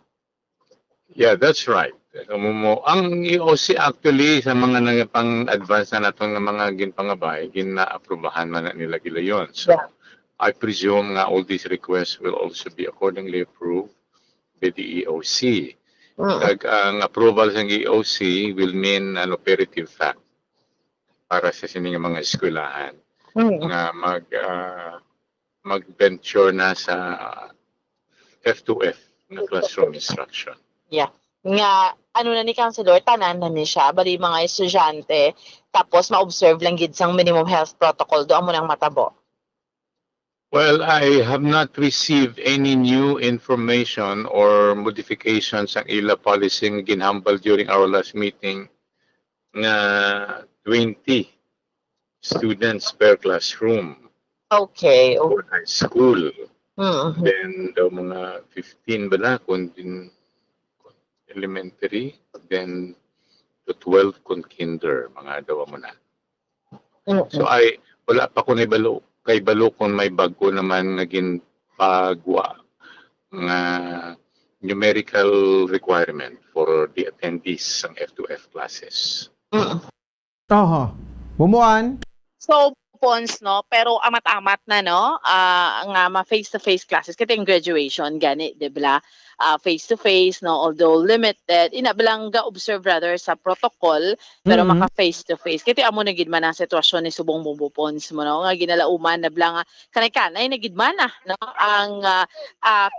Yeah, that's right. Ang EOC actually sa mga pang-advance na natong mga ginpangabay, gina-aprobahan man na nila gila yon. So I presume nga all these requests will also be accordingly approved by the EOC. Ang approval sa EOC will mean an operative fact para sa sining mga eskwelahan nga mag-venture na sa F2F na classroom instruction. Yeah. Nga na ni Councilor, tanan na ni siya, bali mga estudyante, tapos ma-observe lang gid sang minimum health protocol, doon mo nang matabo. Well, I have not received any new information or modifications ang ila policy ng ginhambal during our last meeting na 20 students per classroom. Okay. For high school. Then daw mga 15 bala kung din elementary, then to 12 kung kinder, mga daw mo na. So wala pa ko naibalo. Kay balo kung may bago naman naging pagwa nga numerical requirement for the attendees ng F2F classes. Bumuan. So Pons, no, pero amat-amat na, no, nga ma face-to-face classes, kita yung graduation, gani, di ba? Face-to-face, no, although limited, inabalang ga-observe rather sa protocol, pero maka face-to-face. Kita amo na gidman ang sitwasyon ni Subong Bongbong Pons mo, no, nga ginalauman na blang kanay-kanay na gidman na, no, ang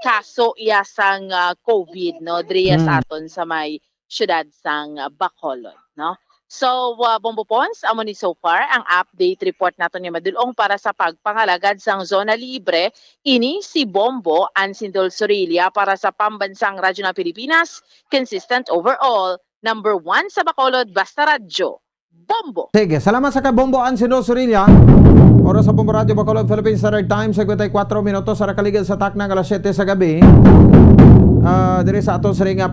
kaso iyasang COVID, no, driya sa aton sa may syudad sang Bacolod, no. So, Bombo Pons, amo ni so far ang update report nato ni Madulong para sa pagpangalagad sang zona libre. Ini si Bombo Ansindol Sorilla para sa Pambansang Radyo ng Pilipinas, consistent overall, number 1 sa Bacolod, basta radyo. Bombo! Sige, salamat sa Bombo Ansindol Sorilla. Oras sa Bombo Radio Bacolod, Philippines Standard Time, 54 minutos sa Rakaligid sa taknang alas 7 sa gabi. Diri sa ato sa ringa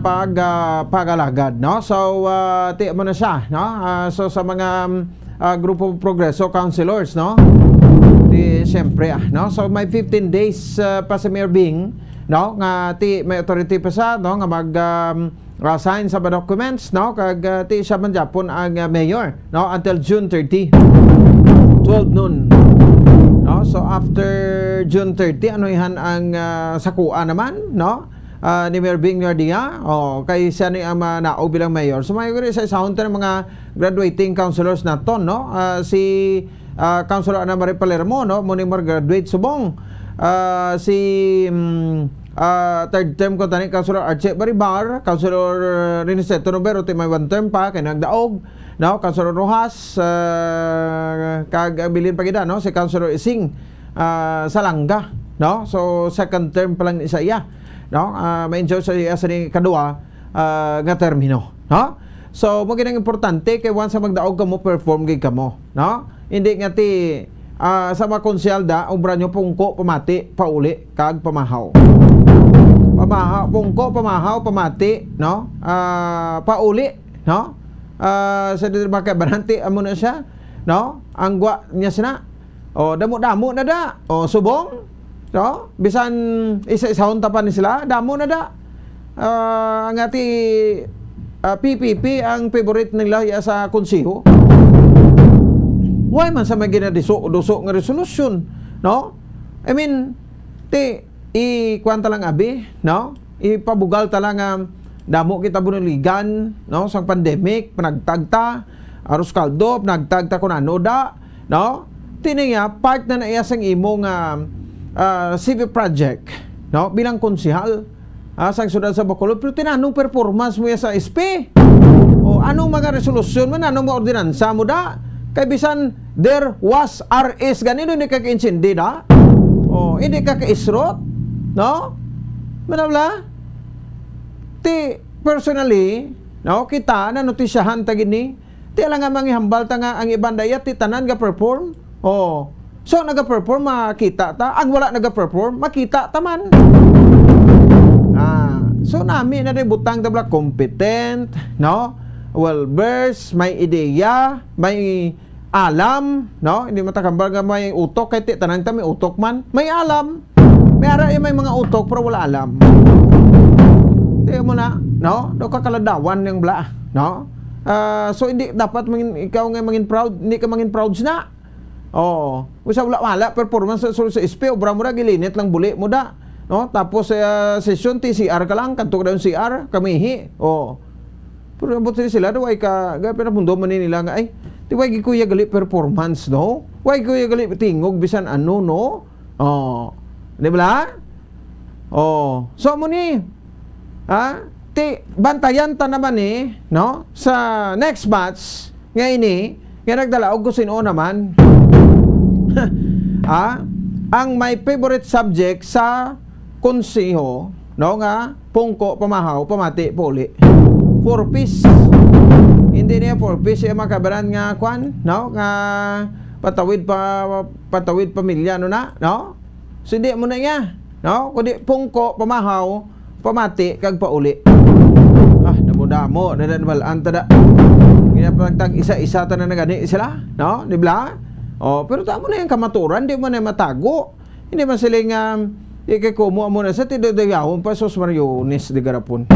pagalagad, no? So ti mo na siya, no? So sa mga grupo progreso councilors, no? Di siyempre no? So may 15 days pa sa Mayor Bing, no? Nga ti may authority pa sa, no? Nga mag sign sa documents, no? Kag ti siya man Japon ang mayor, no? Until June 30. 12 noon. No? So after June 30, ano ihan ang sakua naman, no? Ni Mayor Bing Nardia, kay siya ni naog bilang mayor. So may sa sound ng mga graduating councilors naton, no? Si Councilor Ana Marie Palermo, no? Muni graduate subong. Si third term ko tani Councilor Archie Baribar, Councilor Riniceto Novero ti may one term pa kay nagdaog, no? Councilor Rojas, kag bilin pagida, no? Si Councilor Ising Salanga, no? So second term pa lang isa iya, no? Ma-enjoy sa ni kadua nga termino, no? So mo ginang importante kay once magdaog ka mo perform gid kamo, no? Hindi nga ti sa mga konsyalda obra nyo pungko pamati pauli kag pamahaw. Pungko pamahaw pamati, no? Pauli, no? Sa mga kabaranti amo na siya, no? Ang gwa niya sina. Damo-damo na da. Subong, no? Bisan isa-isahon tapan ni sila, damo na da. Ang ati PPP ang favorite nila sa konsiho. Why man sa may ginadiso nga resolution, no? I mean, kwanta lang abi, no? Ipabugal talang damo kita bunuligan, no? Sang pandemic, panagtagta, aros kaldo, panagtagta kun ano da, no? Tiniya part na naiya sang imong civic project, no? Bilang konsihal sang syudad sa Bacolod, pero tinanong performance mo sa SP. Anong mga resolusyon mo, anong mga ordinansa mo da? Kay bisan there was RS ganito hindi kaka-insindi da. Hindi kaka-isrot, no? Manawla? Personally, no, kita na notisyahan ta gini. Lang nga manghihambal ta nga ang ibang dayat ti tanan ga perform. So naga-perform makita ta. Ang wala naga-perform makita ta man. So nami na rin butang dabla competent, no? Well-versed, may ideya, may alam, no? Hindi matakambal nga may utok, kahit tanang ta may utok man, may alam. May ara may mga utok pero wala alam. Tingnan mo na, no? Do kakaladawan yung bla, no? So hindi dapat ikaw nga mangin proud, hindi ka mangin proud na. Usa wala performance sa SP, obra mo ra gilinit lang buli mo da, no? Tapos session TCR ka lang, kanto ka daw CR, kamihi. Pero abot sila daw ay pinapundo man nila nga ay di why kuya gali performance, no? Why kuya gali tingog bisan ano, no? Di ba? So mo ni bantayan ta naman no? Sa next batch nga ini nga nagdalaog ko sino naman. Ang may favorite subject sa konseho, no, nga pungko pamahaw pamati puli. 4 piece. Hindi niya 4 piece yung makabaran nga kwan, no? Nga patawid pamilya, no na? No? So hindi mo na niya, no? Kundi pungko, pamahaw, pamati, kag pauli. Damo-damo, nadanbalaan tada. Ginapagtag isa-isa ta na nagani sila, no? Di ba? Pero tamo na yung kamaturan, di mo na matago. Hindi man sila nga ikikumo mo na sa tidodayahon pa sos Mariones di garapon.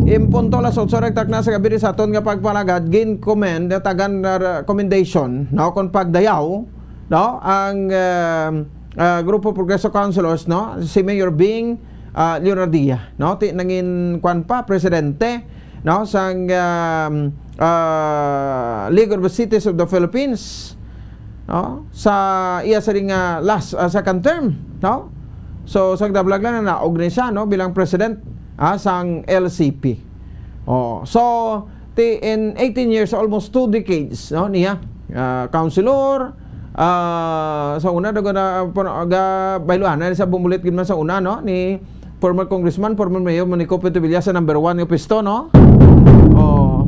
Impunto las 8 rektak na sa gabi sa aton nga pagpalagad gin commend tagan recommendation no kon pagdayaw no ang grupo Progreso Councilors no si Mayor Bing Leonardia no ti nangin kwan pa presidente no sang League of the Cities of the Philippines no sa iya sa ring last second term no so sang dablag lang na naog ni siya no bilang president sang LCP so in 18 years almost 2 decades no niya councilor sa una dago na bailuan na sa bumulit gid man sa una no ni former congressman former mayor Monico Petevilla sa number 1 nga pisto no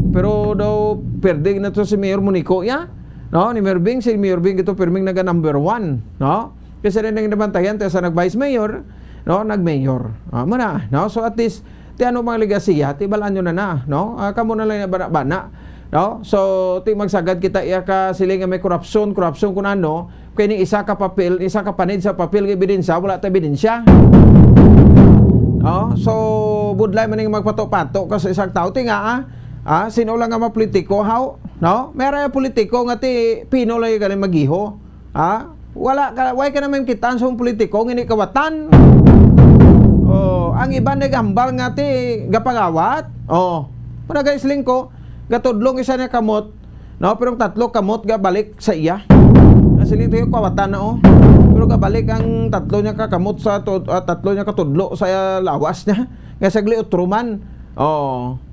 pero daw perde na to si Mayor Monico ya no ni Mayor Bing si Mayor Bing ito perming naga number 1 no kasi rin nang nabantayan tayo sa nag vice mayor no nag mayor muna no so at least ti ano mga legasiya ti balaan nyo na no kamo na lang bana no so ti magsagad kita iya ka sila nga may korupsyon kun ano kaya ni isa ka papel isa ka panid sa papel nga ebidensya wala ta ebidensya no so budlay man ning magpato-pato kasi isang tao ti nga sino lang nga mapolitiko how no meron politiko nga ti pino lang galing magiho wala ka way ka naman kitaan sa politiko ngini kawatan ang iba nagambal nga ti gapangawat managaisling ko gatudlong isa niya kamot no pero tatlo kamot ga balik sa iya kasi lito yung kawatan na pero gabalik ang tatlo niya kakamot sa tatlo niya katudlo sa lawas niya nga sagli utruman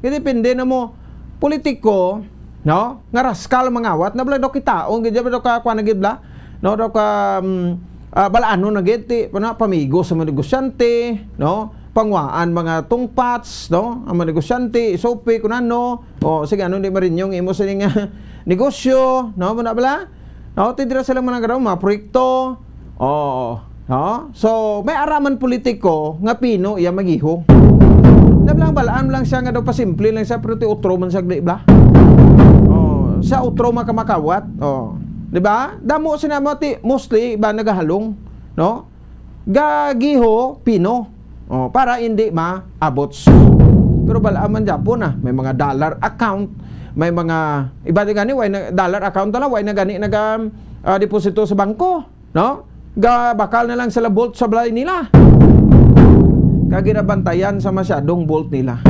kaya depende na mo politiko no nga raskal mangawat na bala do kitaon gid do ka kwa nagibla no do ka balaano na gid ti pamigo sa mga negosyante no pangwaan mga tungpats no ang mga negosyante isope kunano sige ano di marinyong imo sa nga negosyo no muna bala no tidira sila managaraw mga proyekto no so may araman politiko nga pino iya magiho nablang balaan lang siya nga daw pasimple lang siya pero ti utro man siya bla sa utro makamakawat di ba damo sinama ti mostly ba nagahalong no gagiho pino para hindi maabot pero balaan man Japon may mga dollar account may mga iba di gani way na dollar account na way na gani naga deposito sa bangko no bakal na lang sa bolt sa balay nila kaginabantayan sa masyadong bolt nila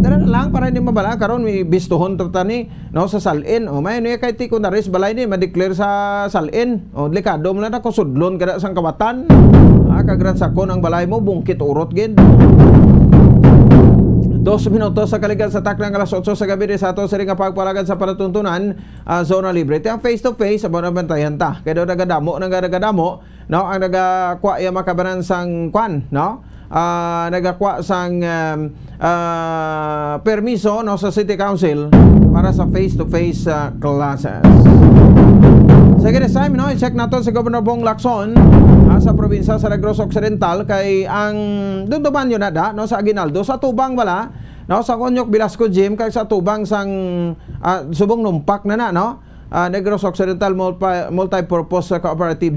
tara na lang para hindi mabala karon may bistuhon tani no sa salin may no kay ti kun naris balay ni ma-declare sa salin delikado mo na ko sudlon kada sang kawatan kagran sakon ang balay mo bungkit urot gid 2 minutos sa kaligan sa taklang alas 8 sa gabi sa ato sa ring pagpalagad sa palatuntunan zona libre ti ang face to face abo na bantayan ta kay daw nagadamo no ang nagakwa ya makabanan sang kwan no nagakwa sang permiso no sa City Council para sa face to face classes. Sige this time no i-check nato sa Governor Bong Lacson sa probinsya sa Negros Occidental kay ang dunduman yun na no sa Aguinaldo sa tubang wala no sa Konyok Velasco Gym kay sa tubang sang subong numpak na no Negros Occidental Multi-Purpose Cooperative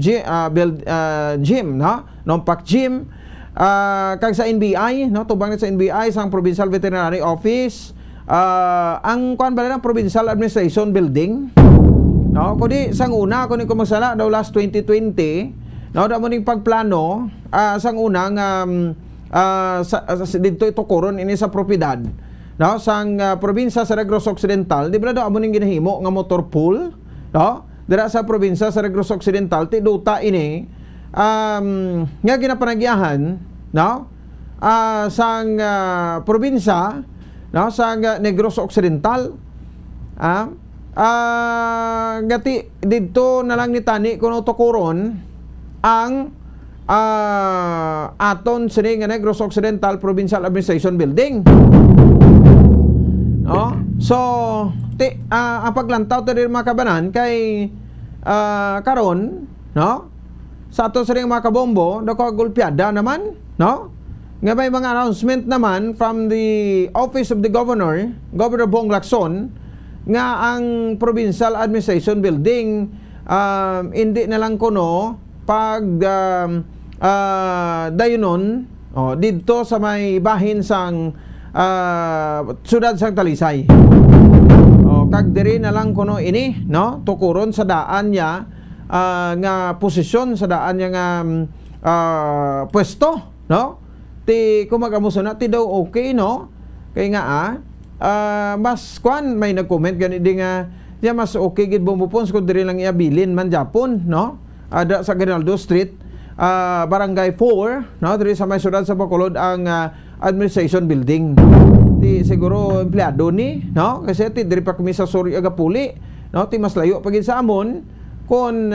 Gym no numpak gym kag sa NBI no tubang sa NBI sang Provincial Veterinary Office ang kuan ba ng Provincial Administration Building no kundi sang una kundi ko magsala daw last 2020 no damo ning pagplano sang unang dito ito koron ini sa propiedad no sang probinsya sa Negros Occidental di ba daw amo ning ginahimo nga motor pool no dira sa probinsya sa Negros Occidental ti duta ini nga ginapanagyahan no sang probinsya no sang Negros Occidental gati dito na lang ni tani kuno to koron ang aton sini nga Negros Occidental Provincial Administration Building no so ang paglantaw tadi mga kabanan kay karon no sa aton sini mga kabombo dako gulpiada naman no nga may mga announcement naman from the Office of the Governor Bong Lacson nga ang Provincial Administration Building hindi na lang kuno pag dayunon dito sa may bahin sang sudad sang Talisay. Kag diri na lang kuno ini, no, tukuron sa daan niya nga posisyon sa daan niya nga pwesto, no, ti kumagamuso na ti daw okay, no, kay nga mas kwan may nag-comment gani di nga ya mas okay gid Bombopons kung diri lang iabilin man Japon, no, ada sa Ginaldo Street, Barangay 4, no, diri sa may sudad sa Bacolod ang administration building. Ti siguro empleyado ni, no, kasi ti diri pa kami sa Suri Agapuli, no, ti mas layo pagid sa amon kon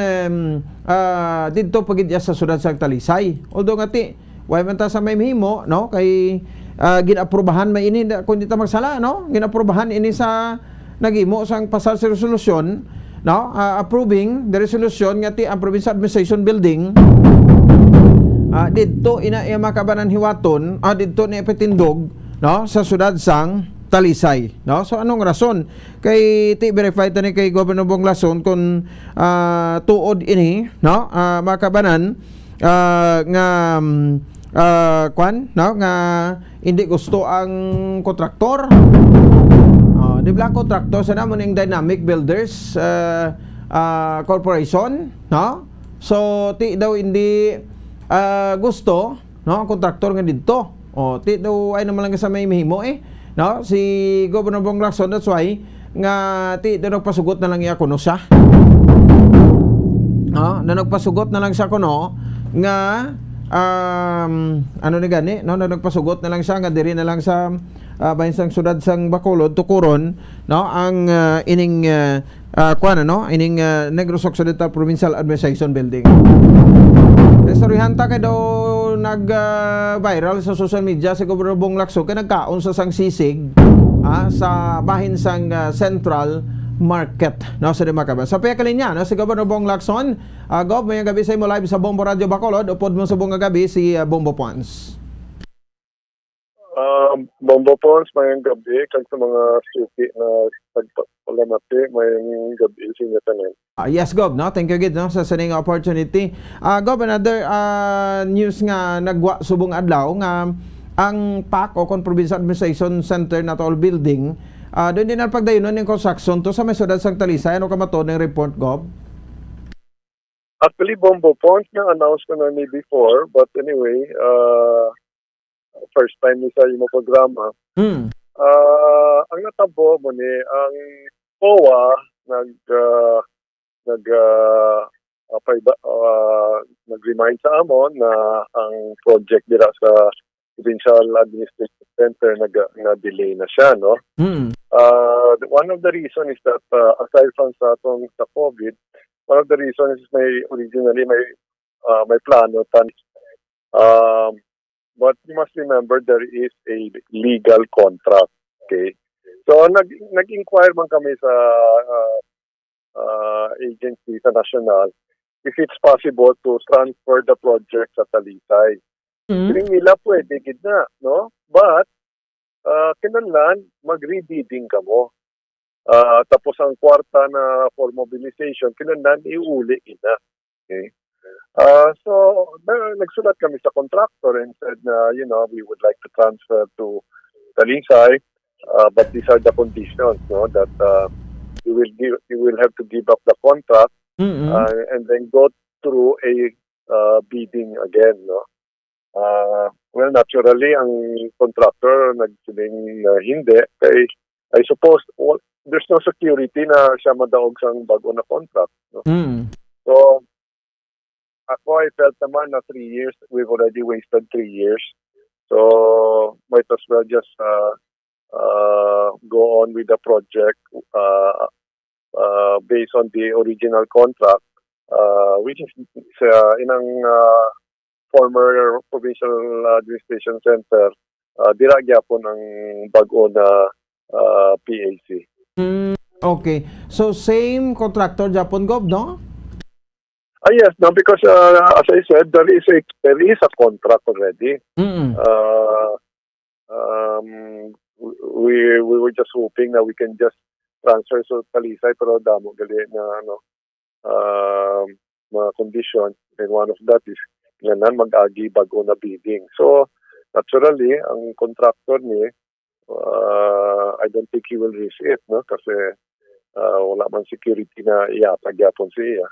didto pagid sa sudad sa Talisay. Although nga ti way man ta sa may mahimo, no, kay ginaprubahan may ini kun di ta magsala, no, ginaprubahan ini sa nagimo sang pasal sa resolusyon, no, approving the resolution nga ti ang provincial administration building didto ina makabanan hiwaton didto ni epitindog, no, sa sudad sang Talisay, no. So anong rason kay ti verify tani kay Governor Bonglason kung tuod ini, no, makabanan nga kwan, no, nga hindi gusto ang kontraktor. Di ba kontraktor sa namon yung Dynamic Builders Corporation, no. So ti daw hindi gusto, no, kontraktor nga dito. Ti daw ay naman lang sa may mahimo no, si Governor Bong Lacson, that's why nga ti daw nagpasugot na lang iya kuno siya, no, na nagpasugot na lang siya kuno nga ano ni gani, no, na nagpasugot na lang siya nga diri na lang sa bahin sang sudad sang Bacolod tukuron, no, ang ining kuan, no, ining Negros Occidental Provincial Administration Building. Istoryahan ta kay daw nag-viral sa social media si Governor Bong Lacson kay nagkaon sa sang sisig sa bahin sang Central Market, no, sa Dimakaban. Sa piyakalinya, no, si Governor Bong Lacson. Gov, may gabi sa imo live sa Bombo Radio Bacolod. Upod mo sa buong gabi si Bombo Pons. Bombo Pons, may gabi kag sa mga suki na pagpalamati, may gabi sinya tanan. Yes, Gov, no? Thank you, Gid, no, sa saning opportunity. Gov, another news nga nagwa subong adlaw nga ang PAC o Provincial Administration Center na tall building, doon din ang pagdayunon ng construction to sa may sudad sang Talisay. Ano ka mato ng report, Gov? Actually, Bombo Pons na announce ko na ni before, but anyway, first time ni sa imo programa. Ang natabo mo ni ang POA nag-remind sa amon na ang project dira sa Provincial Administration Center na-delay na siya, no? One of the reason is that aside from sa COVID, one of the reasons is originally may plano but you must remember there is a legal contract, okay? So nag-inquire man kami sa agency sa national if it's possible to transfer the project sa Talisay. Piling nila pwede gid na, no? But kinahanglan mag-rebidding ka mo. Tapos ang kwarta na for mobilization kinahanglan iuli ina. Okay? So nagsulat kami sa contractor and said na, we would like to transfer to Talisay, but these are the conditions, no, that you will have to give up the contract and then go through a bidding again, no. Well, naturally, ang contractor nagsiling hindi. Kay, I suppose, there's no security na siya madaog sa bago na contract. No? So, ako, I felt naman na 3 years, we've already wasted 3 years. So, might as well just go on with the project based on the original contract, which is inang former Provincial Administration Center, dira gyapon ang bag-o na PAC. Okay. So same contractor Japon, Gov, no? Yes, no, because as I said, there is a contract already. We were just hoping that we can just transfer sa Talisay, pero damo gali na mga conditions, and one of that is nga mag-agi bago na bidding. So, naturally, ang contractor ni I don't think he will risk it, no? Kasi wala man security na iyatag yapon siya.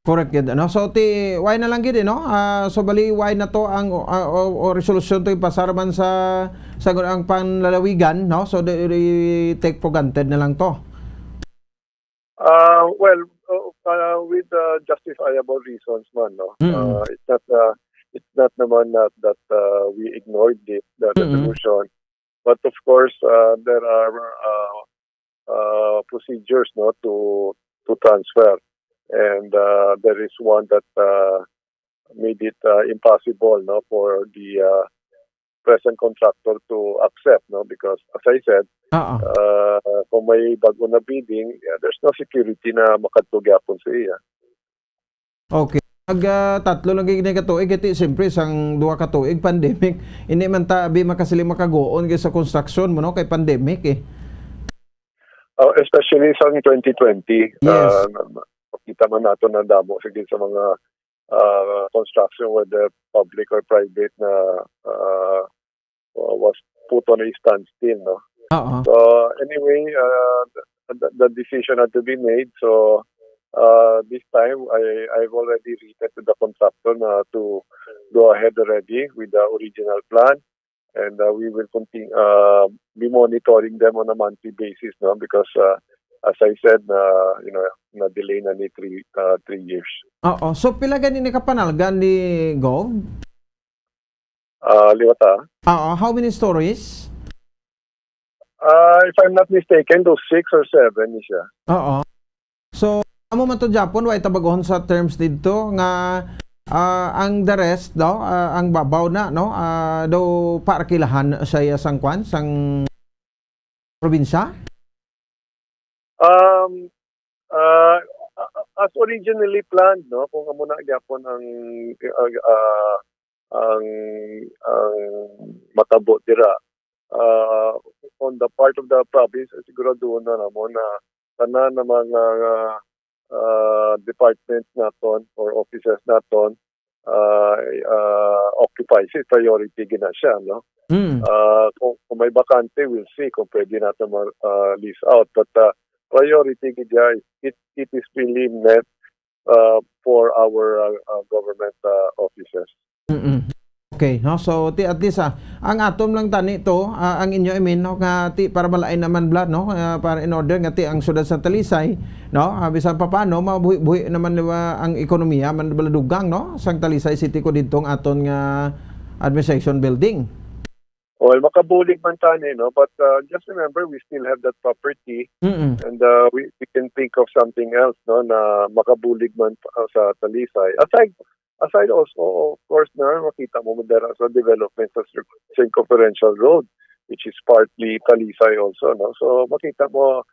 Correct gid ano. So why na lang gid no? So bali why na to ang o resolution to ipasaraman sa ang panlalawigan no? So they take for granted na lang to. With justifiable reasons man, no? It's not naman that we ignored the resolution, but of course there are procedures, no, to transfer, and there is one that made it impossible, no, for the present contractor to accept, no, because as I said, kung may bago na bidding, there's no security na makatugyapon sa iya. Okay. Tatlo lang gid katuig iti siyempre sang duha ka tuig pandemic. Hindi man ta abi makasili makagoon sa construction mo no kay pandemic eh. Especially sa 2020, yes. Kita man nato na damo sige sa mga construction, whether public or private, na was put on a standstill, no? So anyway, the decision had to be made. So this time, I've already written to the contractor to go ahead already with the original plan, and we will continue be monitoring them on a monthly basis, no? Because as I said, na delay na ni 3 years. So pila gani ni kapanalgan ni Gov? Liwata. How many stories? If I'm not mistaken, those 6 or 7 ni siya. So amo man to Japon way tabagon sa terms dito nga ang the rest daw ang babaw na no daw parkilahan sa sang kwan sang probinsya. As originally planned, no, kung amo na gyapon ang matabo dira on the part of the province, siguro doon na namo na tanan na mga departments naton or offices naton occupies it, priority gina siya, no? Kung may bakante, we'll see kung pwede natin lease out, but priority gina, it is really meant for our government offices. Okay, no? So at least ang atom lang tani to, ang inyo no nga para malain naman blood no, para in order nga ang syudad sa Talisay, no? Bisan pa paano mabuhi naman ang ekonomiya man baladugang no sang Talisay City ko didtong aton nga administration building. Well, makabulig man tani, no, but just remember we still have that property, and we can think of something else, no, na makabulig man sa Talisay. Aside also, of course, na makita mo dara sa development sa St. Conferential Road, which is partly Talisay also, no? So makita mo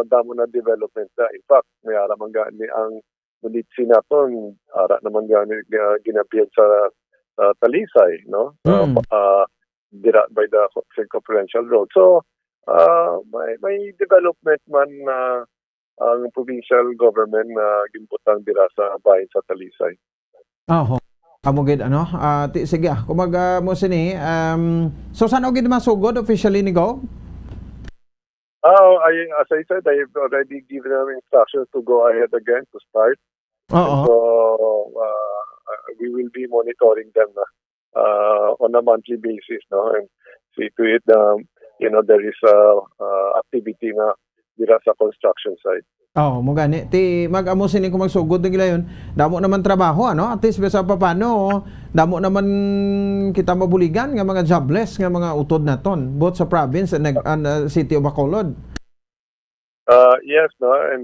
damo na development na. In fact, may ara man gani ang Munitsi naton, ara naman gani ginabiyan sa Talisay, no? Dira by the St. Conferential Road. So may development man ang provincial government na gimbutang dira sa bahin sa Talisay. Amo gid ano? Sige kung mo sini so saan gid masugod officially ni Go? As I said, I've already given them instructions to go ahead again to start. So we will be monitoring them on a monthly basis, no, and see to it there is activity na dira sa construction site. Mo gani ti mag-amo sini kung magsugod ng gilayon, damo naman trabaho ano, at least besa pa paano damo naman kita mabuligan nga mga jobless nga mga utod naton both sa province and city of Bacolod. Yes, no, and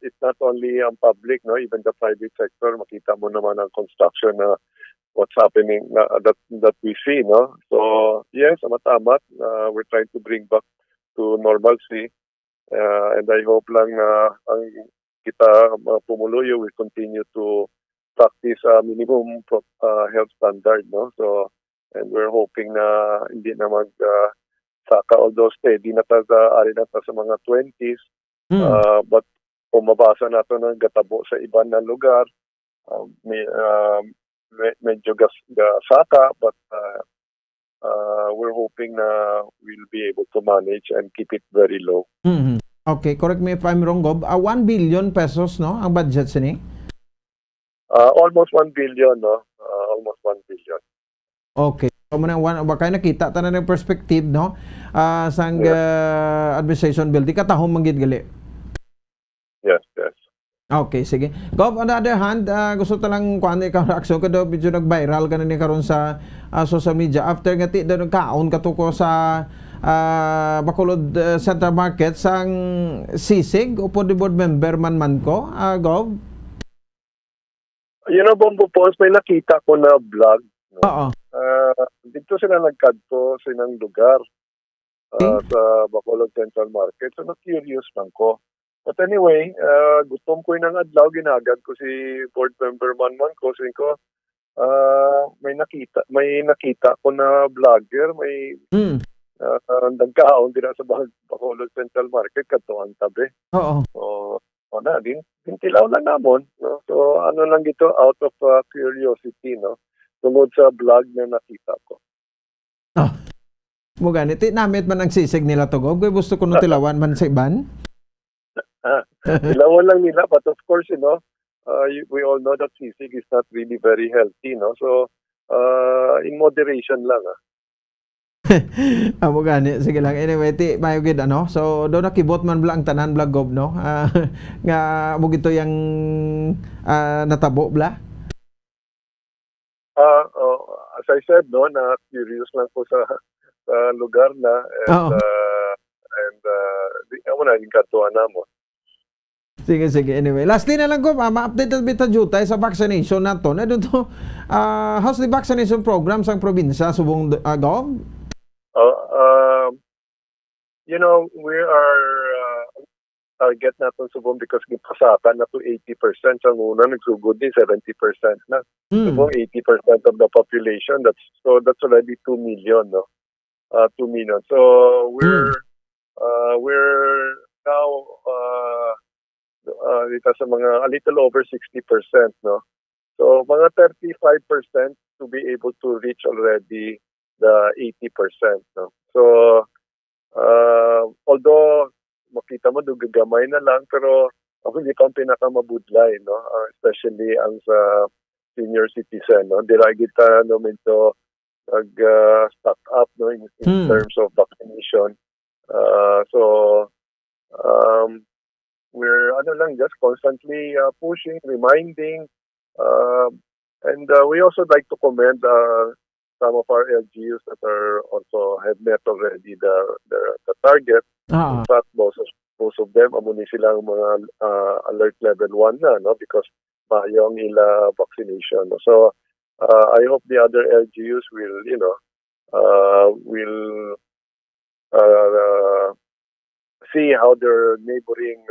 it's not only public, no, even the private sector, makita mo naman ang construction na what's happening that we see, no. So yes, ama't-amat, we're trying to bring back to normalcy. And I hope lang na ang kita pumuluyo will continue to practice minimum health standard, no. So and we're hoping na hindi na saka, although steady na ari na sa mga 20s, but kung mabasa nato ng gatabo sa iban na lugar, medyo saka, but hoping na we'll be able to manage and keep it very low. Mhm. Okay, correct me if I'm wrong, Gob. 1 billion pesos, no, ang budget sini? Almost 1 billion, no? Almost 1 billion. Okay. So, baka nakita ta na ng perspective, no? Sang administration bill, di katahong manggid gali. Yes, yes. Okay, sige. Gob, on the other hand, gusto talang kuan ikaw reaksyon ka daw, medyo nag-viral ka na ni karon sa social media. After nga ti daw kaon katuko sa Bacolod Central Market sang sisig upo di board member man ko, Gob? You know, Bombo Pons, may nakita ko na vlog. No? Oo. Dito sila nagkadto sa inang lugar sa Bacolod Central Market. So, na-curious lang ko. But anyway, gutom ko yung adlaw, ginagad ko si board member man ko. Sabi ko, may nakita ko na vlogger, may nagkaon din sa Bacolod Central Market, katuan tabi. Oo. So, dintilaw lang namon. No? So, ano lang ito, out of curiosity, no? Tungod sa vlog na nakita ko. Mo ganit, namit man ang sisig nila to, Gob. Kaya gusto ko nung tilawan man sa iban. Tilawan lang nila, but of course, you know, we all know that sisig is not really very healthy, no? So, in moderation lang, Amo gani, sige lang. Anyway, mayo gid ano. So, do nakibot man bla ang tanan vlog, Gob, no? Nga mo gito yang natabo bla. As I said, no, na curious lang ko sa lugar na and ako na yung katuan na mo. Sige. Anyway, lastly na lang ko, ma-update na bita jutay sa vaccination nato. Na doon to, how's the vaccination program sa probinsya, subong Gob? You know, we are target natin subong because gipasakan na to 80%. Sa una, nagsugod din 70% na. Subong 80% of the population. That's already 2 million, no? 2 million. So, we're now dito sa mga a little over 60%, no? So, mga 35% to be able to reach already the 80%, no? So, although makita mo dugagamay na lang, pero ako hindi pa ang pinakamabudlay, no? Especially ang sa senior citizen, no? Dira kita no medyo stock up, no, in terms of vaccination. We're just constantly pushing, reminding, and we also like to commend some of our LGUs that are also have met already the target. In fact, most of them amuni silang mga alert level 1 na, no, because mayong ila vaccination. So I hope the other LGUs will, you know, see how their neighboring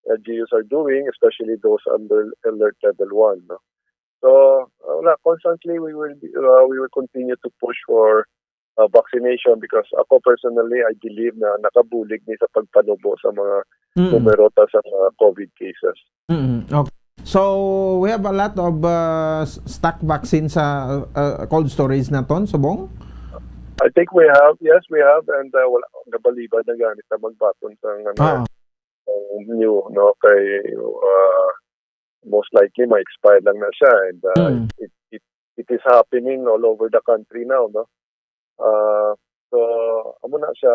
LGUs are doing, especially those under alert level 1. No? So, constantly we will continue to push for vaccination because ako personally, I believe na nakabulig ni sa pagpanubo sa mga numero sa COVID cases. Okay. So, we have a lot of stock vaccine sa cold storage na ton, subong? I think we have, and wala gabaliban na ganit na magbaton sa new, no, kay most likely ma-expire lang na siya, and it is happening all over the country now, no. So amo na siya,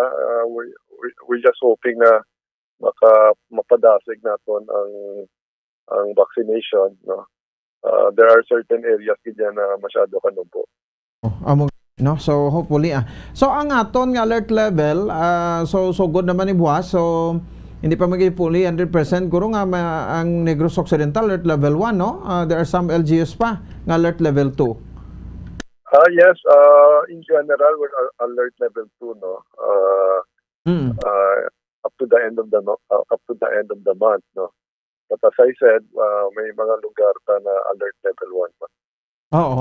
we're just hoping na mapadasig naton ang vaccination, no. There are certain areas diyan na masyado kanubo. No, so hopefully so ang aton nga alert level so good naman ni buwas, so hindi pa maging fully 100%. Guro nga ang Negros Occidental alert level 1, no? There are some LGUs pa nga alert level 2. Yes, in general we're alert level 2, no. Up to the end of the month, no. But as I said, may mga lugar pa na alert level 1 pa. Oo.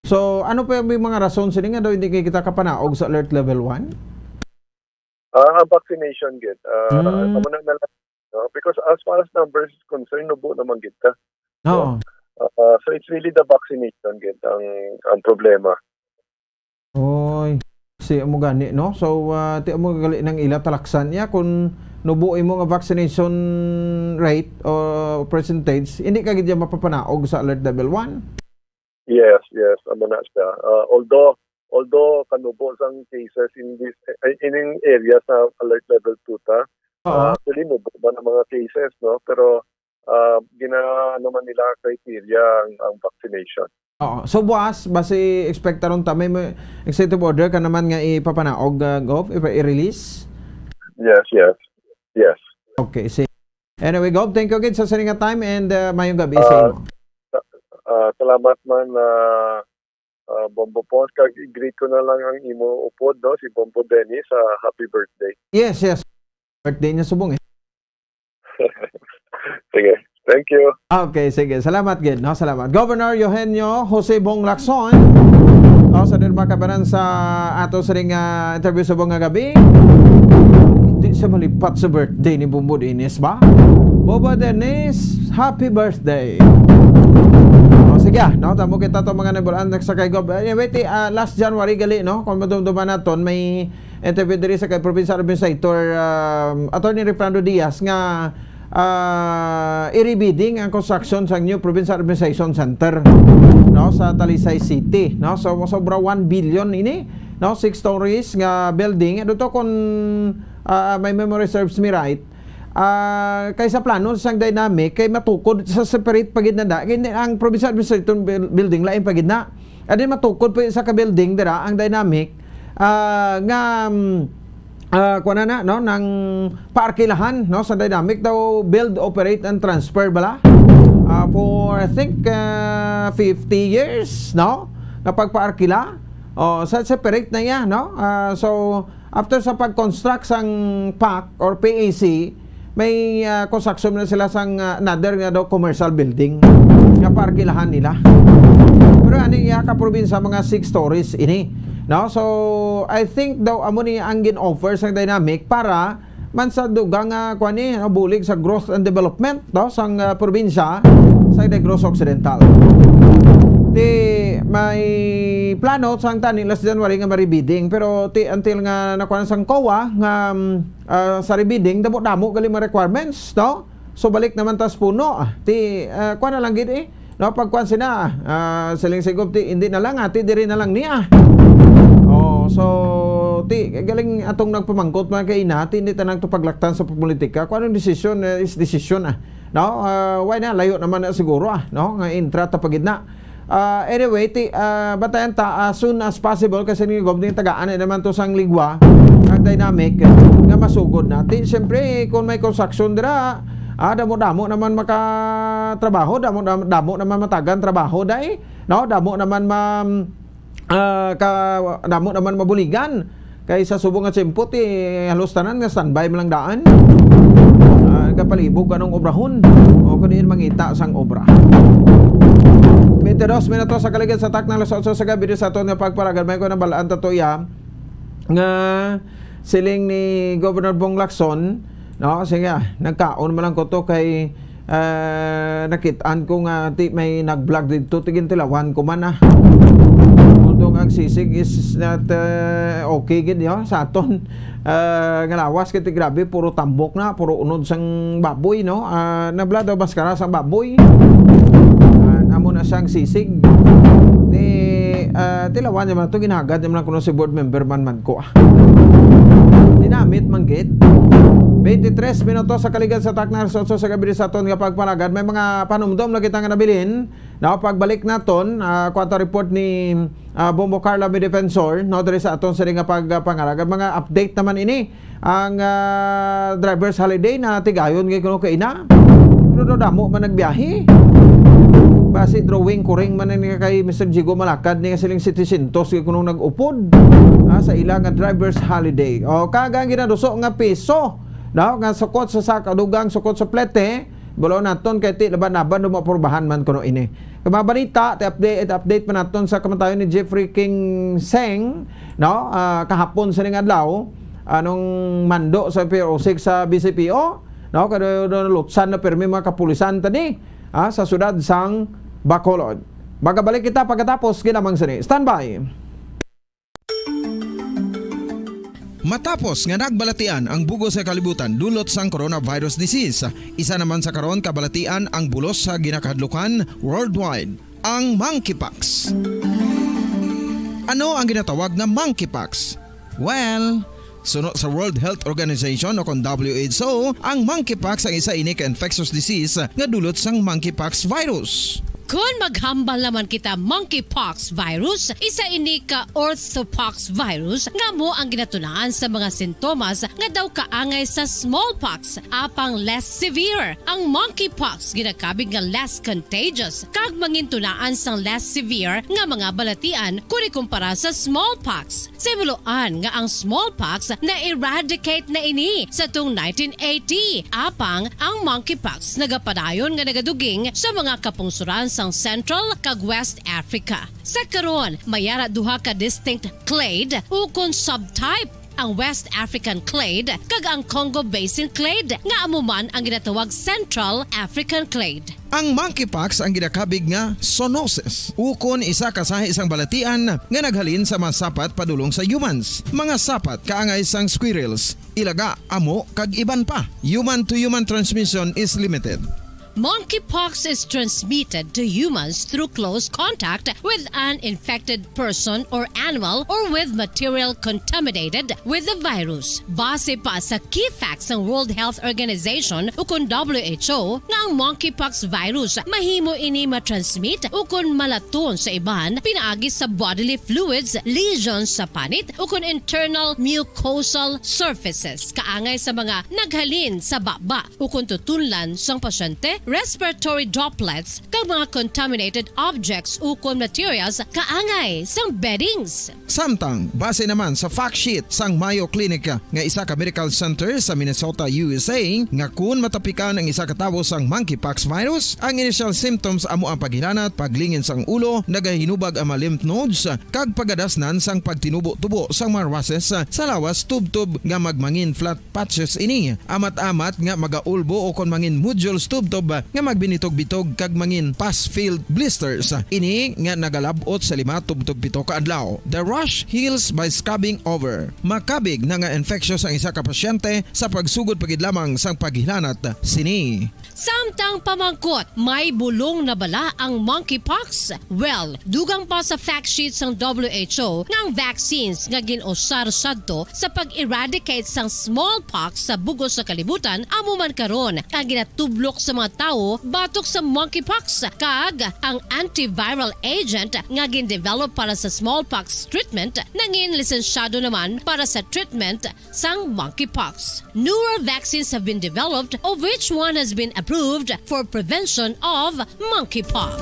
So ano pa yung mga rason sila nga daw hindi kita kapanaog sa alert level 1? Vaccination gid. Amo na lang, no? Because as far as numbers is concerned, nubo naman gid ka. Oo. So it's really the vaccination gid ang problema. Oy. Si mo gani no. So ti mo gali ng ila talaksan ya kung nubuoy mo nga vaccination rate o percentage, hindi ka gid mapapanaog sa alert level 1. Yes, amo na siya. Although kanubo sang cases in this in areas na alert level 2 ta. Actually mo ba na mga cases no, pero ginaano man nila criteria ang vaccination. Oo. So buwas base expecta ron ta may executive order ka naman nga ipapanaog Gov, i-release. Yes. Okay, see. Anyway, Gov, thank you again sa saning time and mayong gabi sa imo. Salamat man Bombo Pons, kag i-greet ko na lang ang imo upod no, si Bombo Denny sa happy birthday. Yes. Birthday niya subong eh. Sige, thank you. Okay, sige. Salamat gid, no? Salamat. Governor Eugenio Jose Bong Lacson. Sa din makabanan sa ato sa ring interview sa buong gabi. Hindi siya malipat sa birthday ni Bombo Dennis ba? Bombo Dennis, happy birthday. Sige, no? Tamo kita to mga nabulaan sa kay Gov. Anyway, last January gali, no? Kung madumduman naton, may interview diri sa kay Provincial Administrator Attorney Refrando Diaz nga i-rebidding ang construction sa new Provincial Administration Center, no, sa Talisay City, no. So sobra 1 billion ini, no, 6 stories nga building. Ito to kung my memory serves me right. Kaysa plano sang dynamic kay matukod sa separate pagid na da ang Provincial Administration building lain pagid na adi matukod pa sa ka building dira ang dynamic nga kuana na no nang paarkilahan no sa dynamic daw build, operate and transfer bala for I think 50 years no kapag paarkila sa separate na yan no. So after sa pag-construct sang PAC or PAC may construction na sila sang another nga daw commercial building nga parkilahan nila. Pero ani ka probinsya mga 6 stories ini, no? So I think daw amo ni ang gin-offer sang dynamic para man sa dugang kuani bulig sa growth and development no sang probinsya sa Negros Occidental. May plano sang tani last January nga maribidding pero until nga nakuha sang COA nga sa rebidding damo gali mga requirements no. So balik naman tas puno kuha na lang gid no pagkuan sina siling sigop hindi na lang diri na lang niya. So galing atong nagpamangkot mga kay inati hindi tanang to paglaktan sa politika kung anong decision is decision no. Why na layo naman na siguro no nga intra ta pagid na. Anyway, batayan ta as soon as possible kasi ni Gov tagaan naman to sang ligwa ang dynamic nga masugod natin. Siyempre kung may construction dira damo naman makatrabaho, damo naman matagan trabaho dai no, damo naman damo naman mabuligan kay sa subong nga tiyempo halos tanan nga standby man lang daan kapalibog kanong obrahon o kunin mangita sang obra. 22 minutos sa kaligid sa tak ng alas 8 sa gabi sa aton nga pagpalagan may ko na balaan tato ya nga siling ni Governor Bong Lacson no sige nagkaon man lang ko to kay nakitaan ko nga may nag-vlog dito tigin tilawan ko man although ang sisig is not okay gid yo sa aton nga lawas kiti grabe puro tambok na puro unod sang baboy no nabla daw baskara sang baboy amo na siyang sisig tilawan naman ito ginagad naman ko si board member man ko dinamit manggit 23 minutos sa kaligad sa taknar sa sa gabi sa aton nga pagpanagad may mga panumdom na kita nga nabilin na pagbalik naton kwanta report ni Bombo Carla may defensor no diri sa aton sa nga pagpangaragad mga update naman ini ang driver's holiday na tigayon ngay kuno kay ina pero damo man nagbiyahe base drawing kuring man ni kay Mr. Jigo Malakad ni siling 700 kuno nag-upod sa ilang driver's holiday o kagang ginaduso nga piso no nga sukot sa sakadugang sukot sa plete bulo naton kay ti laban-laban do maporbahan man kuno ini kababalita update pa naton sa kamatayon ni Jeffrey King Seng no kahapon sa ning adlaw anong mando sa PRO6 sa BCPO no kada lutsan na permi mga kapulisan tani sa sudad sang Bacolod. Magabalik kita pagkatapos ginamang sini. Standby. matapos nga nagbalatian ang bugos sa kalibutan dulot sang coronavirus disease. Isa naman sa karon kabalatian ang bulos sa ginakahadlukan worldwide, ang monkeypox. Ano ang ginatawag na monkeypox? Well, sunod sa World Health Organization o kon WHO, ang monkeypox ang isa ini ka infectious disease nga dulot sang monkeypox virus. Kung maghambal naman kita monkeypox virus, isa ini ka orthopox virus nga mo ang ginatunaan sa mga sintomas nga daw kaangay sa smallpox, apang less severe. Ang monkeypox ginakabig nga less contagious kag mangintunaan sang less severe nga mga balatian kung ikumpara sa smallpox. Simuloan nga ang smallpox na eradicate na ini sa tung 1980, apang ang monkeypox nagapadayon nga nagaduging sa mga kapungsuran sang Central kag West Africa. Sa karon, mayara duha ka distinct clade ukon subtype, ang West African clade kag ang Congo Basin clade nga amuman ang ginatawag Central African clade. Ang monkeypox ang ginakabig nga zoonosis. Ukon isa kasahi isang balatian nga naghalin sa mga sapat padulong sa humans. Mga sapat kaangay sang squirrels, ilaga, amo kag iban pa. Human to human transmission is limited. Monkeypox is transmitted to humans through close contact with an infected person or animal or with material contaminated with the virus. Base pa sa key facts ng World Health Organization ukon WHO nga ang monkeypox virus mahimo ini matransmit ukon malaton sa iban pinaagi sa bodily fluids, lesions sa panit ukon internal mucosal surfaces kaangay sa mga naghalin sa baba ukon tutunlan sang pasyente, respiratory droplets kag mga contaminated objects ukon materials kaangay sang beddings. Samtang base naman sa fact sheet sang Mayo Clinic nga isa ka medical center sa Minnesota, USA, nga kun matapikan ang isa ka tawo sang monkeypox virus, ang initial symptoms amo ang paghilanat, paglingin sang ulo, nagahinubag ang mga lymph nodes kag pagadasnan sang pagtinubo-tubo sang mga rashes sa lawas tubtob nga magmangin flat patches ini. Amat-amat nga magaulbo o kon mangin nodules tubtob nga magbinitog-bitog kag mangin pus-filled blisters. Ini nga nagalabot sa 5-7 ka adlaw. The rash heals by scabbing over. Makabig na nga infectious ang isa ka pasyente sa pagsugod pagid lamang sang paghilanat sini. Samtang pamangkot, may bulong na bala ang monkeypox? Well, dugang pa sa fact sheet sang WHO nga ang vaccines nga ginusar sadto sa pag-eradicate sang smallpox sa bugos sa kalibutan amuman karon ang ginatublok sa mga tao batok sa monkeypox kag ang antiviral agent nga gin-develop para sa smallpox treatment nangin lisensyado naman para sa treatment sang monkeypox. Newer vaccines have been developed of which one has been approved for prevention of monkeypox.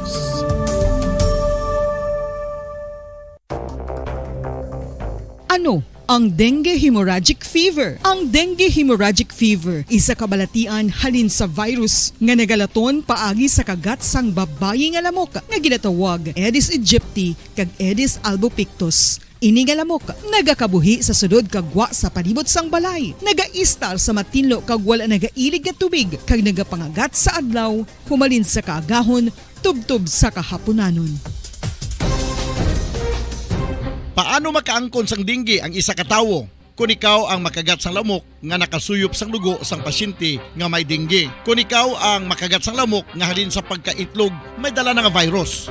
Ano ang dengue hemorrhagic fever? Ang dengue hemorrhagic fever isa kabalatian halin sa virus nga nagalaton paagi sa kagat sang babayi nga lamok nga ginatawag Aedes aegypti kag Aedes albopictus. Ini nga lamok nagakabuhi sa sudod kagwa sa palibot sang balay, nagaistar sa matinlo kag wala nagailig nga tubig kag nagapangagat sa adlaw humalin sa kaagahon tubtob sa kahaponanon. Paano makaangkon sang dengue ang isa ka tawo? Kung ikaw ang makagat sang lamok nga nakasuyop sang dugo sang pasyente nga may dengue. Kung ikaw ang makagat sang lamok nga halin sa pagkaitlog may dala nga virus.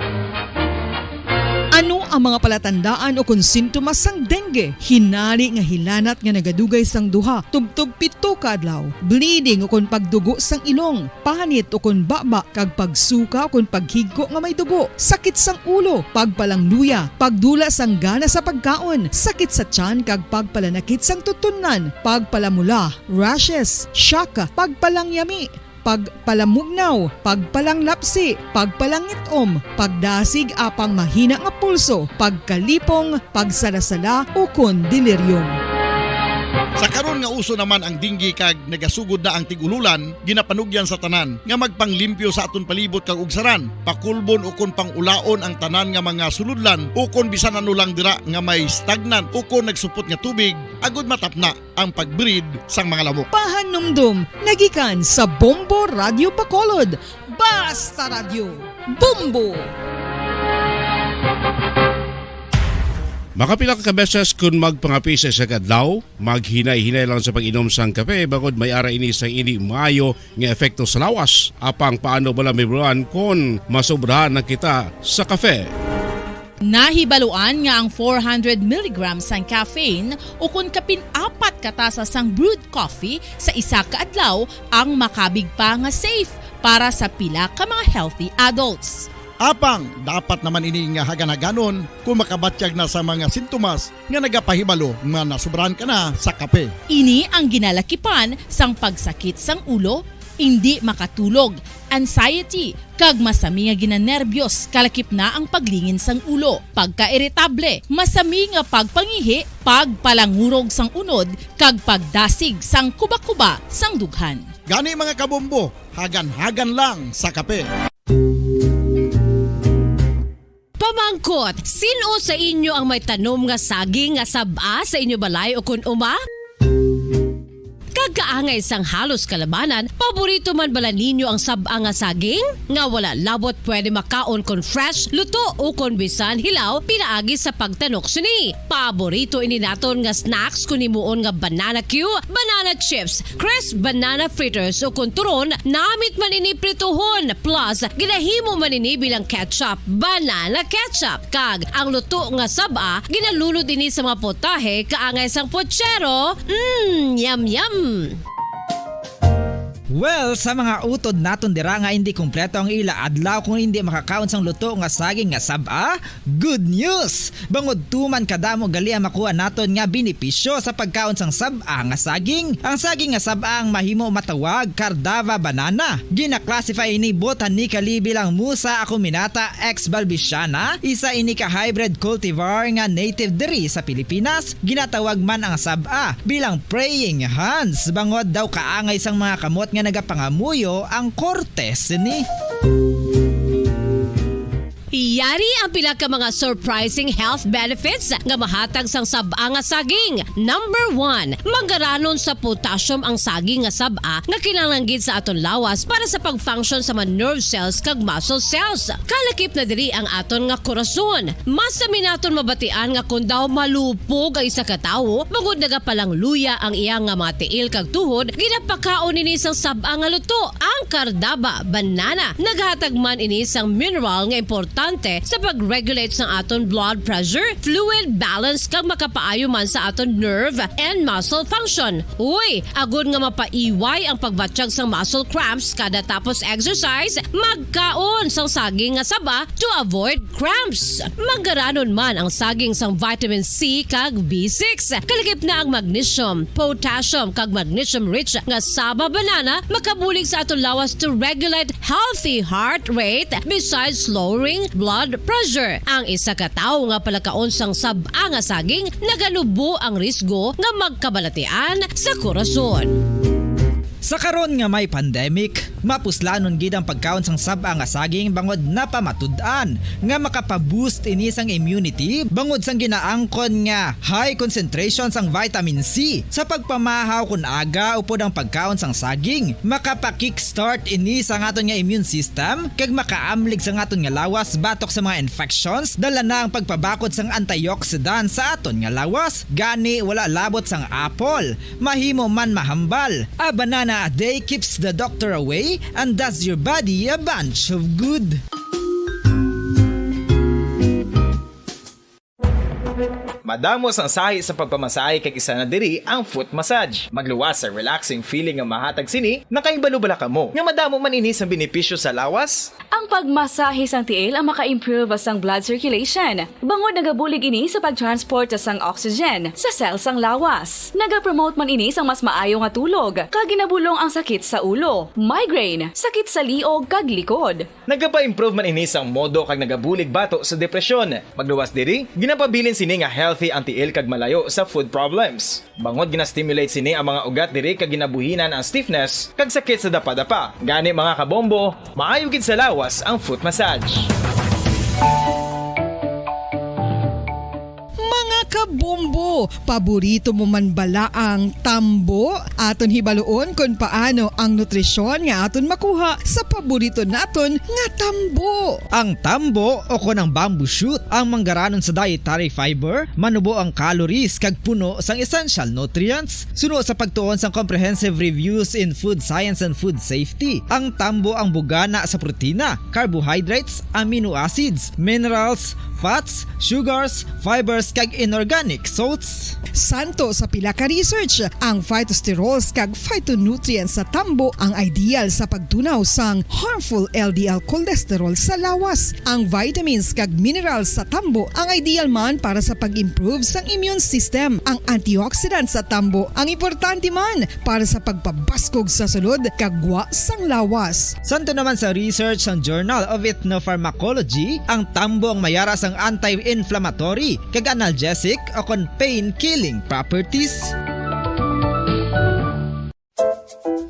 Ano ang mga palatandaan o kung sintomas sang dengue? Hinari nga hilanat nga nagadugay sang duha, tubtob 7 ka adlaw, bleeding o kung pagdugo sang ilong, panit o kung baba, kag pagsuka o kung paghigko nga may dugo, sakit sang ulo, pagpalangluya, pagdula sang gana sa pagkaon, sakit sa tiyan kag pagpalanakit sang tutunan, pagpalamula, rashes, syaka, pagpalangyami, pagpalamugnaw, pagpalanglapsi, pagpalangitom, pagdasig apang mahina nga pulso, pagkalipong, pagsalasala o kon delirium. Sa karon nga uso naman ang dengue kag nagasugod na ang tigululan, ginapanugyan sa tanan nga magpanglimpyo sa aton palibot kag ugsaran, pakulbon o kon pangulaon ang tanan nga mga suludlan o kon bisan ano lang dira nga may stagnant o kon nagsupot nga tubig, agud matapna ang pagbreed sang mga lamok. Pahanumdum, nagikan sa Bombo Radio Bacolod. Basta Radio, Bombo! Makapila ka beses kung magpangapi sa isa kadlaw, maghinay-hinay lang sa pag-inom sang kape bagod may ara ini sang ini maayo nga epekto sa lawas. Apang paano bala may bulan kung masobrahan na kita sa kape. Nahibaluan nga ang 400 mg sang caffeine o kung kapin-apat katasa sang brewed coffee sa isa ka adlaw ang makabig pa nga safe para sa pila ka mga healthy adults. Apang, dapat naman ini nga haganaganon kung makabatyag na sa mga sintomas nga nagapahibalo nga nasubrahan ka na sa kape. Ini ang ginalakipan sang pagsakit sang ulo, hindi makatulog, anxiety, kag masami nga ginanerbiyos, kalakip na ang paglingin sang ulo, pagka-irritable, masami nga pagpangihi, pagpalangurog sang unod, kag pagdasig sang kuba-kuba sang dughan. Gani mga kabombo, hagan-hagan lang sa kape. Pamangkot, sino sa inyo ang may tanom nga saging nga saba sa inyo balay o kun uma? Kagkaangay sang halos kalabanan, paborito man bala ninyo ang saba nga saging? Nga wala labot pwede makaon kon fresh, luto o kon bisan hilaw, pinaagi sa pagtanok suni. Paborito ini naton nga snacks kun himuon nga banana Q, banana chips, crisp banana fritters o kun turon, namit man ini prituhon, plus ginahimo man ini bilang ketchup, banana ketchup. Kag ang luto nga saba, ginalulod ini sa mga potahe kaangay sang pochero. Yum yum. Well, sa mga utod naton dira nga hindi kumpleto ang ila adlaw kung hindi makakaon sang luto nga saging nga saba, good news! Bangod tuman kadamo gali ang makuha naton nga benepisyo sa pagkaon sang saba nga saging. Ang saging nga saba ang mahimo matawag Cardava banana. Gina-classify ini botanically bilang Musa acuminata ex balbisiana, isa ini ka hybrid cultivar nga native diri sa Pilipinas. Ginatawag man ang saba bilang praying hands, bangod daw kaangay sang mga kamot nga nagapangamuyo ang kortes ni. Yari ang pila ka mga surprising health benefits nga mahatag sang saba nga saging. Number 1, manggaranon sa potassium ang saging nga saba nga kinahanglan sa aton lawas para sa pag-function sa mga nerve cells kag muscle cells. Kalakip na diri ang aton nga korason. Mas sa minaton mabatian nga kun daw malupog ang isa ka tawo, bangod nagapalang luya ang iyang nga mga tiil kag tuhod, ginapakaon ini sang saba nga luto, ang Cardava banana. Naghatag man ini sang mineral nga importante sa pag-regulate sa aton blood pressure, fluid balance kag makapaayo man sa aton nerve and muscle function. Uy, agud nga mapaiway ang pagbatsyag sang muscle cramps kada tapos exercise, magkaon sang saging nga saba to avoid cramps. Maggaranon man ang saging sang vitamin C kag B6. Kalakip na ang magnesium, potassium kag magnesium rich nga saba banana makabulig sa aton lawas to regulate healthy heart rate besides lowering blood pressure. Ang isa ka tawo nga palakaon sang saba nga saging nagalubo ang risgo nga magkabalatian sa korason. Sa karon nga may pandemic, mapuslanon gid ang pagkaon sang saba nga saging bangod napamatud-an nga makapaboost ini sang immunity bangod sang ginaangkon nga high concentration sang vitamin C. Sa pagpamahaw kun aga upod ang pagkaon sang saging, makapa-kickstart ini sa aton nga immune system kag makaamlig sa aton nga lawas batok sa mga infections, dala na ang pagpabakod sang antioxidant sa aton nga lawas. Gani wala labot sang apple, mahimo man mahambal. A banana a day keeps the doctor away and does your body a bunch of good. Madamos ang sahi sa pagpamasahe kag isa na diri ang foot massage. Magluwas sa relaxing feeling nga mahatag sini, nakaibalo bala kamo. Nga madamo man ini sa benepisyo sa lawas. Ang pagmasahe sang tiil ang maka-improve sang blood circulation. Bangod nagabulig ini sa pag-transport sang oxygen sa cells sang lawas. Nagapromote man ini sang mas maayo nga tulog, kag ginabulong ang sakit sa ulo, migraine, sakit sa liog kag likod. Nagapa-improve man ini sang modo kag nagabulig bato sa depresyon. Magluwas diri, ginapabilin sini nga healthy ang tiil kag malayo sa food problems. Bangod gina-stimulate sini ang mga ugat diri kag ginabuhinan ang stiffness kag sakit sa dapa-dapa. Gani mga kabombo, maayo gid sa lawas ang foot massage. Mga kabombo, tambo. Paborito mo man bala ang tambo? Aton hibaluon kung paano ang nutrisyon nga aton makuha sa paborito naton nga tambo. Ang tambo o kon ang bamboo shoot ang manggaranon sa dietary fiber, manubo ang calories kag puno sang essential nutrients. Suno sa pagtuon sang comprehensive reviews in food science and food safety. Ang tambo ang bugana sa protina, carbohydrates, amino acids, minerals, fats, sugars, fibers kag inorganic salts. Santo sa pila ka research, ang phytosterols kag phytonutrients sa tambo ang ideal sa pagtunaw sang harmful LDL cholesterol sa lawas. Ang vitamins kag minerals sa tambo ang ideal man para sa pag-improve sang immune system. Ang antioxidants sa tambo ang importante man para sa pagpabaskog sa sulod kag gwa sang lawas. Santo naman sa research ng Journal of Ethnopharmacology, ang tambo ang mayara sang anti-inflammatory kag analgesic o kon pain-killing properties.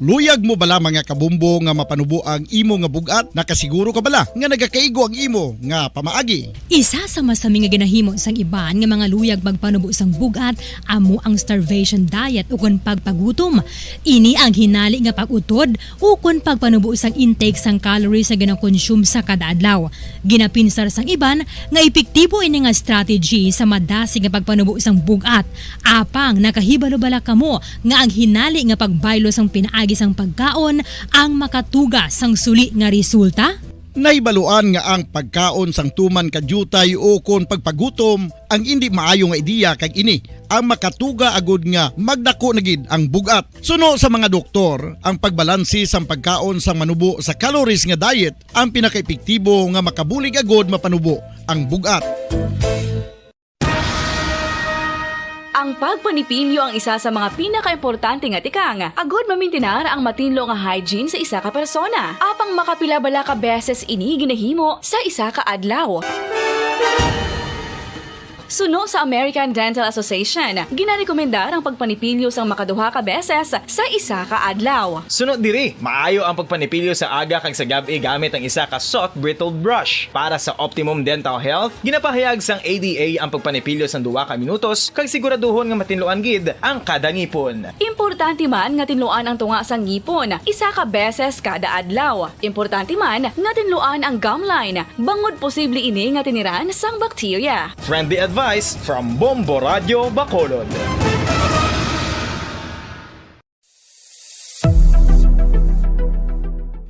Luyag mo bala mga kabumbo nga mapanubo ang imo nga bugat? Nakasiguro ka bala nga nagakaigo ang imo nga pamaagi? Isa sa masami nga ginahimo sang iban nga mga luyag magpanubo sang bugat amo ang starvation diet o kon pagpagutom. Ini ang hinali nga pag-utod o kon pagpanubo sang intake sang calories sa gina-consume sa kada adlaw. Ginapinsar sang iban nga epektibo ini nga strategy sa madasig nga pagpanubo sang bugat. Apang nakahibalo bala kamo nga ang hinali nga pagbaylo sang pinaagi sang pagkaon ang makatuga sang suli nga resulta? Naibaluan nga ang pagkaon sang tuman kadyutay o kon pagpagutom ang hindi maayo nga ideya kag ini ang makatuga agud nga magdako na gid ang bugat. Suno sa mga doktor, ang pagbalansi sang pagkaon sang manubo sa calories nga diet ang pinakaepektibo nga makabulig agud mapanubo ang bugat. Ang pagpanipilyo ang isa sa mga pinaka-importante nga tikang. Agod mamintinar ang matinlo nga hygiene sa isa ka persona. Apang makapila-bala ka beses ini ginahimo sa isa ka adlaw. Suno sa American Dental Association, ginarekomendar ang pagpanipilyo sang makaduha ka beses sa isa ka adlaw. Sunod diri, maayo ang pagpanipilyo sa aga kag sa gabi gamit ang isa ka soft brittled brush. Para sa optimum dental health, ginapahayag sang ADA ang pagpanipilyo sang 2 ka minutos kag siguraduhon nga matinluan gid ang kada ngipon. Importante man nga tinluan ang tunga sang ngipon, isa ka beses kada adlaw. Importante man nga tinluan ang gum line, bangod posible ini nga tiniran sang bakterya. Friendly advice from Bombo Radio Bacolod.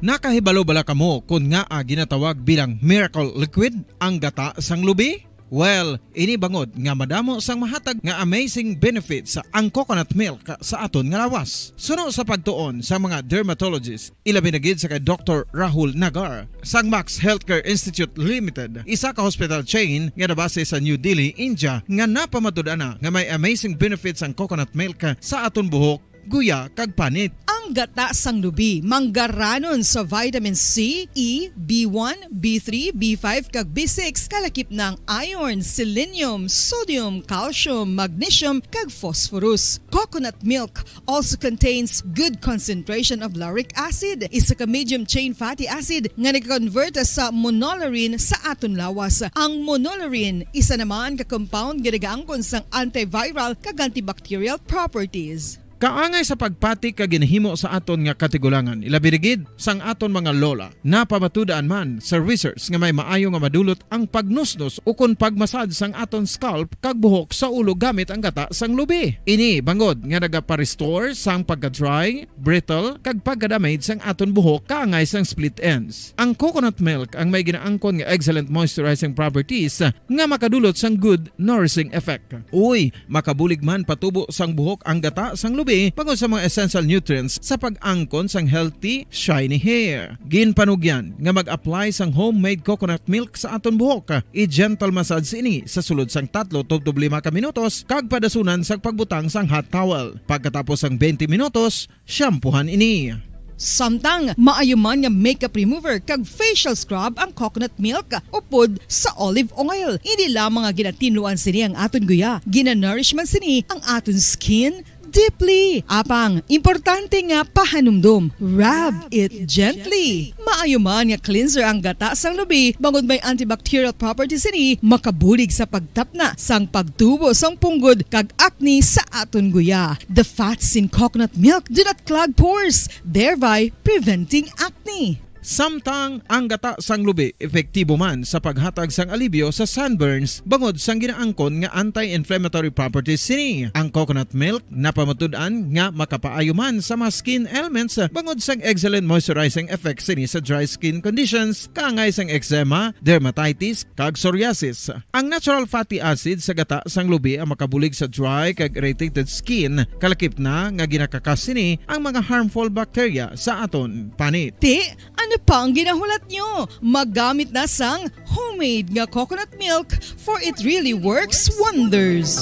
Nakahibalo bala kamo kung nga ginatawag bilang miracle liquid ang gata sang lubi? Well, ini bangod nga madamo sang mahatag nga amazing benefit sa ang coconut milk sa aton nga lawas. Suno sa pagtuon sa mga dermatologist, ilabi na gid sa kay Dr. Rahul Nagar sang Max Healthcare Institute Limited, isa ka hospital chain nga nabase sa New Delhi, India, nga napamatud-ana nga may amazing benefits ang coconut milk sa aton buhok, guya kag panit. Ang gata sang lubi manggaranon sa vitamin C, E, B1, B3, B5 kag B6 kalakip ng iron, selenium, sodium, calcium, magnesium kag phosphorus. Coconut milk also contains good concentration of lauric acid, isa ka medium chain fatty acid nga nag-convert sa monolarin sa aton lawas. Ang monolarin isa naman ka compound nga nagaangkon sang antiviral kag antibacterial properties. Kaangay sa pagpati ka ginahimo sa aton nga katigulangan, ilabirigid sang aton mga lola. Napamatudaan man sa research nga may maayo nga madulot ang pagnusnos o kon pagmasad sang aton scalp kag buhok sa ulo gamit ang gata sang lubi. Ini bangod nga nagapa-restore sang pagka-dry, brittle kag pagka-damage sang aton buhok kaangay sang split ends. Ang coconut milk ang may ginaangkon nga excellent moisturizing properties nga makadulot sang good nourishing effect. Uy, makabulig man patubo sang buhok ang gata sang lubi pagod sa mga essential nutrients sa pag-angkon sang healthy, shiny hair. Ginpanugyan nga mag-apply sang homemade coconut milk sa aton buhok. I-gentle massage ini sa sulod sang 3 to 5 ka minutos kag padasunan sang pagbutang sang hot towel. Pagkatapos sang 20 minutos, shampoohan ini. Samtang maayo man nga makeup remover kag facial scrub ang coconut milk upod sa olive oil. Hindi lamang nga ginatinluan sini ang aton guya, ginanourish man sini ang aton skin, deeply. Apang, importante nga pahanumdum. Rub it gently. Maayo man nga cleanser ang gata sang lubi, bangod may antibacterial properties ini, makabulig sa pagtapna sang pagtubo sang punggod kag acne sa aton guya. The fats in coconut milk do not clog pores, thereby preventing acne. Samtang ang gata sang lubi epektibo man sa paghatag sang alibyo sa sunburns bangod sang ginaangkon nga anti-inflammatory properties sini. Ang coconut milk napamatud-an nga makapaayo man sa mga skin ailments bangod sang excellent moisturizing effect sini sa dry skin conditions kaangay sang eczema, dermatitis kag psoriasis. Ang natural fatty acid sa gata sang lubi ang makabulig sa dry kag irritated skin, kalakip na nga ginakakas sini ang mga harmful bacteria sa aton panit. Ano pa ang ginahulat nyo? Magamit na sang homemade nga coconut milk for it really works wonders.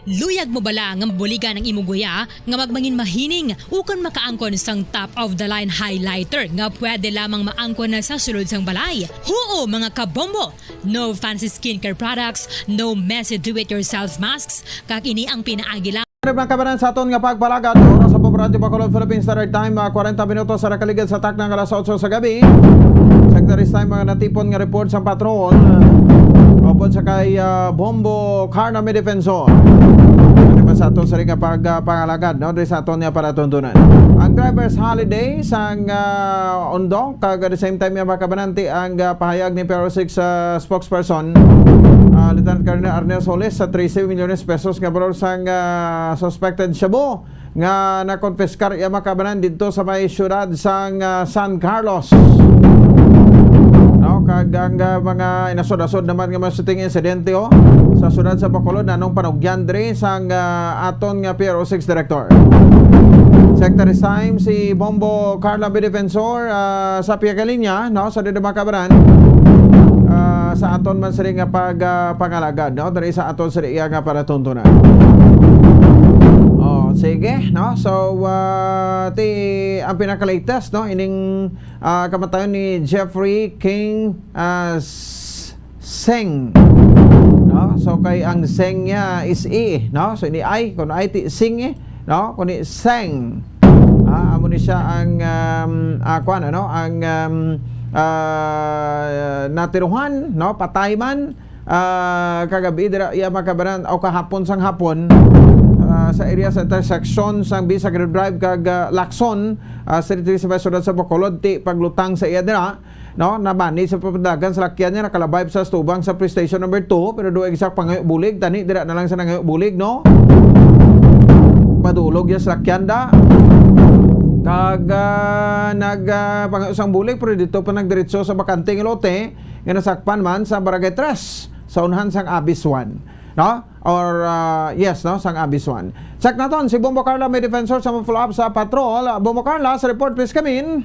Luyag mo bala nga mabuligan ang imong guya nga magmangin mahining ukon makaangkon sang top of the line highlighter nga pwede lamang maangkon na sa sulod sang balay. Huo mga kabombo! No fancy skincare products, no messy do-it-yourself masks, kag ini ang pinaagi lang. Mga kabanan sa aton nga pagpalagad, oras sa Radyo Bacolod Philippines Standard Time, 40 minutos sa nakaligid sa taknang alas 8 sa gabi. Secretary's Time mga natipon nga report sa patrol. Opod sa kay Bombo Carna May Defensor. Ano ba sa aton sa rin nga pagpalagad, no? Dito sa aton nga para tuntunan. Ang driver's holiday sang Ondo, kag at the same time nga mga kabananti ang pahayag ni Pero 6 spokesperson. Lieutenant Colonel Arnel Solis sa 13 milyones pesos nga valor sang suspected shabu nga nakonfiskar iya makabanan dito sa may syudad sang San Carlos. No, kag ang mga inasod-asod naman nga mga shooting insidente sa syudad sa Bacolod nanong panugyan diri sang aton nga PRO6 director. Secretary Time si Bombo Carla B. Defensor sa piyakalinya, no, sa makabanan. Sa aton man sila nga pangalagad, no? Dari sa aton sila iya nga para tuntunan. Sige, no? So, ang pinaka-latest, no? Ining kamatayon ni Jeffrey King Seng. No? So, kay ang Seng niya is E, no? So, ini ay, kung ay ti Sing no? Kung ni Seng. Amo ni siya ang, ano? Ang, natiruhan, no, patay man kagabi dira iya makabanan o kahapon sang hapon sa area sa intersection sang Bisag Drive kag Lacson sa syudad sa Bacolod ti paglutang sa iya dira, no, nabani sa papadagan sa lakyan niya nakalabay sa stubang sa police station number 2 pero do exact pangayo bulig tani dira na lang sa nangayo bulig, no, padulog ya sa lakyan da kag nagpangausang bulig pero dito pa nagdiretso sa bakanting lote nga nasakpan man sa Barangay 3 sa unhan sang Abis 1, no, or yes, no, sang Abis 1. Check naton si Bombo Carla May Defensor sa follow up sa patrol. Bombo Carla, sa report please come in.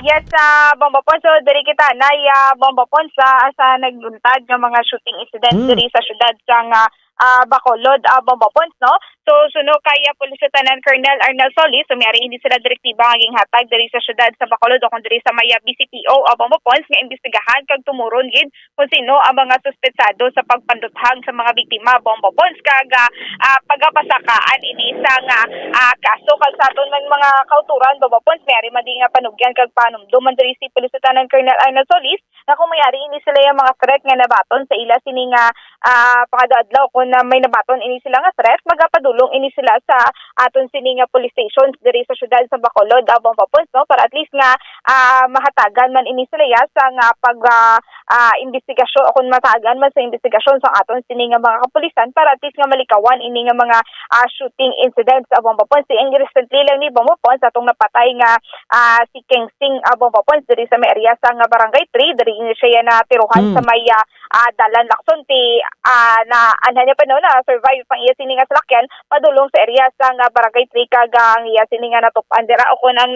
Yes, Bombo Pons, so diri kita na Bombo Pons sa nagluntad ng mga shooting incident diri sa syudad sang Bacolod, Bombo Pons, no? So, suno kay Police Lieutenant Colonel Arnel Solis, sumiyari hindi sila direktiba ngaging hatag diri sa syudad sa Bacolod o kung diri sa Maya BCPO, Bombo Pons, nga imbestigahan kag tumuron gid kung sino ang mga suspetsado sa pagpanduthang sa mga biktima, Bombo Pons, kag pagapasakaan ini sa kaso kag sa aton mga kauturan, Bombo Pons, mayari man di nga panugyan kag panumduman diri si Police Lieutenant Colonel Arnel Solis na kung mayari ini sila yung mga threat nga nabaton sa ila sini nga pakadaadlaw kung may nabaton ini sila nga threat, magapadulong ini sila sa aton sini nga police stations diri sa syudad sa Bacolod, Bombo Pons, no, para at least nga mahatagan man ini sila sa nga pag investigasyon o kung matagan man sa investigasyon sa aton sini nga mga kapulisan para at least nga malikawan ini nga mga shooting incidents, Bombo Pons. Ang recently lang ni Bombo Pons atong napatay nga si King Sing, Bombo Pons, diri sa may area sa nga Barangay 3 diri siya na tiruhan sa may Dalan Lacson ti na anhan niya pa no na survive pang iya sini nga salakyan padulong sa area sa nga Barangay 3 kag ang iya sini nga natupan dira o kun ang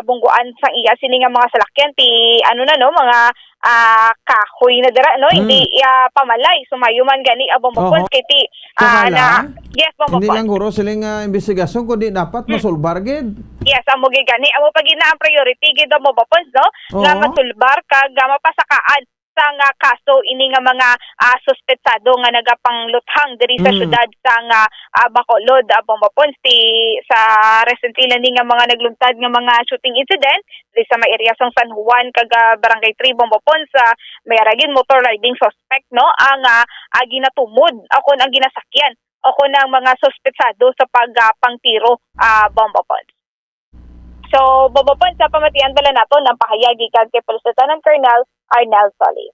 bungguan sa iya sini nga mga salakyan ti ano na no mga kahoy na dira no hindi pamalay sumayo man gani Bombo Pons kay ti na yes Bombo Pons. Hindi lang guro siling investigasyon kundi dapat masulbar gid. Yes, amo gid gani amo pag ina ang priority gid Bombo Pons, no, nga masulbar kag mapasakaan sa nga kaso ini nga mga suspetsado nga nagapangluthang diri sa syudad sa nga Bacolod, Bombapon sa recently lang nga mga nagluntad nga mga shooting incident diri sa may area sa San Juan kag Barangay 3 Bombapon sa may aragin motor riding suspect no ang ginatumod ako ang ginasakyan ako ng mga suspetsado sa pagpangtiro Bombapon. So, Bombapon sa pamatian bala nato ng pahayagi kay Police Lieutenant Colonel Arnel Solis.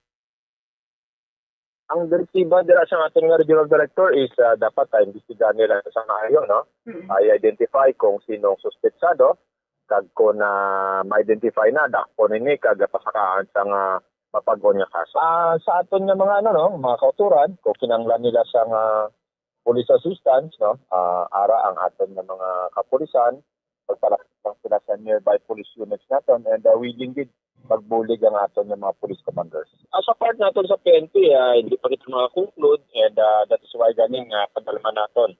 Ang direktiba dira sa ating regional director is dapat imbestigahan nila sa maayo, no? I-identify kung sinong suspetsado kag kung ma-identify na dako nini kag pasakaan sa nga mapag-on nga kaso. Sa aton nga mga mga kauturan kung kinahanglan nila sa nga police assistance, no? Ara ang aton nga mga kapulisan pagpalakang sila sa nearby police units natin and willing din magbulig ang aton ng mga police commanders. Sa part natin sa PNP, hindi pa kita makakonclude and that is why ganing padalman natin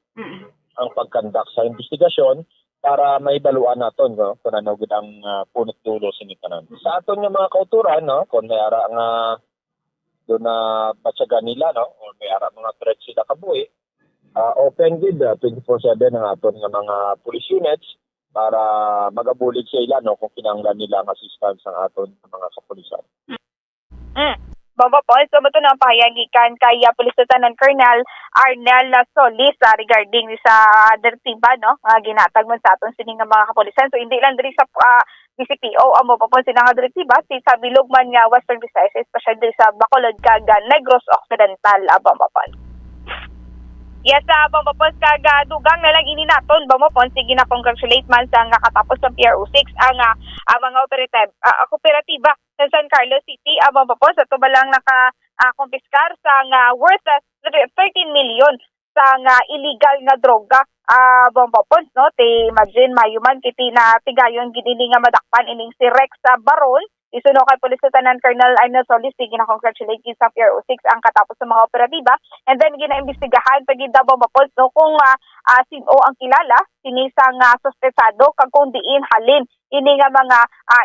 ang pagkandak sa investigasyon para maibaluan natin kung ano gid ang punot dulo sa nitanan. Sa aton ng mga kauturan, no, kung may ara nga doon na batyagan nila, no, o may ara mga threats sila kabuhi, open gid 24/7 ang aton nga mga police units para magabulig sila kung kinahanglan nila ang assistance ng aton mga kapulisan. Bombapon, so mato na ang pahayagikan kay Police Lieutenant Colonel Arnel Solis regarding sa direktiba ginatag man sa aton sining mga kapulisan. So hindi lang diri sa BCPO ang Bombapon sinang direktiba sa bilog man nga Western Visayas, especially diri sa Bacolod kag Negros Occidental Bombapon. Yes, Bombapon kag dugang na lang ini naton Bombapon sige na congratulate man sa nga katapos ng PRO6 ang mga operatiba sa San Carlos City Bombapon sa tubalang naka-kumpiskar sa nga worth 13 million sa nga illegal nga droga Bombapon no te imagine mayuman kiti na tigayon gidili nga madakpan ining si Rex Baron. Isuno kay Police Lieutenant Colonel Arnel Solis gina-congratulate sa PRO6 ang katapos ng mga operatiba and then gina-imbestigahan pagid Bombapon no kung sino ang kilala sinisang suspetsado kag kung diin halin ini nga mga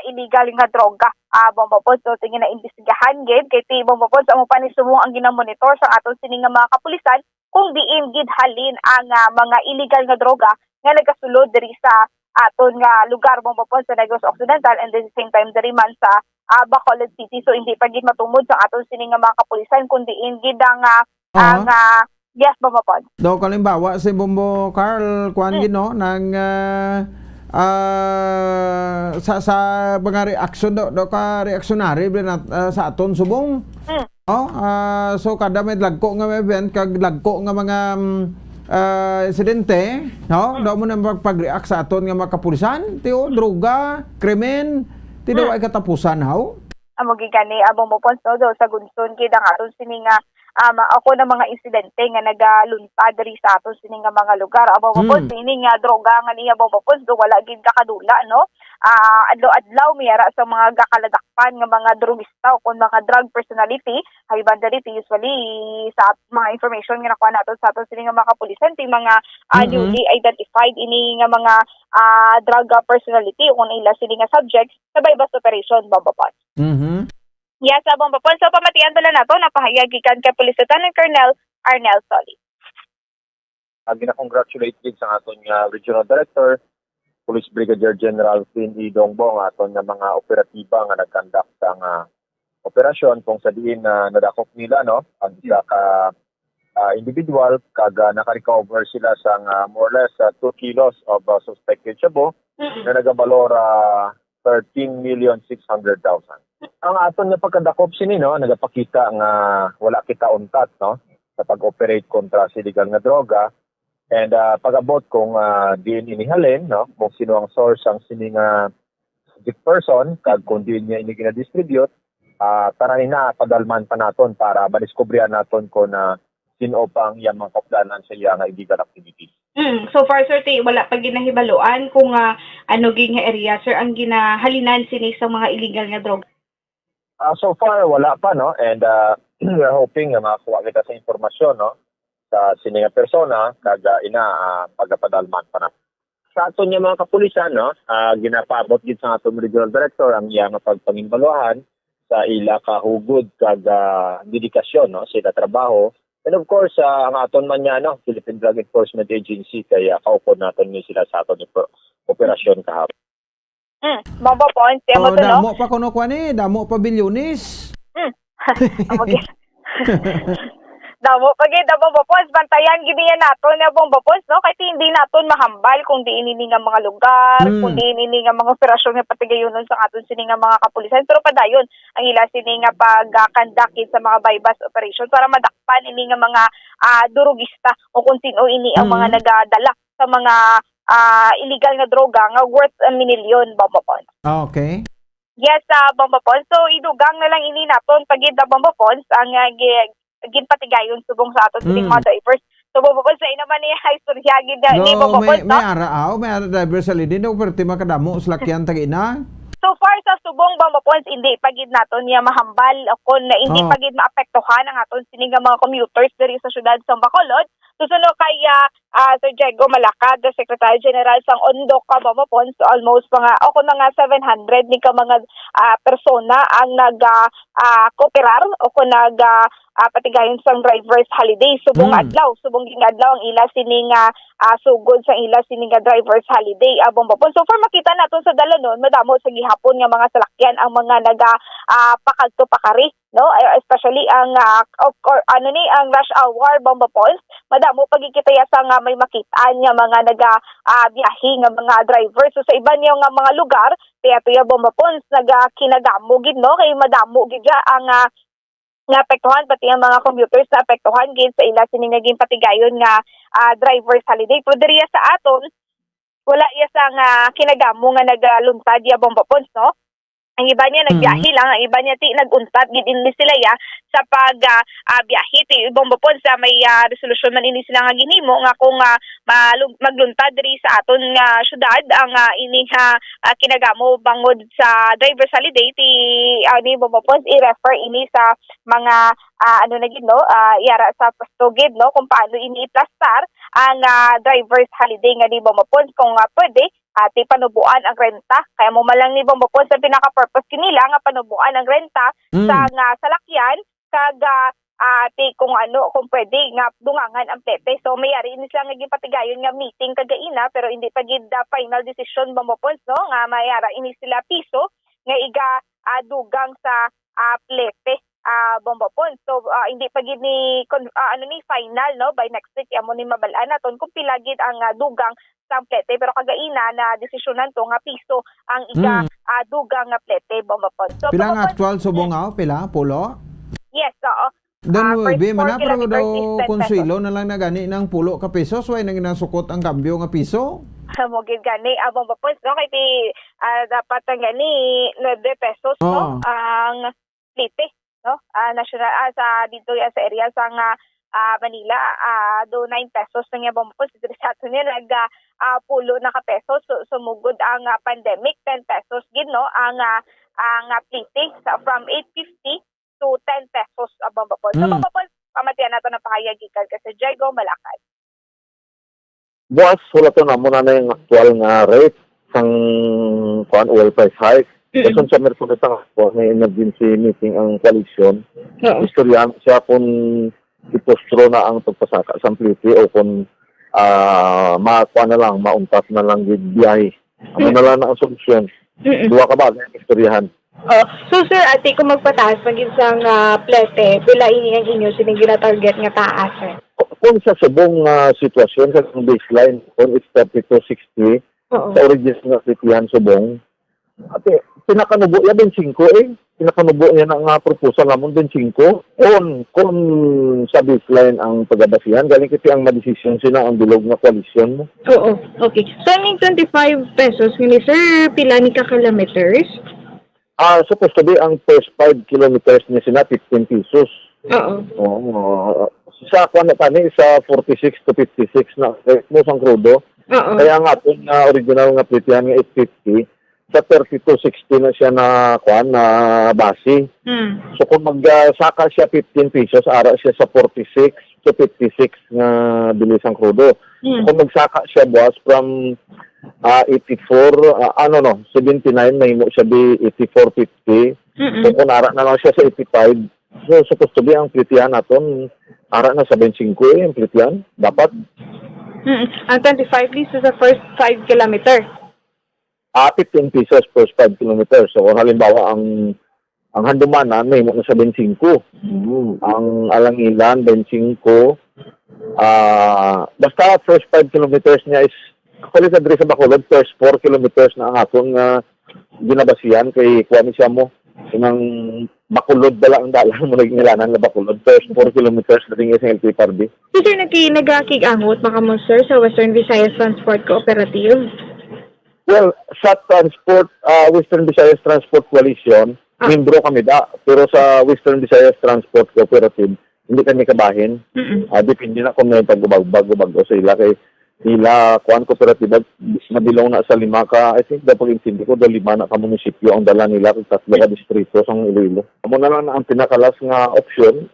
illegal nga droga Bombapon so gina-imbestigahan gid kay ti Bombapon sa mo panisumong ang ginamonitor sa aton sining nga mga kapulisan kung diin gid halin ang mga illegal nga droga nga nagasulod diri sa aton nga lugar Bombapon sa Negros Occidental and at the same time diri man sa Bacolod City. So hindi pa gid matumod sa aton sining nga mga kapulisan kundi gid ang yes Bombapon. Do kalimbawa si Bombo Carl kuan gid no nang sa mga reaksyon do ka reaksjonary sa aton subong. So kada may lagko nga event kag lagko nga mga insidente, no? Daw mo na magpag-react sa aton nga mga kapulisan, tiyo, droga, krimen, ti daw ay katapusan, haw? Amo gigani Bombapon no do sa gunson gid ang aton sining ako na mga insidente nga nagaluntad diri sa aton sining nga mga lugar Bombapon sining nga droga nga niya Bombapon do wala gid kakadula no. Adlaw-adlaw miyara sa mga gakaladakpan nga mga drugista o kung mga drug personality hay bandarity usually sa mga information nga nakuha nato sa aton sining nga mga kapulisan ti mga newly identified ini nga mga drug personality o kung ila sining nga subjects sa bypass operation Bombapon. Yes, Bombapon. So pamatian bala nato napahayagikan kay Police Lieutenant Colonel Arnel Solis. Gina-congratulate din sa aton nga regional director Police Brigadier General Fin Idongbo ang aton nga mga operatiba nga nagkandak sa nga operasyon kung sa diin na nadakop nila no ang isa ka individual kag naka-recover sila sa more or less 2 kilos of suspected shabu na nagabalor 13,600,000. Ang aton nga pagkadakop sini no nagapakita nga wala kita untat no sa pag-operate kontra sa illegal nga droga. And pag-abot kung diin inihalin, no, kung sino ang source ang sining subject person, kag kung diin niya ini gina-distribute, tananin na padalman pa naton para madiskubrihan naton kung sino pang iyang mga kaplanan sa iyang illegal activities. So far, sir, wala pa ginahibaluan kung ano ging area, sir, ang ginahalinan sini sa mga illegal nga droga? So far, wala pa, no? And we're hoping na makakuha kita sa informasyon, no? Sa sininga persona kaga pagapadalman pa na. Sa aton nga mga kapulisan no, ginapabot gid sa aton regional director ang iyang pagpangimbaluhan sa ila kahugod kag dedikasyon no sa ila trabaho. And of course, ang aton man niya, no, Philippine Drug Enforcement Agency, kaya kaupod natin ni sila sa aton operasyon kahapon. Bombo points, mo to, no? Damo pa kuno kwani, damo pa bilyonis. Damo pagid bombo points, bantayan gini naton na bombo points, no? Kaya hindi naton mahambal kung di ini nga mga lugar, kung di ini nga mga operasyon nga patigayonon sa aton sini nga mga kapulisan. Pero padayon ang ila sini nga pag-conduct sa mga bypass operation para madakpan ini nga mga durugista o kung sino ini ang mga nagadala sa mga illegal nga droga nga worth 1 million bombo points. Okay. Yes, bombo points. So idugang na lang ini naton pagid bombo points ang ginpatigayon subong sa aton sining mga drivers. So bombo points sa naman ni high storya gid ni bombo points. May ara driver sa lidin no perti makadamo slakyan tagina. So far sa subong bombo points hindi pagid naton niya mahambal kon na hindi pagid maapektuhan ang aton sining mga commuters diri sa syudad sa Bacolod. Susunod kay Sir Diego Malacad, the Secretary General sang Ondok bombo points, almost mga 700 ni ka mga persona ang nag-kooperar o kung patigayon sang drivers holiday subong adlaw ang ila sining sugod sa ila sining drivers holiday bombo points. So far makita naton sa dalanon madamo sa gihapon nga mga salakyan ang mga pakadto pakari, no, especially ang ang rush hour bombo points. Madamo pagkikitaya sa nga may makitaan nga mga biyahe nga mga drivers. So sa iba niyo nga mga lugar tuya bombo points kinagamo gid, no, kay madamo gid ang naapektuhan pati ang mga commuters naapektuhan gid sa ila sining naging patigayon nga drivers holiday. Pero diriya sa aton wala iya sa nga kinagamo nga nagaluntad ya bombo points, no. Ang iba niya nagbiyahe lang, ang iba niya naguntat gid din sila ya sa pag biyahe ti bombo points sa may resolusyon man ini sila nga ginhimo nga kung magluntad diri sa aton nga syudad ang ini kinagamo bangod sa driver's holiday ti ni bombo points i-refer ini sa mga yara sa pwesto gid, no, kung paano ini iplastar ang driver's holiday nga ni bombo points kung pwede ti panubuan ang renta. Kaya mo malang ni bombo points sa pinaka-purpose kinila nga panubuan ang renta sa nga salakyan kag kung pwede nga dungangan ang plete. So mayari ini sila nga patigayon nga meeting kagaina pero hindi pa gid final decision bombo points, no, nga mayara ini sila piso nga iga dugang sa plete bombo points. So hindi pa gid ni final, no, by next week amo ni mabalaan naton kung pila gid ang dugang sa plete, pero kagaina na desisyonan to nga piso ang iga dugang nga plete bombo points. So pila nga actual subong pila pulo? Yes, oo. Dan be man pero daw konsuelo na lang na gani ng pulo ka pesos way nang ginasukot ang kambyo nga piso. Mo gid gani bombo points, no, kay dapat ang gani 9 pesos, no, ang plete, no, national sa dito sa area sa Manila do 9 pesos na nga bombo points dito sa ato niya pulo na ka pesos. So, sumugod ang pandemic 10 pesos gid, no, ang plete from 850 to 10 pesos bombo points. So bombo points pamatian nato na pakayagikan kasi Diego Malacad. Boss, wala to na muna na yung actual nga rate sang oil price hike. Kasi sa Merkulis po, may emergency meeting ang koalisyon. Istorya siya kung ipostro na ang pagpasaka sa plite o kung makuha na lang, mauntas na lang yung biyahe. Ano na lang ang solusyon. Duwa ka ba ang istoryahan? So sir, ati kung magpataas maging sang plete, pila ini ang inyo sining gina-target nga taas, sir? Kung sa subong sitwasyon, sa baseline, kung it's 3260, sa original nga plitihan subong, ate, pinakanubo yan din 5 pinakanubo yan ang proposal namon din 5 kung sa baseline ang pagabasihan galing kiti ang madesisyon sila ang bilog na koalisyon mo. Oo, okay. So ning 25 pesos ni sir, pila ni ka kilometers? Supposed to be ang first 5 kilometers niya sila 15 pesos. Oo. Sa tani sa 46 to 56 na mo sang krudo. Kaya nga itong original nga plitihan nga 850 sa 3260 na siya na base. So kung magsaka siya 15 pesos, ara siya sa 46 to 56 nga bilisang krudo. So kung magsaka siya boss from 79 mahimo siya di 84.50 So kung ara na lang siya sa 85, so supposed to be ang plitihan naton ara na sa 25 ang plitihan dapat. Ang 25 pesos sa first 5 kilometer. 15 pesos per 5 kilometers. So kung halimbawa ang Handumanan may mo na sa 25. Ang Alangilan 25. Basta first 5 kilometers niya is actually sa diri sa Bacolod first 4 kilometers na ang atong ginabasihan kay kuha siya mo inang Bacolod dala ang dalang mo nagingalanan na Bacolod first 4 kilometers na tingin sa LTFRB. So, sir, nagkakig-angot baka mo, sir, sa Western Visayas Transport Cooperative? Well, sa transport, Western Visayas Transport Coalition, membro kami pero sa Western Visayas Transport Cooperative, hindi kami kabahin. Depende na kung may pagbago sa ila kay nila kuan kooperatiba mabilong na sa 5 ka, I think dapat intindi ko 5 na ka munisipyo ang dala nila kung 3 ka distrito sa Iloilo. Amo na lang ang pinakalas nga option,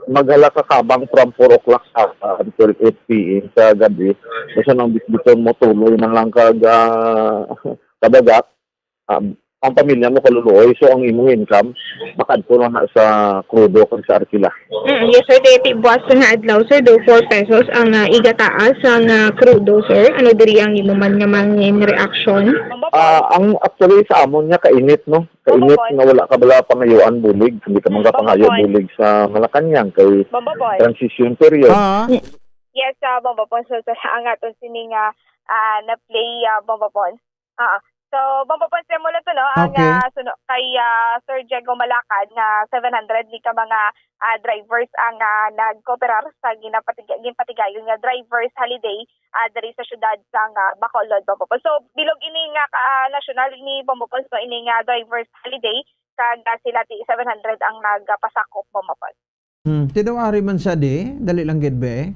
maghala ka kabang from 4 o'clock until 8 p.m. sa gabi. Kasi nang bisbiton mo tuloy na lang kabagat. Ang pamilya mo kaluluoy, so ang imong income makadto lang na sa krudo kag sa arkila. Yes, sir. Buwas nga adlaw, sir, do 4 pesos ang igataas ang krudo, sir. Ano diri ang imo man nga mangin reaction? Ang actually sa amon niya kainit, no? Kainit nga wala ka bala pangayuan bulig, hindi ka manggapangayo bulig sa Malacañang kay transition period. Yes, Bombapon. So, ang aton sining na-play Bombapon. So, Bombapon, simula to, no? Ang kay Sir Diego Malacad na 700 ni ka mga drivers ang nagkooperar sa ginpatigayon nga drivers holiday diri sa syudad sa Bacolod, Bombapon. So, bilog ini nga national ni Bombapon, so ini nga drivers holiday kag sila ti 700 ang nagpasakop, Bombapon. Tinawari man siya dali lang gid be.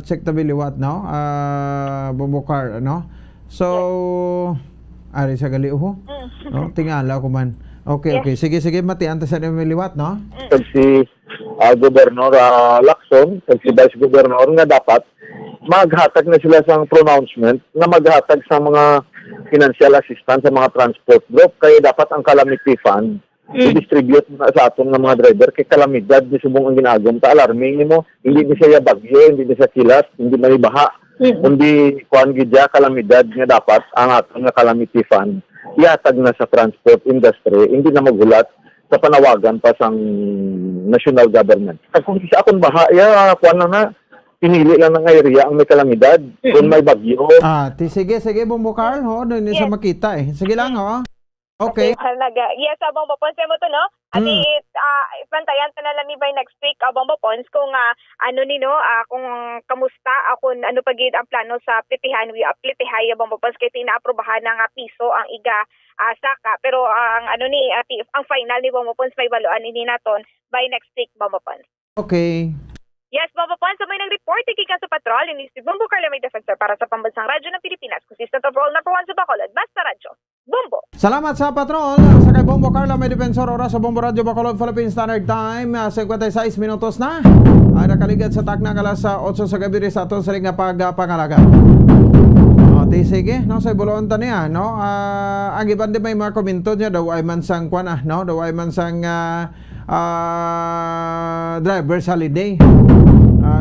Check the biliwat, no? Bombokar, no? So, ari sa gali ho. No, tingala ko man. Okay. Sige, matian ta sa liwat, no? Si Gobernador Lacson, si Vice Governor nga dapat maghatag na sila sa pronouncement na maghatag sa mga financial assistance sa mga transport group kaya dapat ang calamity fund i-distribute na sa atong ng mga driver kay kalamidad di subong ang ginagom ta alarming nimo hindi ni siya bagyo, hindi ni siya kilat, hindi man baha. Kundi kuan gidya kalamidad nga dapat ang atong nga calamity fund ihatag na sa transport industry, hindi na magulat sa panawagan pa sang national government. Kung isa akong baha, kuan lang na pinili lang ng area ang may kalamidad kung may bagyo. Sige, Bombokar, ho, doon sa makita Sige lang, ho. Okay. Yes, Bombapon, mo to, no? At ipantayan ta na lang ni by next week, Bombapon, kung kung kamusta, kung ano pagid ang plano sa plitihan, plitihay, Bombapon, kaya tinaaprobahan ng piso ang iga saka. Pero ang ang final ni Bombapon, may baluan ini naton by next week, Bombapon. Okay. Yes, Bombapon, so may nag-report ikikan sa patrol, ini si Bombo Carla may defensor para sa Pambansang Radyo ng Pilipinas, consistent of role number 1 sa Bacolod, Basta Radyo, Bombo. Salamat sa patrol sa kay Bombo Carla may defensor oras sa Bombo Radyo Bacolod Philippine Standard Time 56 minutos na ay nakaligad sa takna alas 8 sa gabi sa aton sa nga pagpangalaga. Sige, no, sa bulon ta niya, no? Ang iban di may mga komento niya daw ay mansang kuan no? Daw ay mansang driver's holiday.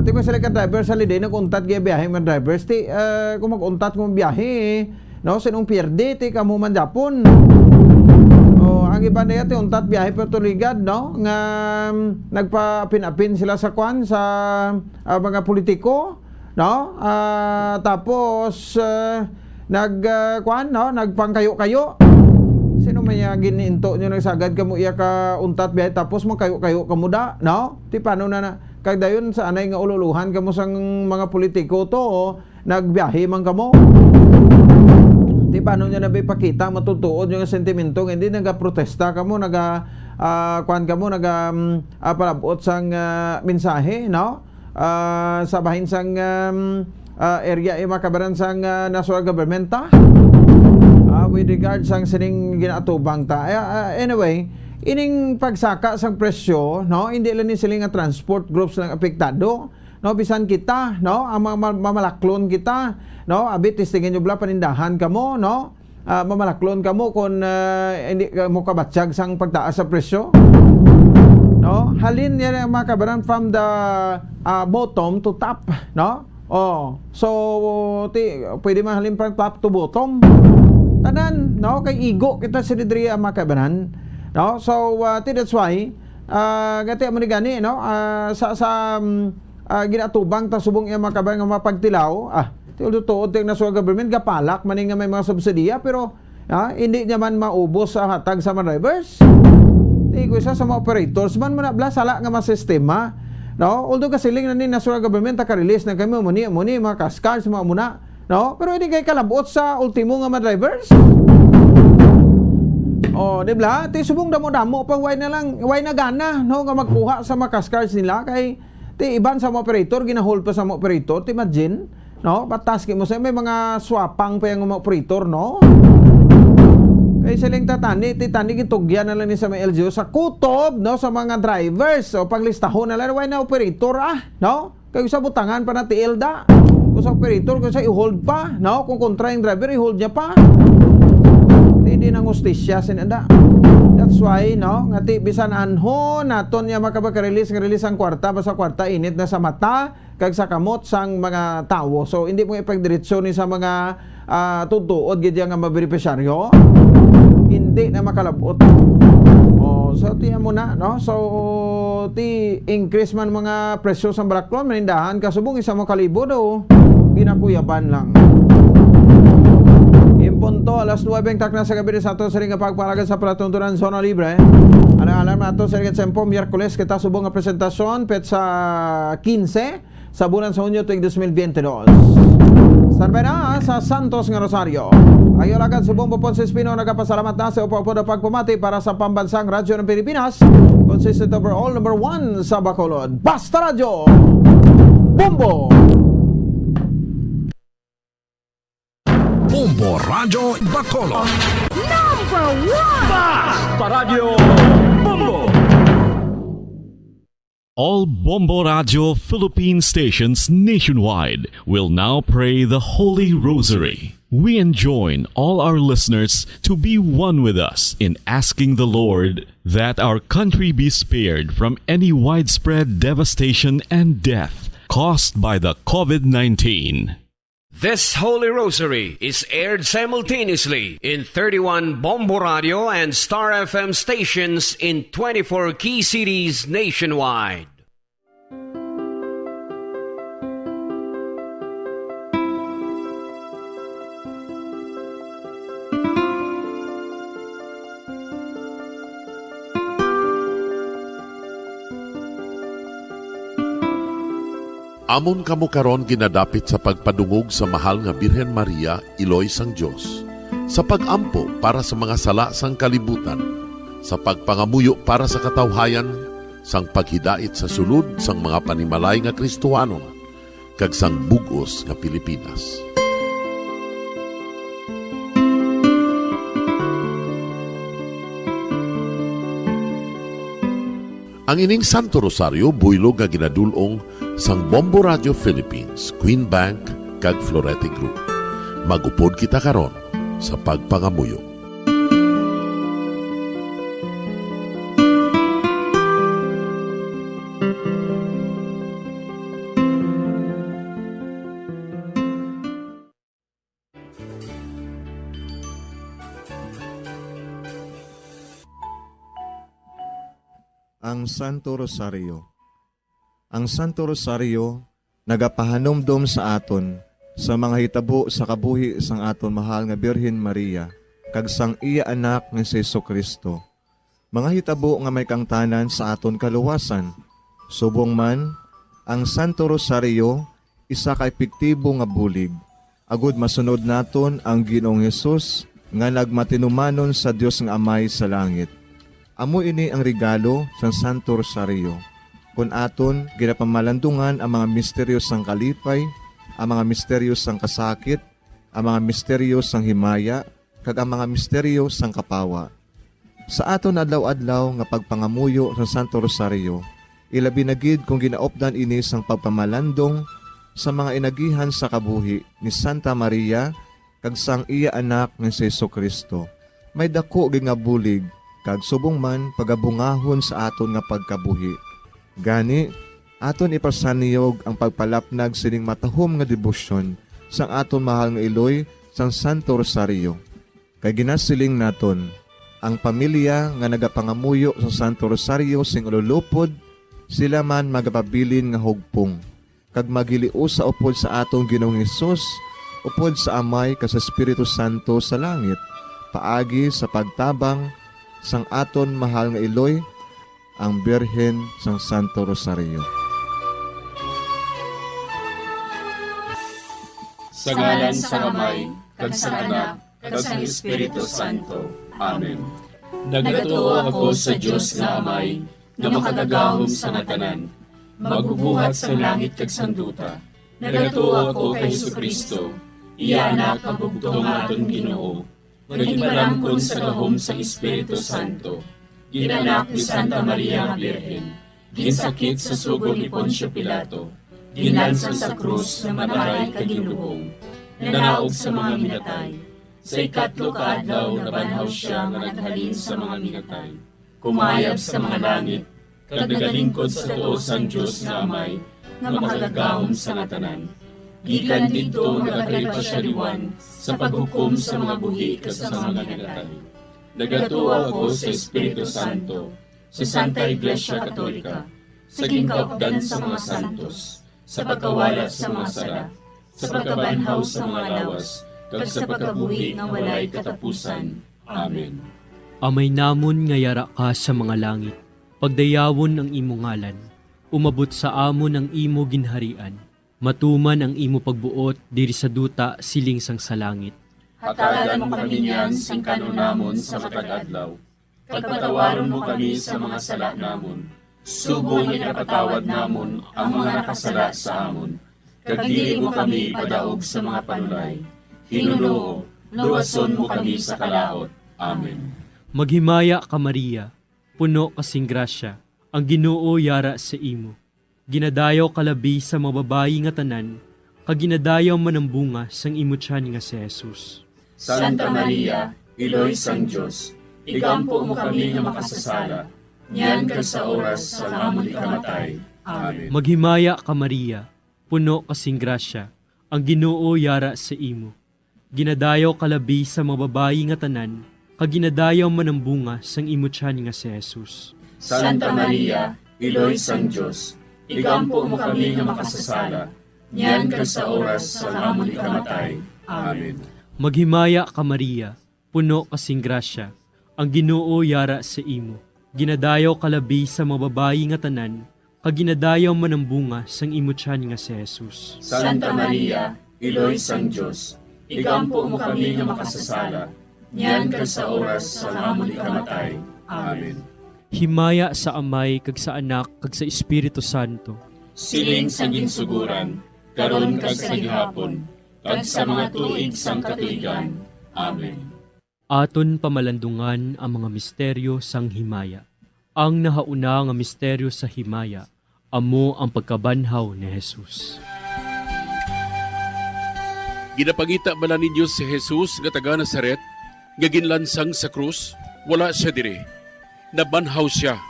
Ti ba sila ka driver's holiday nag-untat gaya biyahe mga drivers ti kung mag-untat mo biyahe no sinong pierde ti kamo man Japon. Ang iba na ti untat biyahe pero tuligad no nga nagpapinapin sila sa kwan sa mga politiko no tapos nagpangkayo-kayo. Sino man yung gininto nyo nagsagad kamo iya ka untat biyahe tapos magkayo-kayo kamo da no ti paano na kag dayon sa anay nga ululuhan kamo sang mga politiko to nagbiyahe man kamo. Di paano niya nabi pakita matutuod yung sentimento hindi nagaprotesta kamo kuan kamo palabot sang mensahe no sa bahin sang area makabaran sang national government with regards sang sining ginatubang ta anyway ining pagsaka sang presyo no hindi lang ni sila nga transport groups lang apektado no bisan kita no ang mamalaklon kita no abit tistingin nyo bla panindahan kamo no mamalaklon ka mo kung hindi ka mo kabatsyag sang pagtaas sa presyo. No? Halin yan mga kabaran from the bottom to top, no? Oh, so pwede mahalin from top to bottom. Tanan, no? Kay igo kita sinidriya mga kabaran. No? So that's why gati mo ni gani, no? Sa ginatubang ta subong iya mga kabaran nga mapagtilaw. Tuod na sa government gapalak maning nga may mga subsidiya pero hindi niya man maubos sa hatag sa mga drivers. Di ko isa sa mga operators man muna bla sala nga mga sistema, no? Although kasiling na ni national government ka-release na kami muni mga kaskars mga muna, no? Pero hindi kay kalabot sa ultimo nga mga drivers. Oh, di ba? Ti subong damo-damo pang way na gana, no, nga magkuha sa mga kaskars nila kay ti iban sa mga operator ginahol pa sa mga operator, ti imagine, no? Patas mo sa may mga swapang pa yung mga operator, no? Kaya silang titani gitugyan na lang ni sa may LGU sa kutob, no, sa mga drivers o panglistahon na lang na operator no? Kaya sa butangan pa na tiilda. Kung sa operator, kung sa i-hold pa, no? Kung kontra yung driver, i-hold niya pa. Hindi nang ustisya sinanda. That's why, no, ngati bisan anho naton niya makabaka-release ang kwarta, basta kwarta init na sa mata kag sa kamot sang mga tawo. So hindi mo ipagdiretso ni sa mga tutuod gid nga mabenepisyaryo. Hindi na makalabot. Oh, so tiyan mo na, no? So ti increase man mga presyo sa balaklon manindahan kasubong isa mo kalibo do. Ginakuyaban lang. Impunto alas 9 tak na sa gabi sa ato sa ring pagpalagan sa palatuntunan Zona Libre. Alam nato sa ring Sempo Miyerkules kita subong nga presentasyon petsa 15 sa bulan sa Hunyo tuig 2022. Sarbena sa Santos nga Rosario. Ayo agad subong popon sa Espino nagapasalamat na sa upo na pagpamati para sa pambansang radyo ng Pilipinas. Consistent overall number 1 sa Bacolod. Basta Radyo Bombo! Bombo Radio Bacolod. Number 1! Basta Radio Bombo! All Bombo Radio Philippine stations nationwide will now pray the Holy Rosary. We enjoin all our listeners to be one with us in asking the Lord that our country be spared from any widespread devastation and death caused by the COVID-19. This Holy Rosary is aired simultaneously in 31 Bombo Radio and Star FM stations in 24 key cities nationwide. Amon kamo karon ginadapit sa pagpadungog sa mahal nga Birhen Maria, Iloy sang Dios, sa pagampo para sa mga sala sang kalibutan, sa pagpangamuyo para sa katawhayan, sang paghidait sa sulod sang mga panimalay nga Kristohanon, kag sang bugos nga Pilipinas. Ang ining Santo Rosario buylog nga ginadulong sang Bombo Radio Philippines, Queen Bank, kag Florete Group. Magupod kita karon sa pagpangamuyo. Ang Santo Rosario. Ang Santo Rosario nagapahanomdom sa aton sa mga hitabo sa kabuhi sang aton mahal nga Birhen Maria kag sang iya anak nga si Jesucristo. Mga hitabo nga may kangtanan sa aton kaluwasan. Subong man, ang Santo Rosario isa ka epektibo nga bulig. Agud masunod naton ang Ginoong Hesus nga nagmatinumanon sa Dios nga Amay sa langit. Amo ini ang regalo sa Santo Rosario. Kung aton ginapamalandungan ang mga misteryo sang kalipay, ang mga misteryo sang kasakit, ang mga misteryo sang himaya, kag ang mga misteryo sang kapawa. Sa aton adlaw-adlaw nga pagpangamuyo sa Santo Rosario, ilabi na gid kung ginaopdan ini sang pagpamalandong sa mga inagihan sa kabuhi ni Santa Maria kag sang iya anak nga si Jesu-Kristo. May dako gi nga bulig kag subong man pagabungahon sa aton nga pagkabuhi. Gani aton ipasaniyog ang pagpalapnag sining matahom nga debosyon sang aton mahal nga iloy sang Santo Rosario. Kay ginasiling naton ang pamilya nga nagapangamuyo sa Santo Rosario sing ululupod, sila man magapabilin nga hugpong. Kag magiliu sa upod sa atong Ginoong Hesus, upod sa Amay kas Espiritu Santo sa langit, paagi sa pagtabang sang aton mahal nga iloy, ang Birhen sang Santo Rosario. Sa ngalan sa Amay, kag sa Anak, kag sa Espiritu Santo. Amen. Nagatuo ako sa Dios nga Amay, nga makagagahom sa ngatanan, magbubuhat sa langit kag sanduta. Nagatuo ako kay Jesucristo, iya anak ang bugtong aton Ginoo. Nagipalamkon sa gahom sa Espiritu Santo. Ginanak ni Santa Maria nga Birhen. Ginsakit sa sugod ni Poncio Pilato. Ginlansang sa krus na mataray kag ginlubong. Nanaog sa mga minatay. Sa ikatlo ka adlaw nabanhaw siya nga naghalin sa mga minatay. Kumayab sa mga langit, kag nagalingkod sa tuo sang Dios nga Amay, nga makagagahom sa ngatanan. Gikan didto nagatay pa siya liwan sa paghukom sa mga buhi kas sa mga minatay. Nagatuo ako sa Espiritu Santo, sa Santa Iglesia Katolika, sa gingkaupdan sa mga santos, sa pagkawala sa mga sala, sa pagkabanhaw sa mga lawas, kag sa pagkabuhi nga walay katapusan. Amen. Amay namon nga yara ka sa mga langit, pagdayawon ang imo ngalan, umabot sa amon ang imo ginharian, matuman ang imo pagbuot diri sa duta siling sang sa langit. Hatagan mo kami niyan sing kanunamon sa matag adlaw. Pagpatawaron mo kami sa mga sala namon. Subong ipatawad namon ang mga nakasala sa amon. Kag dili mo kami padaog sa mga panulay. Hinunoo, luwason mo kami sa kalaot. Amen. Maghimaya ka Maria, puno kasing grasya, ang Ginoo yara sa imo. Ginadayaw kalabi sa mga babayi nga tanan, kag ginadayaw man ang bunga sang imo tiyan nga si Jesus. Santa Maria, Iloy sang Dios, igampo mo kami nga makasasala, niyan kag sa oras sa amon ikamatay. Amen. Maghimaya ka Maria, puno kasing grasya, ang Ginoo yara sa imo. Ginadayaw kalabi sa mga babayi nga tanan, kag ginadayaw man ang bunga sang imo tiyan nga si Jesus. Santa Maria, Iloy sang Dios, igampo mo kami nga makasasala, niyan kag sa oras sa amon ikamatay. Amen. Maghimaya ka Maria, puno kasing grasya, ang Ginoo yara sa imo. Ginadayaw kalabi sa mga babayi nga tanan, kag ginadayaw man ang bunga sang imo tiyan nga si Jesus. Santa Maria, Iloy sang Dios, igampo mo kami nga makasasala, niyan kag sa oras sa amon ikamatay. Amen. Himaya sa Amay kag sa Anak kag sa Espiritu Santo. Siling sa ginsuguran, karon kag sa gihapon, kag sa mga tuig sang katuigan. Amen. Aton pamalandungan ang mga misteryo sang himaya. Ang nahauna nga misteryo sa himaya, amo ang pagkabanhaw ni Jesus. Ginapangita bala ninyo si Jesus nga taga Nazaret, nga ginlansang sa krus, wala siya dire. Nabanhaw siya.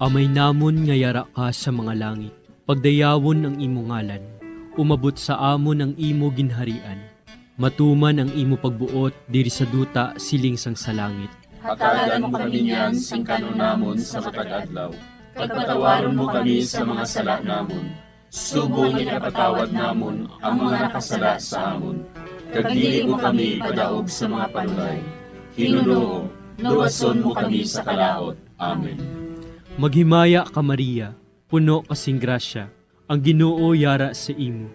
Amay namon nga yara ka sa mga langit, pagdayawon ang imo ngalan, umabot sa amon ang imo ginharian, matuman ang imo pagbuot diri sa duta siling sang sa langit. Hatagan mo kami niyan sing kanunamon sa matag adlaw. Pagpatawaron mo kami sa mga sala namon. Subong ipatawad namon ang mga nakasala sa amon. Kag dili mo kami padaog sa mga panulay. Hinunoo, luwason mo kami sa kalaot. Amen. Maghimaya ka Maria, puno kasing grasya, ang Ginoo yara sa imo.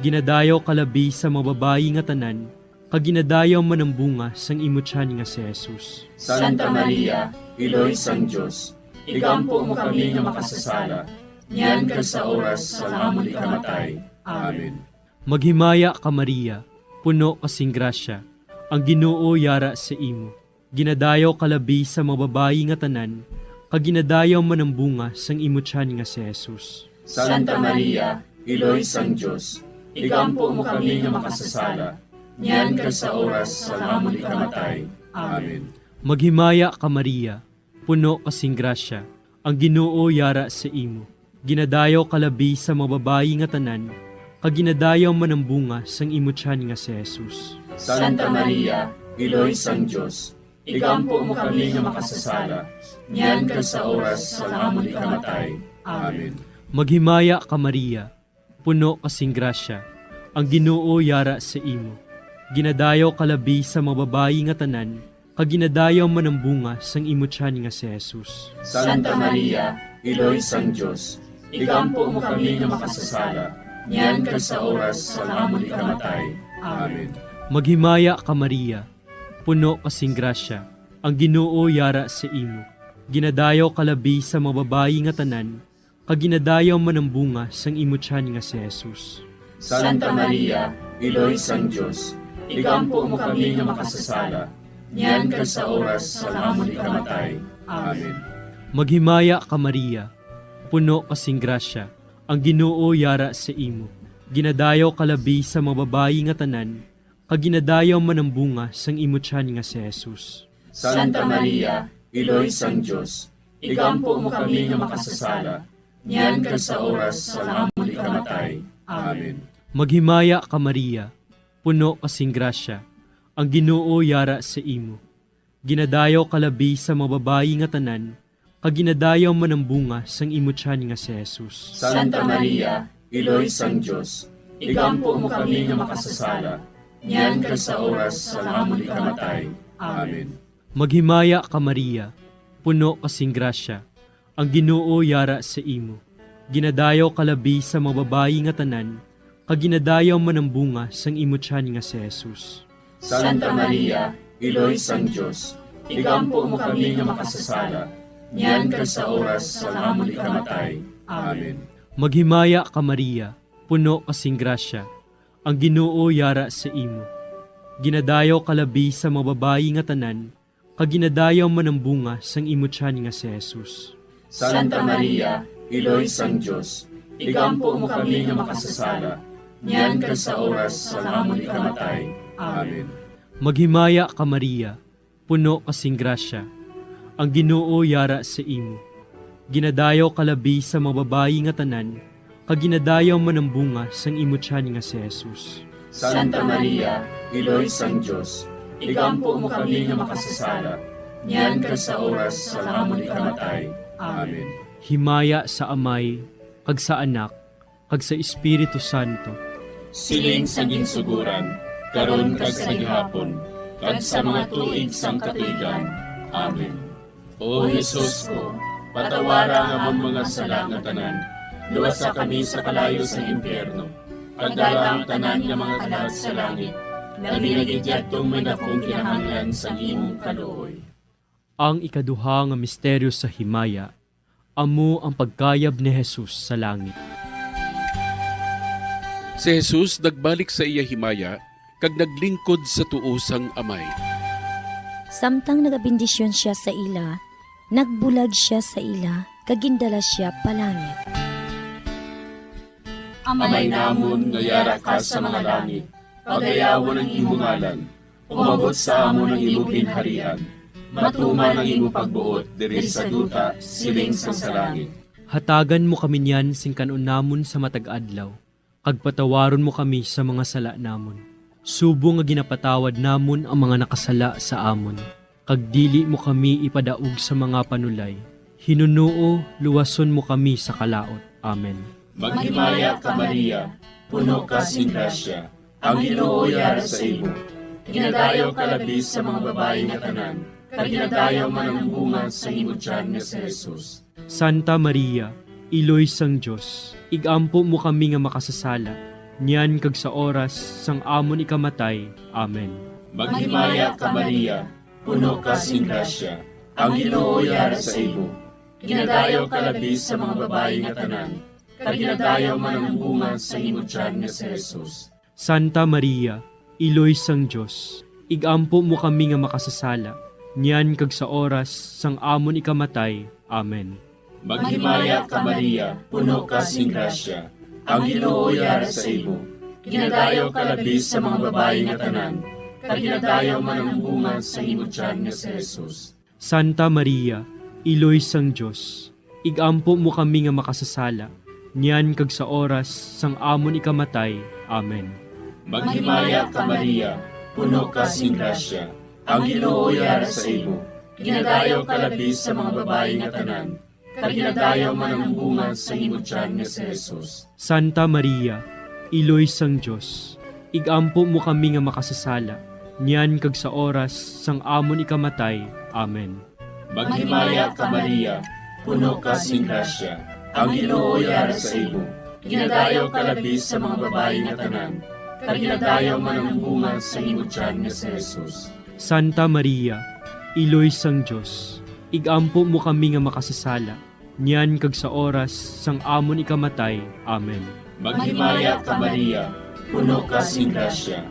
Ginadayaw kalabi sa mga babayi nga tanan, kag ginadayaw man ang bunga sang imo tiyan nga si Jesus. Santa Maria, Iloy sang Dios, igampo mo kami nga makasasala, niyan kag sa oras sa amon ikamatay. Amen. Maghimaya ka Maria, puno kasing grasya, ang Ginoo yara sa imo. Ginadayaw kalabi sa mga babayi nga tanan, kag ginadayaw man ang bunga sang imo tiyan nga si Jesus. Santa Maria, Iloy sang Dios, igampo mo kami nga makasasala, niyan kag sa oras sa amon ikamatay. Amen. Maghimaya ka Maria, puno kasing grasya, ang Ginoo yara sa imo. Ginadayaw kalabi sa mga babayi nga tanan, kag ginadayaw man ang bunga sang imo tiyan nga si Jesus. Santa Maria, Iloy sang Dios, igampo mo kami nga makasasala, niyan kag sa oras sa amon ikamatay. Amen. Maghimaya ka Maria, puno kasing grasya, ang Ginoo yara sa imo. Ginadayaw kalabi sa mga babayi nga tanan, kag ginadayaw man ang bunga sang imo tiyan nga si Jesus. Santa Maria, Iloy sang Dios, igampo mo kami nga makasasala, niyan kag sa oras sa amon ikamatay. Amen. Maghimaya ka Maria, puno kasing grasya, ang Ginoo yara sa imo. Ginadayaw kalabi sa mga babayi nga tanan, kag ginadayaw man ang bunga sang imo tiyan nga si Jesus. Santa Maria, Iloy sang Dios, igampo mo kami nga makasasala, niyan kag sa oras sa amon ikamatay. Amen. Maghimaya ka Maria, puno kasing grasya, ang Ginoo yara sa imo. Ginadayaw kalabi sa mga babayi nga tanan, kag ginadayaw man ang bunga sang imo tiyan nga si Jesus. Santa Maria, Iloy sang Dios, igampo mo kami nga makasasala, niyan kag sa oras sa amon ikamatay. Amen. Maghimaya ka Maria, puno kasing grasya, ang Ginoo yara sa imo. Ginadayaw kalabi sa mga babayi nga tanan, kag ginadayaw man ang bunga sang imo tiyan nga si Jesus. Santa Maria, Iloy sang Dios, igampo mo kami nga makasasala, niyan kag sa oras sa amon ikamatay. Amen. Maghimaya ka Maria, puno kasing grasya, ang Ginoo yara sa imo. Ginadayaw kalabi sa mga babayi nga tanan, kag ginadayaw man ang bunga sang imo tiyan nga si Jesus. Santa Maria, Iloy sang Dios, igampo mo kami nga makasasala, niyan kag sa oras sa amon ikamatay. Amen. Maghimaya ka Maria, puno kasing grasya, ang Ginoo yara sa imo. Ginadayaw kalabi sa mga babayi nga tanan, kag ginadayaw man ang bunga sang imo tiyan nga si Jesus. Santa Maria, Iloy sang Dios, igampo mo kami nga makasasala, niyan kag sa oras sa amon ikamatay. Amen. Maghimaya ka Maria, puno kasing grasya, ang Ginoo yara sa imo. Ginadayaw kalabi sa mga babayi nga tanan, kag ginadayaw man ang bunga sang imo tiyan nga si Jesus. Santa Maria, Iloy sang Dios, igampo mo kami nga makasasala, niyan kag sa oras sa amon ikamatay. Amen. Himaya sa Amay, kag sa Anak, kag sa Espiritu Santo. Siling sa ginsuguran, karon kag sa gihapon, kag sa mga tuig sang katuigan. Amen. O Jesus ko, patawara nga among mga sala nga tanan, luwasa kami sa kalayo sa impyerno, pagdala ang tanan nga mga kalag sa langit, na binagidyatong may dakong kinahanglan sa imong kaluoy. Ang ikaduha nga misteryo sa himaya, amo ang pagkayab ni Jesus sa langit. Si Jesus nagbalik sa iya himaya, kag naglingkod sa tuo sang Amay. Samtang nagabindisyon siya sa ila, nagbulag siya sa ila, kagindala siya palangit. Amay namon nga yara ka sa mga langit, pagayawan ang imong ngalan, umabot sa amon ang imong pinharian, matuman ang imong pagbuot diri sa duta siling sa langit. Hatagan mo kami niyan sing kanon namon sa matag adlaw, kag patawaron mo kami sa mga sala namon. Subo nga ginapatawad namon ang mga nakasala sa amon, kag dili mo kami ipadaog sa mga panulay. Hinunuo, luwason mo kami sa kalaot. Amen. Maghimaya ka Maria, puno ka sing grasya, ang Ginoo yara sa imo. Ginadayaw ka labi sa mga babayi nga tanan, kag ginadayaw man ang bunga sa imo tiyan nga si Jesus. Santa Maria, Iloy sang Dios, igampo mo kami nga makasasala, niyan kag sa oras sang amon ikamatay. Amen. Maghimaya ka Maria, puno ka sing grasya, ang Ginoo yara sa imo. Ginadayaw ka labi sa mga babayi nga tanan, kag ginadayaw man ang bunga sa imo tiyan nga si Jesus. Santa Maria, Iloy sang Dios, igampo mo kami nga makasasala, niyan kag sa oras sang amon ikamatay. Amen. Maghimaya ka Maria, puno ka sing grasya, ang Ginoo yara sa imo. ginadayo kalabis sa mga babae nga tanan, kag ginadayo man ang bunga sa imong tiyan nga si Jesus. Santa Maria, Iloy sang Diyos, igampo mo kami nga makasasala, niyan kag sa oras sang amon ikamatay. Amen. Maghimaya ka Maria, puno ka sing grasya, ang Ginoo yara sa imo. Ginadayo kalabis sa mga babae nga tanan, kag ginadayo man ang bunga sa imong tiyan nga si Jesus. Santa Maria, Iloy sang Diyos, igampo mo kami nga makasasala, niyan kag sa oras sang amon ikamatay. Amen. Maghimaya ka Maria, puno ka sing grasya, ang Ginoo yara sa imo. Ginadayo kalabis sa mga babae nga tanan, kag ginadayo man ang bunga sa imong tiyan nga si Jesus. Santa Maria, Iloy sang Diyos, igampo mo kami nga makasasala, niyan kag sa oras sang amon ikamatay. Amen. Maghimaya ka Maria, puno ka sing grasya,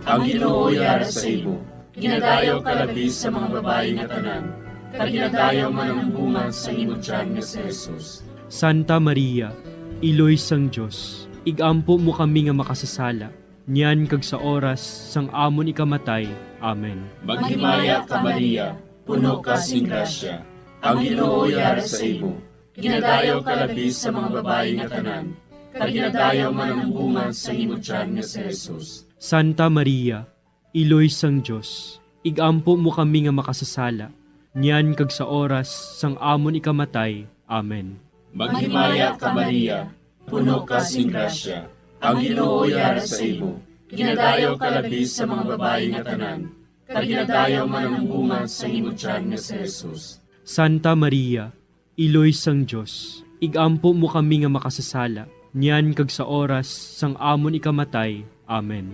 ang Ginoo yara sa imo. Ginadayo kalabis sa mga babae nga tanan, kag ginadayo man ang bunga sa imong tiyan nga si Jesus. Santa Maria, Iloy sang Diyos, igampo mo kami nga makasasala, niyan kag sa oras sang amon ikamatay. Amen. Maghimaya ka Maria, puno ka sing grasya, ang Ginoo yara sa imo. Ginadayo kalabis sa mga babae nga tanan, kag ginadayo man ang bunga sa imong tiyan nga si Jesus. Santa Maria, Iloy sang Diyos, igampo mo kami nga makasasala, niyan kag sa oras sang amon ikamatay. Amen. Maghimaya ka Maria, puno ka sing grasya, ang Ginoo yara sa imo. Ginadayo kalabis sa mga babae nga tanan, kag ginadayo man ang bunga sa imong tiyan nga si Jesus. Santa Maria, Iloy sang Diyos, igampo mo kami nga makasasala, niyan kag sa oras sang amon ikamatay. Amen.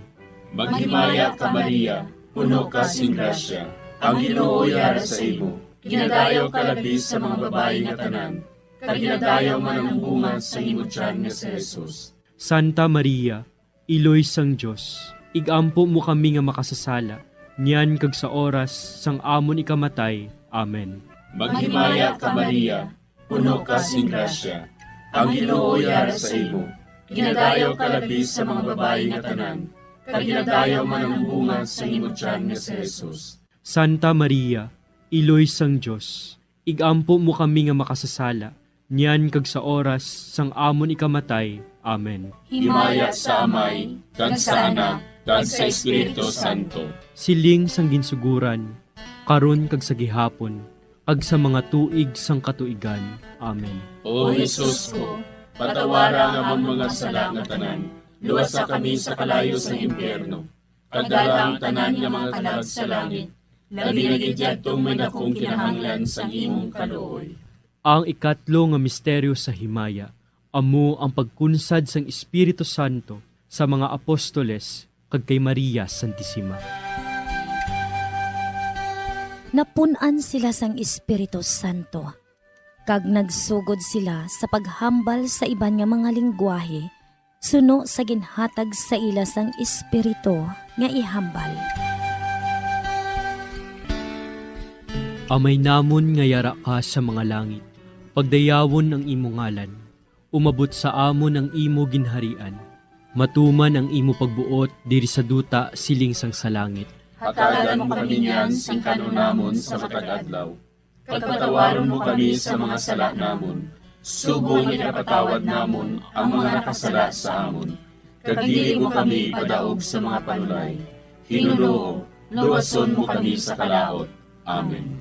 Maghimaya ka Maria, puno ka sing grasya, ang Ginoo yara sa imo. Ginadayo kalabis sa mga babae nga tanan, kag ginadayo man ang bunga sa imong tiyan nga si Jesus. Santa Maria, Iloy sang Diyos, igampo mo kami nga makasasala, niyan kag sa oras sang amon ikamatay. Amen. Maghimaya ka Maria, puno ka sing grasya, ang Ginoo yara sa imo. Ginadayo kalabis sa mga babae nga tanan, kag ginadayo man ang bunga sa imong tiyan nga si Jesus. Santa Maria, Iloy sang Diyos, igampo mo kami nga makasasala, niyan kag sa oras sang amon ikamatay. Amen. Himaya sa Amay, kag sa Anak, kag sa Espiritu Santo. Siling sang ginsuguran, karon kag sa gihapon, kag sa mga tuig sang katuigan. Amen. O Jesus ko, patawara nga mong mga sala nga tanan, luwasa kami sa kalayo sa impyerno, kag dala ang tanan nga mga kalag sa langit, labi na gidyadtong may dakong kinahanglan sa imong kaluoy. Ang ikatlo nga misteryo sa himaya, amo ang pagkunsad sang Espiritu Santo sa mga apostoles kag kay Maria Santissima. Napunan sila sang Espiritu Santo, kag nagsugod sila sa paghambal sa iban nga mga lingwahe, suno sa ginhatag sa ila sang Espiritu nga ihambal. Amay namon nga yara ka sa mga langit, pagdayawon ang imo ngalan, umabot sa amon ang imo ginharian, matuman ang imo pagbuot diri sa duta siling sang sa langit. Hatagan mo kami niyan sing kanunamon sa matag adlaw, kag patawaron mo kami sa mga sala namon, subong ikapatawad namon ang mga nakasala sa amon, kag dili mo kami padaog sa mga panulay. Hinuloo, luwason mo kami sa kalaot. Amen.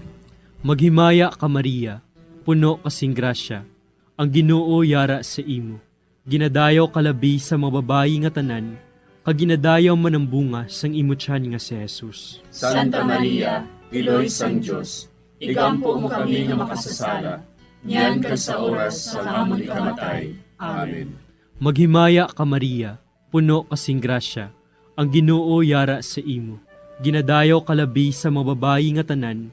Maghimaya ka Maria, puno kasing grasya, ang Ginoo yara sa imo. Ginadayaw kalabi sa mga babayi nga tanan, kag ginadayaw man ang bunga sang imo tiyan nga si Jesus. Santa Maria, Iloy sang Diyos, igampo mo kami nga makasasala, niyan kag sa oras sa amon ikamatay. Amen. Maghimaya ka Maria, puno kasing grasya, ang Ginoo yara sa imo. Ginadayaw kalabi sa mga babayi nga tanan,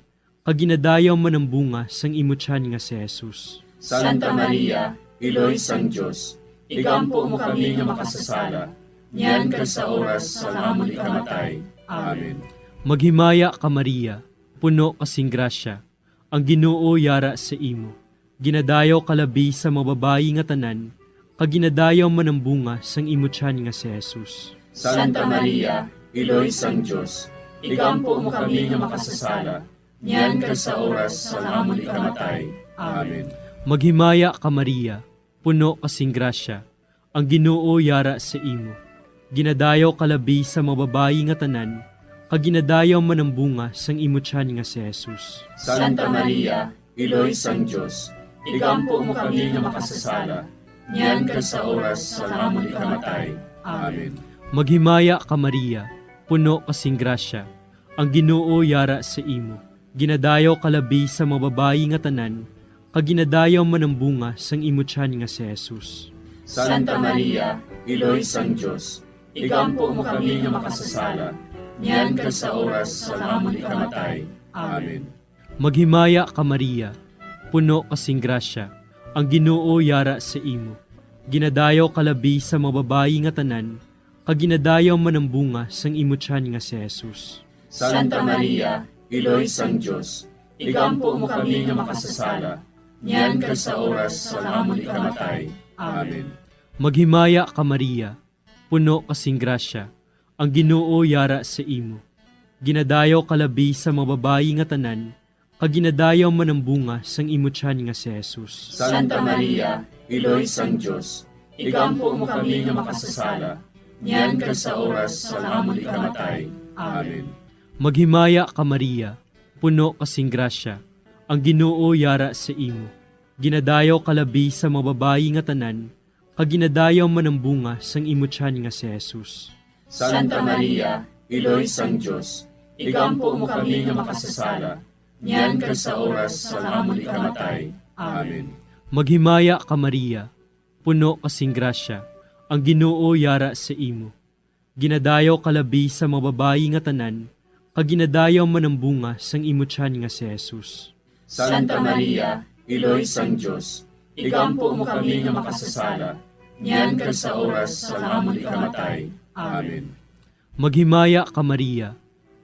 kag ginadayaw man ang bunga sang imo tiyan nga si Jesus. Santa Maria, Iloy sang Diyos, igampo mo kami nga makasasala, niyan kag sa oras sa amon ikamatay. Amen. Maghimaya ka Maria, puno kasing grasya, ang Ginoo yara sa imo. Ginadayaw kalabi sa mga babayi nga tanan, kag ginadayaw man ang bunga sang imo tiyan nga si Jesus. Santa Maria, Iloy sang Diyos, igampo mo kami nga makasasala, niyan kag sa oras sa amon ikamatay. Amen. Maghimaya ka Maria, puno kasing grasya, ang Ginoo yara sa imo. Ginadayaw kalabi sa mga babayi nga tanan, kag ginadayaw man ang bunga sang imo tiyan nga si Jesus. Santa Maria, Iloy sang Diyos, igampo mo kami nga makasasala, niyan kag sa oras sa amon ikamatay. Amen. Maghimaya ka Maria, puno kasing grasya, ang Ginoo yara sa imo. Ginadayaw kalabi sa mga babayi nga tanan, kag ginadayaw man ang bunga sang imo tiyan nga si Jesus. Santa Maria, Iloy sang Diyos, igampo mo kami nga makasasala, niyan kag sa oras sa amon ikamatay. Amen. Maghimaya ka Maria, puno kasing grasya, ang Ginoo yara sa imo. Ginadayaw kalabi sa mga babayi nga tanan, kag ginadayaw man ang bunga sang imo tiyan nga si Jesus. Santa Maria, Iloy sang Diyos, igampo mo kami nga makasasala, niyan kag sa oras sa amon ikamatay. Amen. Maghimaya ka Maria, puno kasing grasya, ang Ginoo yara sa imo. Ginadayaw kalabi sa mga babayi nga tanan, kag ginadayaw man ang bunga sang imo tiyan nga si Jesus. Santa Maria, Iloy sang Diyos, igampo mo kami nga makasasala, niyan kag sa oras sa amon ikamatay. Amen. Maghimaya ka Maria, puno kasing grasya, ang Ginoo yara sa imo. Ginadayaw kalabi sa mga babayi nga tanan, kag ginadayaw man ang bunga sang imo tiyan nga si Jesus. Santa Maria, Iloy sang Diyos, igampo mo kami nga makasasala, niyan kag sa oras sa amon ikamatay. Amen. Maghimaya ka Maria, puno kasing grasya, ang Ginoo yara sa imo. Ginadayaw kalabi sa mga babayi nga tanan, kag ginadayaw man ang bunga sang imo tiyan nga si Jesus. Santa Maria, Iloy sang Diyos, igampo mo kami nga makasasala, niyan kag sa oras sa amon ikamatay. Amen. Maghimaya ka Maria,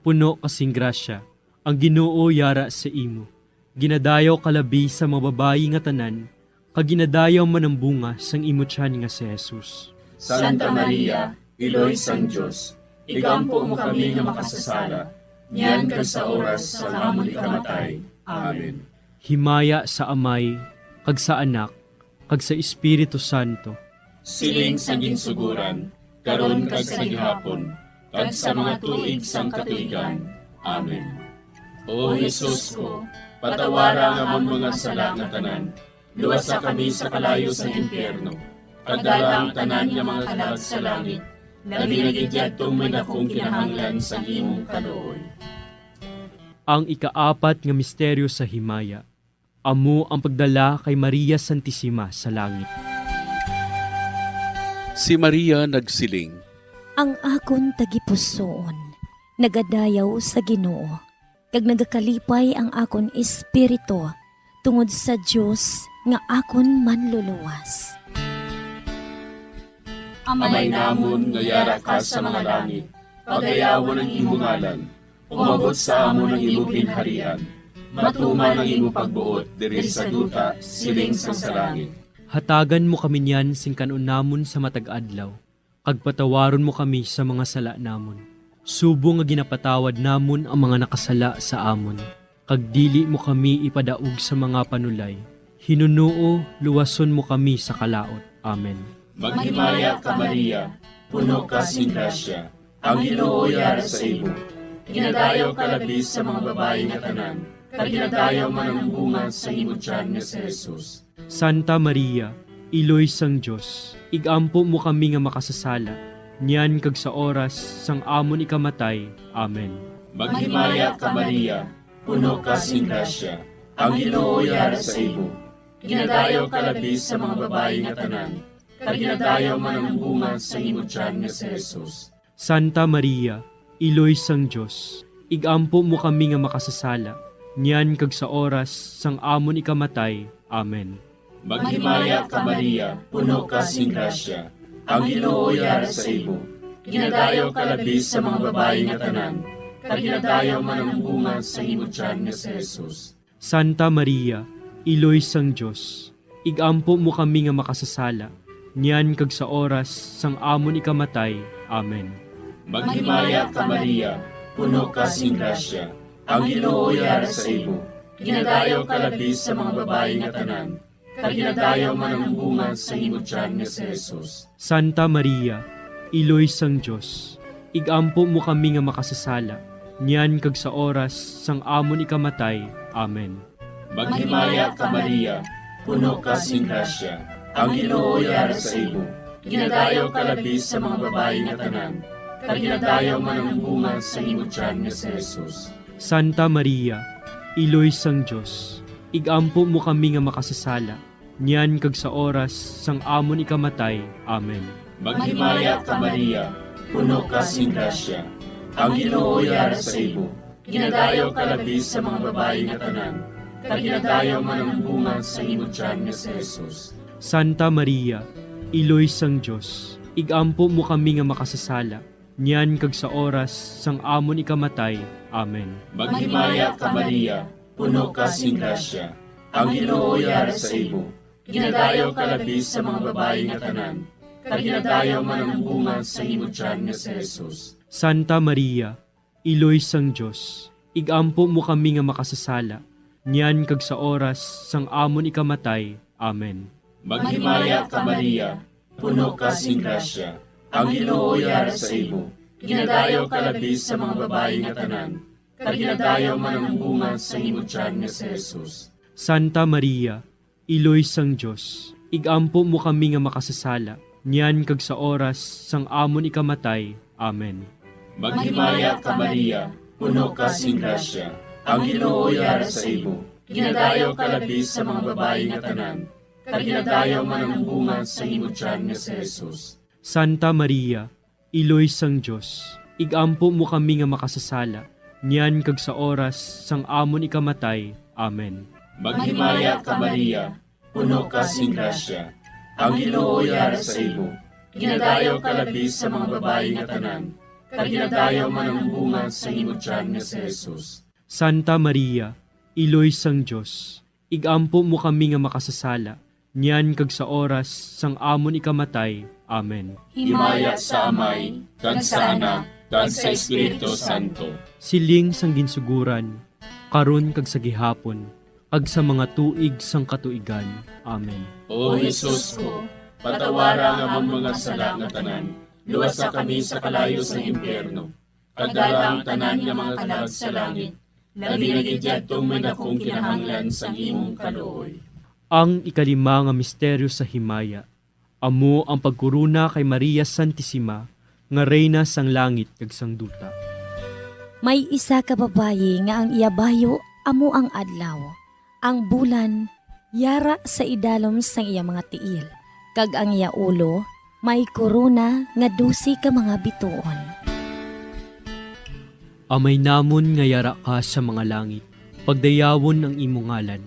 puno kasing grasya, ang Ginoo yara sa imo. Ginadayaw kalabi sa mga babayi nga tanan, kag ginadayaw man ang bunga sang imo tiyan nga si Jesus. Santa Maria, Iloy sang Diyos, igampo mo kami nga makasasala, niyan kag sa oras sa amon ikamatay. Amen. Himaya sa Amay, kag sa Anak, kag sa Espiritu Santo. Siling sa ginsuguran, karon kag sa gihapon, kag sa mga tuig sang katuigan. Amen. O Jesus ko, patawara nga amon mga sala nga tanan, luwasa kami sa kalayo sa impyerno, kag dala ang tanan nga mga kalag sa langit, labi na gidyadtong may dakong kinahanglan sa imong kaluoy. Ang ikaapat nga misteryo sa himaya, amo ang pagdala kay Maria Santissima sa langit. Si Maria nagsiling, Ang akon tagipusoon, nagadayaw sa Ginoo, kag nagakalipay ang akon espiritu tungod sa Dios nga akon manluluwas. Amay namon nga yara ka sa mga langit, pagayawan ang imong ngalan, umabot sa amon ang imong pinharian, matuman ang imong pagbuot diri sa duta, siling sa langit. Hatagan mo kami niyan sing kanon namon sa matag adlaw, kag patawaron mo kami sa mga sala namon. Subo nga ginapatawad namon ang mga nakasala sa amon, kag dili mo kami ipadaog sa mga panulay. Hinunuo, luwason mo kami sa kalaot. Amen. Maghimaya ka Maria, puno ka sing grasya, ang Ginoo yara sa imo. Ginadayaw ka labi sa mga babayi nga tanan, kag ginadayaw man ang bunga sa imong tiyan nga si Jesus. Santa Maria, Iloy sang Diyos, igampo mo kami nga makasasala, niyan kag sa oras sang amon ikamatay. Amen. Maghimaya ka Maria, puno ka sing grasya, ang Ginoo yara sa imo. Ginadayaw ka labi sa mga babayi nga tanan, kag ginadayaw man ang bunga sa imong tiyan nga si Jesus. Santa Maria, Iloy sang Diyos, igampo mo kami nga makasasala, niyan kag sa oras sang amon ikamatay. Amen. Maghimaya ka Maria, puno ka sing grasya, ang Ginoo yara sa imo. Ginadayaw ka labi sa mga babayi nga tanan, kag ginadayaw man ang bunga sa imong tiyan nga si Jesus. Santa Maria, Iloy sang Diyos, igampo mo kami nga makasasala, niyan kag sa oras sang amon ikamatay. Amen. Maghimaya ka Maria, puno ka sing grasya, ang Ginoo yara sa imo. Ginadayaw ka labis sa mga babae nga tanan, kag ginadayaw man ang bunga sa imo tiyan nga si Jesus. Santa Maria, Iloy sang Dios, igampo mo kami nga makasasala, niyan kag sa oras sang amon ikamatay. Amen. Maghimaya ka Maria, puno ka sing grasya, ang Ginoo yara sa imo. Ginadayaw ka labis sa mga babae nga tanan, kag ginadayaw man ang bunga sa imo tiyan nga si Jesus. Santa Maria, Iloy sang Dios, igampo mo kami nga makasasala, niyan kag sa oras sang amon ikamatay. Amen. Maghimaya ka Maria, puno ka sing grasya, ang Ginoo yara sa imo. Ginadayaw ka labis sa mga babae nga tanan, kag ginadayaw man ang bunga sa imo tiyan nga si Jesus. Santa Maria, Iloy sang Dios, igampo mo kami nga makasasala, niyan kag sa oras sang amon ikamatay. Amen. Maghimaya ka Maria, puno ka sing grasya, ang Ginoo yara sa imo. Ginadayaw ka labis sa mga babae nga tanan, kag ginadayaw man ang bunga sa imo tiyan nga si Jesus. Santa Maria, Iloy sang Dios, igampo mo kami nga makasasala, niyan kag sa oras sang amon ikamatay. Amen. Maghimaya ka Maria, puno ka sing grasya, ang Ginoo yara sa imo. Ginadayaw ka labis sa mga babae nga tanan, kag ginadayaw man ang bunga sa imo tiyan nga si Jesus. Santa Maria, Iloy sang Dios, igampo mo kami nga makasasala, niyan kag sa oras sang amon ikamatay. Amen. Maghimaya ka Maria, puno ka sing grasya, ang Ginoo yara sa imo. Ginadayaw ka labis sa mga babae nga tanan, kag ginadayaw man ang bunga sa imo tiyan nga si Jesus. Santa Maria, Iloy sang Dios, igampo mo kami nga makasasala, niyan kag sa oras sang amon ikamatay. Amen. Maghimaya ka Maria, puno ka sing grasya, ang Ginoo yara sa imo. Ginadayaw ka labis sa mga babae nga tanan, kag ginadayaw man ang bunga sa imo tiyan nga si Jesus. Santa Maria, Iloy sang Dios, igampo mo kami nga makasasala, niyan kag sa oras sang amon ikamatay. Amen. Himaya sa Amay, kag sa Anak, kag sa Espiritu Santo. Siling sang ginsuguran, karon kag sa gihapon, kag sa mga tuig sang katuigan. Amen. O Jesus ko, patawara nga ang mga sala nga tanan, luwasa kami sa kalayo sa impyerno, kag dala ang tanan nga mga kalag sa langit, labi na gidyadtong man akong kinahanglan sa imong kaluoy. Ang ikalima nga misteryo sa himaya, amo ang pagkuruna kay Maria Santissima, nga reyna sang langit kag sang duta. May isa ka babayi nga ang iyabayo amo ang adlaw. Ang bulan yara sa idalom sang iya mga tiil, kag ang iya ulo may korona nga 12 ka mga bituon. Amay namon nga yara ka sa mga langit, pagdayawon ang imo ngalan,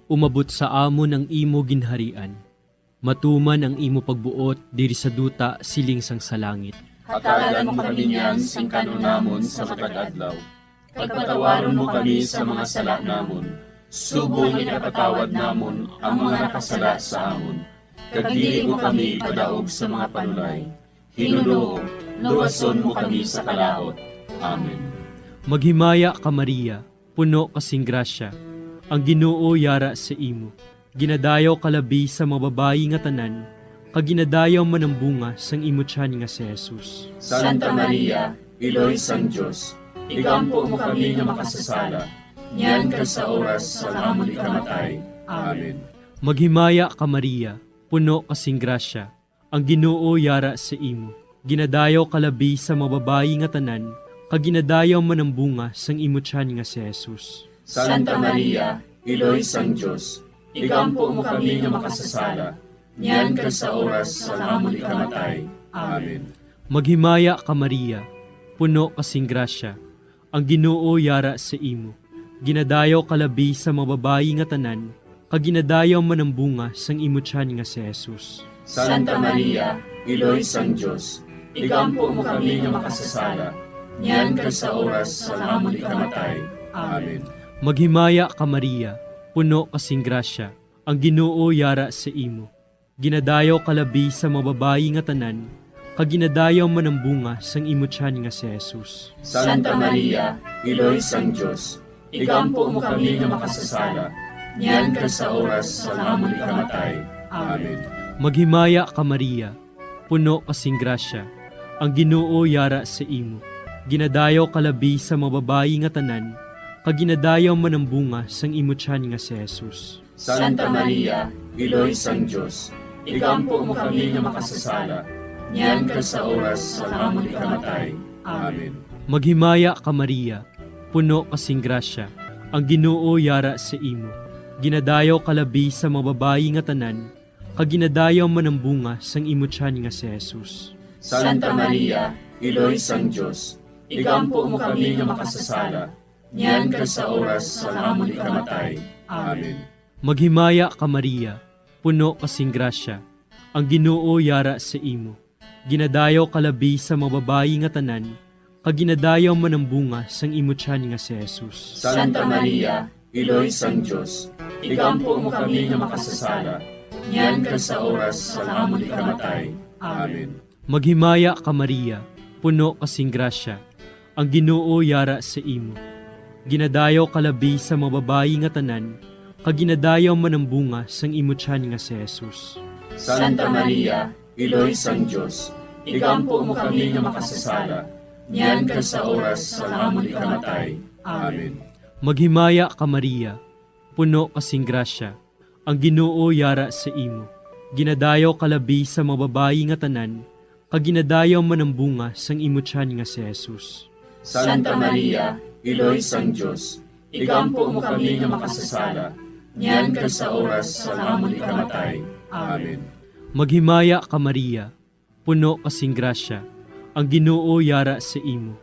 umabot sa amon ang imo ginharian. Matuman ang imo pagbuot diri sa duta siling sang sa langit. Hatagan mo kami niyan sing kanunamon sa matag adlaw. Pagpatawaron mo kami sa mga sala namon. Subong ipatawad namon ang mga nakasala sa amon. Kag dili mo kami padaog sa mga panulay. Hinuloo, luwason mo kami sa kalaot. Amen. Maghimaya ka Maria, puno kasing grasya, ang Ginoo yara sa imo. Ginadayaw kalabi sa mga babayi nga tanan, kag ginadayaw man ang bunga sang imo tiyan nga si Jesus. Santa Maria, Iloy sang Dios, igampo mo kami nga makasasala, niyan kag sa oras sa amon ikamatay. Amen. Maghimaya ka Maria, puno kasing grasya, ang Ginoo yara sa imo. Ginadayaw kalabi sa mga babayi nga tanan, kag ginadayaw man ang bunga sang imo tiyan nga si Jesus. Santa Maria, Iloy sang Dios, igampo mo kami nga makasasala, niyan kag sa oras sa amon ikamatay. Amen. Maghimaya ka Maria, puno kasing grasya, ang Ginoo yara sa imo. Ginadayaw kalabi sa mga babayi nga tanan, kag ginadayaw man ang bunga sang imo tiyan nga si Jesus. Santa Maria, Iloy sang Dios, igampo mo kami nga makasasala, niyan kag sa oras sa amon ikamatay. Amen. Maghimaya ka Maria, puno kasing grasya, ang Ginoo yara sa imo. Ginadayaw kalabi sa mga babayi nga tanan, kaginadayaw man ang bunga sang imutyan nga si Jesus. Santa Maria, Iloy sang Diyos, igampo mo kami nga makasasala, niyan ka sa oras sa amon ikamatay. Amen. Maghimaya ka Maria, puno kasing grasya, ang Ginoo yara sa imo. Ginadayaw kalabi sa mga babayi nga tanan, kaginadayaw man ang bunga sang imutyan nga si Jesus. Santa Maria, Iloy sang Diyos, igampo mo kami nga makasasala, niyan ka sa oras sa amon ikamatay. Amen. Maghimaya ka Maria, puno kasing grasya, ang Ginoo yara sa imo. Ginadayaw kalabi sa mga babayi nga tanan, kaginadayaw man ang bunga sang imutyan nga si Jesus. Santa Maria, Iloy sang Diyos, igampo mo kami nga makasasala, niyan ka sa oras sa amon ikamatay. Amen. Maghimaya ka Maria, puno kasing grasya, ang Ginoo yara sa imo. Ginadayaw kalabi sa mga babayi nga tanan, kaginadayaw man ang bunga sang imutyan nga si Jesus. Santa Maria, Iloy sang Diyos, igampo mo kami nga makasasala, niyan ka sa oras sa amon ikamatay. Amen. Maghimaya ka Maria, puno kasing grasya, ang Ginoo yara sa imo. Ginadayaw kalabi sa mga babayi nga tanan, kaginadayaw man ang bunga sang imutyan nga si Jesus. Santa Maria, Iloy sang Diyos, igampo mo kami nga makasasala, niyan ka sa oras sa amon ikamatay. Amen. Maghimaya ka Maria, puno kasing grasya, ang Ginoo yara sa imo. Ginadayaw kalabi sa mga babayi nga tanan, kaginadayaw man ang bunga sang imutyan nga si Jesus. Santa Maria, Iloy sang Diyos, igampo mo kami nga makasasala, niyan ka sa oras sa amon ikamatay. Amen. Maghimaya ka Maria, puno kasing grasya, ang Ginoo yara sa imo.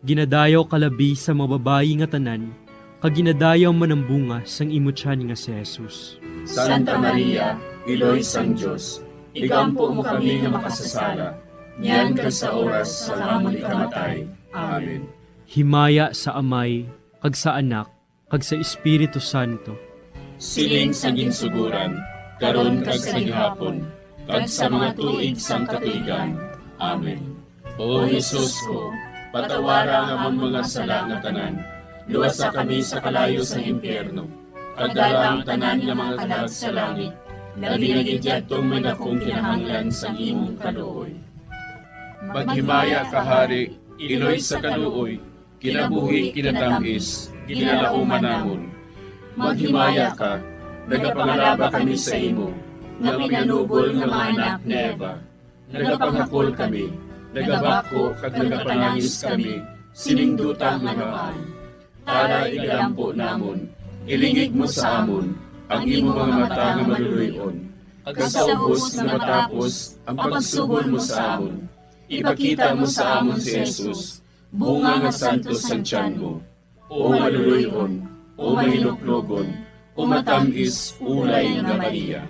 Ginadayaw kalabi sa mga babayi nga tanan, kaginadayaw man ang bunga sang imutyan nga si Jesus. Santa Maria, Iloy sang Diyos, igampo mo kami nga makasasala, niyan ka sa oras sa amon ikamatay. Amen. Himaya sa Amay, kag sa Anak, kag sa Espiritu Santo. Siling sa ginsuguran, karon kag sa gihapon, kag sa mga tuig sang katuigan. Amen. O Jesus ko, patawara nga among mga sala nga tanan, luwasa kami sa kalayo sa impyerno, kag dala ang tanan nga mga kalag sa langit, nagigid tong may dakong kinahanglan sa imong kaluoy. Maghimaya ka Hari, Iloy sa kaluoy, kinabuhi kinatamis, ginalauman namon. Maghimaya ka, nagapangalaba kami sa imo, nga pinanubol nga mga anak ni Eva. Nagapangakol kami, nagabako kag nagapanangis kami, siningdutang nagaan. Para igalampo namon, ilingig mo sa amon, ang imo mga mata nga maluluyon. Kag sa ubos nga matapos, ang pagsugod mo sa amon. Ipakita mo sa amon si Jesus, bunga nga santos ang tiyan mo. O maluluyon, o mahiluklogon, o matamis ulay nga Maria.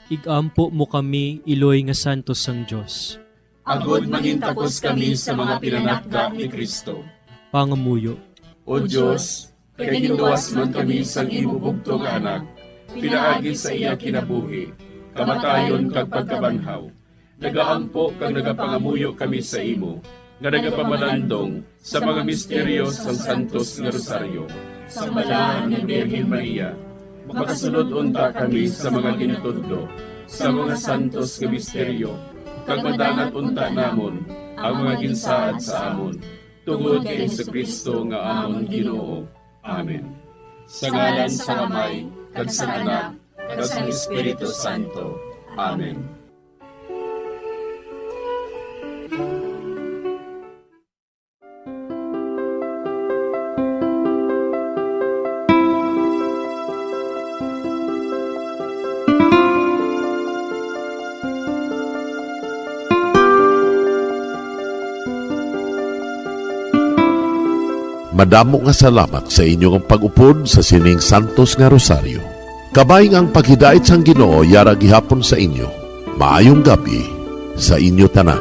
Igampo mo kami, Iloy nga santos sang Diyos. Agod mangintapos kami sa mga pinanakda ni Kristo. Pangamuyo. O Diyos, kay ginuwas man kami sang imo bugto nga anak, pinaagi sa iya kinabuhi, kamatayon kag pagkabanhaw. Nagaampo kag nagapangamuyo kami sa imo, nga nagapamalandong sa mga misteryo sang Santos nga Rosaryo. Sa balaan ni Birhen Maria, makasunod unta kami sa mga ginutudlo, sa mga santos nga misteryo, kag madangat unta namon ang mga ginsaad sa amon, tungod kay Jesucristo nga amon Ginoo. Amen. Sa ngalan sa Amay, kag sa Anak, kag sa Espiritu Santo. Amen. Madamo nga salamat sa inyong pag-upod sa sining Santos nga Rosaryo. Kabay ang paghidait sang Ginoo yara gihapon sa inyo. Maayong gabi sa inyo tanan.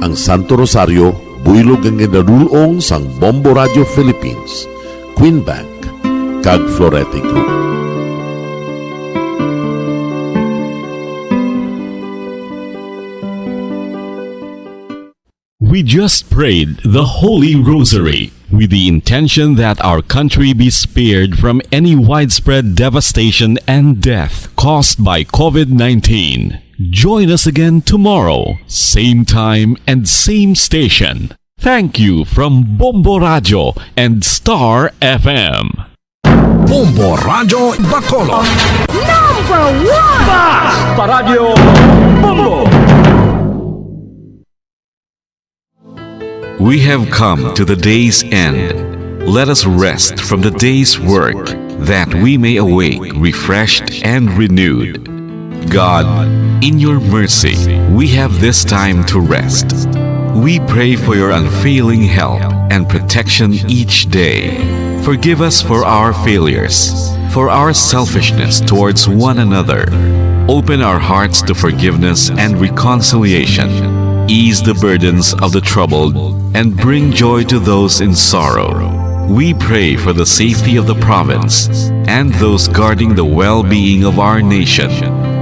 Ang Santo Rosario buylog ang ginadulong sang Bombo Radio Philippines, Queen Bank, kag Florete Group. We just prayed the Holy Rosary with the intention that our country be spared from any widespread devastation and death caused by COVID-19. Join us again tomorrow, same time and same station. Thank you from Bombo Radio and Star FM. Bombo Radio Bacolod. Number 1! Basta Radio Bombo! We have come to the day's end. Let us rest from the day's work, that we may awake refreshed and renewed. God, in your mercy, we have this time to rest. We pray for your unfailing help and protection each day. Forgive us for our failures, for our selfishness towards one another. Open our hearts to forgiveness and reconciliation. Ease the burdens of the troubled and bring joy to those in sorrow. We pray for the safety of the province and those guarding the well-being of our nation,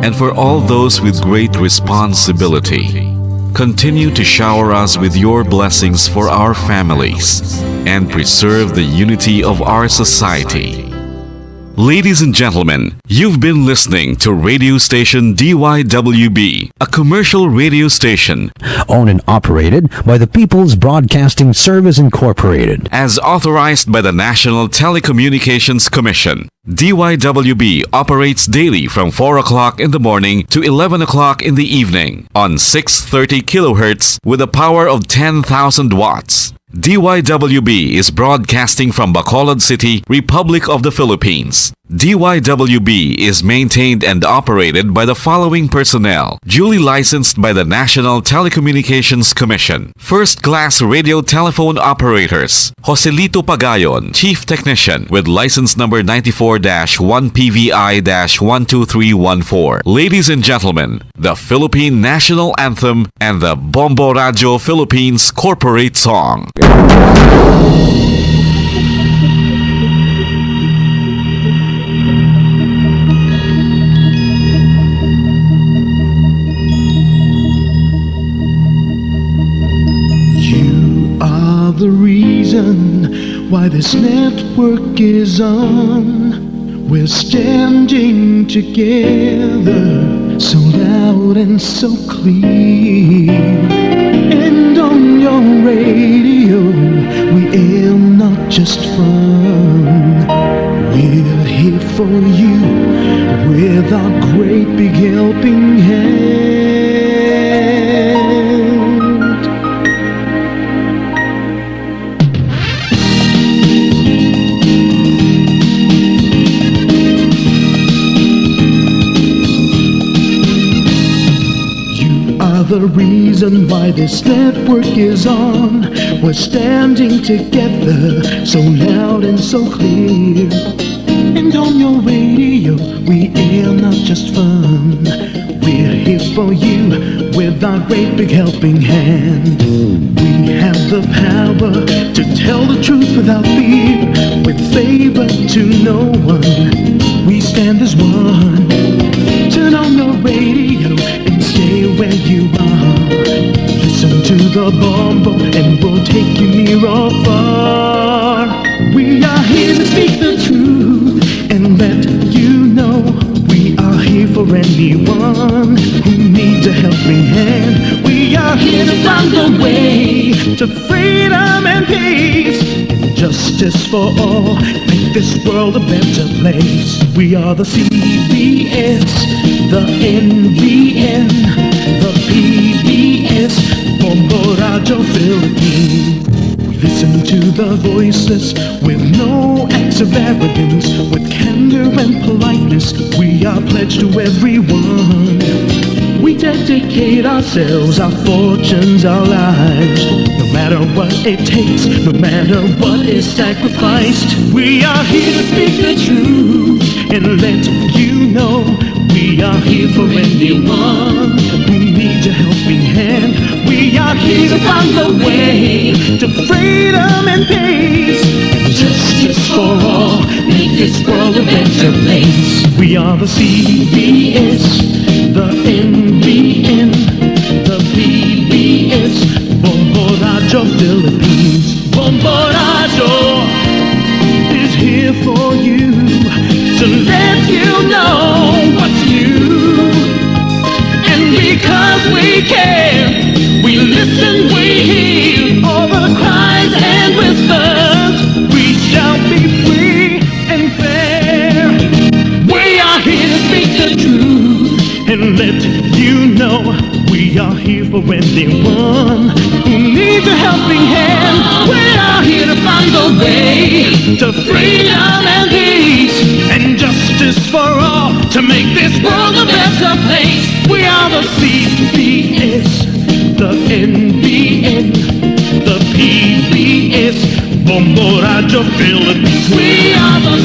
and for all those with great responsibility. Continue to shower us with your blessings for our families and preserve the unity of our society. Ladies and gentlemen, you've been listening to radio station DYWB, a commercial radio station Owned and operated by the People's Broadcasting Service Incorporated. as authorized by the National Telecommunications Commission. DYWB operates daily from 4 o'clock in the morning to 11 o'clock in the evening on 630 kilohertz with a power of 10,000 watts. DYWB is broadcasting from Bacolod City, Republic of the Philippines. DYWB is maintained and operated by the following personnel, duly licensed by the National Telecommunications Commission. First-class radio telephone operators, Joselito Pagayon, Chief Technician with license number 94-1PVI-12314. Ladies and gentlemen, the Philippine National Anthem and the Bombo Radio Philippines Corporate Song. The reason why this network is on. We're standing together, so loud and so clear. And on your radio, we aim not just fun. We're here for you with our great big helping hand. The reason why this network is on. We're standing together, so loud and so clear. And on your radio, we air not just fun. We're here for you with our great big helping hand. We have the power to tell the truth without fear, with favor to no one. We stand as one. Turn on your radio and stay where you are. Listen to the Bombo and we'll take you near or far. We are here to speak the truth and let you know we are here for anyone who needs a helping hand. We are here to find the way to freedom and peace and justice for all. Make this world a better place. We are the CBS, the NBN, the PBS, Bombo Radio Philippines. We listen to the voiceless with no acts of arrogance, with candor and politeness. We are pledged to everyone. We dedicate ourselves, our fortunes, our lives. No matter what it takes, no matter what is sacrificed. We are here to speak the truth and let you know we are here for anyone who needs a helping hand. We are here to find the way to freedom and peace and justice for all. Make this world a better place. We are the CBS, the NBN, the PBS, Bombo here for you to let you know what's new. And because we care, we listen, we hear all the cries and whispers. We shall be free and fair. We are here to speak the truth and let you know we are here for anyone who needs a helping hand. We are here to find the way to freedom and peace and justice for all, to make this world a better place. We are the CBS, the NBN, the PBS, Bombo Radio Philippines. We are the